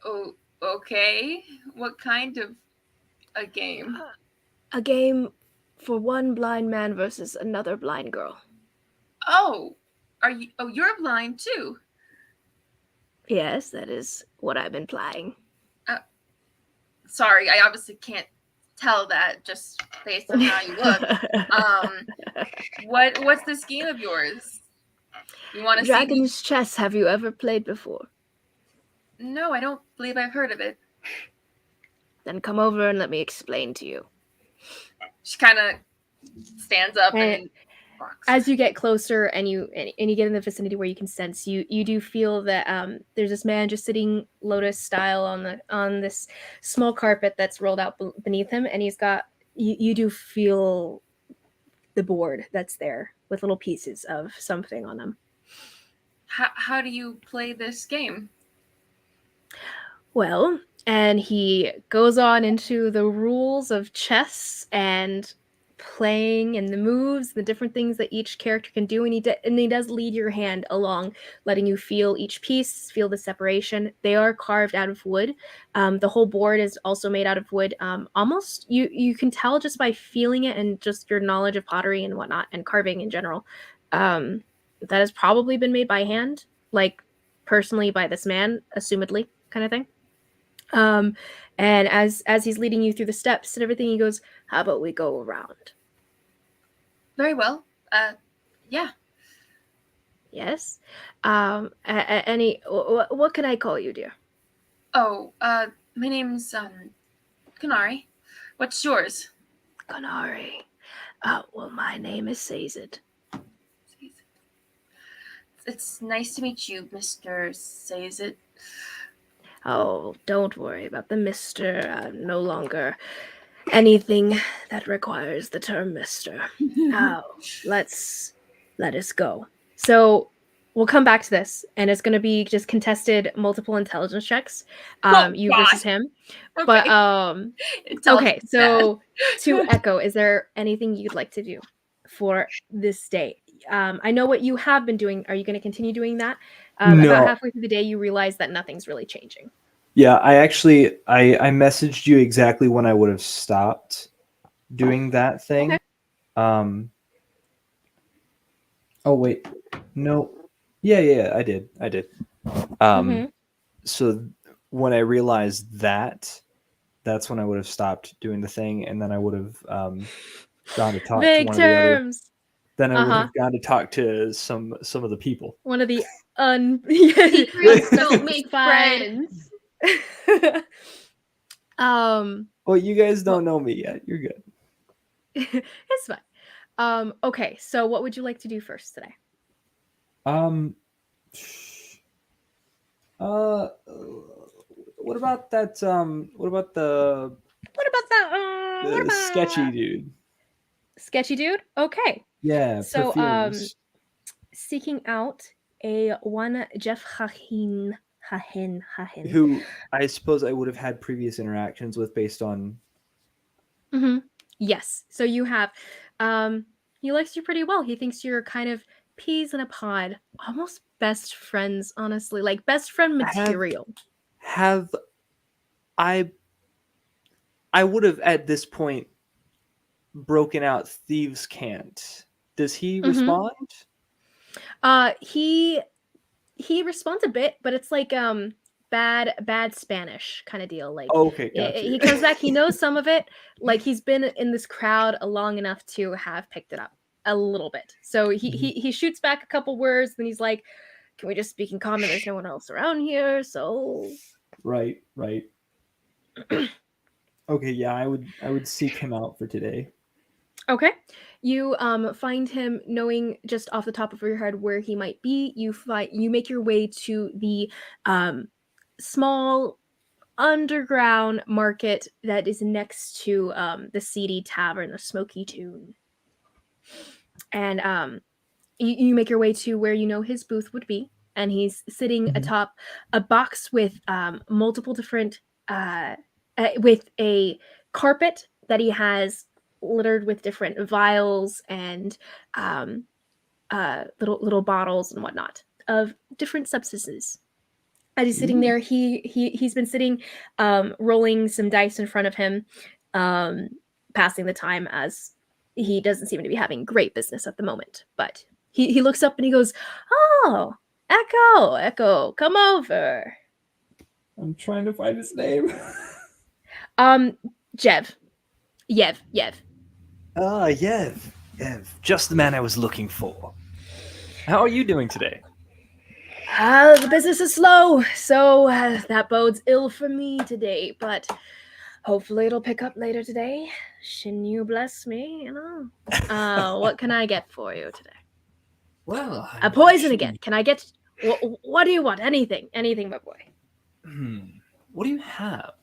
Oh, okay. What kind of a game? A game for one blind man versus another blind girl. Oh, you're blind too? Yes, that is what I've been playing. Sorry, I obviously can't tell that just based on how you look. What's this game of yours? You want to see Dragon's Chess? Have you ever played before? No, I don't believe I've heard of it. Then come over and let me explain to you. She kind of stands up and walks. As you get closer and you get in the vicinity where you can sense, you do feel that there's this man just sitting lotus style on this small carpet that's rolled out beneath him, and he's got you do feel the board that's there with little pieces of something on them. How do you play this game? Well, and he goes on into the rules of chess and playing and the moves, the different things that each character can do, and he does lead your hand along, letting you feel each piece, feel the separation. They are carved out of wood. The whole board is also made out of wood. Almost you can tell just by feeling it and just your knowledge of pottery and whatnot and carving in general. That has probably been made by hand, like personally by this man, assumedly, kind of thing. And as he's leading you through the steps and everything, he goes, "How about we go around?" Very well. Yeah. Yes. What can I call you, dear? Oh, my name's Kanari. What's yours? Kanari. Well, my name is Sazed. It's nice to meet you, Mr. Sazed. Oh, don't worry about the Mr. No longer anything that requires the term Mr. Let us go. So we'll come back to this, and it's going to be just contested multiple intelligence checks. You versus him. Okay. But okay, so to Echo, is there anything you'd like to do for this day? I know what you have been doing. Are you going to continue doing that? No. About halfway through the day, you realize that nothing's really changing. Yeah, I messaged you exactly when I would have stopped doing that thing. Okay. Oh wait, no. Yeah, I did. So when I realized that's when I would have stopped doing the thing, and then I would have gone to talk Big to one terms. Of the other. then I would have gone to talk to some of the people. One of the Secrets don't make friends. Well, you guys don't know me yet. You're good. It's fine. Okay, so what would you like to do first today? What about that? What about the sketchy dude? Sketchy dude? Okay. Yeah. So, perfumes. seeking out a one Jeff Hahin. Who I suppose I would have had previous interactions with based on. Mm-hmm. Yes. So you have. He likes you pretty well. He thinks you're kind of peas in a pod, almost best friends. Honestly, like best friend material. Have I would have at this point broken out Thieves' Cant. Does he respond? He responds a bit, but it's like bad Spanish kind of deal. Like okay, gotcha. He comes back, he knows some of it. Like he's been in this crowd long enough to have picked it up a little bit. So he shoots back a couple words, then he's like, "Can we just speak in common? There's no one else around here." So right. Okay, yeah, I would seek him out for today. Okay. You find him, knowing just off the top of your head where he might be. You make your way to the small underground market that is next to the seedy tavern, the Smoky Tune. And you make your way to where you know his booth would be, and he's sitting atop a box with multiple different with a carpet that he has littered with different vials and little bottles and whatnot of different substances. As he's sitting there, he's been sitting, rolling some dice in front of him, passing the time, as he doesn't seem to be having great business at the moment. But he looks up and he goes, "Oh, Echo, come over." I'm trying to find his name. Yev. Ah, Yev, just the man I was looking for. How are you doing today? The business is slow, so that bodes ill for me today, but hopefully it'll pick up later today. Shin you bless me, you know. What can I get for you today? Well, a poison again. Can I get... What do you want? Anything, my boy. What do you have?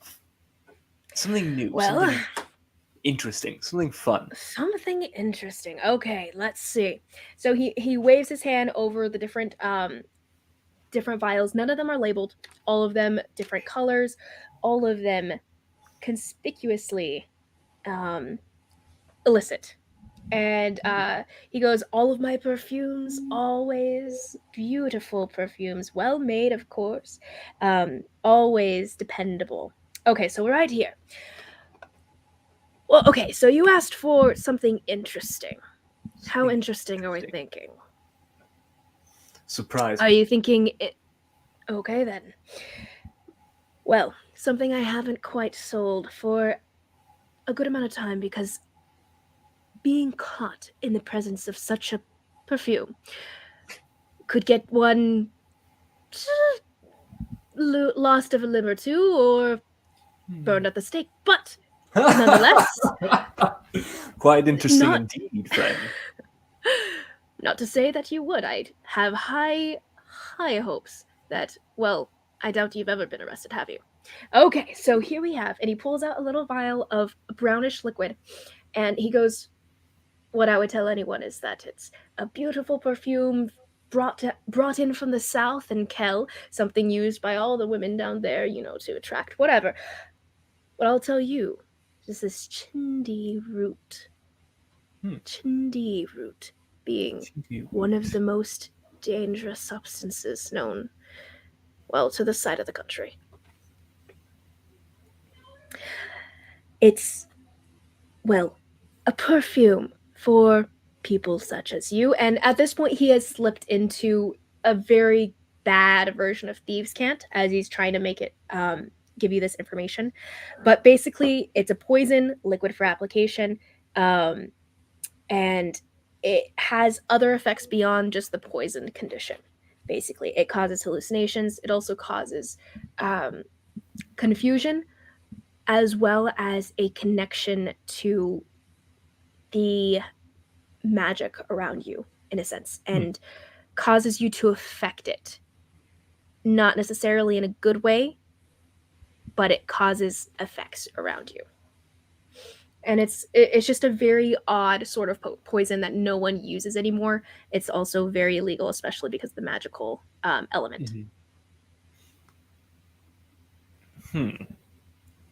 Something new, Well, something interesting, something fun. Something interesting. Okay, let's see. So he waves his hand over the different vials. None of them are labeled. All of them different colors. All of them conspicuously illicit. And he goes, "All of my perfumes, always beautiful perfumes, well made, of course, always dependable." Okay, so right here. Well, okay, so you asked for something interesting. How interesting are we thinking? Surprise. Are you thinking it? Okay, then. Well, something I haven't quite sold for a good amount of time, because being caught in the presence of such a perfume could get one lost of a limb or two, or burned at the stake. But nonetheless, quite interesting indeed, friend. Not to say that you would. I'd have high hopes that, well, I doubt you've ever been arrested, have you? Okay, so here we have, and he pulls out a little vial of brownish liquid, and he goes, "What I would tell anyone is that it's a beautiful perfume brought in from the south in Kel, something used by all the women down there, you know, to attract whatever. What I'll tell you is this chindi root. Chindi root being one of the most dangerous substances known, well, to this side of the country. It's, well, a perfume for people such as you." And at this point, he has slipped into a very bad version of Thieves' Cant as he's trying to make it give you this information. But basically, it's a poison liquid for application, and it has other effects beyond just the poison condition. Basically, it causes hallucinations. It also causes confusion, as well as a connection to the magic around you, in a sense, and causes you to affect it. Not necessarily in a good way, but it causes effects around you. And it's just a very odd sort of poison that no one uses anymore. It's also very illegal, especially because of the magical element.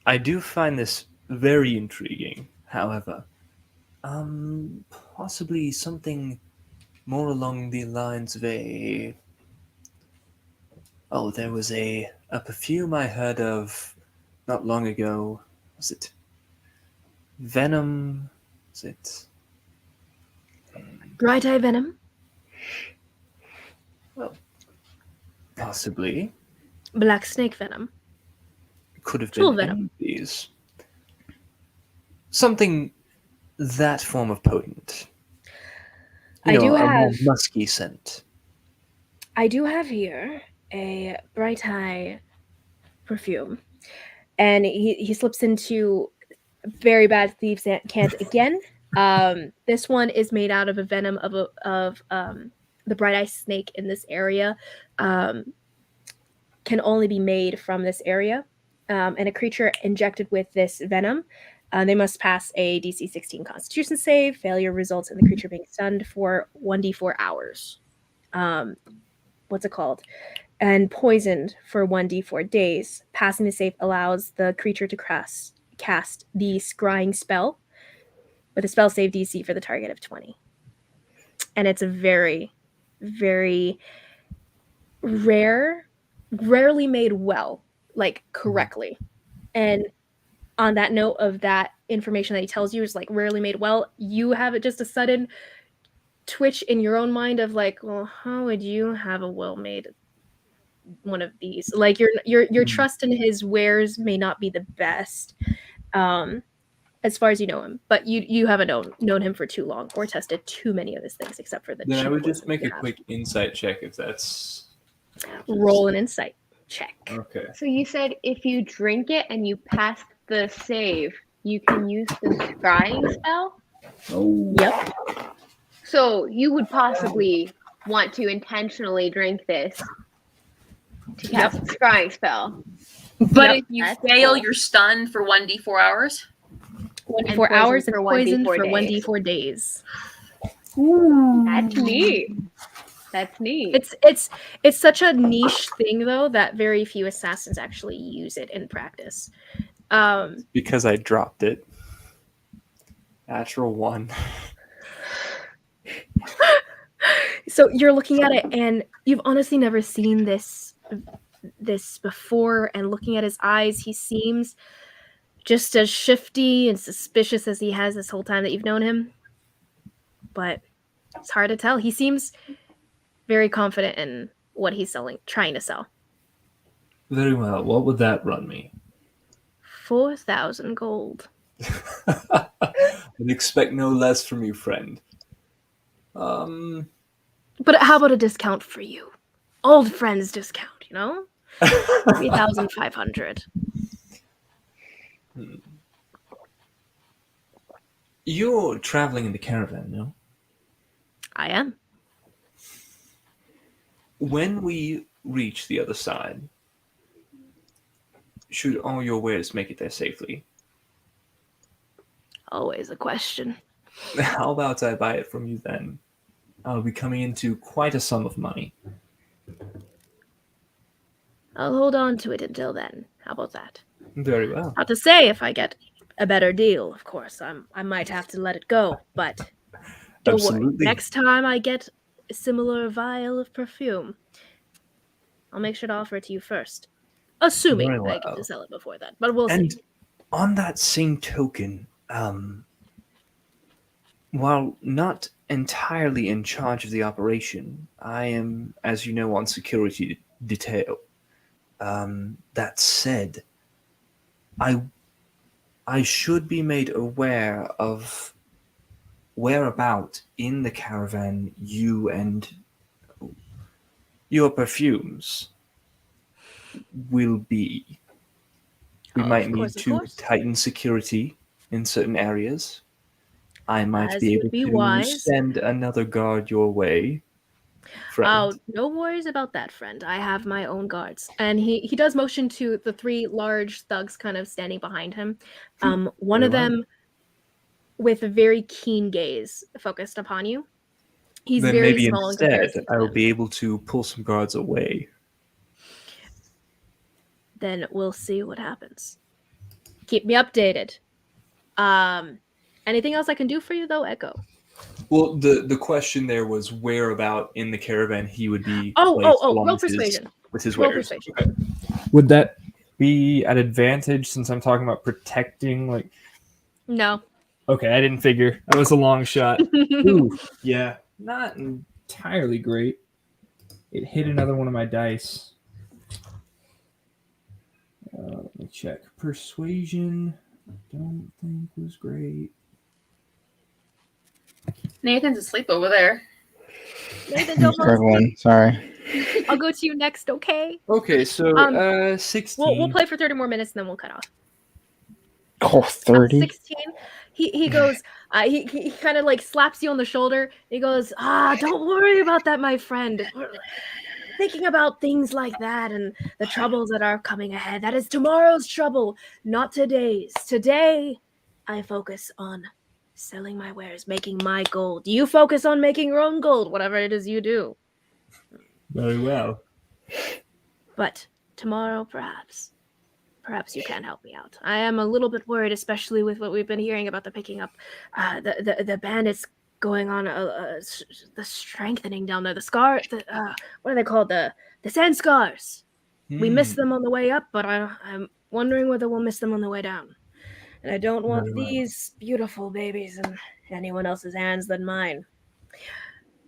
I do find this very intriguing. However, possibly something more along the lines of a. Oh, there was a perfume I heard of not long ago. Was it Venom? Was it? Bright eye venom? Well, possibly. Black snake venom? Could have Tool been venom. any of these. Something that form of potent. I do a more have- musky scent. I do have here a bright eye perfume, and he slips into very bad thieves' cant again. This one is made out of a venom of the bright eye snake in this area. Can only be made from this area, and a creature injected with this venom. They must pass a DC 16 Constitution save. Failure results in the creature being stunned for 1d4 hours. What's it called? And poisoned for 1d4 days. Passing the save allows the creature to cast the scrying spell with a spell save DC for the target of 20. And it's a very, very rarely made well, like correctly. And on that note of that information that he tells you is like rarely made well, you have just a sudden twitch in your own mind of like, well, how would you have a well made one of these? Like your trust in his wares may not be the best, as far as you know him, but you haven't known him for too long or tested too many of his things, except for the. Then I would just poisons make you a have. quick insight check if that's. Roll an insight check. Okay. So you said if you drink it and you pass the save, you can use the scrying spell? Oh. Yep. So you would possibly want to intentionally drink this to cast the scrying spell. But Yep. if you That's fail, cool. you're stunned for 1d4 hours. 1d4 hours and for poisoned 1d4 for days. 1d4 days. That's neat. That's neat. It's such a niche thing though that very few assassins actually use it in practice. Because I dropped it. Natural 1. So you're looking at it and you've honestly never seen this before, and looking at his eyes, he seems just as shifty and suspicious as he has this whole time that you've known him. But it's hard to tell. He seems very confident in what he's trying to sell. Very well. What would that run me? 4,000 gold. I'd expect no less from you, friend. But how about a discount for you? Old friends discount, 3,500. You're traveling in the caravan, no? I am. When we reach the other side, should all your wares make it there safely? Always a question. How about I buy it from you then? I'll be coming into quite a sum of money. I'll hold on to it until then. How about that? Very well. Not to say if I get a better deal, of course. I might have to let it go, but don't worry. Absolutely. Next time I get a similar vial of perfume, I'll make sure to offer it to you first. Assuming Very I get well. to sell it before then. But we'll And see. on that same token, while not entirely in charge of the operation, I am, as you know, on security detail. That said, I should be made aware of whereabout in the caravan you and your perfumes will be. We might need of to course. tighten security in certain areas. I might As be would able be to wise. send another guard your way, friend. Oh, no worries about that, friend. I have my own guards. And he does motion to the three large thugs kind of standing behind him. One Very of well. them with a very keen gaze focused upon you. He's Then very maybe small in instead comparison to I will them. be able to pull some guards away. Then we'll see what happens. Keep me updated. Anything else I can do for you though, Echo? Well, the question there was whereabout in the caravan he would be Oh, placed roll along persuasion. with his Roll wares. persuasion. Okay. Would that be at advantage since I'm talking about protecting? Like, No. okay, I didn't figure. That was a long shot. Ooh, yeah, not entirely great. It hit another one of my dice. Let me check. Persuasion, I don't think was great. Nathan's asleep over there. Nathan, I'm don't fall asleep. struggling. Sorry. I'll go to you next, okay? Okay, so 16. We'll play for 30 more minutes and then we'll cut off. Oh, 30. 16. He goes, he kind of like slaps you on the shoulder. He goes, don't worry about that, my friend. We're thinking about things like that and the troubles that are coming ahead. That is tomorrow's trouble, not today's. Today, I focus on selling my wares, making my gold. You focus on making your own gold, whatever it is you do. Very well. But tomorrow, perhaps you can help me out. I am a little bit worried, especially with what we've been hearing about the picking up, the bandits going on, the strengthening down there. The scar, what are they called? The sand scars. We missed them on the way up, but I'm wondering whether we'll miss them on the way down. And I don't want these beautiful babies in anyone else's hands than mine.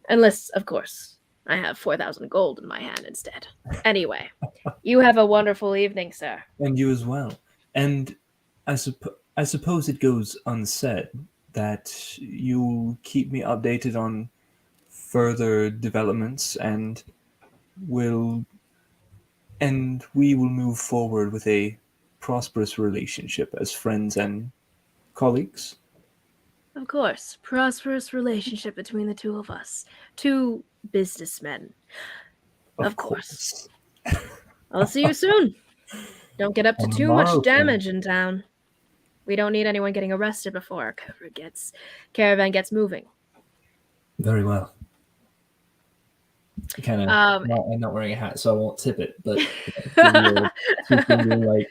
Unless, of course, I have 4,000 gold in my hand instead. Anyway, you have a wonderful evening, sir. And you as well. And I suppose it goes unsaid that you'll keep me updated on further developments and we will move forward with a prosperous relationship as friends and colleagues. Of course, prosperous relationship between the two of us. Two businessmen. Of course. I'll see you soon. Don't get up to too much damage in town. We don't need anyone getting arrested before our caravan gets moving. Very well. Kind of. I'm not wearing a hat, so I won't tip it. But like.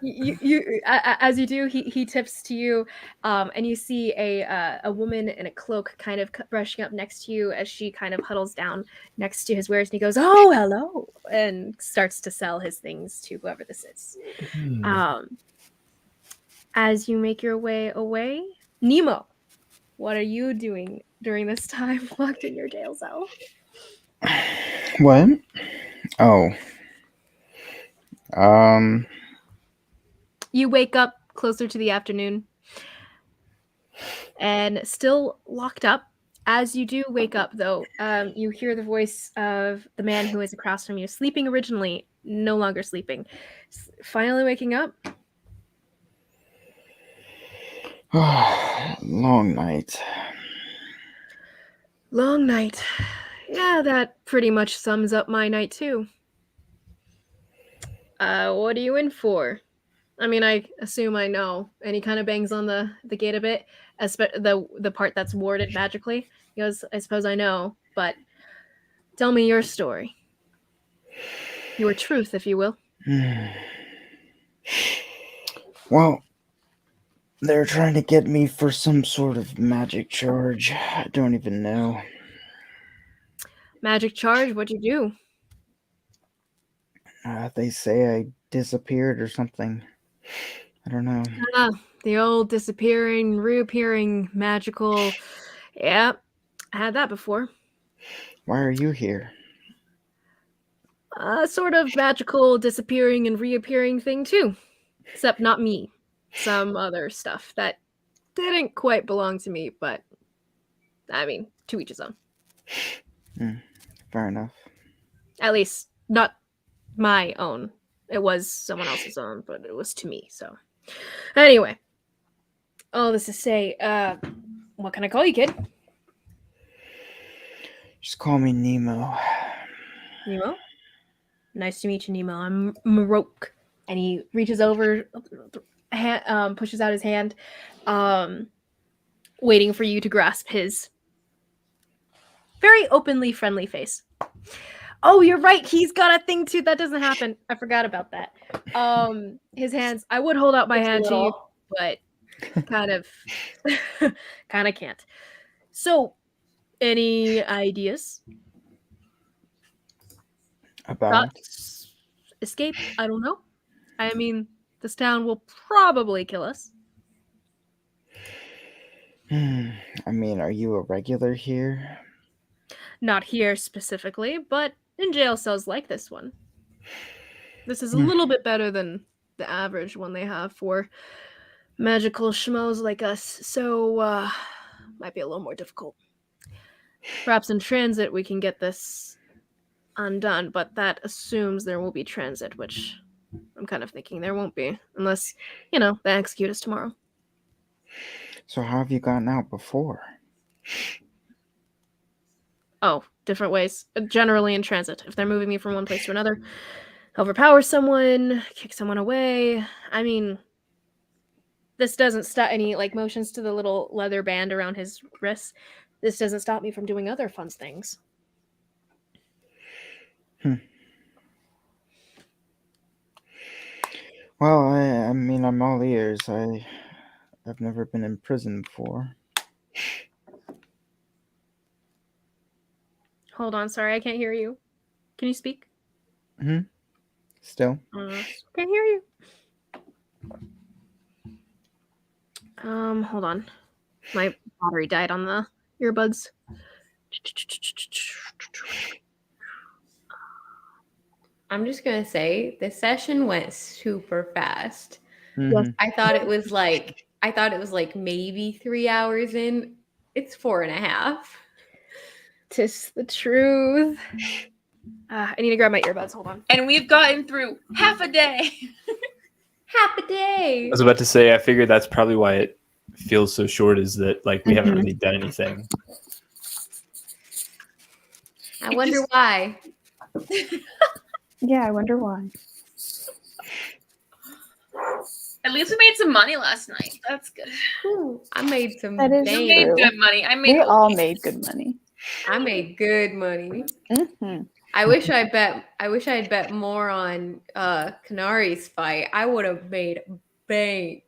you as you do, he tips to you, and you see a woman in a cloak kind of brushing up next to you as she kind of huddles down next to his wares, and he goes, "Oh, hello," and starts to sell his things to whoever this is. As you make your way away, Nemo, what are you doing during this time locked in your jail cell? What? Oh. You wake up closer to the afternoon and still locked up. As you do wake up, though, you hear the voice of the man who is across from you, sleeping originally, no longer sleeping. Finally waking up. Long night. Long night. Yeah, that pretty much sums up my night, too. What are you in for? I mean, I assume I know. And he kind of bangs on the gate a bit, the part that's warded magically. He goes, I suppose I know, but tell me your story. Your truth, if you will. Well, they're trying to get me for some sort of magic charge. I don't even know. Magic charge? What'd you do? They say I disappeared or something. I don't know. The old disappearing, reappearing, magical. Yep, I had that before. Why are you here? Sort of magical disappearing and reappearing thing too. Except not me. Some other stuff that didn't quite belong to me, but I mean, to each his own. Fair enough. At least not my own. It was someone else's own, but it was to me. So anyway, all this to say, what can I call you, kid? Just call me Nemo. Nemo? Nice to meet you, Nemo. I'm Marok. And he reaches over, pushes out his hand, waiting for you to grasp his very openly friendly face. Oh, you're right. He's got a thing too. That doesn't happen. I forgot about that. His hands. I would hold out my hand to you, but kind of can't. So, any ideas? About? Escape? I don't know. I mean, this town will probably kill us. I mean, are you a regular here? Not here specifically, but in jail cells like this one. This is a little bit better than the average one they have for magical schmoes like us, so might be a little more difficult. Perhaps in transit we can get this undone, but that assumes there will be transit, which I'm kind of thinking there won't be, unless, they execute us tomorrow. So how have you gotten out before? Oh, different ways. Generally in transit. If they're moving me from one place to another, overpower someone, kick someone away. I mean, this doesn't stop any, motions to the little leather band around his wrists. This doesn't stop me from doing other fun things. Well, I mean, I'm all ears. I've never been in prison before. Hold on, sorry, I can't hear you. Can you speak? Still? Can't hear you. Hold on. My battery died on the earbuds. I'm just gonna say the session went super fast. Yes. I thought it was like maybe 3 hours in. It's 4.5. 'Tis the truth. I need to grab my earbuds. Hold on. And we've gotten through half a day. Half a day. I was about to say, I figured that's probably why it feels so short, is that we haven't really done anything. I wonder why. Yeah, I wonder why. At least we made some money last night. That's good. Ooh, I made some That is You made true. good money. We all made good money. I made good money. Mm-hmm. I wish I had bet more on Canari's fight. I would have made bank.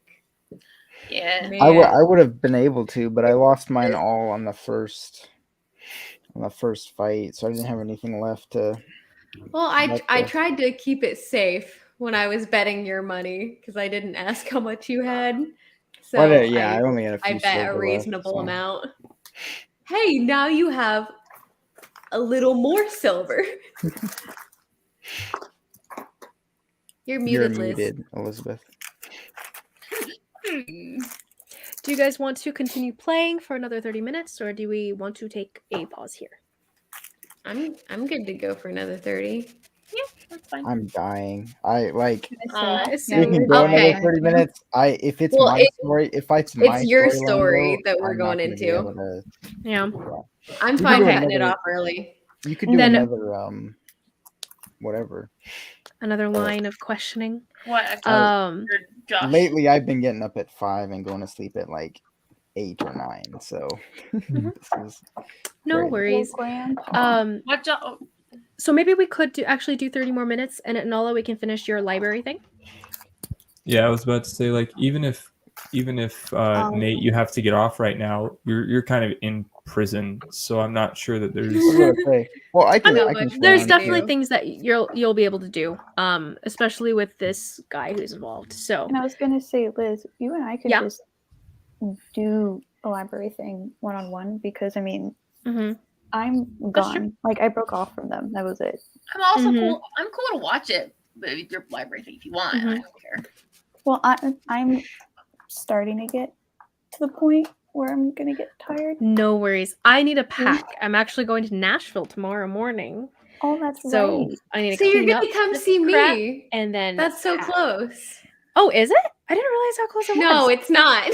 Yeah. Man. I would have been able to, but I lost mine all on the first fight, so I didn't have anything left to. Well, I tried to keep it safe when I was betting your money because I didn't ask how much you had. So I only had a few. I bet a reasonable amount. Hey, now you have a little more silver. You're muted, Liz. Elizabeth. Do you guys want to continue playing for another 30 minutes, or do we want to take a pause here? I'm good to go for another 30. Yeah, that's fine. I'm dying. I like. So We can go another 30 minutes. If it's my story, it's your story that we're going into. Yeah, I'm fine cutting it off early. You could do another whatever. Another line of questioning. What? Lately, I've been getting up at 5 and going to sleep at 8 or 9. So this is no worries. What job? So maybe we could do 30 more minutes, and at Nala we can finish your library thing. Yeah, I was about to say, even if Nate, you have to get off right now, you're kind of in prison, so I'm not sure that there's. Well, I can. There's definitely things that you'll be able to do, especially with this guy who's involved. So. And I was gonna say, Liz, you and I could just do a library thing one-on-one because I mean, I'm gone. I broke off from them. That was it. I'm also cool. I'm cool to watch it, your library thing if you want. I don't care. Well, I'm starting to get to the point where I'm gonna get tired. No worries. I need a pack. I'm actually going to Nashville tomorrow morning. Oh, that's So right. I need to So you're clean up gonna come this see crap me? and then That's so pack. close. Oh, is it? I didn't realize how close it was. No, it's not.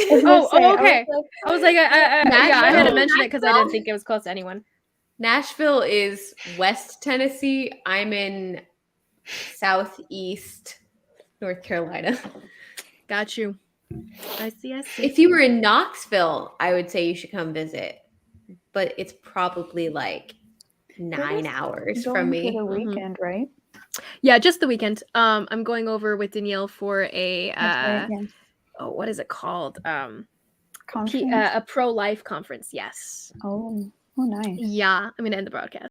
Oh, okay. I was like, yeah, I had to Nashville- mention it because I didn't think it was close to anyone. Nashville is West Tennessee. I'm in Southeast North Carolina. Got you. I see. If you were in Knoxville, I would say you should come visit. But it's probably like 9 hours from me. For the weekend, right? Yeah, just the weekend. I'm going over with Danielle for a what is it called? Conference? A pro-life conference. Yes. Oh, nice. Yeah, I'm gonna end the broadcast.